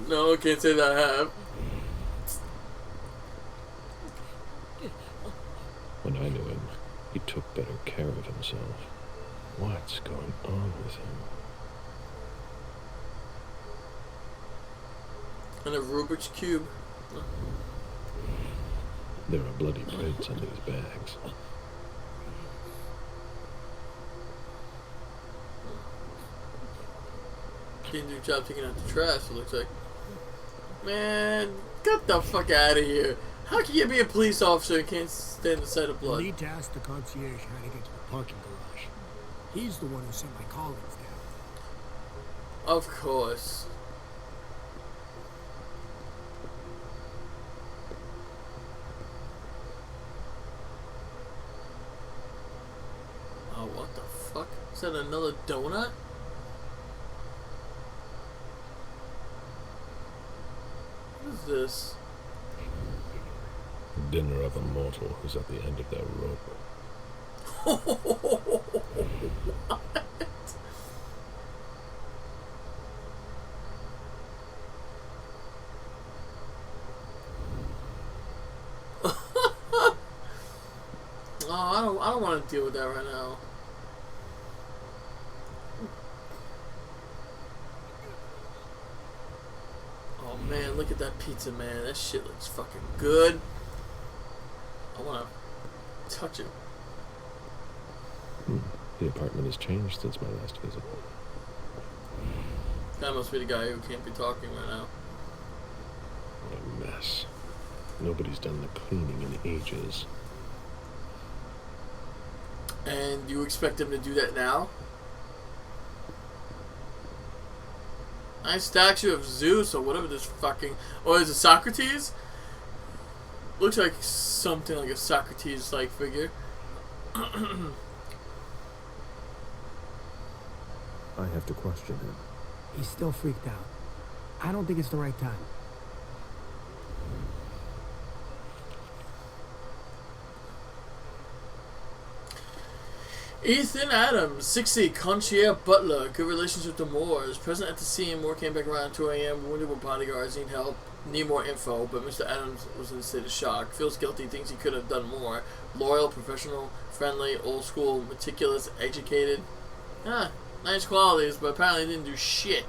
No, can't say that I have. When I knew him, he took better care of himself. What's going on with him? And a Rubik's Cube. There are bloody prints on these bags. Didn't do a job taking out the trash, it looks like. Man, get the fuck out of here. How can you be a police officer and can't stand the sight of blood? You need to ask the concierge how to get to the parking garage. He's the one who sent my colleagues down. Of course. Oh, what the fuck? Is that another donut? What is this? Dinner of a mortal who's at the end of their rope. What? deal with that right now. Oh man, look at that pizza, man. That shit looks fucking good. I wanna touch it. The apartment has changed since my last visit. That must be the guy who can't be talking right now. What a mess. Nobody's done the cleaning in ages. And you expect him to do that now? Nice statue of Zeus or whatever this fucking... Oh, is it Socrates? Looks like something like a Socrates-like figure. I have to question him. He's still freaked out. I don't think it's the right time. Ethan Adams, 60, concierge butler, good relationship to Moore. Is present at the scene. Moore came back around 2 a.m. Wounded with bodyguards, need help, need more info. But Mr. Adams was in a state of shock. Feels guilty, thinks he could have done more. Loyal, professional, friendly, old school, meticulous, educated. Nice qualities, but apparently didn't do shit.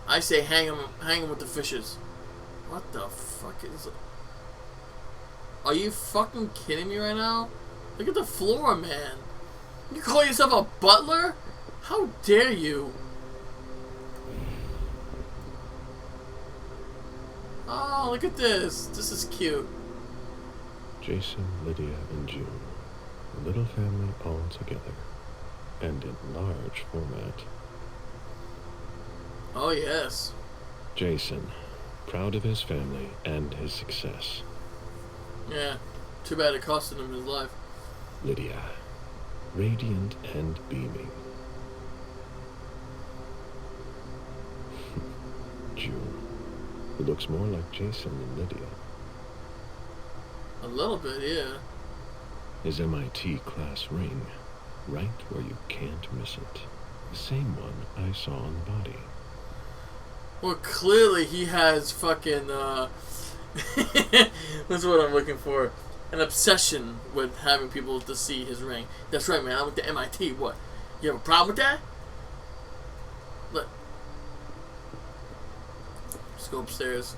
I say hang him with the fishes. What the fuck is it? Are you fucking kidding me right now? Look at the floor, man. You call yourself a butler? How dare you? Oh, look at this. This is cute. Jason, Lydia, and June. A little family all together. And in large format. Oh, yes. Jason, proud of his family and his success. Yeah. Too bad it costed him his life. Lydia, radiant and beaming. June, who looks more like Jason than Lydia. A little bit, yeah. His MIT class ring, right where you can't miss it. The same one I saw on the body. Well, clearly he has fucking, that's what I'm looking for. An obsession with having people to see his ring. That's right, man. I went to MIT. What? You have a problem with that? Look. Let's go upstairs.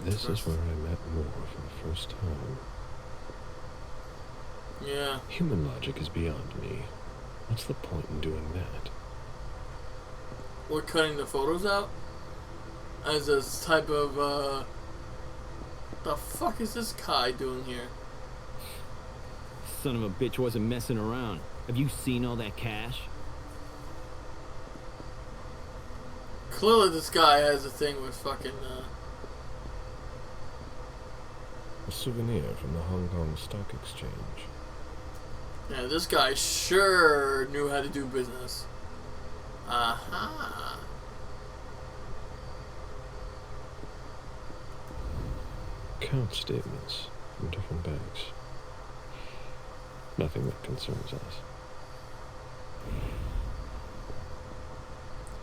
This is where I met Moore for the first time. Yeah. Human logic is beyond me. What's the point in doing that? We're cutting the photos out? As a type of, the fuck is this guy doing here? Son of a bitch wasn't messing around. Have you seen all that cash? Clearly this guy has a thing with fucking, A souvenir from the Hong Kong Stock Exchange. Yeah, this guy sure knew how to do business. Aha. Account statements from different banks. Nothing that concerns us.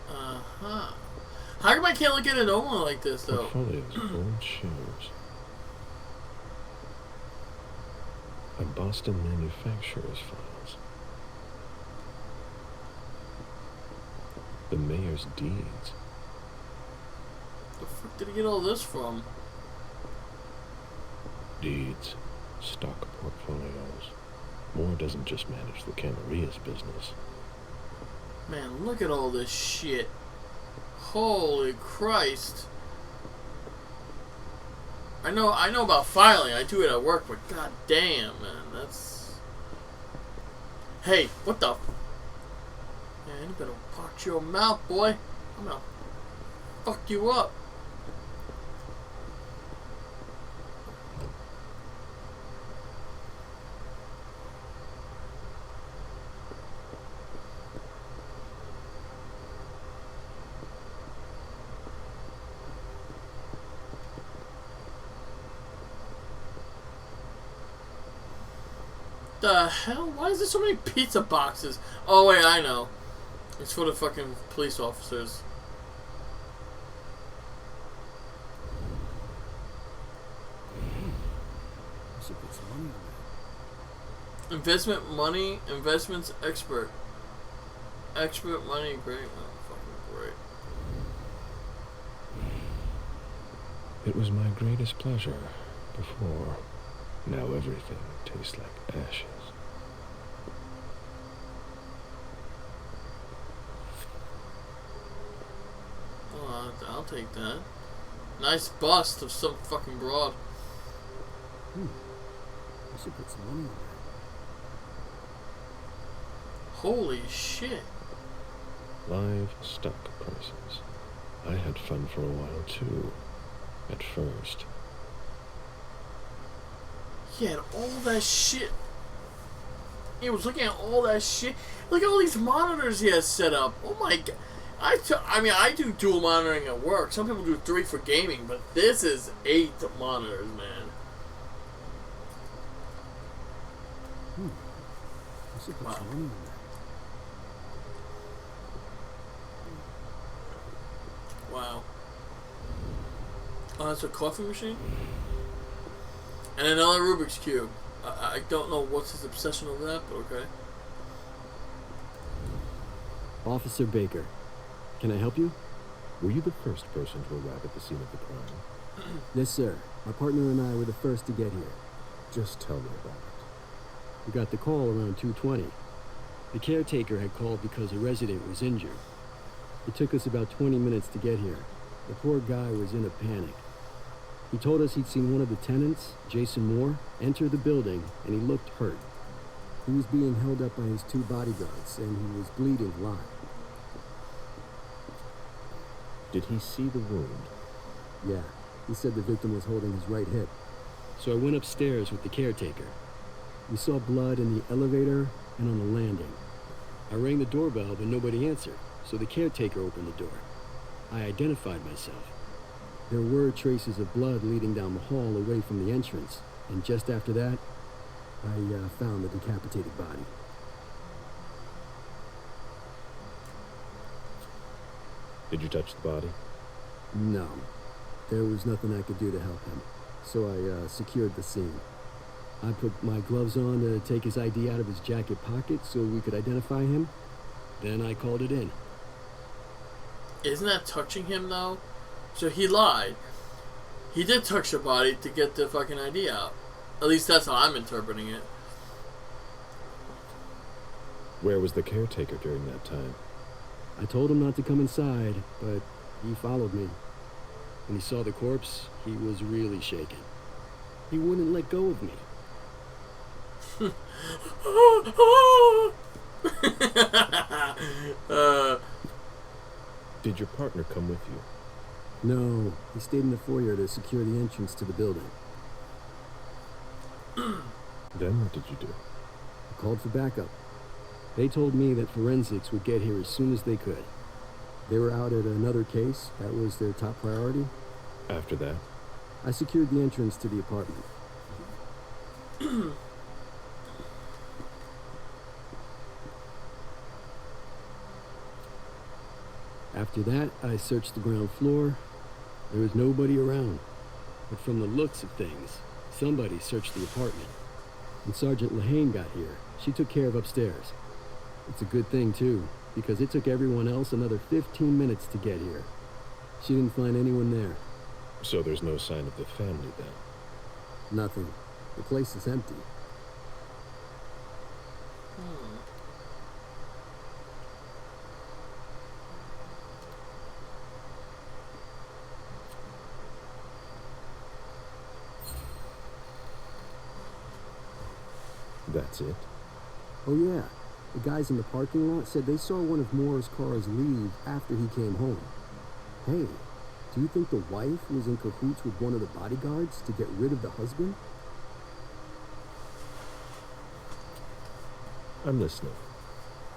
Uh-huh. How come I can't look at it normally like this, though? Portfolios of old shares. A Boston manufacturer's files. The mayor's deeds. The fuck did he get all this from? Deeds. Stock portfolios. Moore doesn't just manage the Camarias business. Man, look at all this shit. Holy Christ. I know about filing. I do it at work, but god damn, man, that's... Hey, what the... Man, you better watch your mouth, boy. I'm gonna fuck you up. The hell? Why is there so many pizza boxes? Oh wait, I know. It's for the fucking police officers. Investment money, investments expert. Expert money, great. Oh, fucking great. It was my greatest pleasure before. Now everything tastes like ashes. Oh, I'll take that. Nice bust of some fucking broad. I should put some money on that. Holy shit. Live stock prices. I had fun for a while too. At first. He had all that shit. He was looking at all that shit. Look at all these monitors he has set up. Oh my god. I mean, I do dual monitoring at work. Some people do 3 for gaming, but this is 8 monitors, man. I should put some money on that. Wow. Oh, that's a coffee machine? And another Rubik's Cube. I don't know what's his obsession over that, but okay. Officer Baker, can I help you? Were you the first person to arrive at the scene of the crime? Yes, sir. My partner and I were the first to get here. Just tell me about it. We got the call around 2:20. The caretaker had called because a resident was injured. It took us about 20 minutes to get here. The poor guy was in a panic. He told us he'd seen one of the tenants, Jason Moore, enter the building, and he looked hurt. He was being held up by his 2 bodyguards, and he was bleeding live. Did he see the wound? Yeah, he said the victim was holding his right hip. So I went upstairs with the caretaker. We saw blood in the elevator and on the landing. I rang the doorbell, but nobody answered, so the caretaker opened the door. I identified myself. There were traces of blood leading down the hall away from the entrance, and just after that, I found the decapitated body. Did you touch the body? No. There was nothing I could do to help him, so I secured the scene. I put my gloves on to take his ID out of his jacket pocket so we could identify him. Then I called it in. Isn't that touching him, though? So he lied. He did touch the body to get the fucking ID out. At least that's how I'm interpreting it. Where was the caretaker during that time? I told him not to come inside, but he followed me. When he saw the corpse, he was really shaken. He wouldn't let go of me. Did your partner come with you? No, he stayed in the foyer to secure the entrance to the building. Then what did you do? I called for backup. They told me that forensics would get here as soon as they could. They were out at another case. That was their top priority. After that? I secured the entrance to the apartment. After that, I searched the ground floor. There was nobody around. But from the looks of things, somebody searched the apartment. When Sergeant Lehane got here, she took care of upstairs. It's a good thing, too, because it took everyone else another 15 minutes to get here. She didn't find anyone there. So there's no sign of the family then? Nothing. The place is empty. That's it? Oh yeah, the guys in the parking lot said they saw one of Moore's cars leave after he came home. Hey, do you think the wife was in cahoots with one of the bodyguards to get rid of the husband? I'm listening.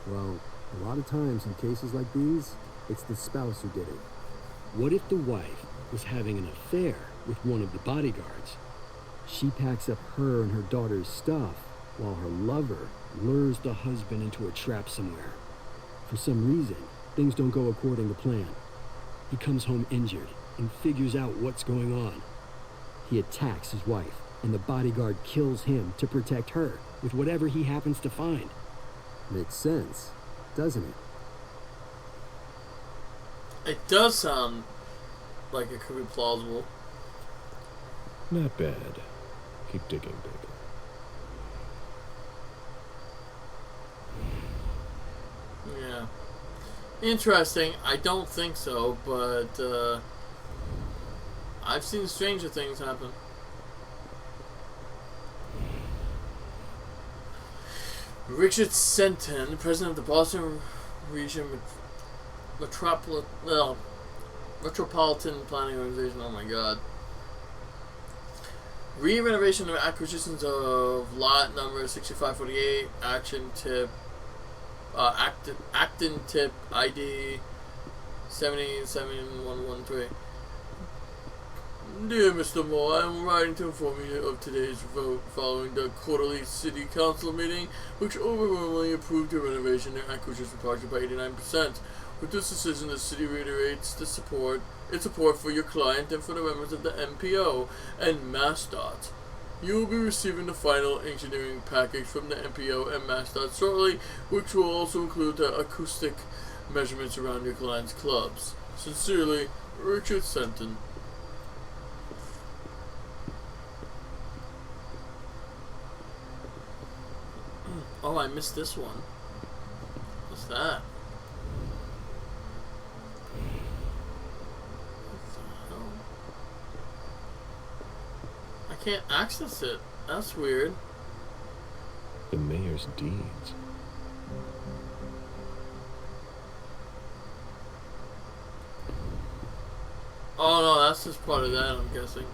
Well, a lot of times in cases like these, it's the spouse who did it. What if the wife was having an affair with one of the bodyguards? She packs up her and her daughter's stuff, while her lover lures the husband into a trap somewhere. For some reason, things don't go according to plan. He comes home injured and figures out what's going on. He attacks his wife, and the bodyguard kills him to protect her with whatever he happens to find. Makes sense, doesn't it? It does sound like it could be plausible. Not bad. Keep digging, baby. Yeah. Interesting. I don't think so, but I've seen stranger things happen. Richard Senton, president of the Boston Region Metropolitan Planning Organization. Oh my God. Re-renovation and acquisitions of lot number 6548, Acton tip ID 77113. Dear Mr. Moore, I am writing to inform you of today's vote following the quarterly City Council meeting, which overwhelmingly approved the renovation and acquisition project by 89%. With this decision, the city reiterates its support for your client and for the members of the MPO and MassDOT. You will be receiving the final engineering package from the MPO and MassDOT shortly, which will also include the acoustic measurements around your client's clubs. Sincerely, Richard Senton. Oh, I missed this one. What's that? I can't access it. That's weird. The mayor's deeds. Oh no, that's just part of that, I'm guessing.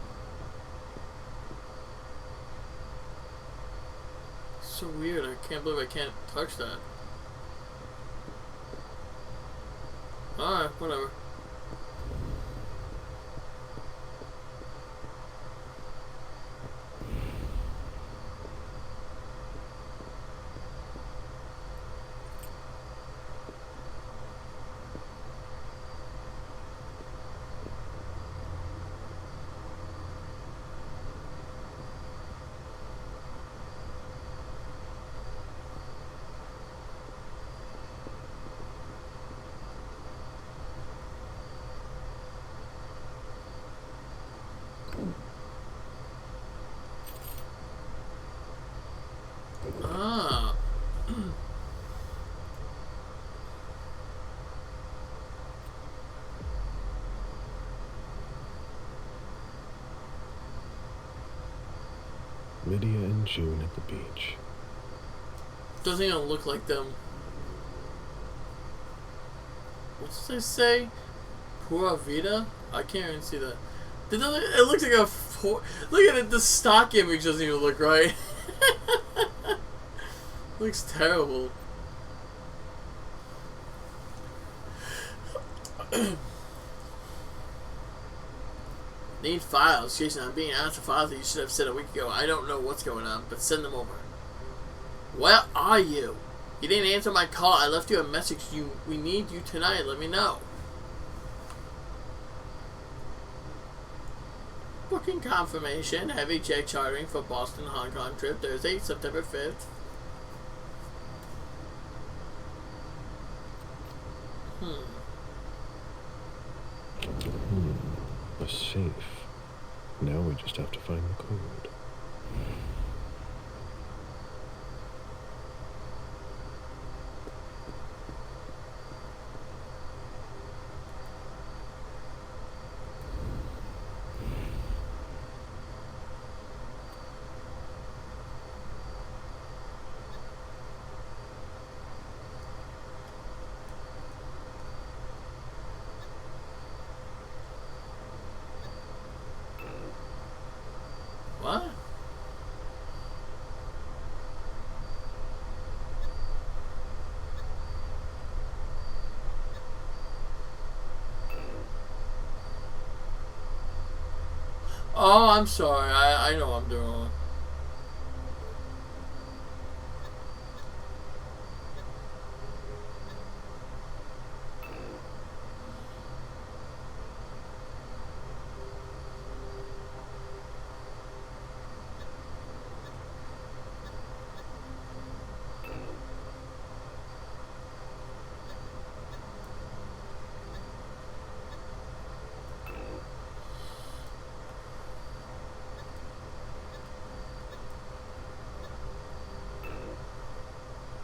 So weird. I can't believe I can't touch that. Alright, whatever. Ah. Lydia and June at the beach. Doesn't even look like them. What does it say? Pura Vida? I can't even see that. It looks like a... Look at it, the stock image doesn't even look right. Looks terrible. Need files. Jason, I'm being asked for files that you should have said a week ago. I don't know what's going on, but send them over. Where are you? You didn't answer my call. I left you a message. We need you tonight. Let me know. Booking confirmation. Heavy jet chartering for Boston Hong Kong trip Thursday, September 5th. A safe. Now we just have to find the code. What? Oh, I'm sorry. I know what I'm doing.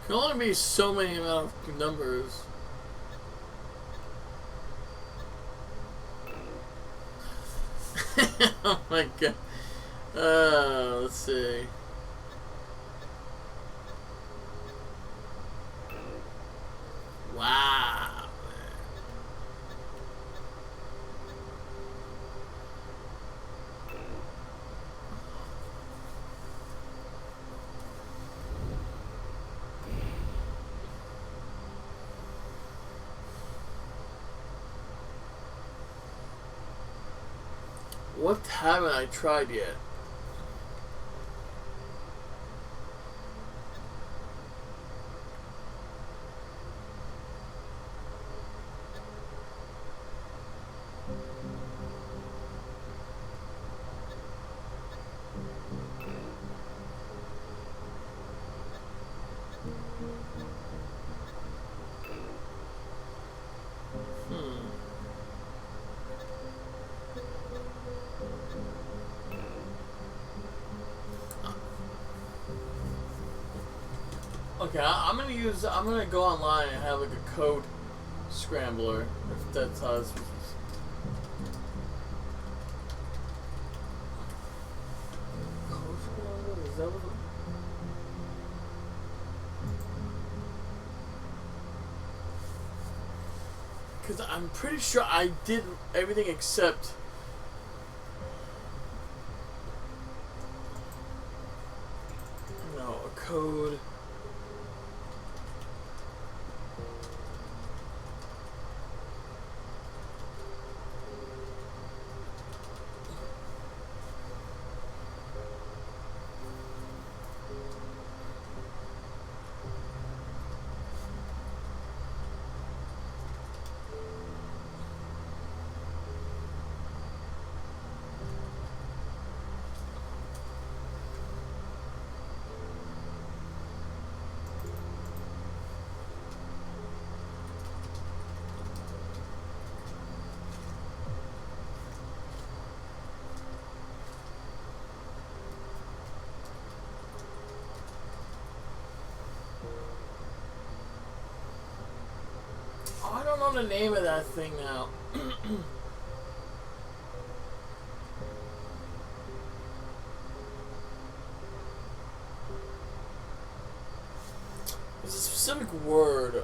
Can only be so many amount of numbers. Oh my god. Let's see. Wow. What haven't I tried yet? Okay, I'm gonna go online and have like a code scrambler, if that's how it's supposed to. Code scrambler? Is that what because I'm pretty sure I did everything except a code. I don't know the name of that thing now. There's a specific word,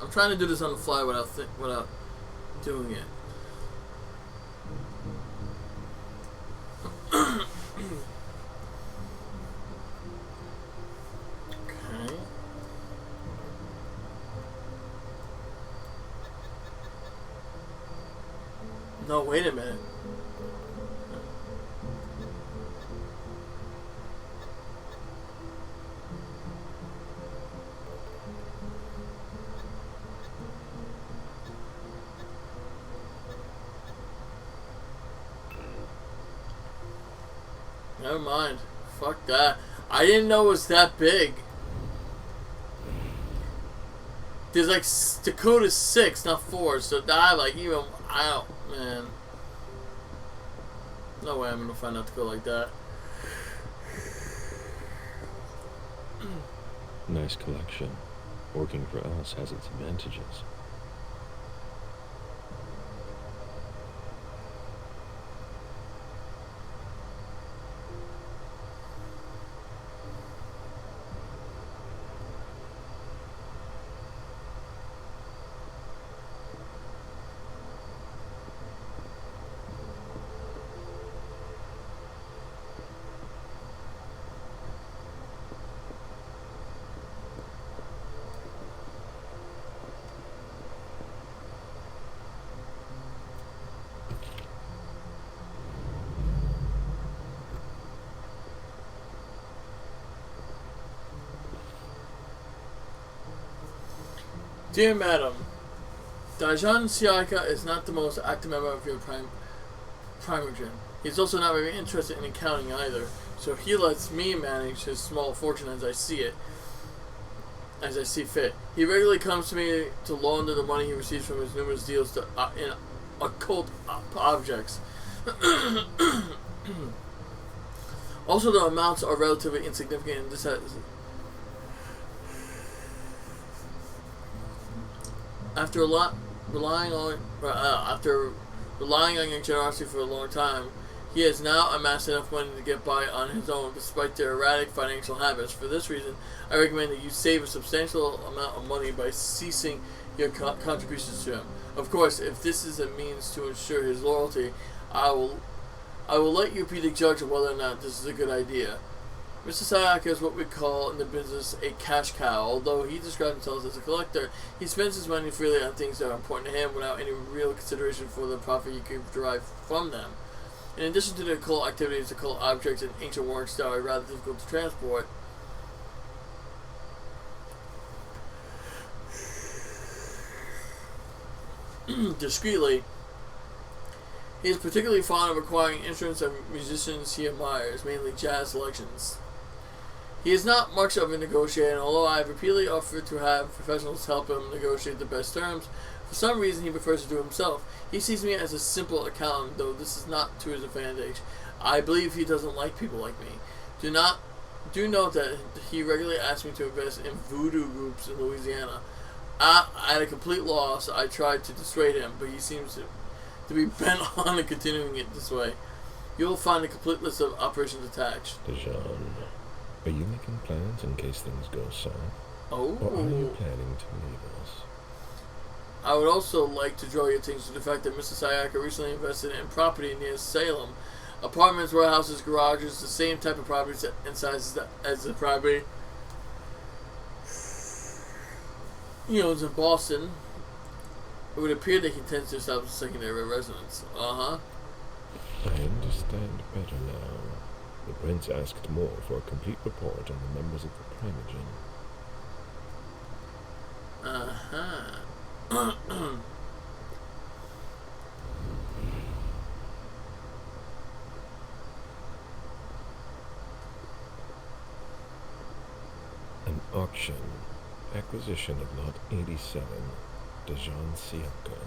I'm trying to do this on the fly without doing it. Okay. No, wait a minute. Never mind. Fuck that. I didn't know it was that big. There's like Dakota's 6, not 4. So I like even I don't man. No way I'm gonna find out to go like that. Nice collection. Working for us has its advantages. Dear Madam, Dajan Siaka is not the most active member of your Primogen. He's also not very interested in accounting either, so he lets me manage his small fortune as I see fit. He regularly comes to me to launder the money he receives from his numerous deals in occult objects. Also, the amounts are relatively insignificant, and this has... After relying on your generosity for a long time, he has now amassed enough money to get by on his own, despite their erratic financial habits. For this reason, I recommend that you save a substantial amount of money by ceasing your contributions to him. Of course, if this is a means to ensure his loyalty, I will let you be the judge of whether or not this is a good idea. Mr. Sayaka is what we call in the business a cash cow. Although he describes himself as a collector, he spends his money freely on things that are important to him without any real consideration for the profit he could derive from them. In addition to the occult activities, occult objects and ancient works that are rather difficult to transport, discreetly, he is particularly fond of acquiring instruments of musicians he admires, mainly jazz selections. He is not much of a negotiator, and although I have repeatedly offered to have professionals help him negotiate the best terms, for some reason he prefers to do it himself. He sees me as a simple accountant, though this is not to his advantage. I believe he doesn't like people like me. Do note that he regularly asks me to invest in voodoo groups in Louisiana. At a complete loss, I tried to dissuade him, but he seems to be bent on continuing it this way. You will find a complete list of operations attached. Dajan, are you making plans in case things go south? Oh. Or are you planning to leave us? I would also like to draw your attention to the fact that Mr. Sayaka recently invested in property near Salem. Apartments, warehouses, garages, the same type of properties and sizes as the property he owns in Boston. It would appear that he intends to establish a secondary residence. Uh-huh. I understand better now. The prince asked more for a complete report on the members of the Primogen. Uh-huh. An auction. Acquisition of lot 87. Dajan Siaka.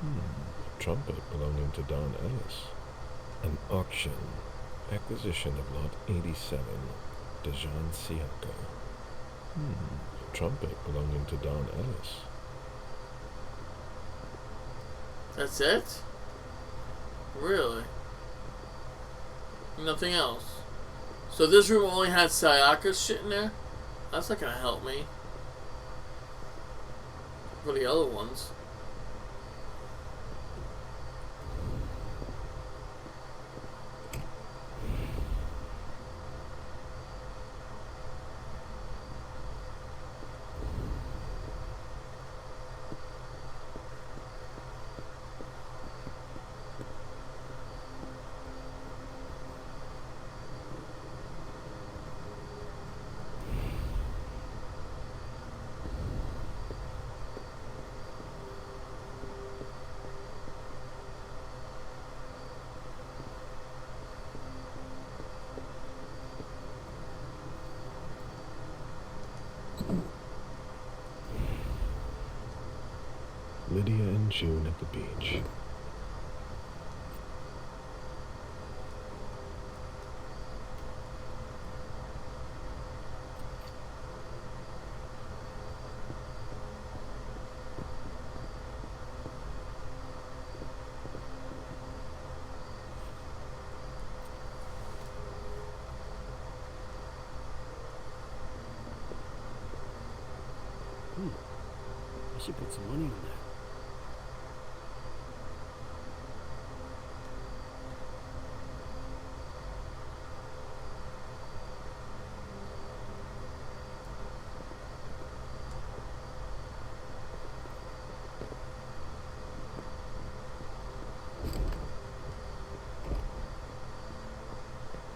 A trumpet belonging to Don Ellis. An auction. Acquisition of lot 87. Dajan Siaka. A trumpet belonging to Don Ellis. That's it? Really? Nothing else? So this room only had Sayaka's shit in there? That's not gonna help me. For the other ones. Lydia and June at the beach. I should put some money on that.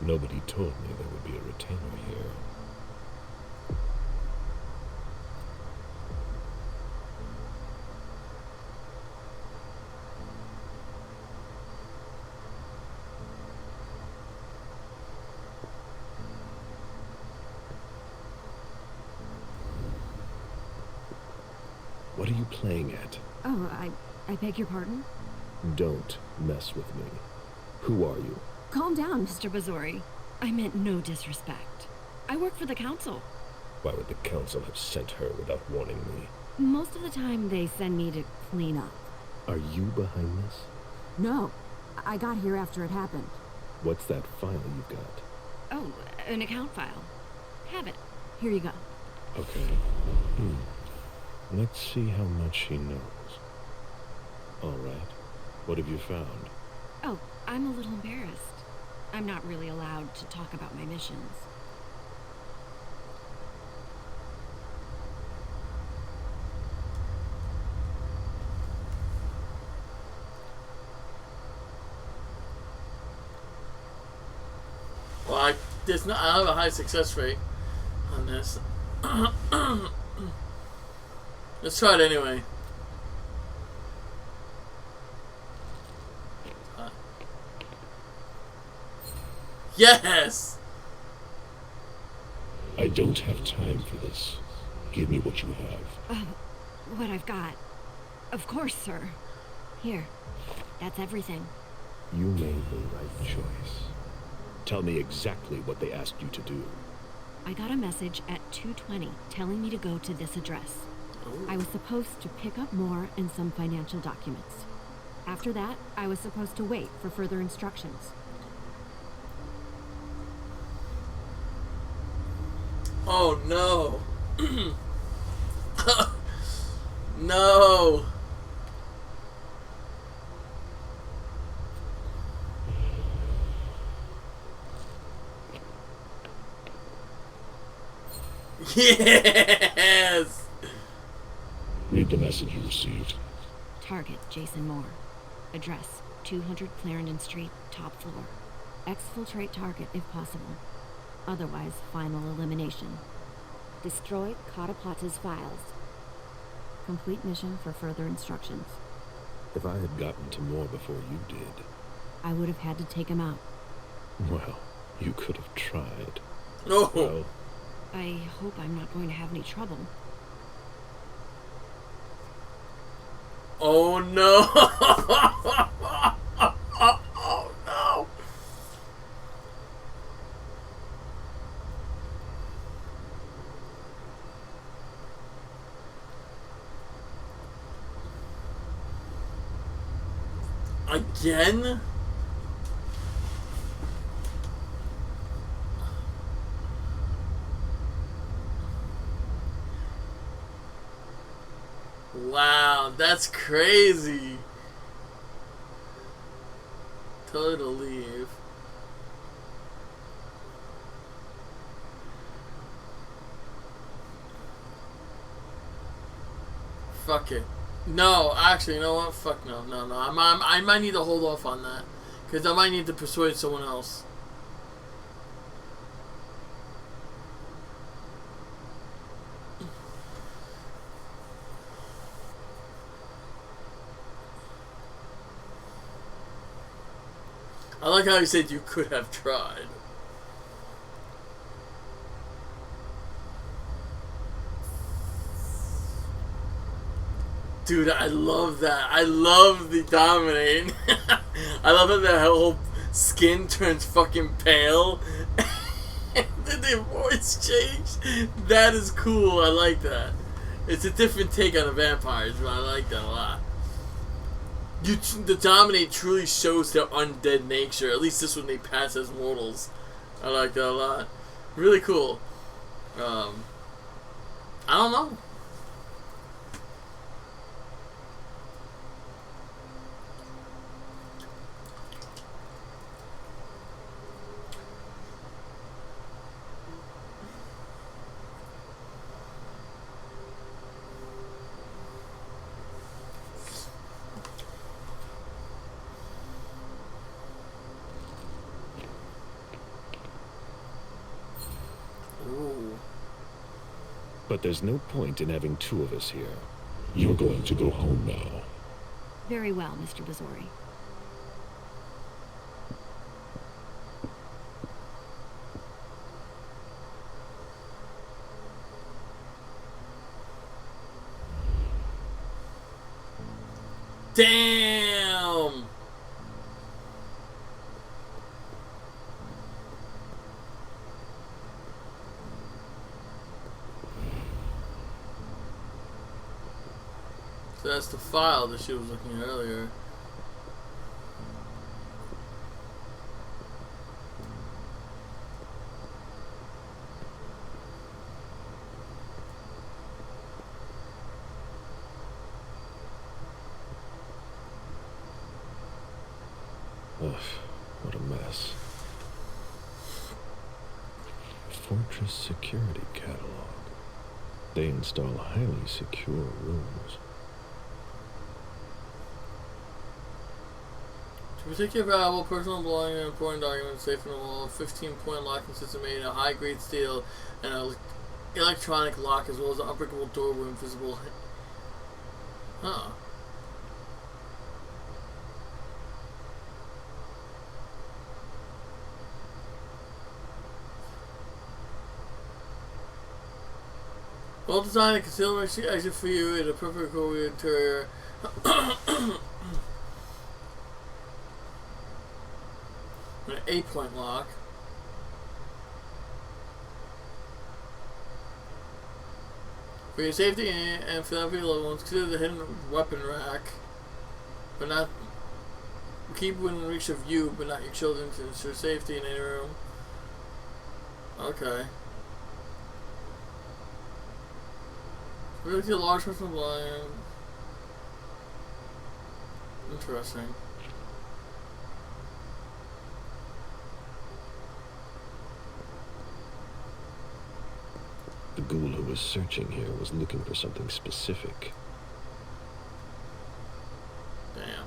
Nobody told me there would be a retainer here. What are you playing at? Oh, I beg your pardon? Don't mess with me. Who are you? Calm down, Mr. Bazori. I meant no disrespect. I work for the council. Why would the council have sent her without warning me? Most of the time, they send me to clean up. Are you behind this? No, I got here after it happened. What's that file you've got? Oh, an account file. Have it. Here you go. Okay. Let's see how much she knows. All right. What have you found? Oh, I'm a little embarrassed. I'm not really allowed to talk about my missions. Well, I have a high success rate on this. Let's try it anyway. Yes! I don't have time for this. Give me what you have. What I've got. Of course, sir. Here. That's everything. You made the right choice. Tell me exactly what they asked you to do. I got a message at 2:20 telling me to go to this address. I was supposed to pick up more and some financial documents. After that, I was supposed to wait for further instructions. Oh no. No. Yes. Read the message you received. Target, Jason Moore. Address, 200 Clarendon Street, top floor. Exfiltrate target if possible. Otherwise, final elimination. Destroy Kataplata's files. Complete mission for further instructions. If I had gotten to Moore before you did... I would have had to take him out. Well, you could have tried. No. Well, I hope I'm not going to have any trouble. Oh no. Oh no. Again? Wow, that's crazy. Tell her to leave. Fuck it. No, actually, you know what? Fuck no, no, no. I might need to hold off on that, because I might need to persuade someone else. I like how you said you could have tried. Dude, I love that. I love the dominating. I love that the whole skin turns fucking pale. And then their voice change. That is cool. I like that. It's a different take on the vampires, but I like that a lot. The dominate truly shows their undead nature. At least this one they pass as mortals. I like that a lot. Really cool. I don't know. But there's no point in having two of us here. You're going to go home now. Very well, Mr. Bazori. Damn! So that's the file that she was looking at earlier. Ugh, what a mess. Fortress Security Catalog. They install highly secure rooms. To protect your valuable personal belongings and important documents safe in the wall, a 15-point locking system made of high-grade steel and an electronic lock, as well as an unbreakable door with invisible. Huh. Well designed and concealed exit for you in a perfect cool interior. An 8-point lock. For your safety and for every loved ones, consider the hidden weapon rack, but not keep within reach of you, but not your children, to ensure safety in any room. Okay. Really a large personal blind. Interesting. The ghoul who was searching here was looking for something specific. Damn.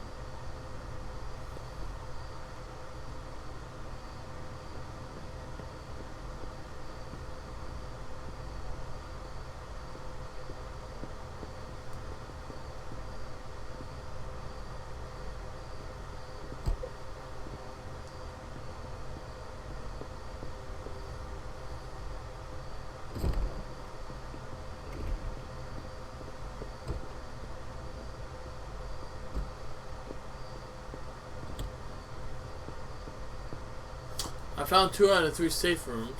I found 2 out of 3 safe rooms.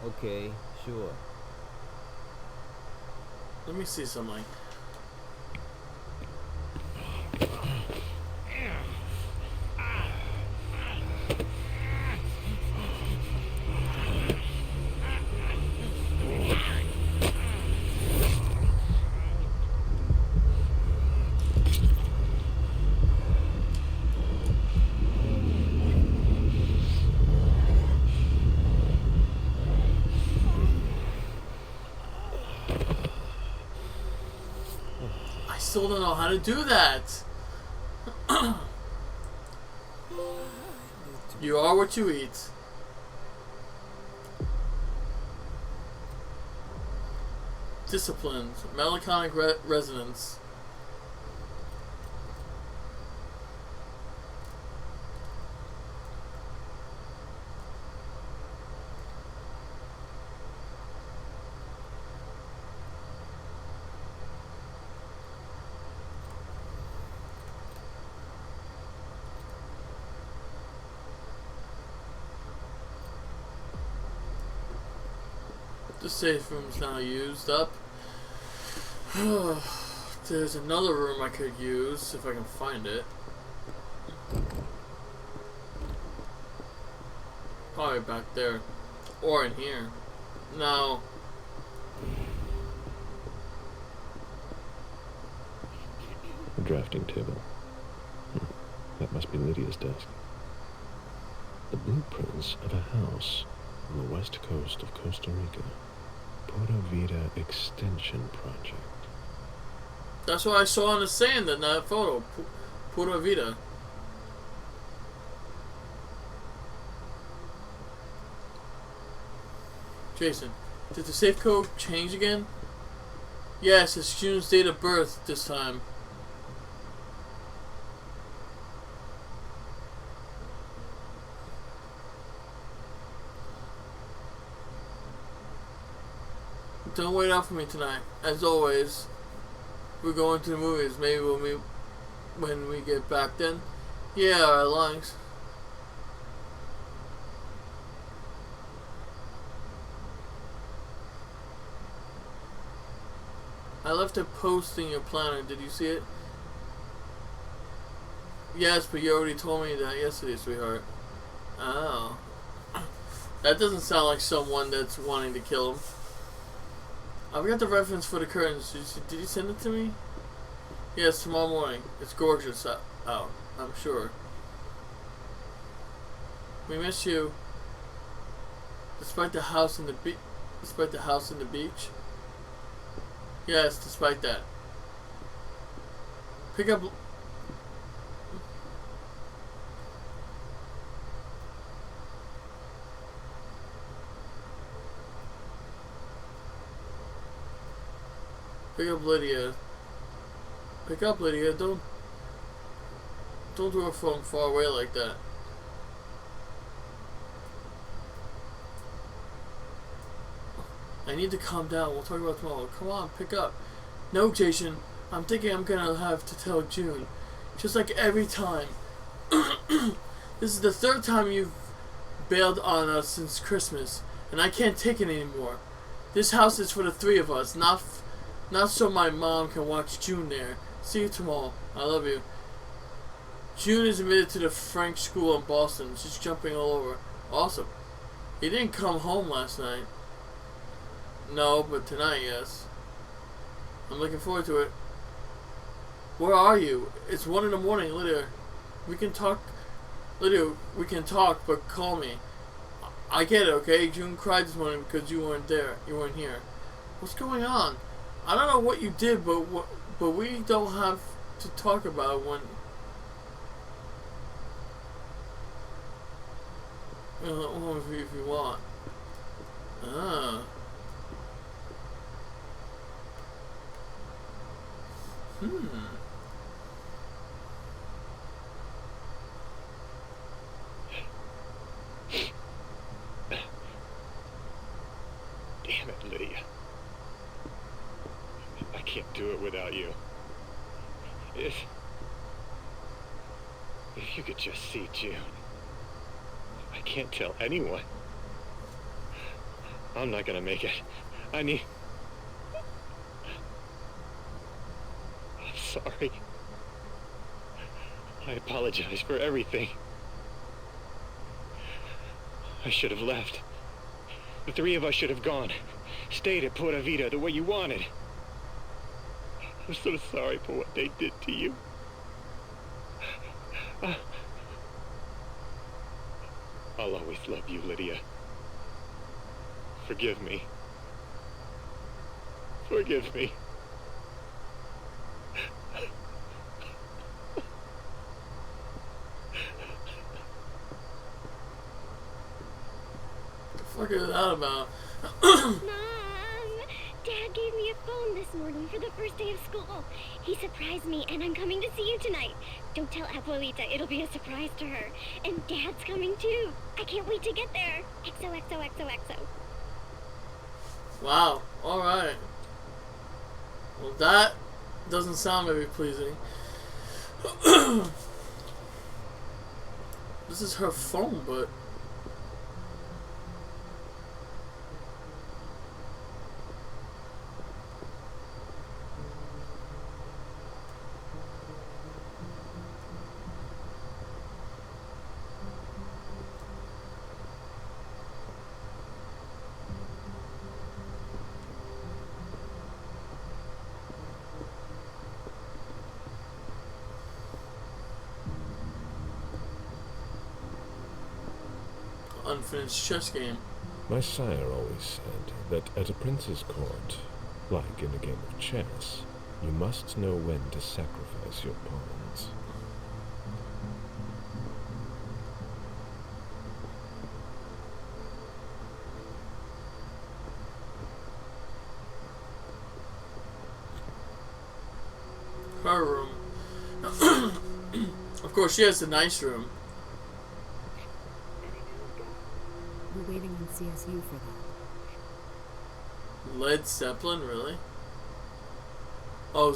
Okay, sure. Let me see something. I still don't know how to do that. You are what you eat. Disciplined. Melancholic resonance. The safe room's now used up. There's another room I could use if I can find it. Probably back there. Or in here. No. A drafting table. That must be Lydia's desk. The blueprints of a house on the west coast of Costa Rica. Pura Vida Extension Project. That's what I saw on the sand in that photo. Pura Vida. Jason, did the safe code change again? Yes, it's June's date of birth this time. don't wait out for me tonight. As always, we're going to the movies. Maybe we'll meet when we get back then. Yeah, alright, thanks. I left a post in your planner. Did you see it? Yes, but you already told me that yesterday, sweetheart. Oh. That doesn't sound like someone that's wanting to kill him. I forgot the reference for the curtains. Did you send it to me? Yes, tomorrow morning. It's gorgeous out, I'm sure. We miss you. Despite the house and the beach. Yes, despite that. Pick up Lydia. Pick up Lydia. Don't do her phone far away like that. I need to calm down. We'll talk about it tomorrow. Come on, pick up. No, Jason. I'm thinking I'm gonna have to tell June. Just like every time. This is the third time you've bailed on us since Christmas, and I can't take it anymore. This house is for the three of us, not so my mom can watch June there. See you tomorrow. I love you. June is admitted to the French school in Boston. She's jumping all over. Awesome. He didn't come home last night. No, but tonight, yes. I'm looking forward to it. Where are you? It's 1 in the morning, Lydia. We can talk. Lydia, we can talk, but call me. I get it, okay? June cried this morning because you weren't there. You weren't here. What's going on? I don't know what you did, but we don't have to talk about it when. If you want. Ah. Damn it, Lydia. I can't do it without you. If you could just see June. I can't tell anyone. I'm not gonna make it. I'm sorry. I apologize for everything. I should have left. The three of us should have gone. Stayed at Pura Vida the way you wanted. I'm so sorry for what they did to you. I'll always love you, Lydia. Forgive me. Forgive me. What the fuck is that about? Mom! Dad gave me a phone this morning for the first day of school. He surprised me, and I'm coming to see you tonight. Don't tell Abuelita, it'll be a surprise to her. And Dad's coming too. I can't wait to get there. XOXOXOXO. Wow. Alright. Well, that doesn't sound very pleasing. This is her phone, but... unfinished chess game. My sire always said that at a prince's court, like in a game of chess, you must know when to sacrifice your pawns. Her room. Of course, she has a nice room. We're waiting on CSU for that. Led Zeppelin, really? Oh,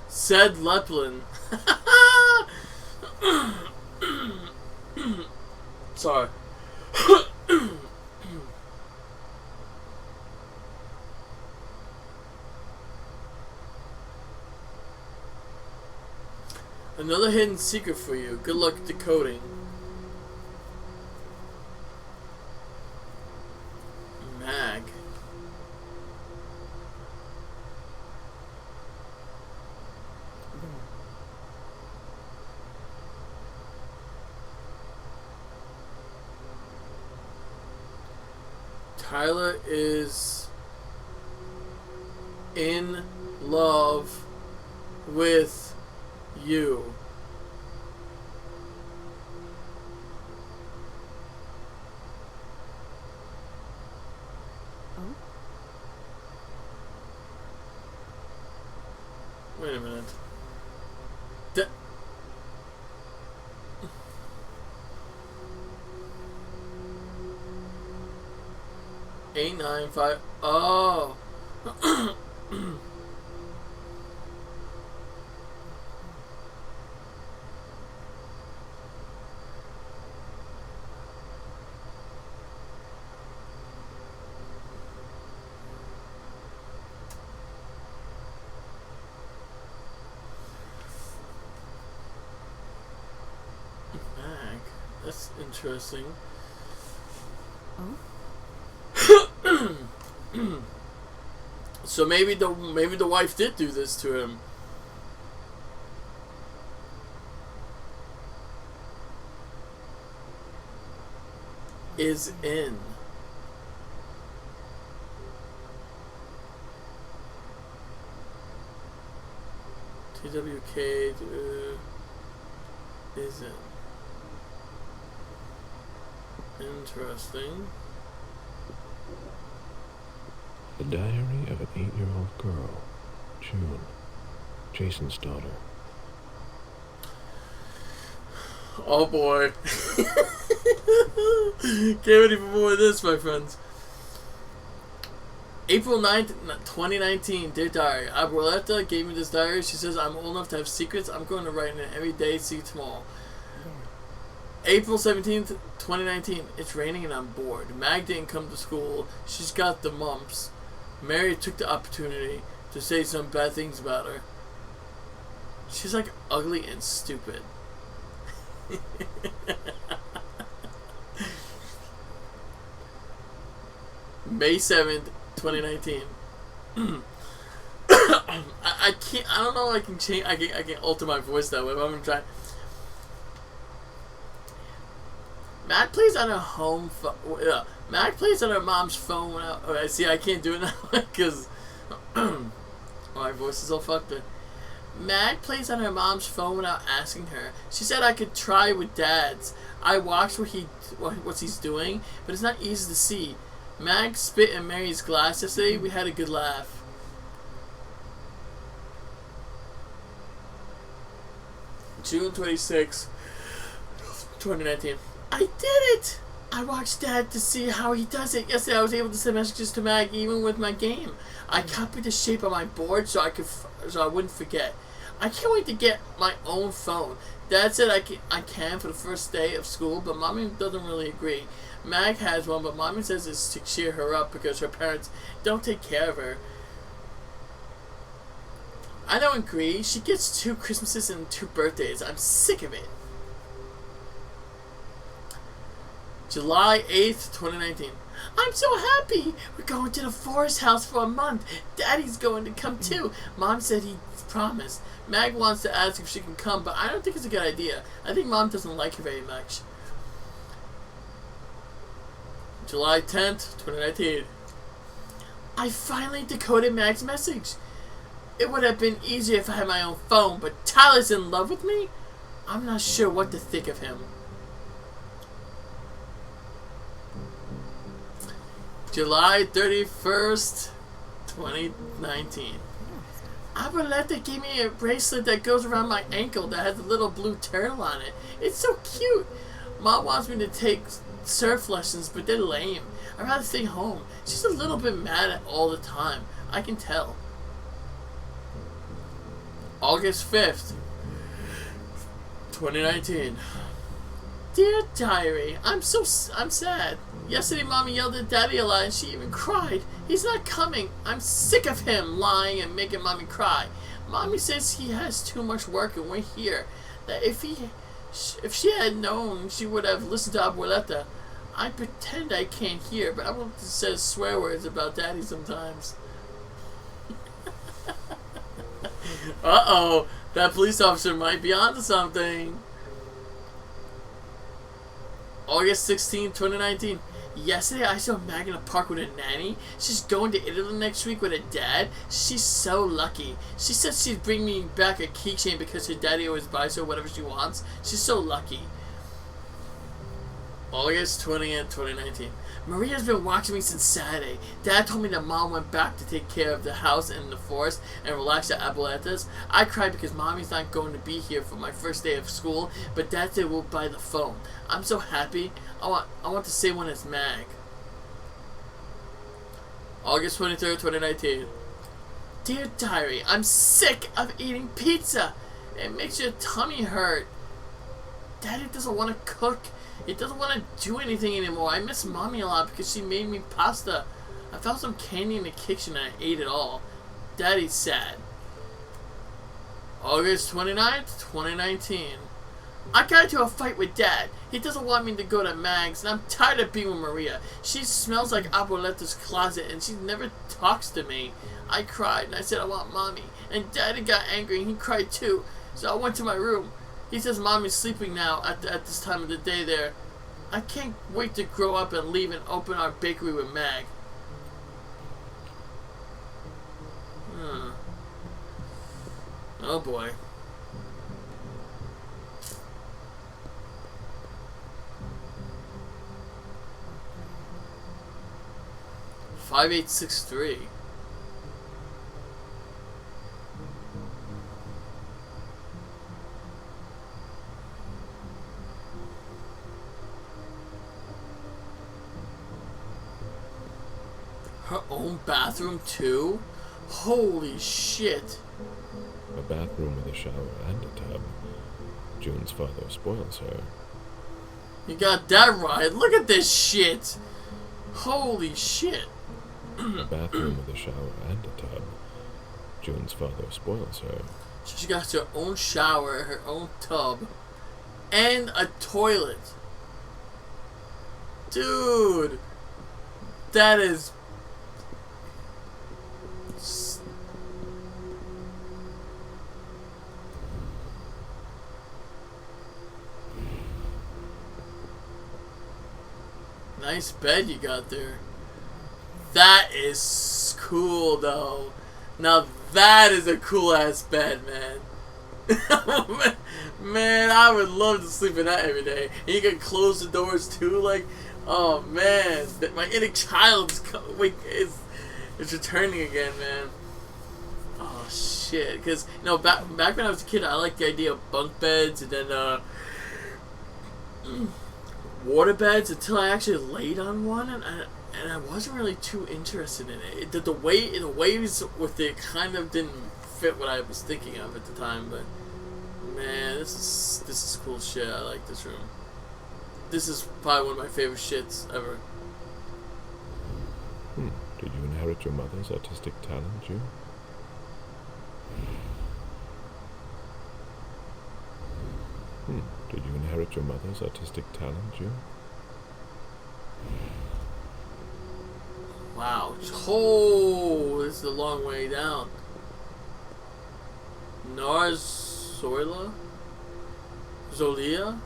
said Leplin. Sorry. Another hidden secret for you. Good luck decoding. Mag. Tyler is in love with you. Oh? Wait a minute. Eight, 9, 5. Oh. Mag. That's interesting. Oh? So maybe the wife did do this to him. Is in. TWK is in. Interesting. The diary of an 8-year-old girl, June, Jason's daughter. Oh boy. Can't wait for more of this, my friends. April 9th, 2019, dear diary. Abuelita gave me this diary. She says I'm old enough to have secrets. I'm going to write in it every day. See you tomorrow. April 17th, 2019. It's raining and I'm bored. Mag didn't come to school. She's got the mumps. Mary took the opportunity to say some bad things about her. She's like ugly and stupid. May 7th, 2019. I can't. I don't know. I can change. I can alter my voice that way. But I'm gonna try. Matt plays on her home phone. Matt plays on her mom's phone. I see. I can't do it now because my voice is all fucked up. Mag plays on her mom's phone without asking her. She said I could try with Dad's. I watched what he's doing, but it's not easy to see. Mag spit in Mary's glass yesterday. We had a good laugh. June 26, 2019. I did it! I watched Dad to see how he does it. Yesterday I was able to send messages to Mag even with my game. I copied the shape of my board so I wouldn't forget. I can't wait to get my own phone. Dad said I can for the first day of school, but Mommy doesn't really agree. Mag has one, but Mommy says it's to cheer her up because her parents don't take care of her. I don't agree. She gets 2 Christmases and 2 birthdays. I'm sick of it. July 8th, 2019. I'm so happy! We're going to the Forest House for a month. Daddy's going to come too. Mom said he promised. Mag wants to ask if she can come, but I don't think it's a good idea. I think Mom doesn't like her very much. July 10th, 2019. I finally decoded Mag's message. It would have been easier if I had my own phone, but Tyler's in love with me? I'm not sure what to think of him. July 31st, 2019. Abuelita gave me a bracelet that goes around my ankle that has a little blue turtle on it. It's so cute. Mom wants me to take surf lessons, but they're lame. I'd rather stay home. She's a little bit mad at all the time. I can tell. August 5th, 2019. Dear Diary, I'm sad. Yesterday Mommy yelled at Daddy a lot and she even cried. He's not coming. I'm sick of him lying and making Mommy cry. Mommy says he has too much work and we're here. That if she had known, she would have listened to Abuelita. I pretend I can't hear, but Abuelita says swear words about Daddy sometimes. Uh-oh, that police officer might be onto something. August 16, 2019. Yesterday I saw Mag in the park with her nanny. She's going to Italy next week with her dad. She's so lucky. She said she'd bring me back a keychain because her daddy always buys her whatever she wants. She's so lucky. August 20th, 2019. Maria's been watching me since Saturday. Dad told me that Mom went back to take care of the house and the forest and relax at Abuelita's. I cried because Mommy's not going to be here for my first day of school, but Dad said we'll buy the phone. I'm so happy. I want to say when it's Mag. August 23rd, 2019. Dear Diary, I'm sick of eating pizza. It makes your tummy hurt. Daddy doesn't want to cook. He doesn't want to do anything anymore. I miss Mommy a lot because she made me pasta. I found some candy in the kitchen and I ate it all. Daddy's sad. August 29th, 2019. I got into a fight with Dad. He doesn't want me to go to Mag's, and I'm tired of being with Maria. She smells like Abuelita's closet, and she never talks to me. I cried, and I said I want Mommy. And Daddy got angry, and he cried too. So I went to my room. He says Mommy's sleeping now at this time of the day there. I can't wait to grow up and leave and open our bakery with Mag. Oh boy. $5863. Her own bathroom too? Holy shit. A bathroom with a shower and a tub. June's father spoils her. You got that right. Look at this shit. Holy shit. A bathroom with a shower and a tub. June's father spoils her. She got her own shower, her own tub, and a toilet. Dude. That is... nice bed you got there. That is cool though. Now that is a cool ass bed, man. Man, I would love to sleep in that every day. And you can close the doors too. Like, oh man, my inner child is returning again, man. Oh shit, because you know back when I was a kid, I liked the idea of bunk beds and then water beds until I actually laid on one, and I wasn't really too interested in it. The waves with it kind of didn't fit what I was thinking of at the time. But man, this is cool shit. I like this room. This is probably one of my favorite shits ever. Did you inherit your mother's artistic talent, June? Did you inherit your mother's artistic talent, June? Wow. Oh, this is a long way down. Nars Zoila? Zolia?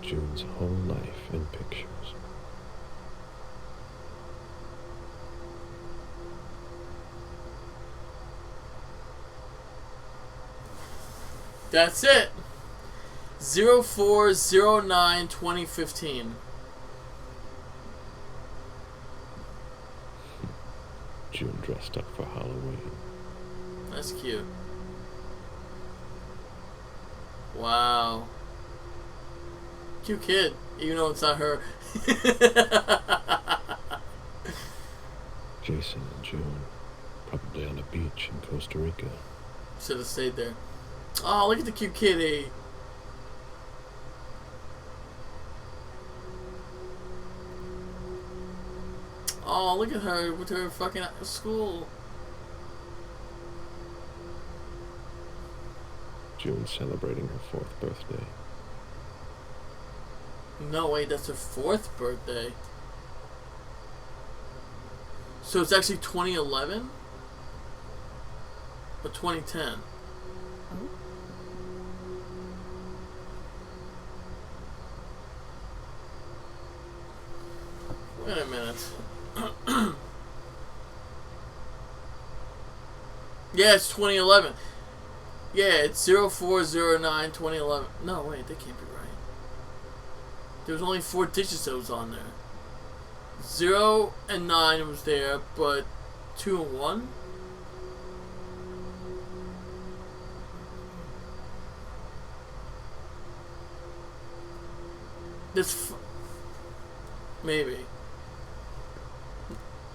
June's whole life in pictures. That's it. 0409-2015. June dressed up for Halloween. That's cute. Wow. Cute kid, even though it's not her. Jason and June, probably on a beach in Costa Rica. Should have stayed there. Oh, look at the cute kitty. Oh, look at her with her fucking school. June celebrating her 4th birthday. No, wait, that's her 4th birthday. So it's actually 2011? Or 2010? Wait a minute. Yeah, it's 2011. Yeah, it's 0409-2011. No, wait, that can't be right. There was only 4 digits that was on there. 0 and 9 was there, but 2 and 1? This maybe.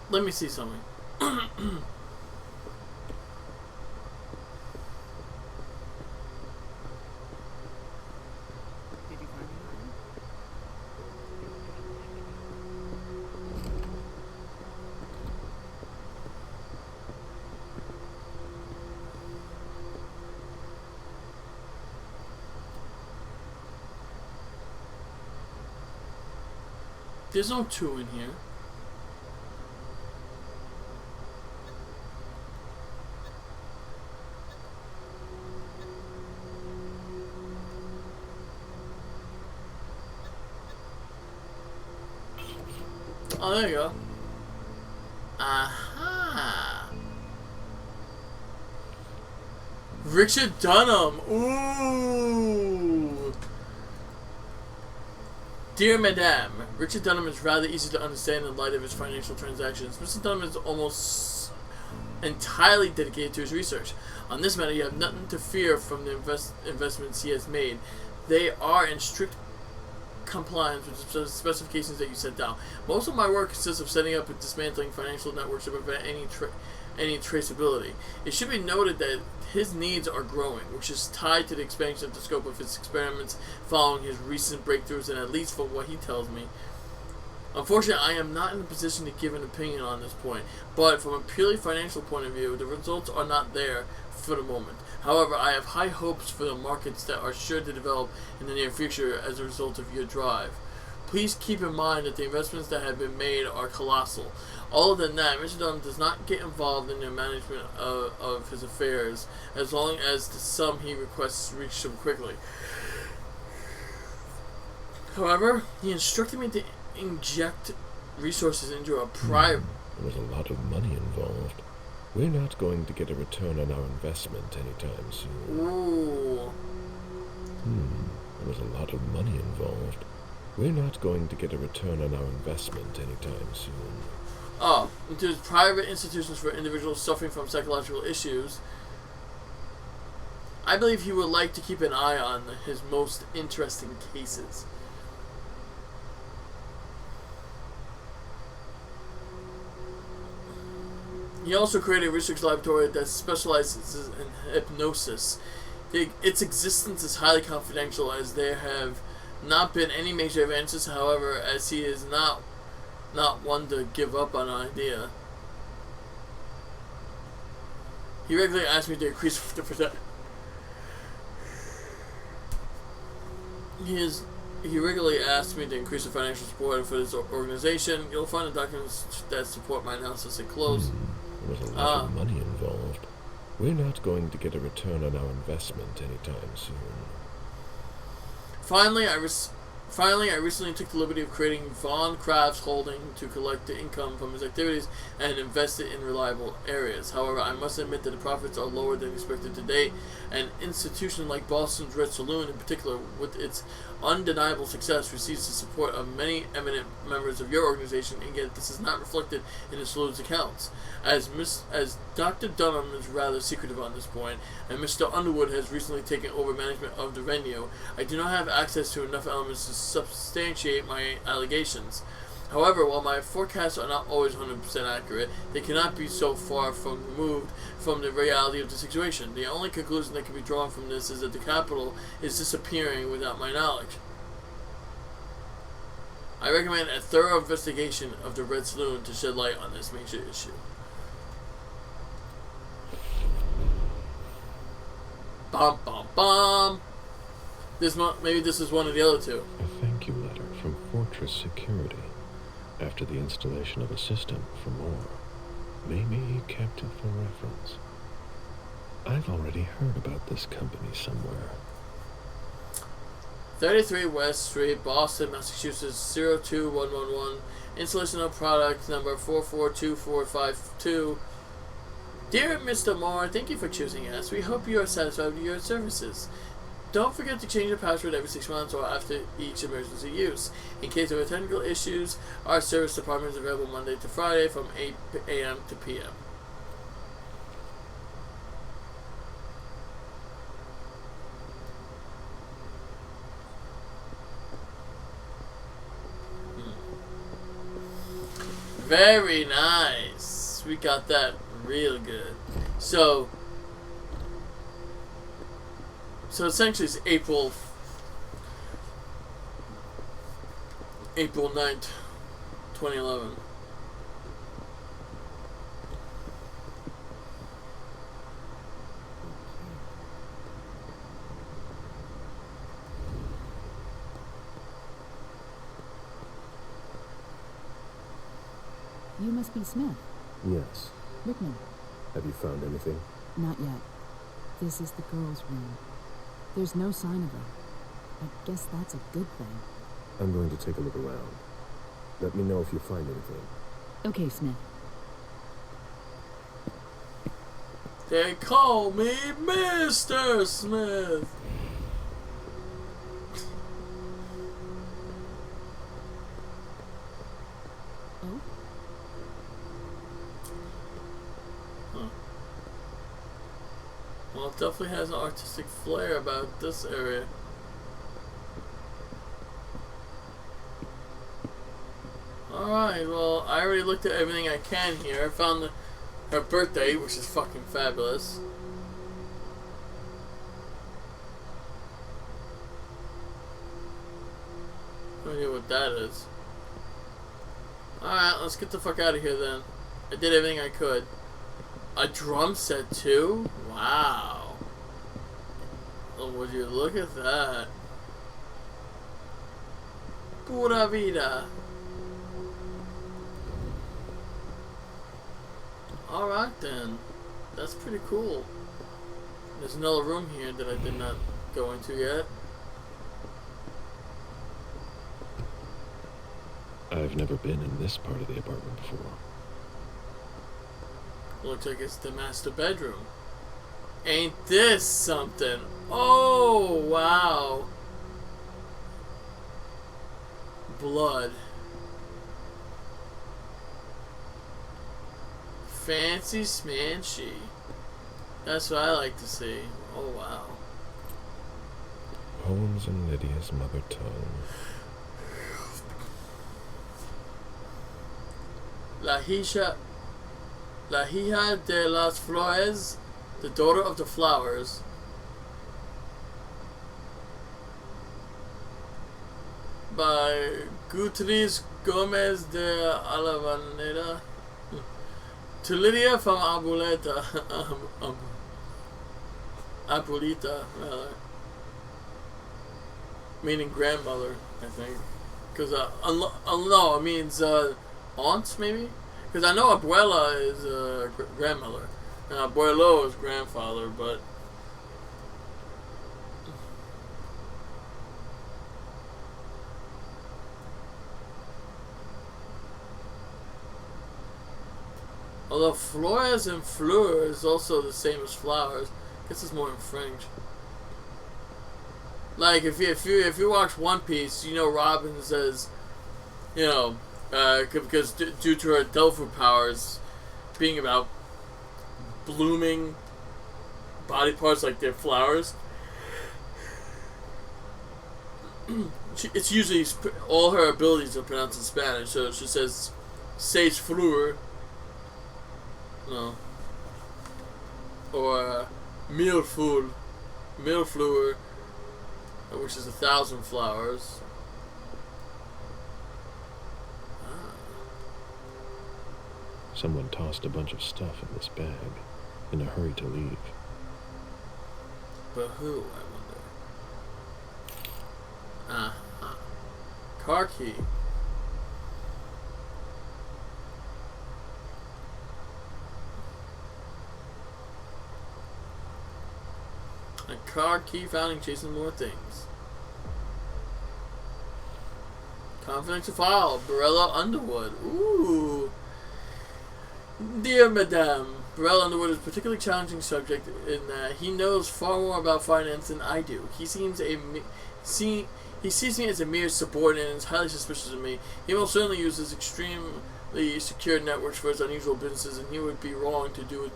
Let me see something. There's no 2 in here. Oh, there you go. Aha! Richard Dunham. Ooh! Dear Madame, Richard Dunham is rather easy to understand in light of his financial transactions. Mr. Dunham is almost entirely dedicated to his research. On this matter, you have nothing to fear from the investments he has made. They are in strict compliance with the specifications that you set down. Most of my work consists of setting up and dismantling financial networks to prevent any traceability. It should be noted that his needs are growing, which is tied to the expansion of the scope of his experiments following his recent breakthroughs, and at least from what he tells me. Unfortunately, I am not in a position to give an opinion on this point, but from a purely financial point of view, the results are not there for the moment. However, I have high hopes for the markets that are sure to develop in the near future as a result of your drive. Please keep in mind that the investments that have been made are colossal. Other than that, Mr. Dunham does not get involved in the management of his affairs as long as the sum he requests reach him quickly. However, he instructed me to inject resources into a private... There was a lot of money involved. We're not going to get a return on our investment anytime soon. Ooh. There was a lot of money involved. We're not going to get a return on our investment anytime soon. Oh, into private institutions for individuals suffering from psychological issues. I believe he would like to keep an eye on his most interesting cases. He also created a research laboratory that specializes in hypnosis. Its existence is highly confidential as there have not been any major advances, however, as he is not one to give up on an idea. He regularly asks me to increase 50%. He regularly asks me to increase the financial support for this organization. You'll find the documents that support my analysis enclosed. There was a lot of money involved. We're not going to get a return on our investment anytime soon. Finally, Finally, I recently took the liberty of creating Von Crafts Holding to collect the income from his activities and invest it in reliable areas. However, I must admit that the profits are lower than expected to date. An institution like Boston's Red Saloon, in particular, with its undeniable success, receives the support of many eminent members of your organization, and yet this is not reflected in the saloon's accounts. As Dr. Dunham is rather secretive on this point, and Mr. Underwood has recently taken over management of the venue, I do not have access to enough elements to substantiate my allegations. However, while my forecasts are not always 100% accurate, they cannot be so far removed from the reality of the situation. The only conclusion that can be drawn from this is that the capital is disappearing without my knowledge. I recommend a thorough investigation of the Red Saloon to shed light on this major issue. Bum bum bum. Maybe this is one of the other two. A thank you letter from Fortress Security. After the installation of a system for more. Maybe he kept it for reference. I've already heard about this company somewhere. 33 West Street, Boston, Massachusetts 02111. Installation of product number 442452. Dear Mr. Moore, thank you for choosing us. We hope you are satisfied with your services. Don't forget to change your password every 6 months or after each emergency use. In case of technical issues, our service department is available Monday to Friday from 8 a.m. to p.m. Very nice. We got that real good. So essentially it's April 9th, 2011. You must be Smith. Yes. Rickman. Have you found anything? Not yet. This is the girl's room. There's no sign of her. I guess that's a good thing. I'm going to take a look around. Let me know if you find anything. Okay, Smith. They call me Mr. Smith. Oh? Well, it definitely has an artistic flair about this area. Alright, well, I already looked at everything I can here. I found her birthday, which is fucking fabulous. No idea what that is. Alright, let's get the fuck out of here then. I did everything I could. A drum set too? Wow. Oh, would you look at that? Pura vida. Alright then. That's pretty cool. There's another room here that I did not go into yet. I've never been in this part of the apartment before. Looks like it's the master bedroom. Ain't this something? Oh, wow. Blood. Fancy smanchy. That's what I like to see. Oh, wow. Poems in Lydia's mother tongue. La hija de las flores, the daughter of the flowers. By Gutriz Gomez de Alavanera. To Lydia from Abuleta. Abulita, rather. Meaning grandmother, I think. Because, no, it means, aunt, maybe? Because I know abuela is grandmother, and abuelo is grandfather, but Although flores and fleurs is also the same as flowers. I guess it's more in French. Like if you watch One Piece, you know Robin says, you know, because due to her Delphi powers being about blooming body parts like they're flowers, it's usually all her abilities are pronounced in Spanish. So she says, "Seis fleur," no, or mille fleur, which is 1,000 flowers. Someone tossed a bunch of stuff in this bag, in a hurry to leave. But who, I wonder? Car key. A car key found in chasing more things. Confidential file. Barella Underwood. Ooh. Dear Madame, Barella Underwood is a particularly challenging subject in that he knows far more about finance than I do. He sees me as a mere subordinate and is highly suspicious of me. He most certainly uses extremely secure networks for his unusual businesses, and he would be wrong to do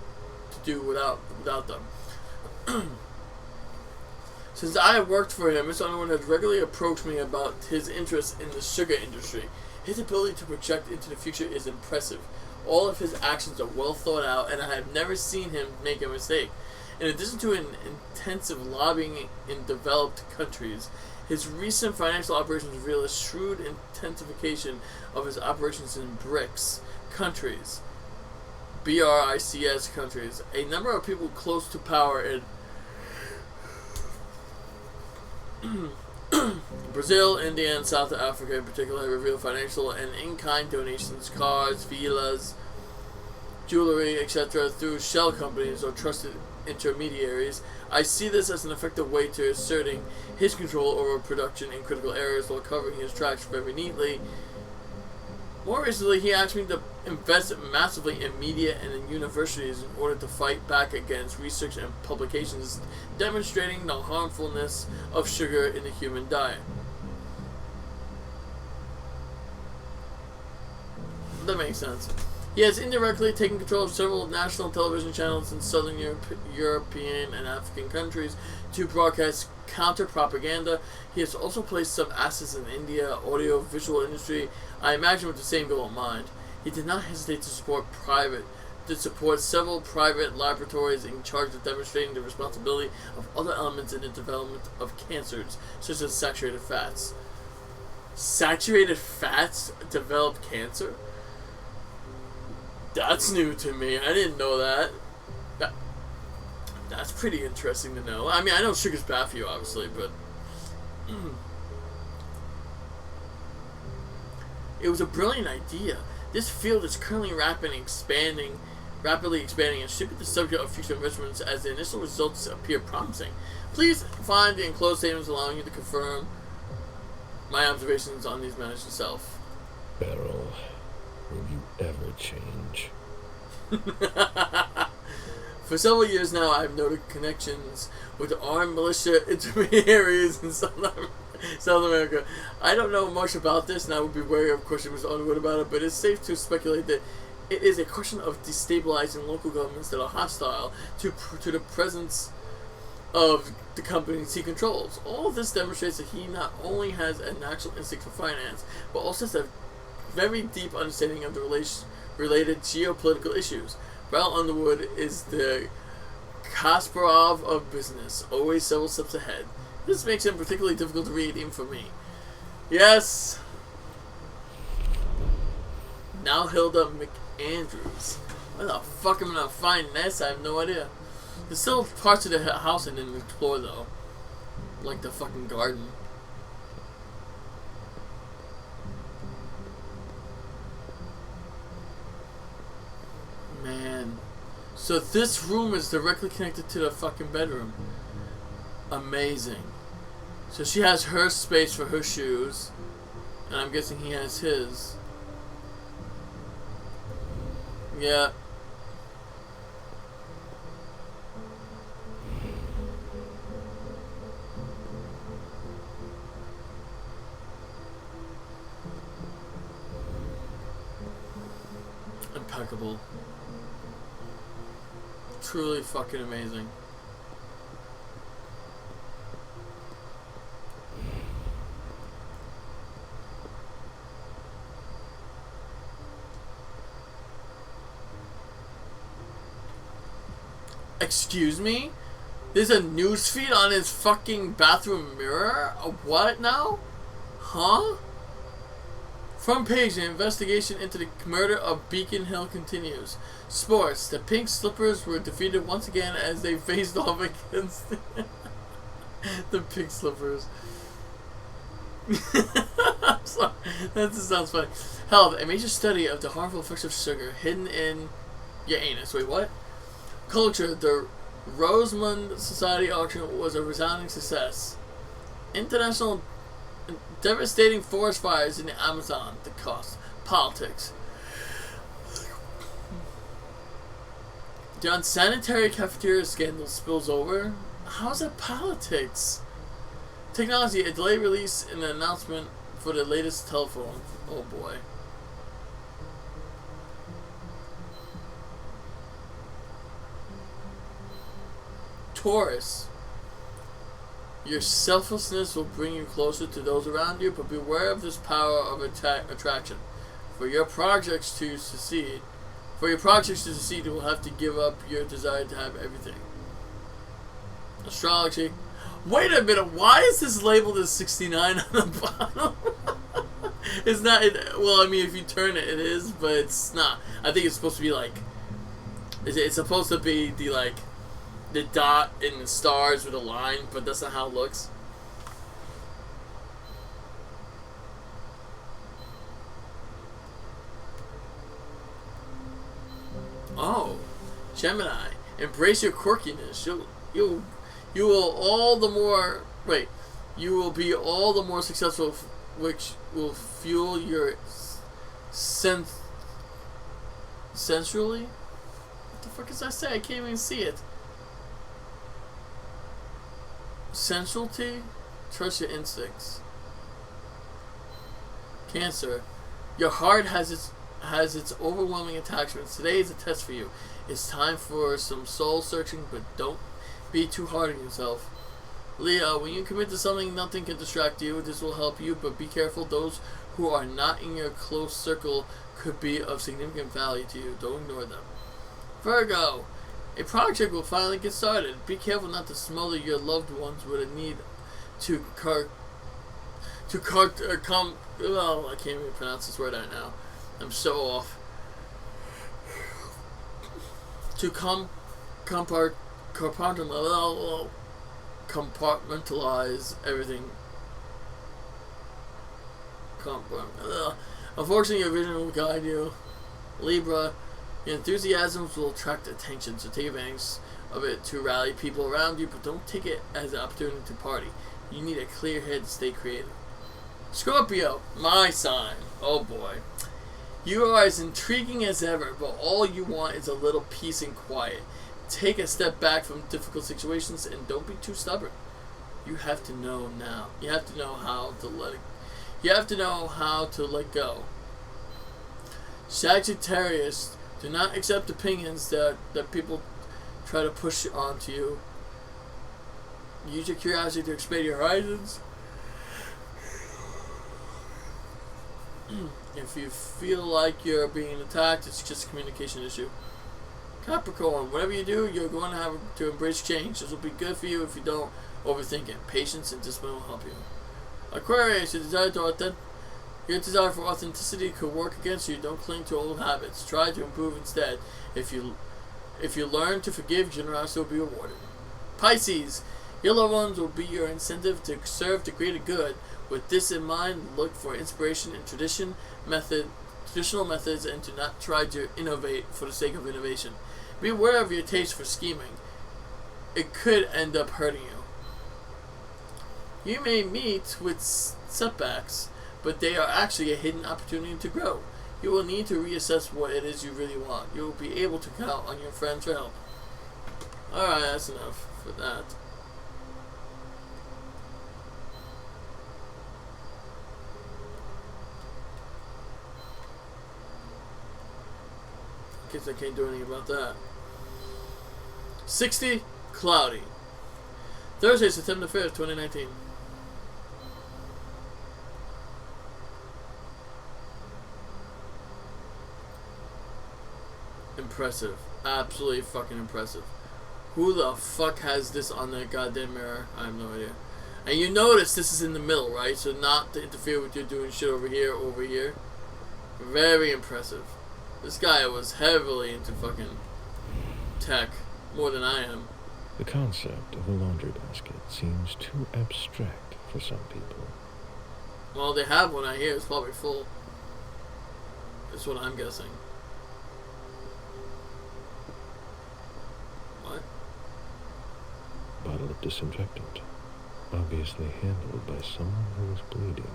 without them. Since I have worked for him, Mr. Underwood has regularly approached me about his interest in the sugar industry. His ability to project into the future is impressive. All of his actions are well thought out, and I have never seen him make a mistake. In addition to an intensive lobbying in developed countries, his recent financial operations reveal a shrewd intensification of his operations in BRICS countries. BRICS countries. A number of people close to power in Brazil, India, and South Africa in particular have revealed financial and in-kind donations, cars, villas, jewelry, etc. through shell companies or trusted intermediaries. I see this as an effective way to asserting his control over production in critical areas while covering his tracks very neatly. More recently, he asked me to invest massively in media and in universities in order to fight back against research and publications demonstrating the harmfulness of sugar in the human diet. That makes sense. He has indirectly taken control of several national television channels in Southern European and African countries to broadcast counter-propaganda. He has also placed some assets in India, audio-visual industry, I imagine with the same goal in mind. He did not hesitate to support several private laboratories in charge of demonstrating the responsibility of other elements in the development of cancers, such as saturated fats. Saturated fats develop cancer? That's new to me. I didn't know that. That's pretty interesting to know. I mean, I know sugar's bad for you, obviously, but it was a brilliant idea. This field is currently rapidly expanding, and should be the subject of future investments as the initial results appear promising. Please find the enclosed statements allowing you to confirm my observations on these matters yourself. Beryl, will you ever change? For several years now, I've noted connections with armed militia intermediaries in South America. I don't know much about this, and I would be wary of questioning Mr. Underwood about it, but it's safe to speculate that it is a question of destabilizing local governments that are hostile to the presence of the companies he controls. All of this demonstrates that he not only has a natural instinct for finance, but also has a very deep understanding of the related geopolitical issues. Barell Underwood is the Kasparov of business, always several steps ahead. This makes him particularly difficult to read, even for me. Yes. Now Hilda McAndrews. Where the fuck am I gonna find this? I have no idea. There's still parts of the house I didn't explore though. Like the fucking garden. Man. So this room is directly connected to the fucking bedroom. Amazing. So she has her space for her shoes. And I'm guessing he has his. Yeah. impeccable. Truly fucking amazing. Excuse me? There's a newsfeed on his fucking bathroom mirror? What now? Huh? Front page, the investigation into the murder of Beacon Hill continues. Sports, the Pink Slippers were defeated once again as they faced off against the Pink Slippers. I'm sorry. That just sounds funny. Held a major study of the harmful effects of sugar hidden in your anus. Wait, what? Culture, the Rosamund Society auction was a resounding success. International devastating forest fires in the Amazon. The cost. Politics. The unsanitary cafeteria scandal spills over. How's that politics? Technology, a delayed release in the announcement for the latest telephone. Oh boy. Taurus. Your selflessness will bring you closer to those around you, but beware of this power of attraction. For your projects to succeed, you will have to give up your desire to have everything. Astrology. Wait a minute, why is this labeled as 69 on the bottom? It's not, well, I mean, if you turn it, it is, but it's not. I think it's supposed to be like, it's supposed to be the, like, the dot and the stars with a line, but that's not how it looks. Oh, Gemini, embrace your quirkiness. You will all the more. Wait, you will be all the more successful, which will fuel your sensually. What the fuck does that say? I can't even see it. Sensuality. Trust your instincts. Cancer, your heart has its overwhelming attachments. Today is a test for you. It's time for some soul searching, but don't be too hard on yourself. Leo, when you commit to something, nothing can distract you. This will help you, but be careful. Those who are not in your close circle could be of significant value to you. Don't ignore them. Virgo, a project will finally get started. Be careful not to smother your loved ones with a need to well, I can't even pronounce this word right now. I'm so off. To compartmentalize everything. Unfortunately, your vision will guide you. Libra, your enthusiasms will attract attention, so take advantage of it to rally people around you, but don't take it as an opportunity to party. You need a clear head to stay creative. Scorpio, my sign. Oh boy. You are as intriguing as ever, but all you want is a little peace and quiet. Take a step back from difficult situations and don't be too stubborn. You have to know now. You have to know how to let it. You have to know how to let go. Sagittarius, do not accept opinions that people try to push onto you. Use your curiosity to expand your horizons. If you feel like you're being attacked, it's just a communication issue. Capricorn, whatever you do, you're going to have to embrace change. This will be good for you if you don't overthink it. Patience and discipline will help you. Aquarius, your desire for authenticity could work against you. Don't cling to old habits. Try to improve instead. If you learn to forgive, generosity will be rewarded. Pisces, your loved ones will be your incentive to serve the greater good. With this in mind, look for inspiration in traditional methods and do not try to innovate for the sake of innovation. Be aware of your taste for scheming. It could end up hurting you. You may meet with setbacks, but they are actually a hidden opportunity to grow. You will need to reassess what it is you really want. You will be able to count on your friends for help. Alright, that's enough for that. guess I can't do anything about that. 60, cloudy. Thursday, September 5th, 2019. Impressive. Absolutely fucking impressive. Who the fuck has this on their goddamn mirror? I have no idea. And you notice this is in the middle, right? So not to interfere with you doing shit over here, over here. Very impressive. This guy was heavily into fucking tech. More than I am. The concept of a laundry basket seems too abstract for some people. Well, they have one out here. It's probably full. That's what I'm guessing. What? Bottle of disinfectant. Obviously handled by someone who was bleeding.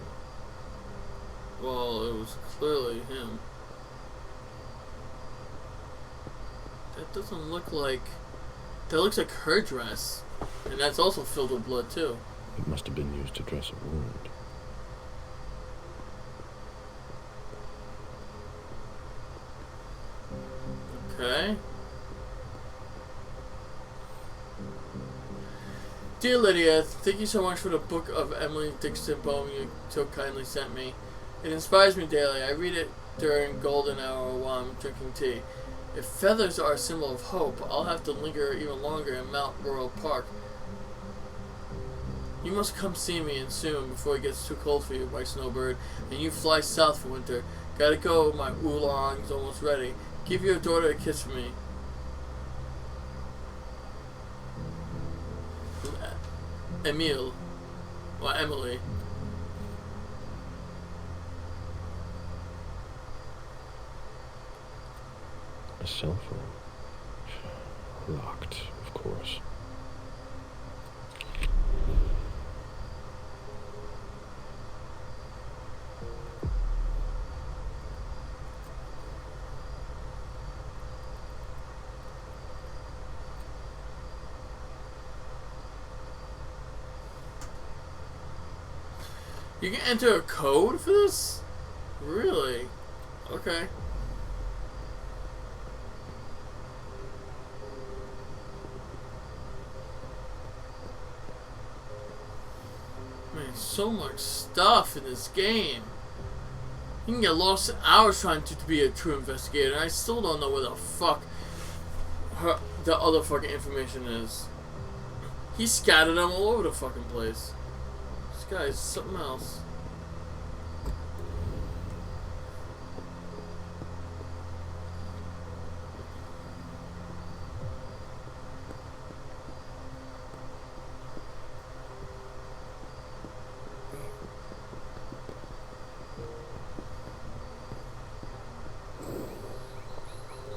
Well, it was clearly him. That doesn't look like... That looks like her dress. And that's also filled with blood, too. It must have been used to dress a wound. Okay. Dear Lydia, thank you so much for the book of Emily Dixon poem you so kindly sent me. It inspires me daily. I read it during golden hour while I'm drinking tea. If feathers are a symbol of hope, I'll have to linger even longer in Mount Royal Park. You must come see me and soon before it gets too cold for you, my snowbird, and you fly south for winter. Gotta go, my oolong's almost ready. Give your daughter a kiss for me. Emile. Or Emily. A cell phone. Locked, of course. You can enter a code for this? Really? Okay. Man, so much stuff in this game. You can get lost hours trying to be a true investigator, and I still don't know where the fuck the other fucking information is. He scattered them all over the fucking place. This guy is something else.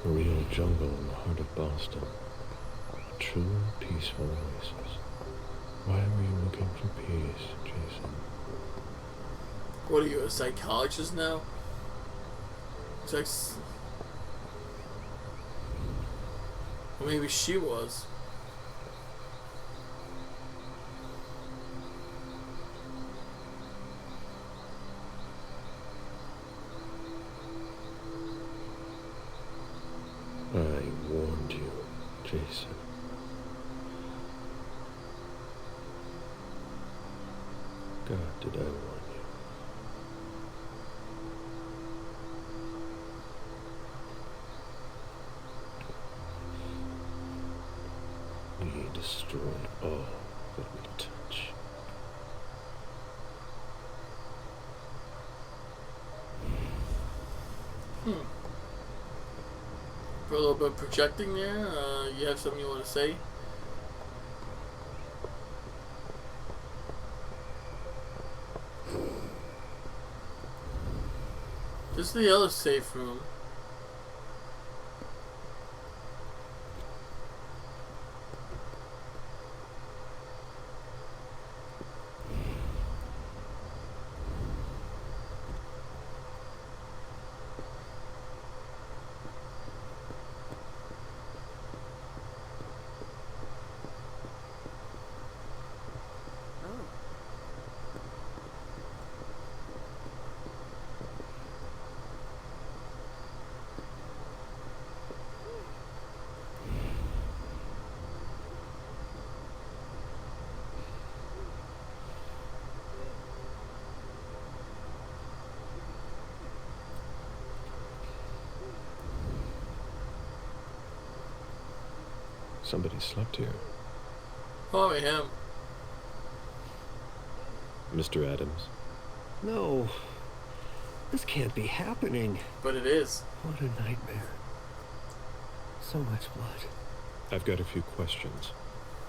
A real jungle in the heart of Boston. A true peaceful oasis. Why were you looking for peace, Jason? What are you, a psychologist now? Or maybe she was. I warned you, Jason. God, did I warn you? We destroy all that we touch. For a little bit of projecting there, you have something you want to say? This is the other safe room. Somebody slept here. Probably him. Mr. Adams? No. This can't be happening. But it is. What a nightmare. So much blood. I've got a few questions.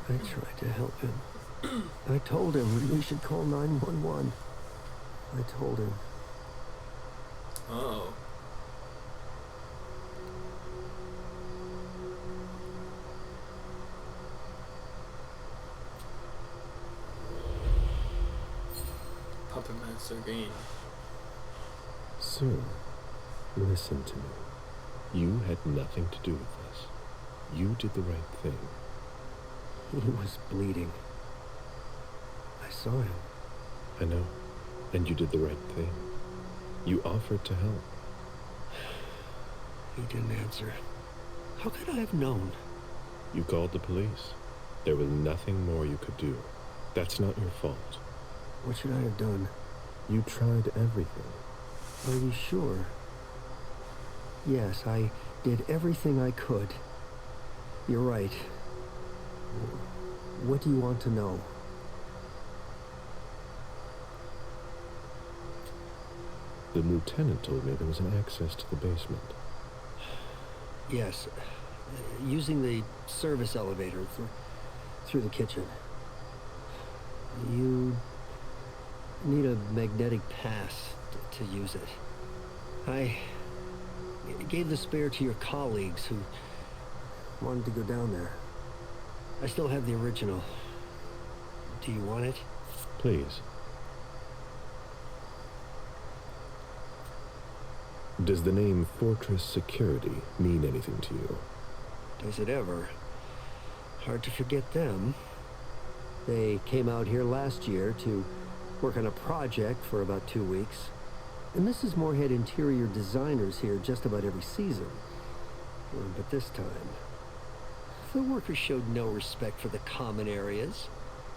I tried to help him. I told him we should call 911. I told him. Oh. Puppet Master Gain. Sir, listen to me. You had nothing to do with this. You did the right thing. He was bleeding. I saw him. I know. And you did the right thing. You offered to help. He didn't answer. How could I have known? You called the police. There was nothing more you could do. That's not your fault. What should I have done? You tried everything. Are you sure? Yes, I did everything I could. You're right. What do you want to know? The lieutenant told me there was an access to the basement. Yes, using the service elevator through the kitchen. You need a magnetic pass to use it. I gave the spare to your colleagues who wanted to go down there. I still have the original. Do you want it? Please. Does the name Fortress Security mean anything to you? Does it ever? Hard to forget them. They came out here last year to work on a project for about 2 weeks. And Mrs. Moore had interior designers here just about every season. But this time, the workers showed no respect for the common areas.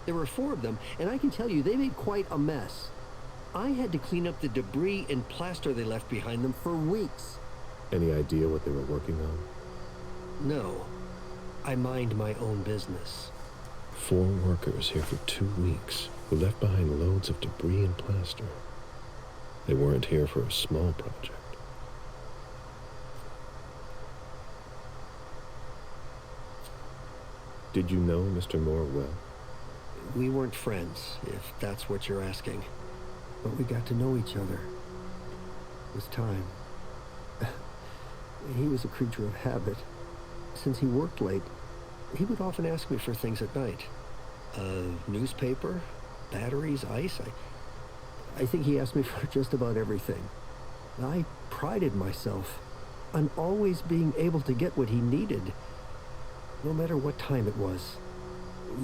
There were 4 of them, and I can tell you, they made quite a mess. I had to clean up the debris and plaster they left behind them for weeks. Any idea what they were working on? No. I mind my own business. 4 workers here for 2 weeks who left behind loads of debris and plaster. They weren't here for a small project. Did you know Mr. Moore well? We weren't friends, if that's what you're asking. But we got to know each other. It was time. He was a creature of habit. Since he worked late, he would often ask me for things at night. Newspaper, batteries, ice. I think he asked me for just about everything. I prided myself on always being able to get what he needed, no matter what time it was.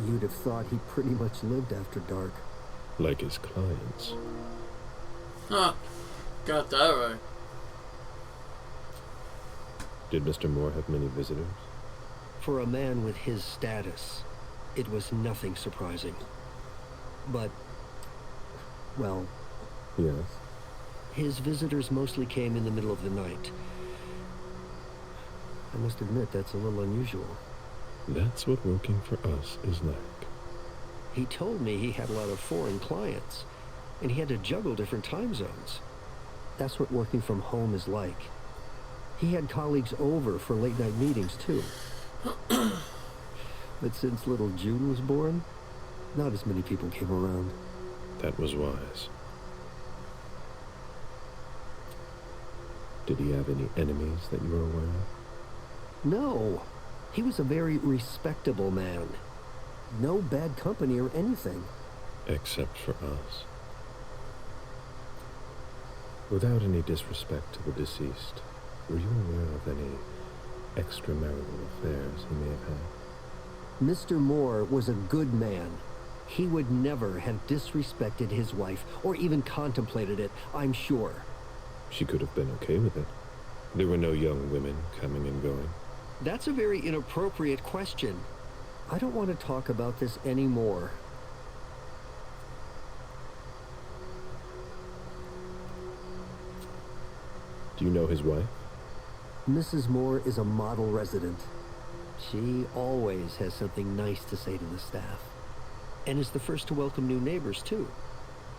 You'd have thought he pretty much lived after dark. Like his clients. Huh. Got that right. Did Mr. Moore have many visitors? For a man with his status, it was nothing surprising. But, well... Yes? His visitors mostly came in the middle of the night. I must admit, that's a little unusual. That's what working for us is like. He told me he had a lot of foreign clients, and he had to juggle different time zones. That's what working from home is like. He had colleagues over for late-night meetings, too. But since little June was born, not as many people came around. That was wise. Did he have any enemies that you were aware of? No. He was a very respectable man. No bad company or anything. Except for us. Without any disrespect to the deceased, were you aware of any extramarital affairs he may have had? Mr. Moore was a good man. He would never have disrespected his wife, or even contemplated it, I'm sure. She could have been okay with it. There were no young women coming and going. That's a very inappropriate question. I don't want to talk about this anymore. Do you know his wife? Mrs. Moore is a model resident. She always has something nice to say to the staff. And is the first to welcome new neighbors, too.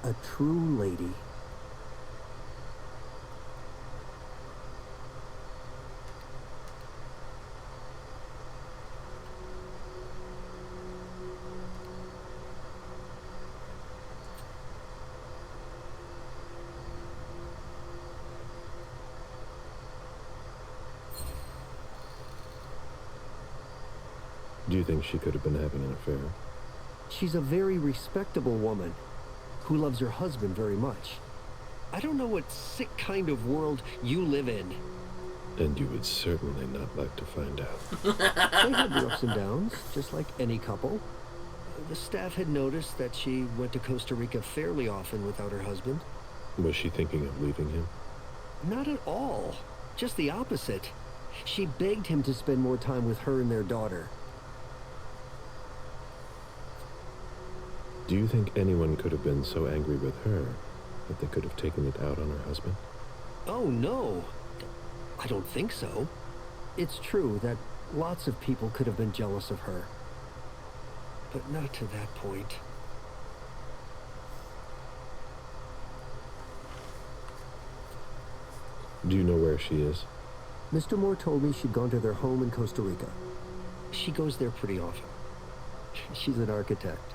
A true lady. Do you think she could have been having an affair? She's a very respectable woman who loves her husband very much. I don't know what sick kind of world you live in. And you would certainly not like to find out. They had their ups and downs, just like any couple. The staff had noticed that she went to Costa Rica fairly often without her husband. Was she thinking of leaving him? Not at all. Just the opposite. She begged him to spend more time with her and their daughter. Do you think anyone could have been so angry with her that they could have taken it out on her husband? Oh, no. I don't think so. It's true that lots of people could have been jealous of her. But not to that point. Do you know where she is? Mr. Moore told me she'd gone to their home in Costa Rica. She goes there pretty often. She's an architect,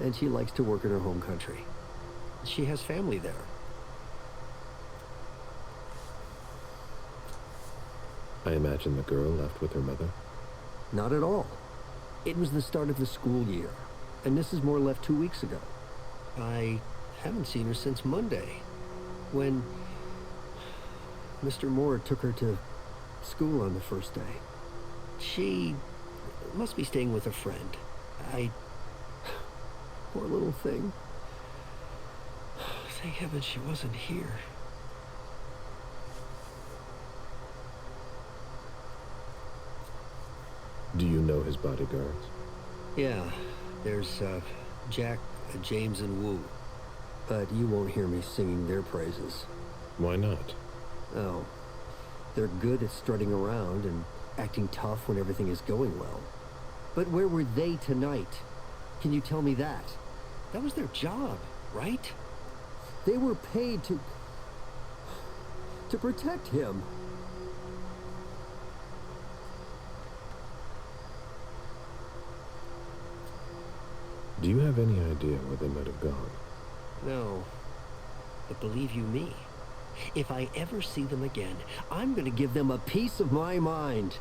and she likes to work in her home country. She has family there. I imagine the girl left with her mother. Not at all. It was the start of the school year, and Mrs. Moore left 2 weeks ago. I haven't seen her since Monday, when Mr. Moore took her to school on the first day. She must be staying with a friend. Poor little thing. Thank heaven she wasn't here. Do you know his bodyguards? Yeah, there's Jack, James, and Wu. But you won't hear me singing their praises. Why not? Oh, they're good at strutting around and acting tough when everything is going well. But where were they tonight? Can you tell me that? That was their job, right? They were paid to protect him. Do you have any idea where they might have gone? No. But believe you me, if I ever see them again, I'm gonna give them a piece of my mind.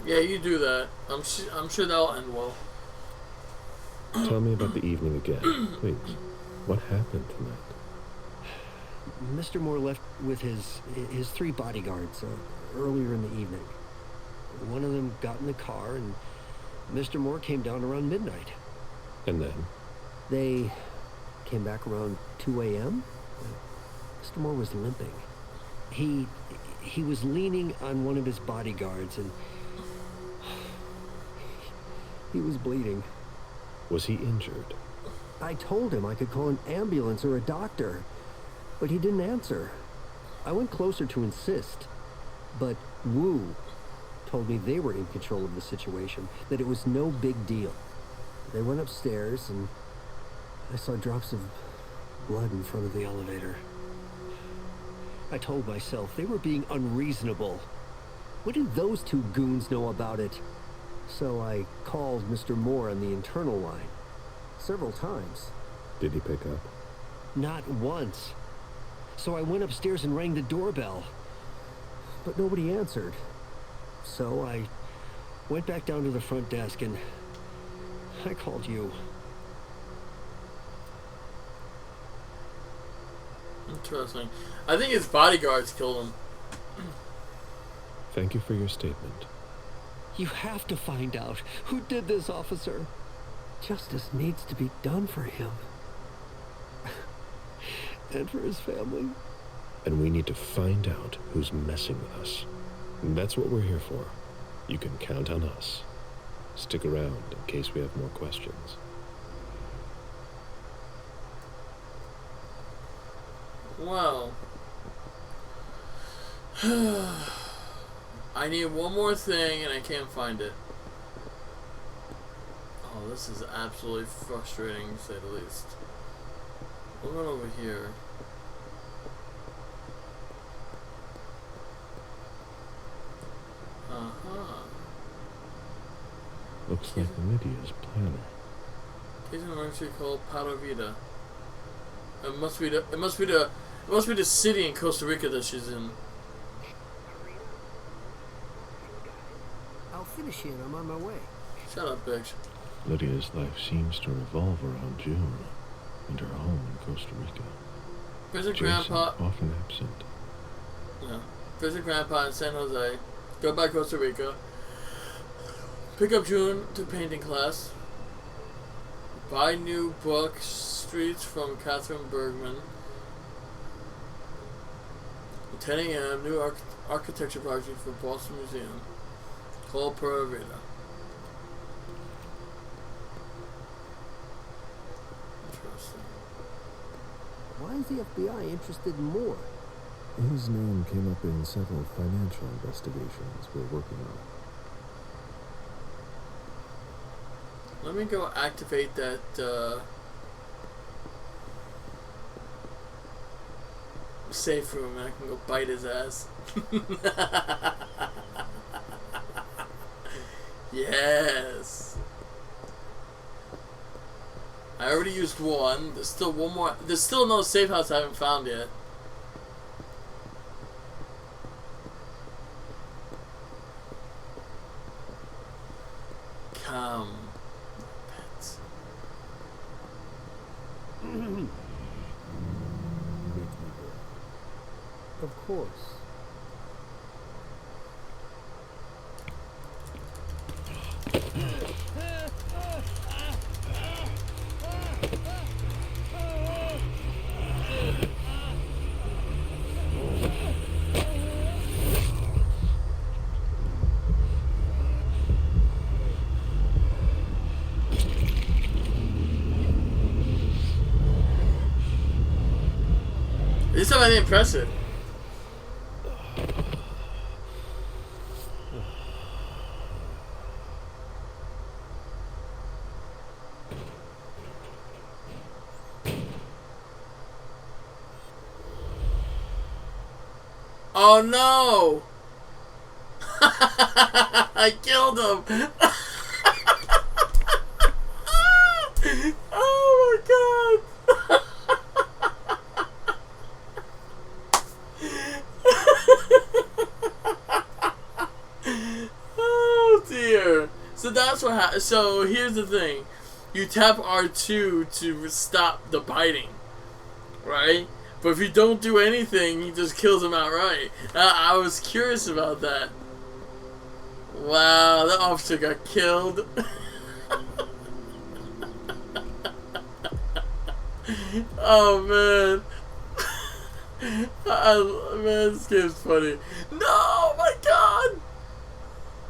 Yeah, you do that. I'm sure that'll end well. Tell me about the evening again, please. What happened tonight? Mr. Moore left with his 3 bodyguards earlier in the evening. One of them got in the car, and Mr. Moore came down around midnight. And then? They came back around 2 a.m. Mr. Moore was limping. He was leaning on one of his bodyguards, and he was bleeding. Was he injured? I told him I could call an ambulance or a doctor, but he didn't answer. I went closer to insist, but Wu told me they were in control of the situation, that it was no big deal. They went upstairs, and I saw drops of blood in front of the elevator. I told myself they were being unreasonable. What do those 2 goons know about it? So I called Mr. Moore on the internal line. Several times. Did he pick up? Not once. So I went upstairs and rang the doorbell. But nobody answered. So I went back down to the front desk and I called you. Interesting. I think his bodyguards killed him. Thank you for your statement. You have to find out who did this, officer. Justice needs to be done for him. And for his family. And we need to find out who's messing with us. And that's what we're here for. You can count on us. Stick around in case we have more questions. Well. I need one more thing and I can't find it. Oh, this is absolutely frustrating to say the least. What about over here? Looks like Lydia's planner. Case of emergency called Palo Vida. It must be the city in Costa Rica that she's in. I'll finish it. I'm on my way. Shut up, bitch. Lydia's life seems to revolve around June and her home in Costa Rica. Visit Jason, Grandpa. often absent. Yeah. Visit Grandpa in San Jose. Go by Costa Rica. Pick up June to painting class. Buy new book Streets from Catherine Bergman. 10 a.m. New architecture project for Boston Museum. Call Pura Vida. Interesting. Why is the FBI interested in more? His name came up in several financial investigations we're working on. Let me go activate that, safe room and I can go bite his ass. Yes. I already used one. There's still one more. There's still another safe house I haven't found yet. Come. Pets. Of course. This time I didn't press it. Oh no! I killed him! Oh my god! Oh dear. So that's what happens. So here's the thing. You tap R2 to stop the biting. Right? But if you don't do anything, he just kills him outright. I was curious about that. Wow, that officer got killed. Oh man. Man, this game's funny. No, my god!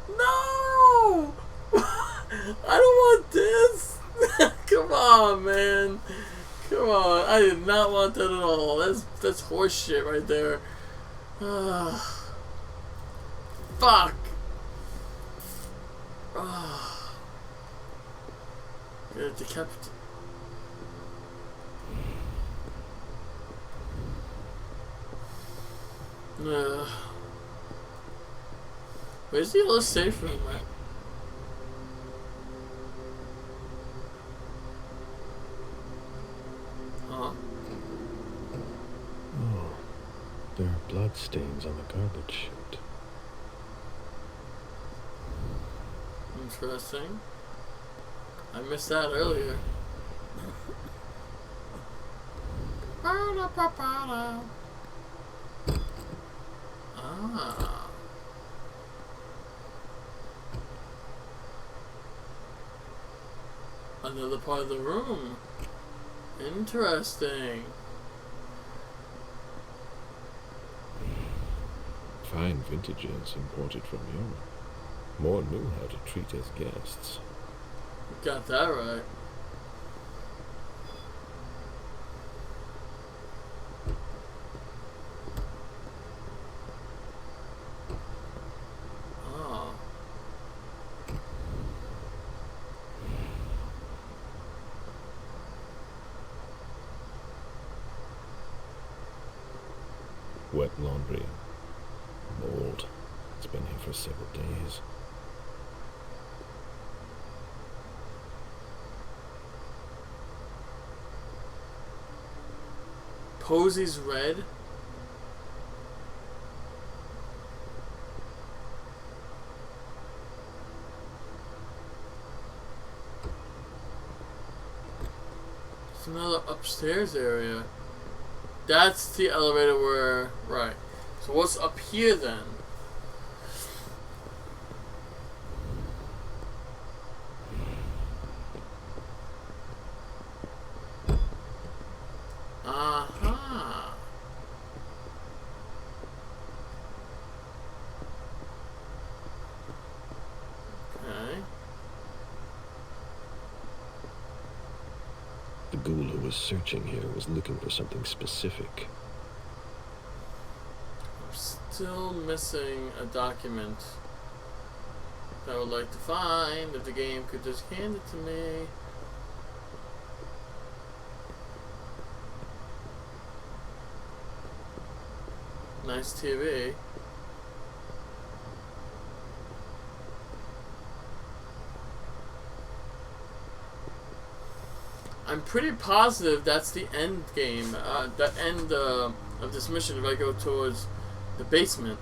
No! I don't want this! Come on, man. Come on, I did not want that at all. That's horse shit right there. Fuck. Yeah, decapitate. Where's the other safe room at? Huh? Oh, there are blood stains on the garbage chute. Interesting. I missed that earlier. Ah. Another part of the room. Interesting. Fine vintages imported from Europe. More knew how to treat as guests. Got that right. Wet laundry. Mold. It's been here for several days. Posy's red. It's another upstairs area. That's the elevator where... Right. So what's up here then? Aha. Okay. The ghoul who was searching here was looking for something specific. I'm still missing a document that I would like to find if the game could just hand it to me. Nice TV. I'm pretty positive that's the end game, the end of this mission if I go towards the basement.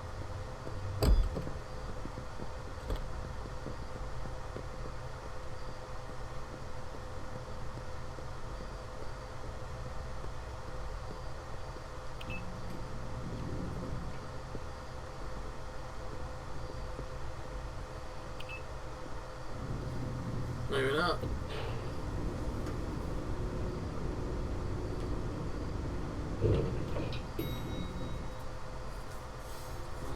Maybe not.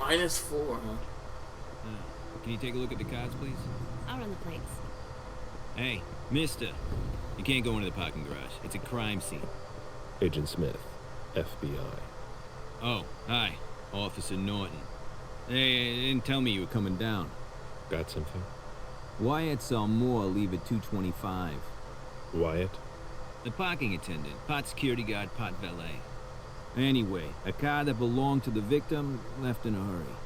-4, huh? Can you take a look at the cards, please? I'll run the plates. Hey, mister. You can't go into the parking garage. It's a crime scene. Agent Smith, FBI. Oh, hi. Officer Norton. Hey, they didn't tell me you were coming down. Got something? Wyatt saw Moore leave at 2:25. Wyatt? The parking attendant, part security guard, part valet. Anyway, a car that belonged to the victim left in a hurry.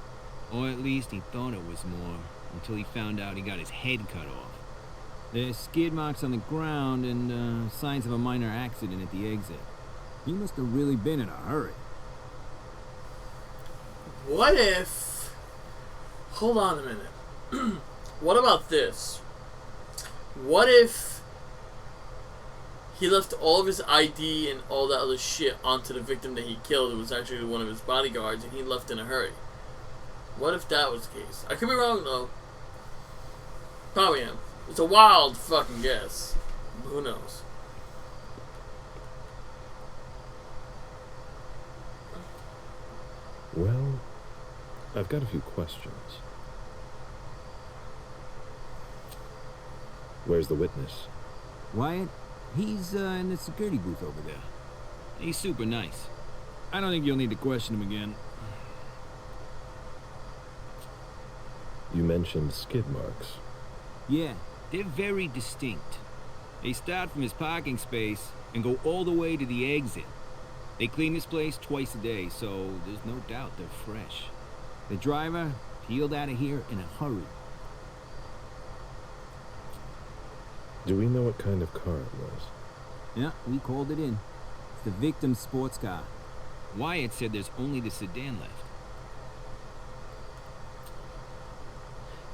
Or at least he thought it was Moore, until he found out he got his head cut off. There's skid marks on the ground and signs of a minor accident at the exit. He must have really been in a hurry. What if... Hold on a minute. What about this? What if he left all of his ID and all that other shit onto the victim that he killed? It was actually one of his bodyguards and he left in a hurry. What if that was the case? I could be wrong though. Probably am. It's a wild fucking guess. But who knows? Well, I've got a few questions. Where's the witness? Wyatt? He's in the security booth over there. He's super nice. I don't think you'll need to question him again. You mentioned skid marks. Yeah, they're very distinct. They start from his parking space and go all the way to the exit. They clean this place twice a day, so there's no doubt they're fresh. The driver peeled out of here in a hurry. Do we know what kind of car it was? Yeah, we called it in. It's the victim's sports car. Wyatt said there's only the sedan left.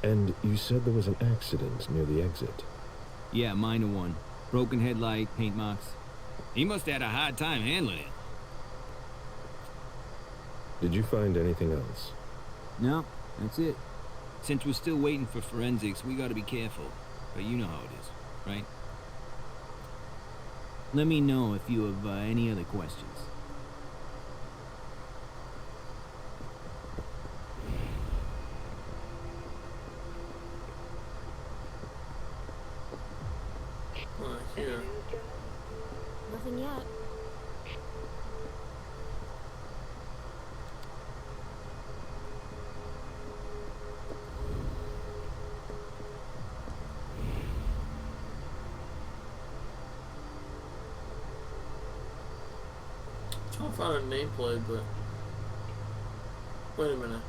And you said there was an accident near the exit. Yeah, minor one. Broken headlight, paint marks. He must have had a hard time handling it. Did you find anything else? No, that's it. Since we're still waiting for forensics, we gotta be careful. But you know how it is, right? Let me know if you have any other questions. Here. Nothing yet. I'm trying to find a nameplate, but Wait a minute.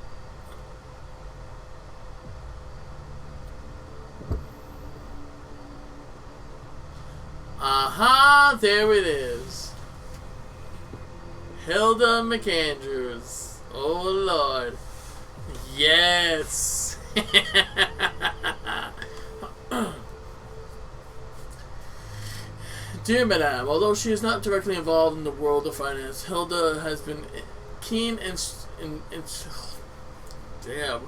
Aha, there it is. Hilda McAndrews. Oh Lord. Yes. Dear Madame, although she is not directly involved in the world of finance, Hilda has been keen and damn.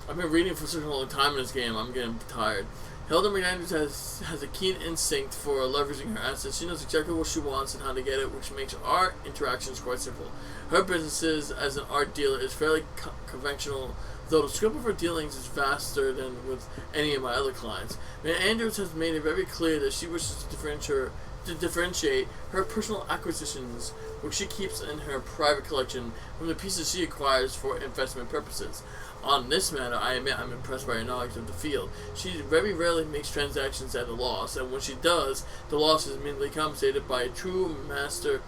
I've been reading for such a long time in this game, I'm getting tired. Hilda McAndrews has a keen instinct for leveraging her assets. She knows exactly what she wants and how to get it, which makes our interactions quite simple. Her business as an art dealer is fairly conventional, though the scope of her dealings is vaster than with any of my other clients. McAndrews has made it very clear that she wishes to differentiate her personal acquisitions, which she keeps in her private collection, from the pieces she acquires for investment purposes. On this matter, I admit I'm impressed by her knowledge of the field. She very rarely makes transactions at a loss, and when she does, the loss is immediately compensated by a true master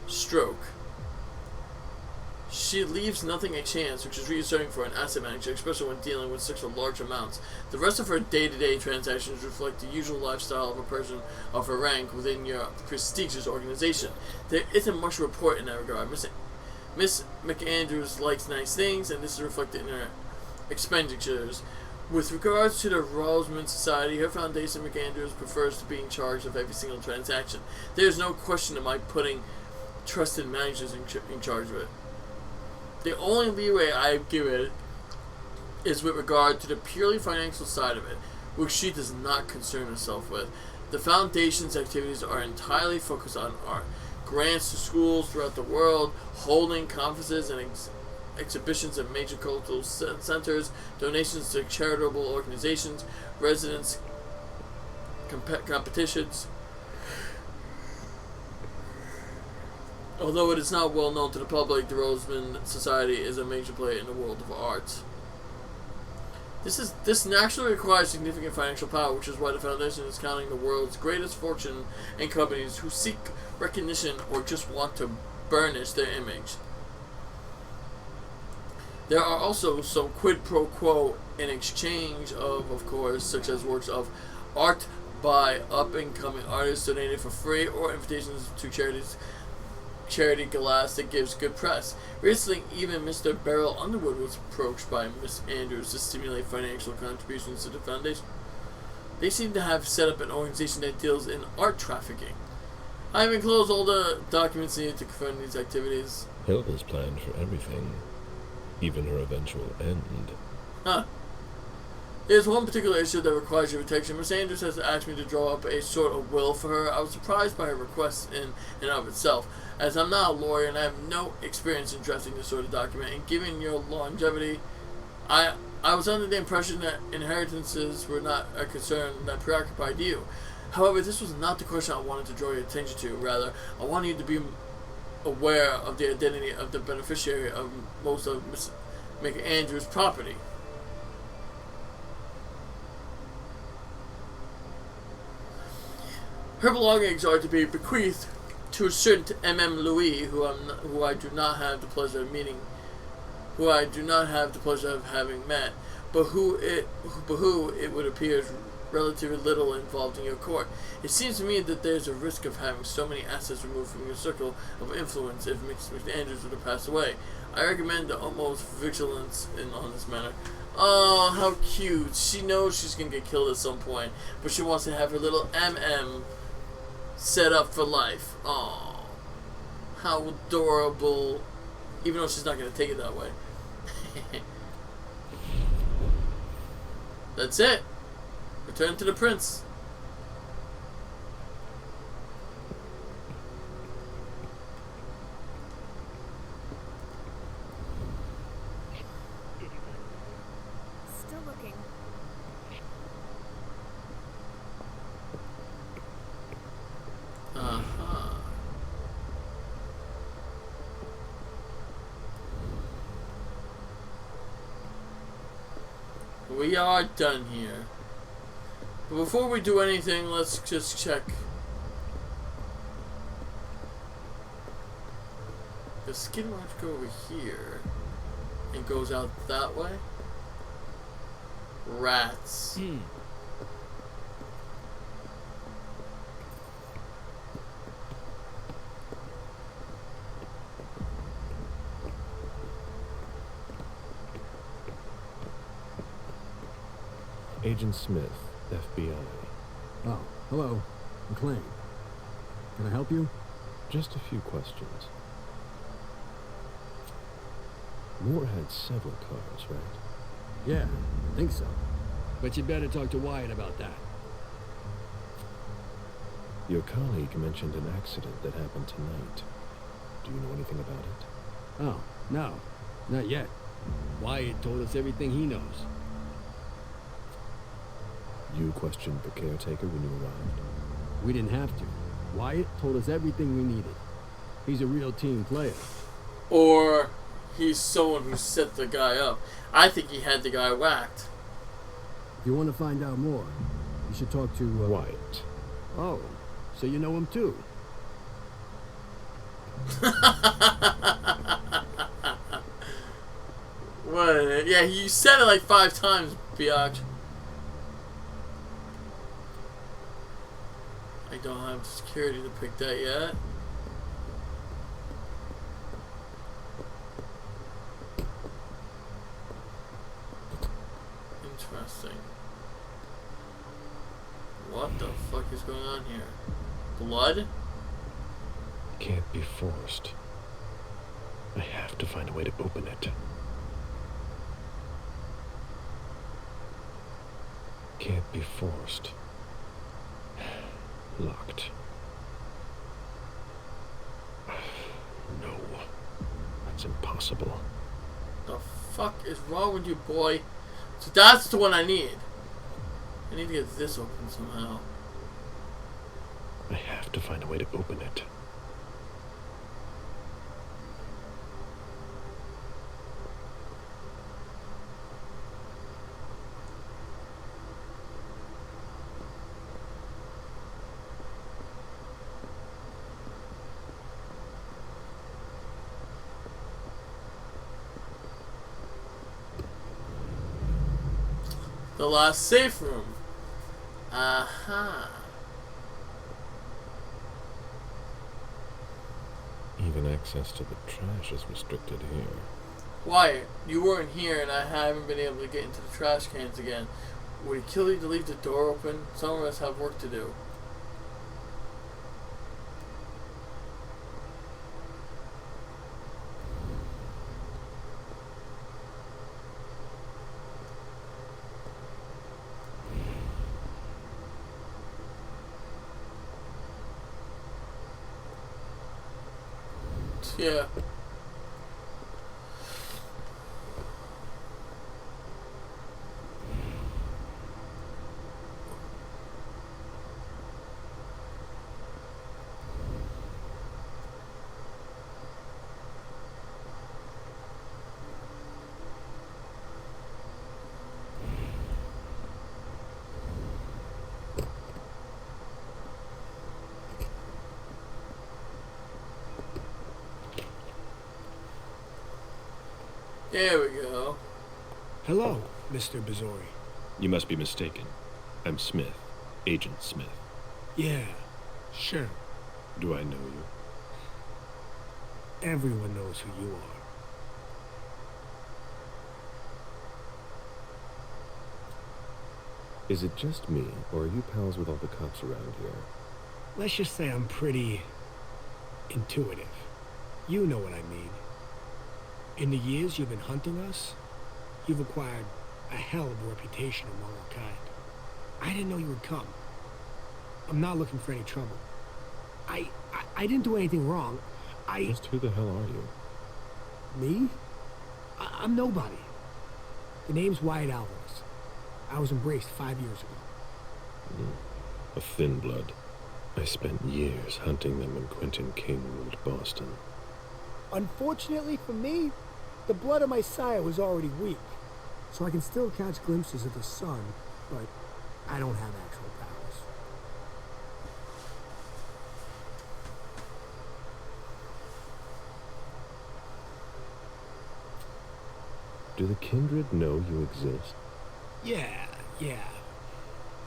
stroke. She leaves nothing a chance, which is reassuring for an asset manager, especially when dealing with such large amounts. The rest of her day-to-day transactions reflect the usual lifestyle of a person of her rank within your prestigious organization. There isn't much to report in that regard. Miss McAndrews likes nice things, and this is reflected in her expenditures. With regards to the Roseman Society, her foundation, McAndrews, prefers to be in charge of every single transaction. There is no question of my putting trusted managers in charge of it. The only leeway I give it is with regard to the purely financial side of it, which she does not concern herself with. The foundation's activities are entirely focused on art. Grants to schools throughout the world, holding conferences and exhibitions at major cultural centers, donations to charitable organizations, residence competitions. Although it is not well known to the public, the Roseman Society is a major player in the world of art. This naturally requires significant financial power, which is why the Foundation is counting the world's greatest fortune and companies who seek recognition or just want to burnish their image. There are also some quid pro quo in exchange of course, such as works of art by up-and-coming artists donated for free, or invitations to charity glass that gives good press. Recently, even Mr. Beryl Underwood was approached by Miss Andrews to stimulate financial contributions to the foundation. They seem to have set up an organization that deals in art trafficking. I have enclosed all the documents needed to confirm these activities. Hilda's planned for everything, even her eventual end. Huh. There's one particular issue that requires your protection. Miss Andrews has asked me to draw up a sort of will for her. I was surprised by her request in and of itself, as I'm not a lawyer and I have no experience in drafting this sort of document, and given your longevity, I was under the impression that inheritances were not a concern that preoccupied you. However, this was not the question I wanted to draw your attention to. Rather, I wanted you to be aware of the identity of the beneficiary of most of Miss McAndrews' property. Her belongings are to be bequeathed to a certain M.M. Louis, who I do not have the pleasure of meeting, who I do not have the pleasure of having met, but who it would appear is relatively little involved in your court. It seems to me that there's a risk of having so many assets removed from your circle of influence if Mr. Andrews were to pass away. I recommend the utmost vigilance on this matter. Oh, how cute. She knows she's going to get killed at some point, but she wants to have her little M.M. set up for life. Oh, how adorable. Even though she's not going to take it that way. That's it. Return to the prince. Still looking. Uh-huh. We are done here. But before we do anything, let's just check. The Skid Mark go over here and goes out that way. Rats. Agent Smith, FBI. Oh, hello. McLean. Can I help you? Just a few questions. Moore had several cars, right? Yeah, I think so. But you better talk to Wyatt about that. Your colleague mentioned an accident that happened tonight. Do you know anything about it? Oh, no. Not yet. Wyatt told us everything he knows. You questioned the caretaker when you arrived? We didn't have to. Wyatt told us everything we needed. He's a real team player. Or he's someone who set the guy up. I think he had the guy whacked. If you want to find out more, you should talk to... Wyatt. Oh, so you know him too? What? Yeah, you said it like 5 times, biatch. I don't have security to pick that yet. Interesting. What the fuck is going on here? Blood? Can't be forced. I have to find a way to open it. Can't be forced. Locked. No. That's impossible. The fuck is wrong with you, boy? So that's the one I need. I need to get this open somehow. I have to find a way to open it. The last safe room. Aha. Even access to the trash is restricted here. Wyatt, you weren't here and I haven't been able to get into the trash cans again. Would it kill you to leave the door open? Some of us have work to do. Yeah. There we go. Hello, Mr. Bizori. You must be mistaken. I'm Smith. Agent Smith. Yeah, sure. Do I know you? Everyone knows who you are. Is it just me, or are you pals with all the cops around here? Let's just say I'm pretty intuitive. You know what I mean. In the years you've been hunting us, you've acquired a hell of a reputation among our kind. I didn't know you would come. I'm not looking for any trouble. I didn't do anything wrong. Just who the hell are you? Me? I'm nobody. The name's Wyatt Alvarez. I was embraced 5 years ago. A thin blood. I spent years hunting them when Quentin King ruled Boston. Unfortunately for me, the blood of my sire was already weak. So I can still catch glimpses of the sun, but I don't have actual powers. Do the kindred know you exist? Yeah.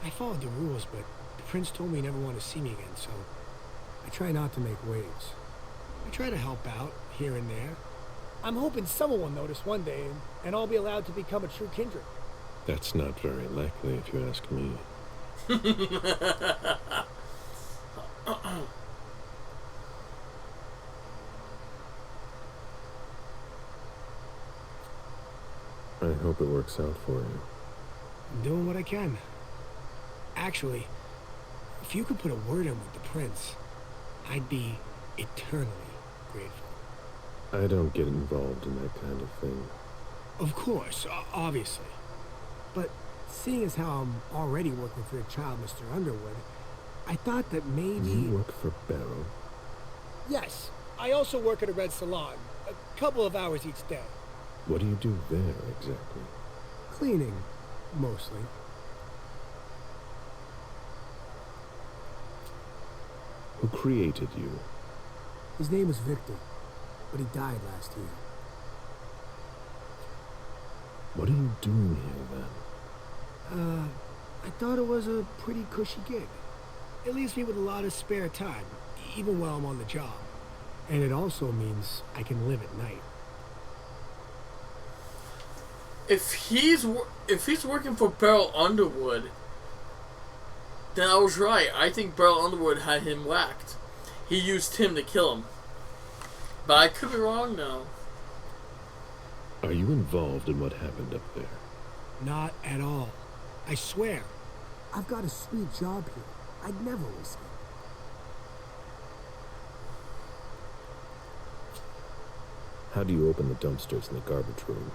I followed the rules, but the prince told me he never wanted to see me again, so I try not to make waves. I try to help out here and there. I'm hoping someone will notice one day, and I'll be allowed to become a true kindred. That's not very likely, if you ask me. I hope it works out for you. I'm doing what I can. Actually, if you could put a word in with the prince, I'd be eternally grateful. I don't get involved in that kind of thing. Of course, obviously. But seeing as how I'm already working for your child, Mr. Underwood, I thought that maybe... You work for Barrow? Yes. I also work at a red salon. A couple of hours each day. What do you do there, exactly? Cleaning, mostly. Who created you? His name was Victor, but he died last year. What are you doing here, then? I thought it was a pretty cushy gig. It leaves me with a lot of spare time, even while I'm on the job. And it also means I can live at night. If he's working for Beryl Underwood, then I was right. I think Beryl Underwood had him whacked. He used him to kill him. But I could be wrong now. Are you involved in what happened up there? Not at all. I swear. I've got a sweet job here. I'd never risk it. How do you open the dumpsters in the garbage room?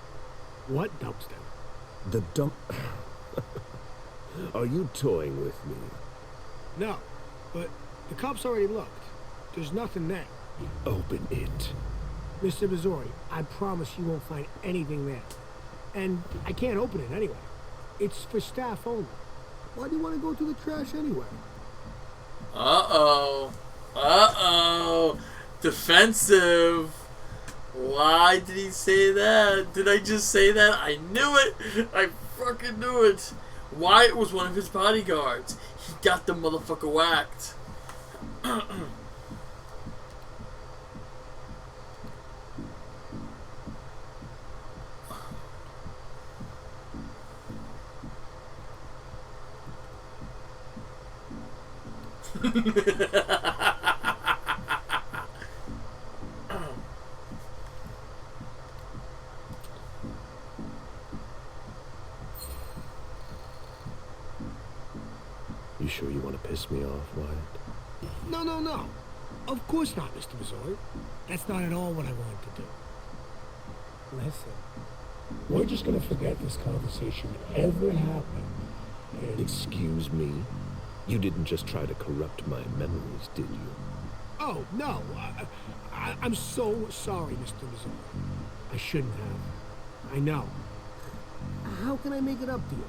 What dumpster? The dump... Are you toying with me? No, but the cops already looked. There's nothing there. Open it. Mr. Missouri, I promise you won't find anything there. And I can't open it anyway. It's for staff only. Why do you want to go to the trash anyway? Uh-oh. Uh-oh. Defensive. Why did he say that? Did I just say that? I knew it. I fucking knew it. Wyatt was one of his bodyguards. He got the motherfucker whacked. You sure you want to piss me off, Wyatt? No. Of course not, Mr. Missouri. That's not at all what I wanted to do. Listen, we're just gonna forget this conversation ever happened. And... Excuse me? You didn't just try to corrupt my memories, did you? Oh, no. I'm so sorry, Mr. Missouri. I shouldn't have. I know. How can I make it up to you?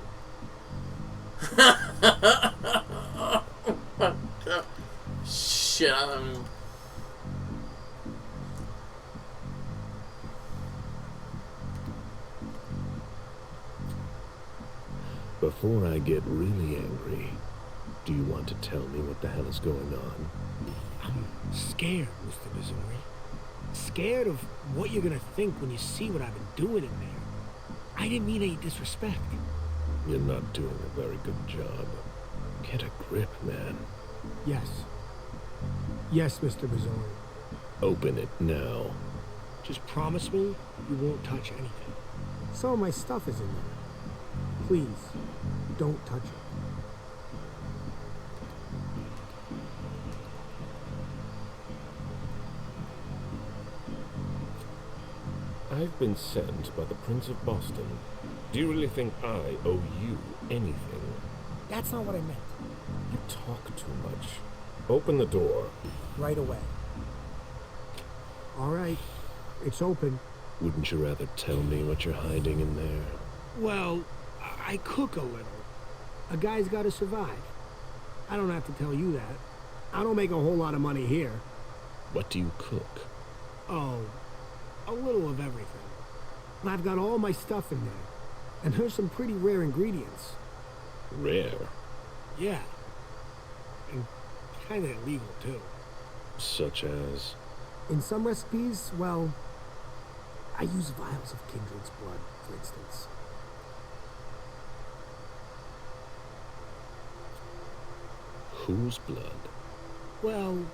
Oh my God. Shit, Before I get really angry, do you want to tell me what the hell is going on? I'm scared, Mr. Missouri. Scared of what you're gonna think when you see what I've been doing in there. I didn't mean any disrespect. You're not doing a very good job. Get a grip, man. Yes. Yes, Mr. Missouri. Open it now. Just promise me you won't touch anything. Some of my stuff is in there. Please, don't touch it. I've been sent by the Prince of Boston. Do you really think I owe you anything? That's not what I meant. You talk too much. Open the door. Right away. All right. It's open. Wouldn't you rather tell me what you're hiding in there? Well, I cook a little. A guy's got to survive. I don't have to tell you that. I don't make a whole lot of money here. What do you cook? Oh, a little of everything. But I've got all my stuff in there. And there's some pretty rare ingredients. Rare? Yeah. And kinda illegal, too. Such as? In some recipes, well, I use vials of kindred's blood, for instance. Whose blood? Well,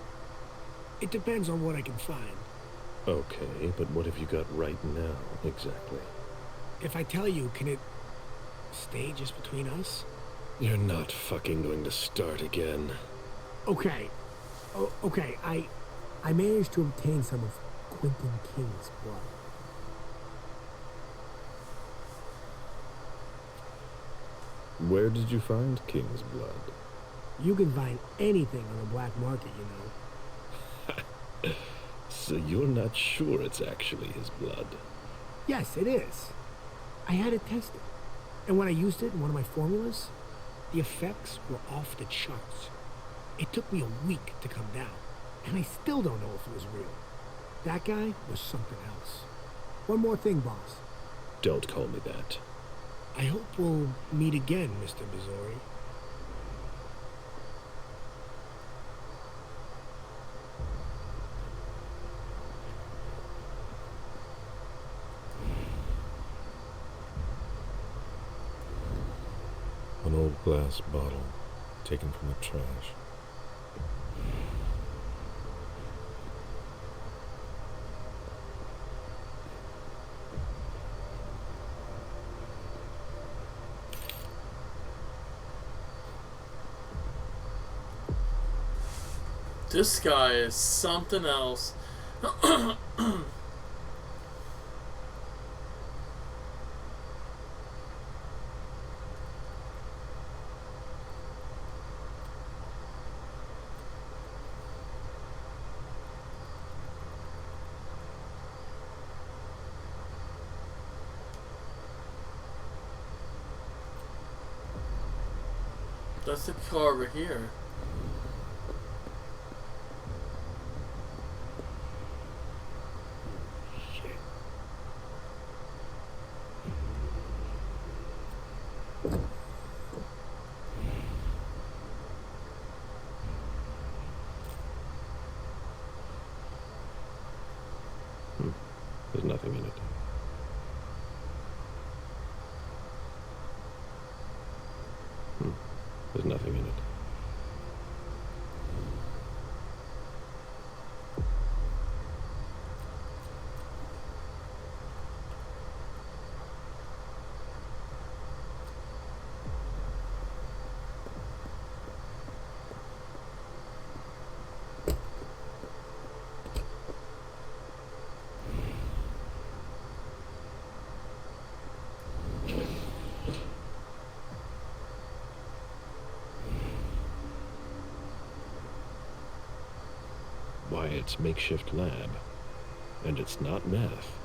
it depends on what I can find. Okay, but what have you got right now, exactly? If I tell you, can it stay just between us? You're not fucking going to start again. Okay. Okay, I managed to obtain some of Quentin King's blood. Where did you find King's blood? You can find anything on the black market, you know. So you're not sure it's actually his blood? Yes, it is. I had it tested. And when I used it in one of my formulas, the effects were off the charts. It took me a week to come down, and I still don't know if it was real. That guy was something else. One more thing, boss. Don't call me that. I hope we'll meet again, Mr. Bizori. An old glass bottle taken from the trash. This guy is something else. That's the car over here. There's nothing in it. There's nothing in it. Why, it's makeshift lab. And it's not meth.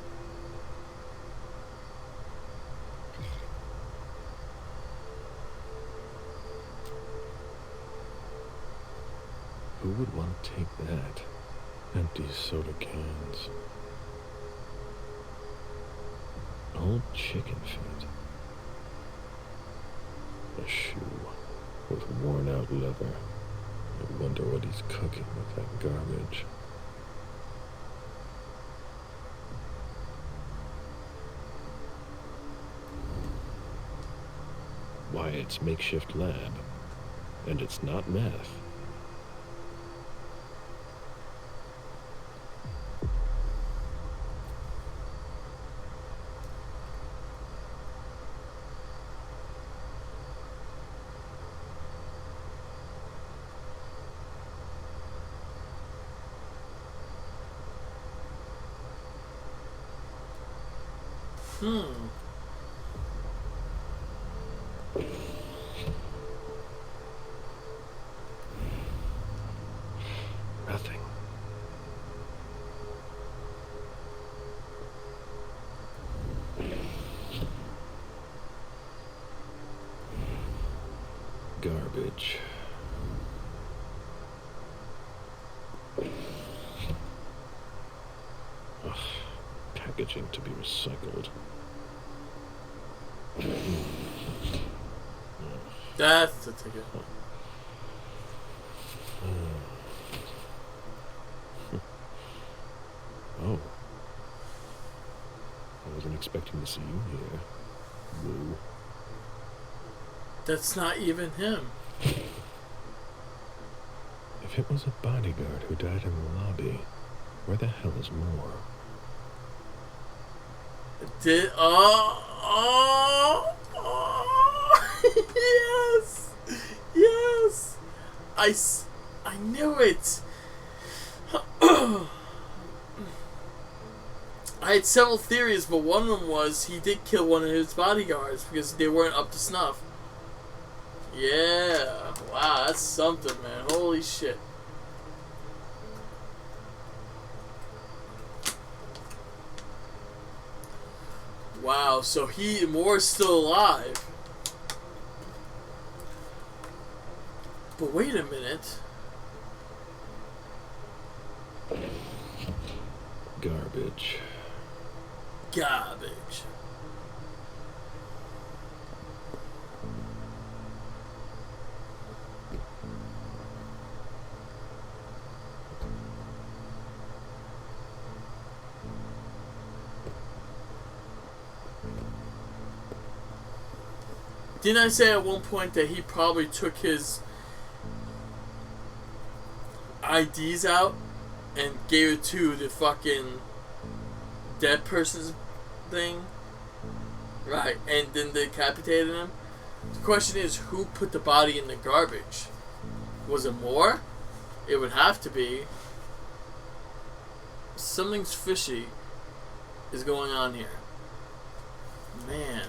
Who would want to take that? Empty soda cans. Old chicken feet. A shoe with worn out leather. I wonder what he's cooking with that garbage. Why, it's makeshift lab. And it's not meth. Nothing. Garbage. sketching to be recycled. That's the ticket. Oh. I wasn't expecting to see you here. Woo. That's not even him. If it was a bodyguard who died in the lobby, where the hell is Moore? Yes! Yes! I knew it! I had several theories, but one of them was he did kill one of his bodyguards because they weren't up to snuff. Yeah. Wow, that's something, man. Holy shit. Wow, so Moore's still alive. But wait a minute. Garbage. Garbage. Didn't I say at one point that he probably took his IDs out and gave it to the fucking dead person's thing? Right, and then decapitated him? The question is, who put the body in the garbage? Was it Moore? It would have to be. Something's fishy is going on here. Man.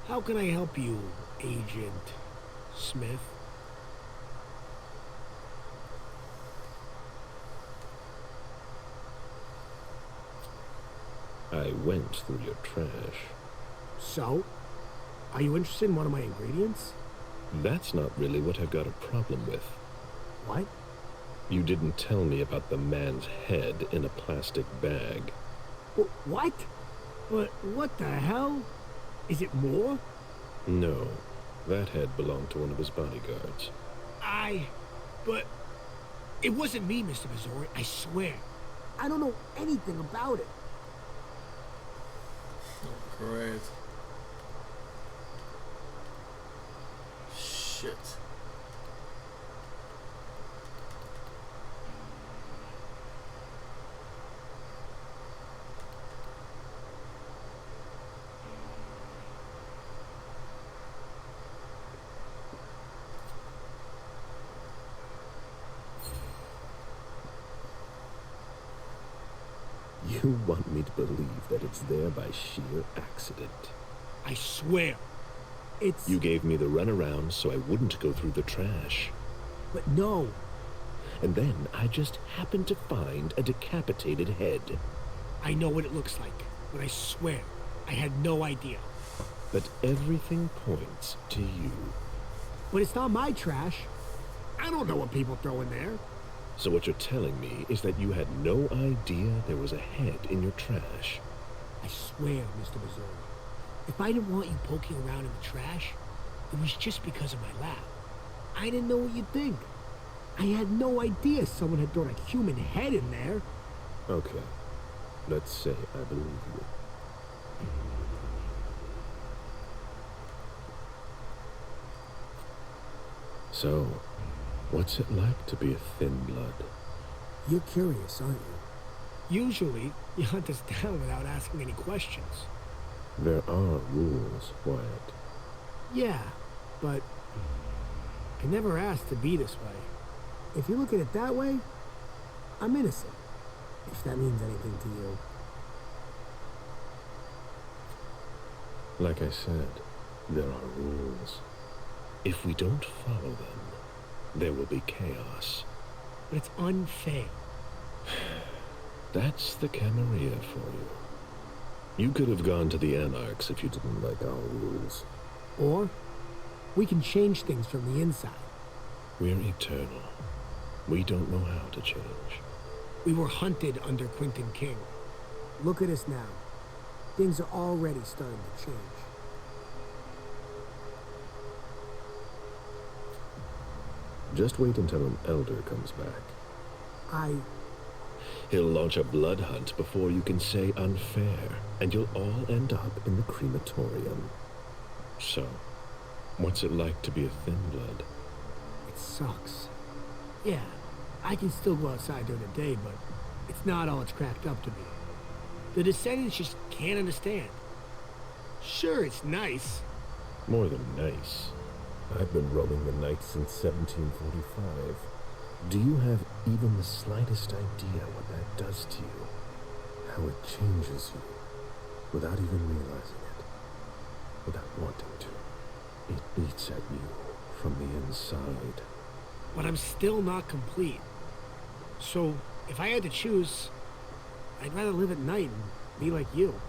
How can I help you, Agent Smith? I went through your trash. So? Are you interested in one of my ingredients? That's not really what I've got a problem with. What? You didn't tell me about the man's head in a plastic bag. What? But what the hell? Is it Moore? No, that head belonged to one of his bodyguards. But it wasn't me, Mr. Missouri, I swear. I don't know anything about it. Oh, great. Shit. You want me to believe that it's there by sheer accident? I swear. It's... You gave me the runaround so I wouldn't go through the trash. But no. And then I just happened to find a decapitated head. I know what it looks like, but I swear, I had no idea. But everything points to you. But it's not my trash. I don't know what people throw in there. So what you're telling me is that you had no idea there was a head in your trash? I swear, Mr. Missouri, if I didn't want you poking around in the trash, it was just because of my lab. I didn't know what you'd think. I had no idea someone had thrown a human head in there. Okay, let's say I believe you. So, what's it like to be a thin blood? You're curious, aren't you? Usually, you hunt us down without asking any questions. There are rules, Wyatt. Yeah, but I never asked to be this way. If you look at it that way, I'm innocent. If that means anything to you. Like I said, there are rules. If we don't follow them, there will be chaos. But it's unfair. That's the Camarilla for you. You could have gone to the Anarchs if you didn't like our rules. Or we can change things from the inside. We're eternal. We don't know how to change. We were hunted under Quentin King. Look at us now. Things are already starting to change. Just wait until an elder comes back. He'll launch a blood hunt before you can say unfair, and you'll all end up in the crematorium. So, what's it like to be a thin blood? It sucks. Yeah, I can still go outside during the day, but it's not all it's cracked up to be. The descendants just can't understand. Sure, it's nice. More than nice. I've been roaming the night since 1745. Do you have even the slightest idea what that does to you? How it changes you, without even realizing it, without wanting to. It eats at you from the inside. But I'm still not complete. So, if I had to choose, I'd rather live at night and be like you.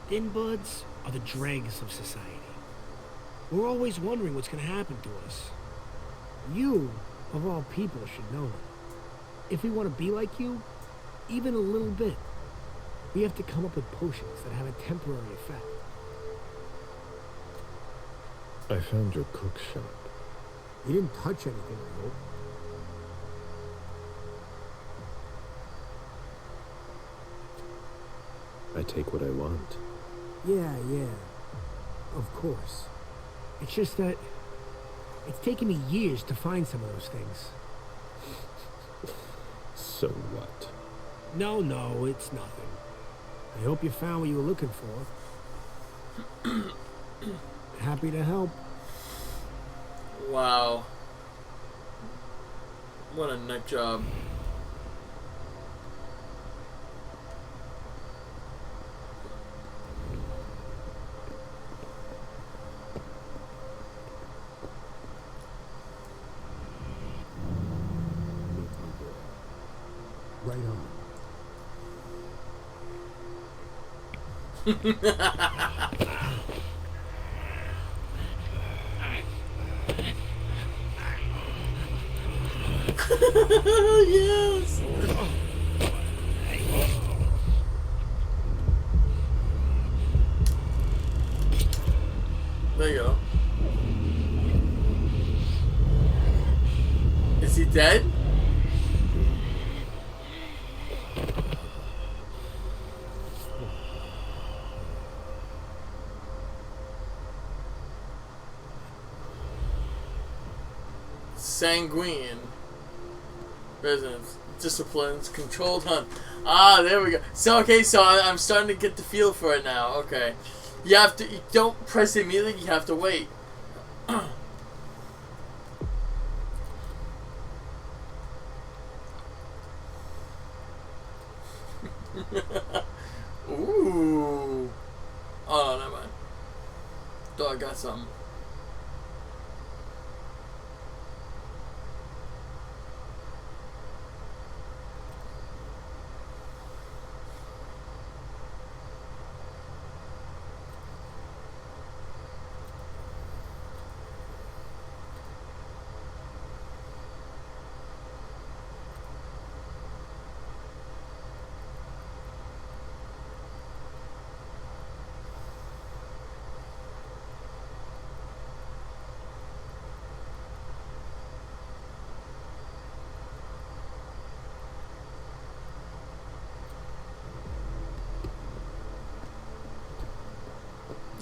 Thin buds are the dregs of society. We're always wondering what's going to happen to us. You, of all people, should know that. If we want to be like you, even a little bit, we have to come up with potions that have a temporary effect. I found your cook shop. You didn't touch anything, I hope. I take what I want. Yeah. Of course. It's just that it's taken me years to find some of those things. So what? No, it's nothing. I hope you found what you were looking for. Happy to help. Wow. What a nut job. Right on. Yes! There you go. Is he dead? Sanguine. Residence. Disciplines. Controlled hunt. Ah, there we go. So, okay, so I'm starting to get the feel for it now. Okay. You have to, you don't press immediately, you have to wait. Ooh. Oh, never mind. Thought I got something.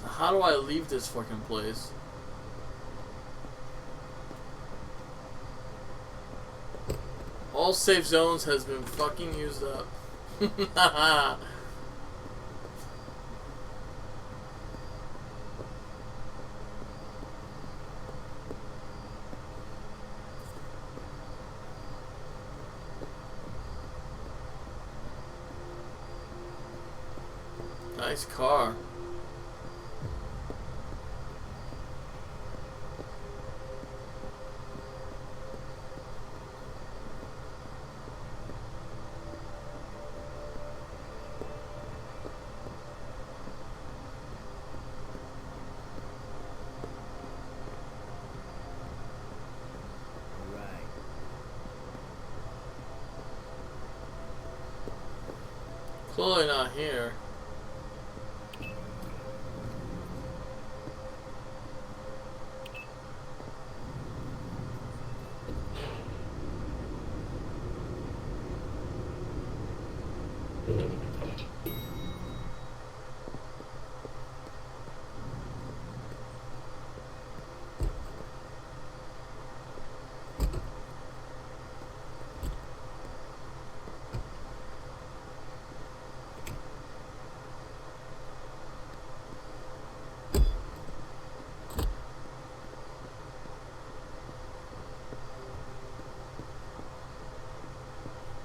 How do I leave this fucking place? All safe zones has been fucking used up. Nice car. Clearly not here.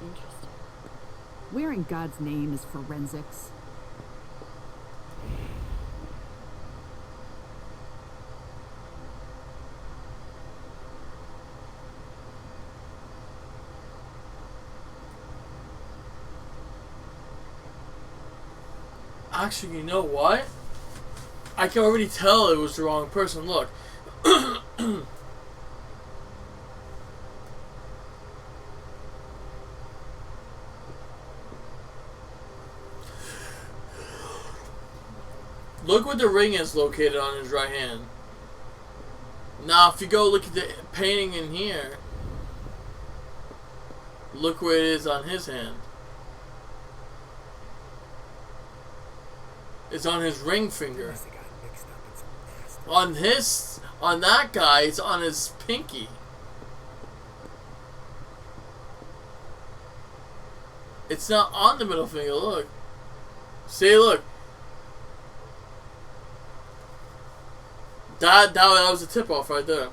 Interesting. Where in God's name is forensics? Actually, you know what? I can already tell it was the wrong person. Look. Look where the ring is located on his right hand. Now, if you go look at the painting in here, look where it is on his hand. It's on his ring finger. On that guy, it's on his pinky. It's not on the middle finger, look. See, look. That was a tip-off right there.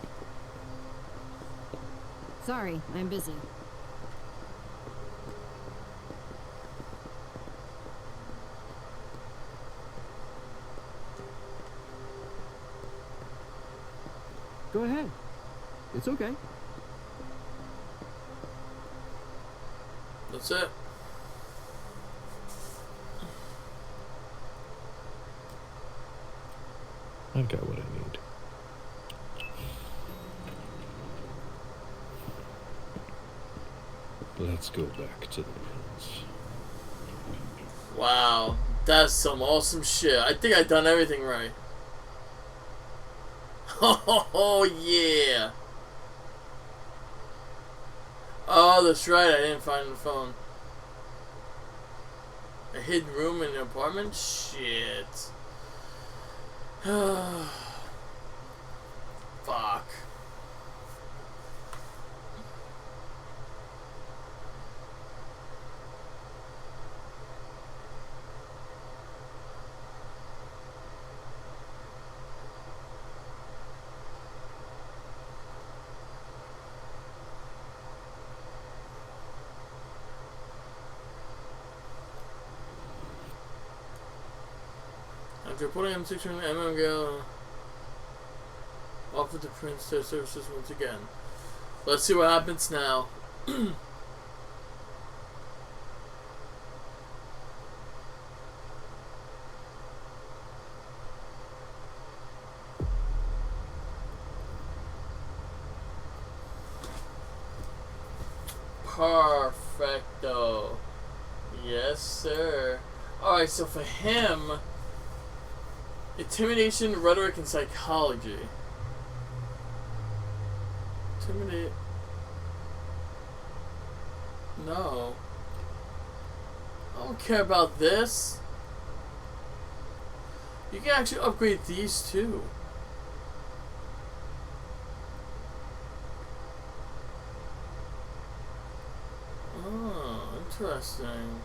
Sorry, I'm busy. Go ahead. It's okay. That's it. I've got what I need. Let's go back to the prince. Wow, that's some awesome shit. I think I've done everything right. Oh yeah. Oh, that's right. I didn't find the phone. A hidden room in the apartment? Shit. Fuck. After putting him 600 mm offered the prince their services once again. Let's see what happens now. Perfecto. Yes, sir. Alright, so for him, intimidation, rhetoric, and psychology. Intimidate. No. I don't care about this. You can actually upgrade these too. Oh, interesting.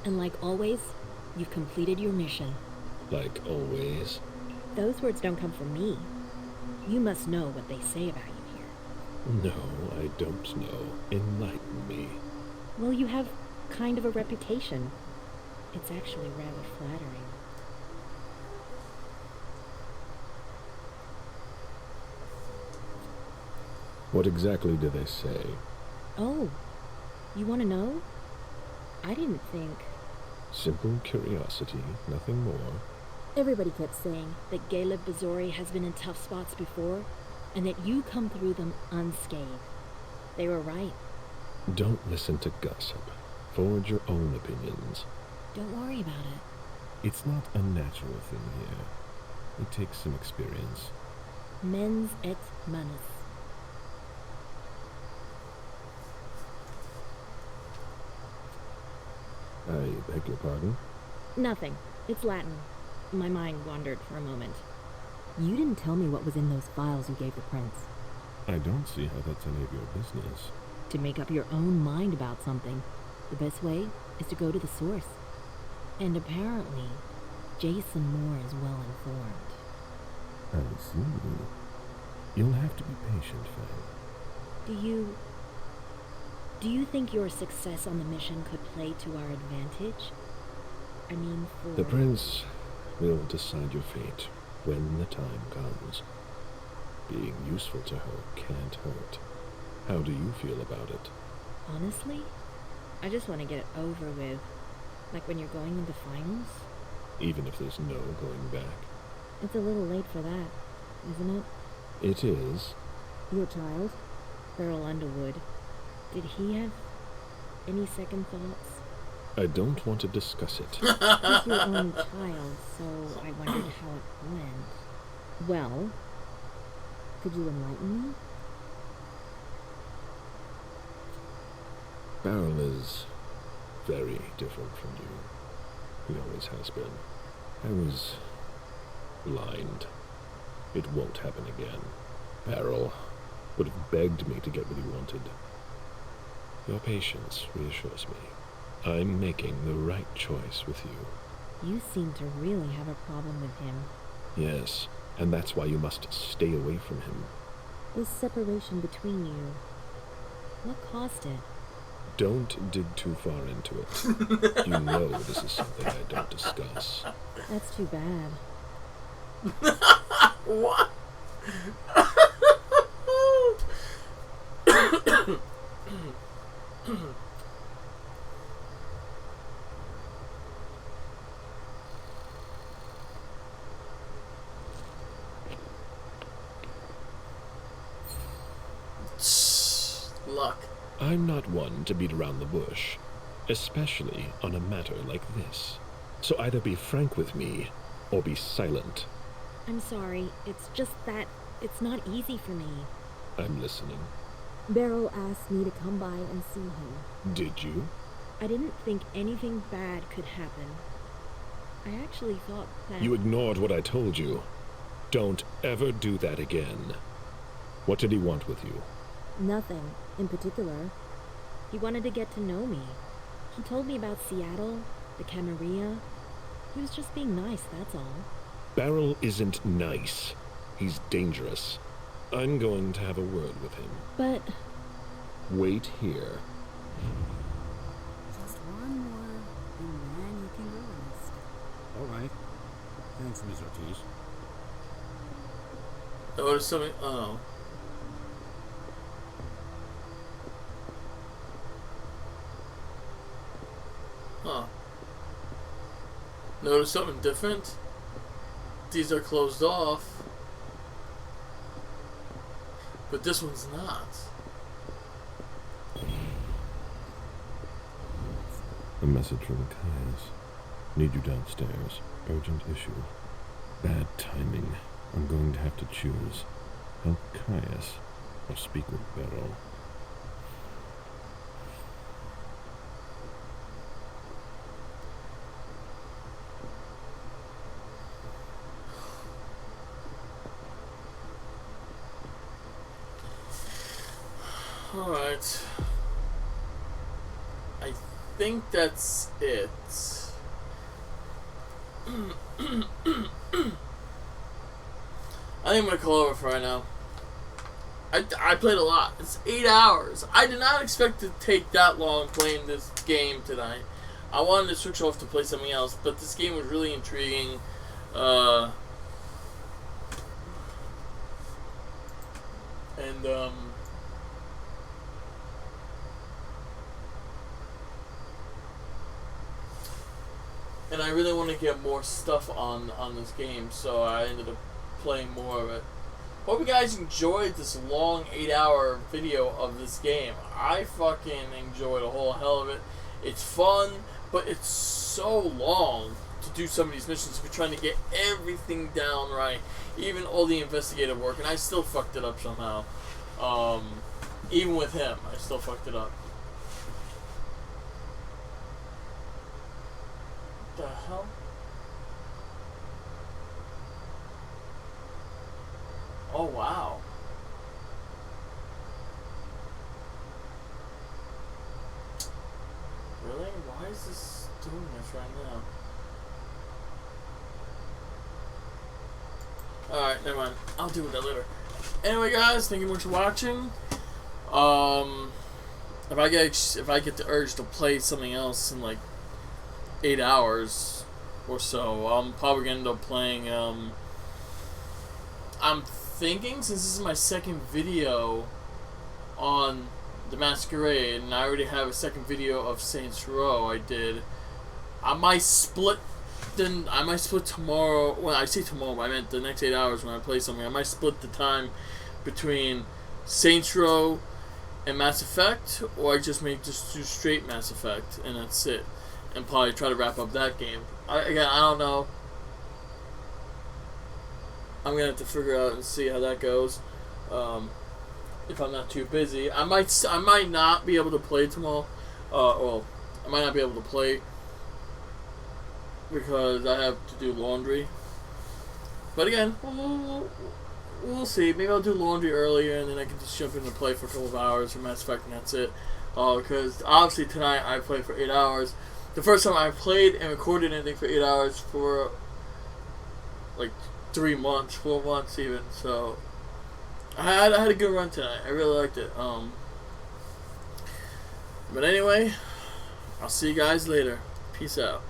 And like always, you've completed your mission. Like always. Those words don't come from me. You must know what they say about you here. No, I don't know. Enlighten me. Well, you have kind of a reputation. It's actually rather flattering. What exactly do they say? Oh, you want to know? I didn't think. Simple curiosity, nothing more. Everybody kept saying that Caleb Bazori has been in tough spots before, and that you come through them unscathed. They were right. Don't listen to gossip. Forge your own opinions. Don't worry about it. It's not a natural thing here. It takes some experience. Mens et manus. I beg your pardon? Nothing. It's Latin. My mind wandered for a moment. You didn't tell me what was in those files you gave the prince. I don't see how that's any of your business. To make up your own mind about something, the best way is to go to the source. And apparently, Jason Moore is well informed. I see. You'll have to be patient, Fang. Do you think your success on the mission could play to our advantage? I mean, for... The prince will decide your fate when the time comes. Being useful to her can't hurt. How do you feel about it? Honestly, I just want to get it over with. Like when you're going into finals. Even if there's no going back? It's a little late for that, isn't it? It is. Your child, Beryl Underwood, did he have any second thoughts? I don't want to discuss it. He's your own child, so I wondered how it went. Well, could you enlighten me? Beryl is very different from you. He always has been. I was blind. It won't happen again. Beryl would have begged me to get what he wanted. Your patience reassures me. I'm making the right choice with you. You seem to really have a problem with him. Yes, and that's why you must stay away from him. This separation between you, what caused it? Don't dig too far into it. You know this is something I don't discuss. That's too bad. What? Luck. I'm not one to beat around the bush, especially on a matter like this. So either be frank with me, or be silent. I'm sorry, it's just that it's not easy for me. I'm listening. Beryl asked me to come by and see him. Did you? I didn't think anything bad could happen. I actually thought that... You ignored what I told you. Don't ever do that again. What did he want with you? Nothing in particular. He wanted to get to know me. He told me about Seattle, the Camarilla. He was just being nice, that's all. Beryl isn't nice. He's dangerous. I'm going to have a word with him. But... Wait here. Just one more, and then you can go rest. All right. Thanks, Ms. Ortiz. Oh, something... Oh. Huh. Notice something different? These are closed off. But this one's not. A message from Caius. Need you downstairs. Urgent issue. Bad timing. I'm going to have to choose. Help Caius or speak with Beryl. Alright. I think that's it. I think I'm gonna call over for right now. I played a lot. It's 8 hours. I did not expect to take that long playing this game tonight. I wanted to switch off to play something else, but this game was really intriguing. And I really want to get more stuff on this game, so I ended up playing more of it. Hope you guys enjoyed this long 8-hour video of this game. I fucking enjoyed a whole hell of it. It's fun, but it's so long to do some of these missions. We're trying to get everything down right, even all the investigative work, and I still fucked it up somehow. Even with him, I still fucked it up. What the hell? Oh, wow. Really? Why is this doing this right now? Alright, never mind. I'll deal with that later. Anyway, guys, thank you much for watching. If I get the urge to play something else in like 8 hours or so, I'm probably gonna end up playing. I'm thinking, since this is my second video on the Masquerade, and I already have a second video of Saints Row I might split tomorrow. Well, I say tomorrow, but I meant the next 8 hours when I play something. I might split the time between Saints Row and Mass Effect, or I just do straight Mass Effect, and that's it. And probably try to wrap up that game. I don't know. I'm gonna have to figure out and see how that goes. If I'm not too busy, I might not be able to play tomorrow. Well, I might not be able to play because I have to do laundry. But again, we'll see. Maybe I'll do laundry earlier, and then I can just jump in and play for a couple of hours for Mass Effect, and that's it. Because obviously tonight I played for 8 hours. The first time I played and recorded anything for 8 hours for like 3 months, 4 months even. So I had a good run tonight. I really liked it. But anyway, I'll see you guys later. Peace out.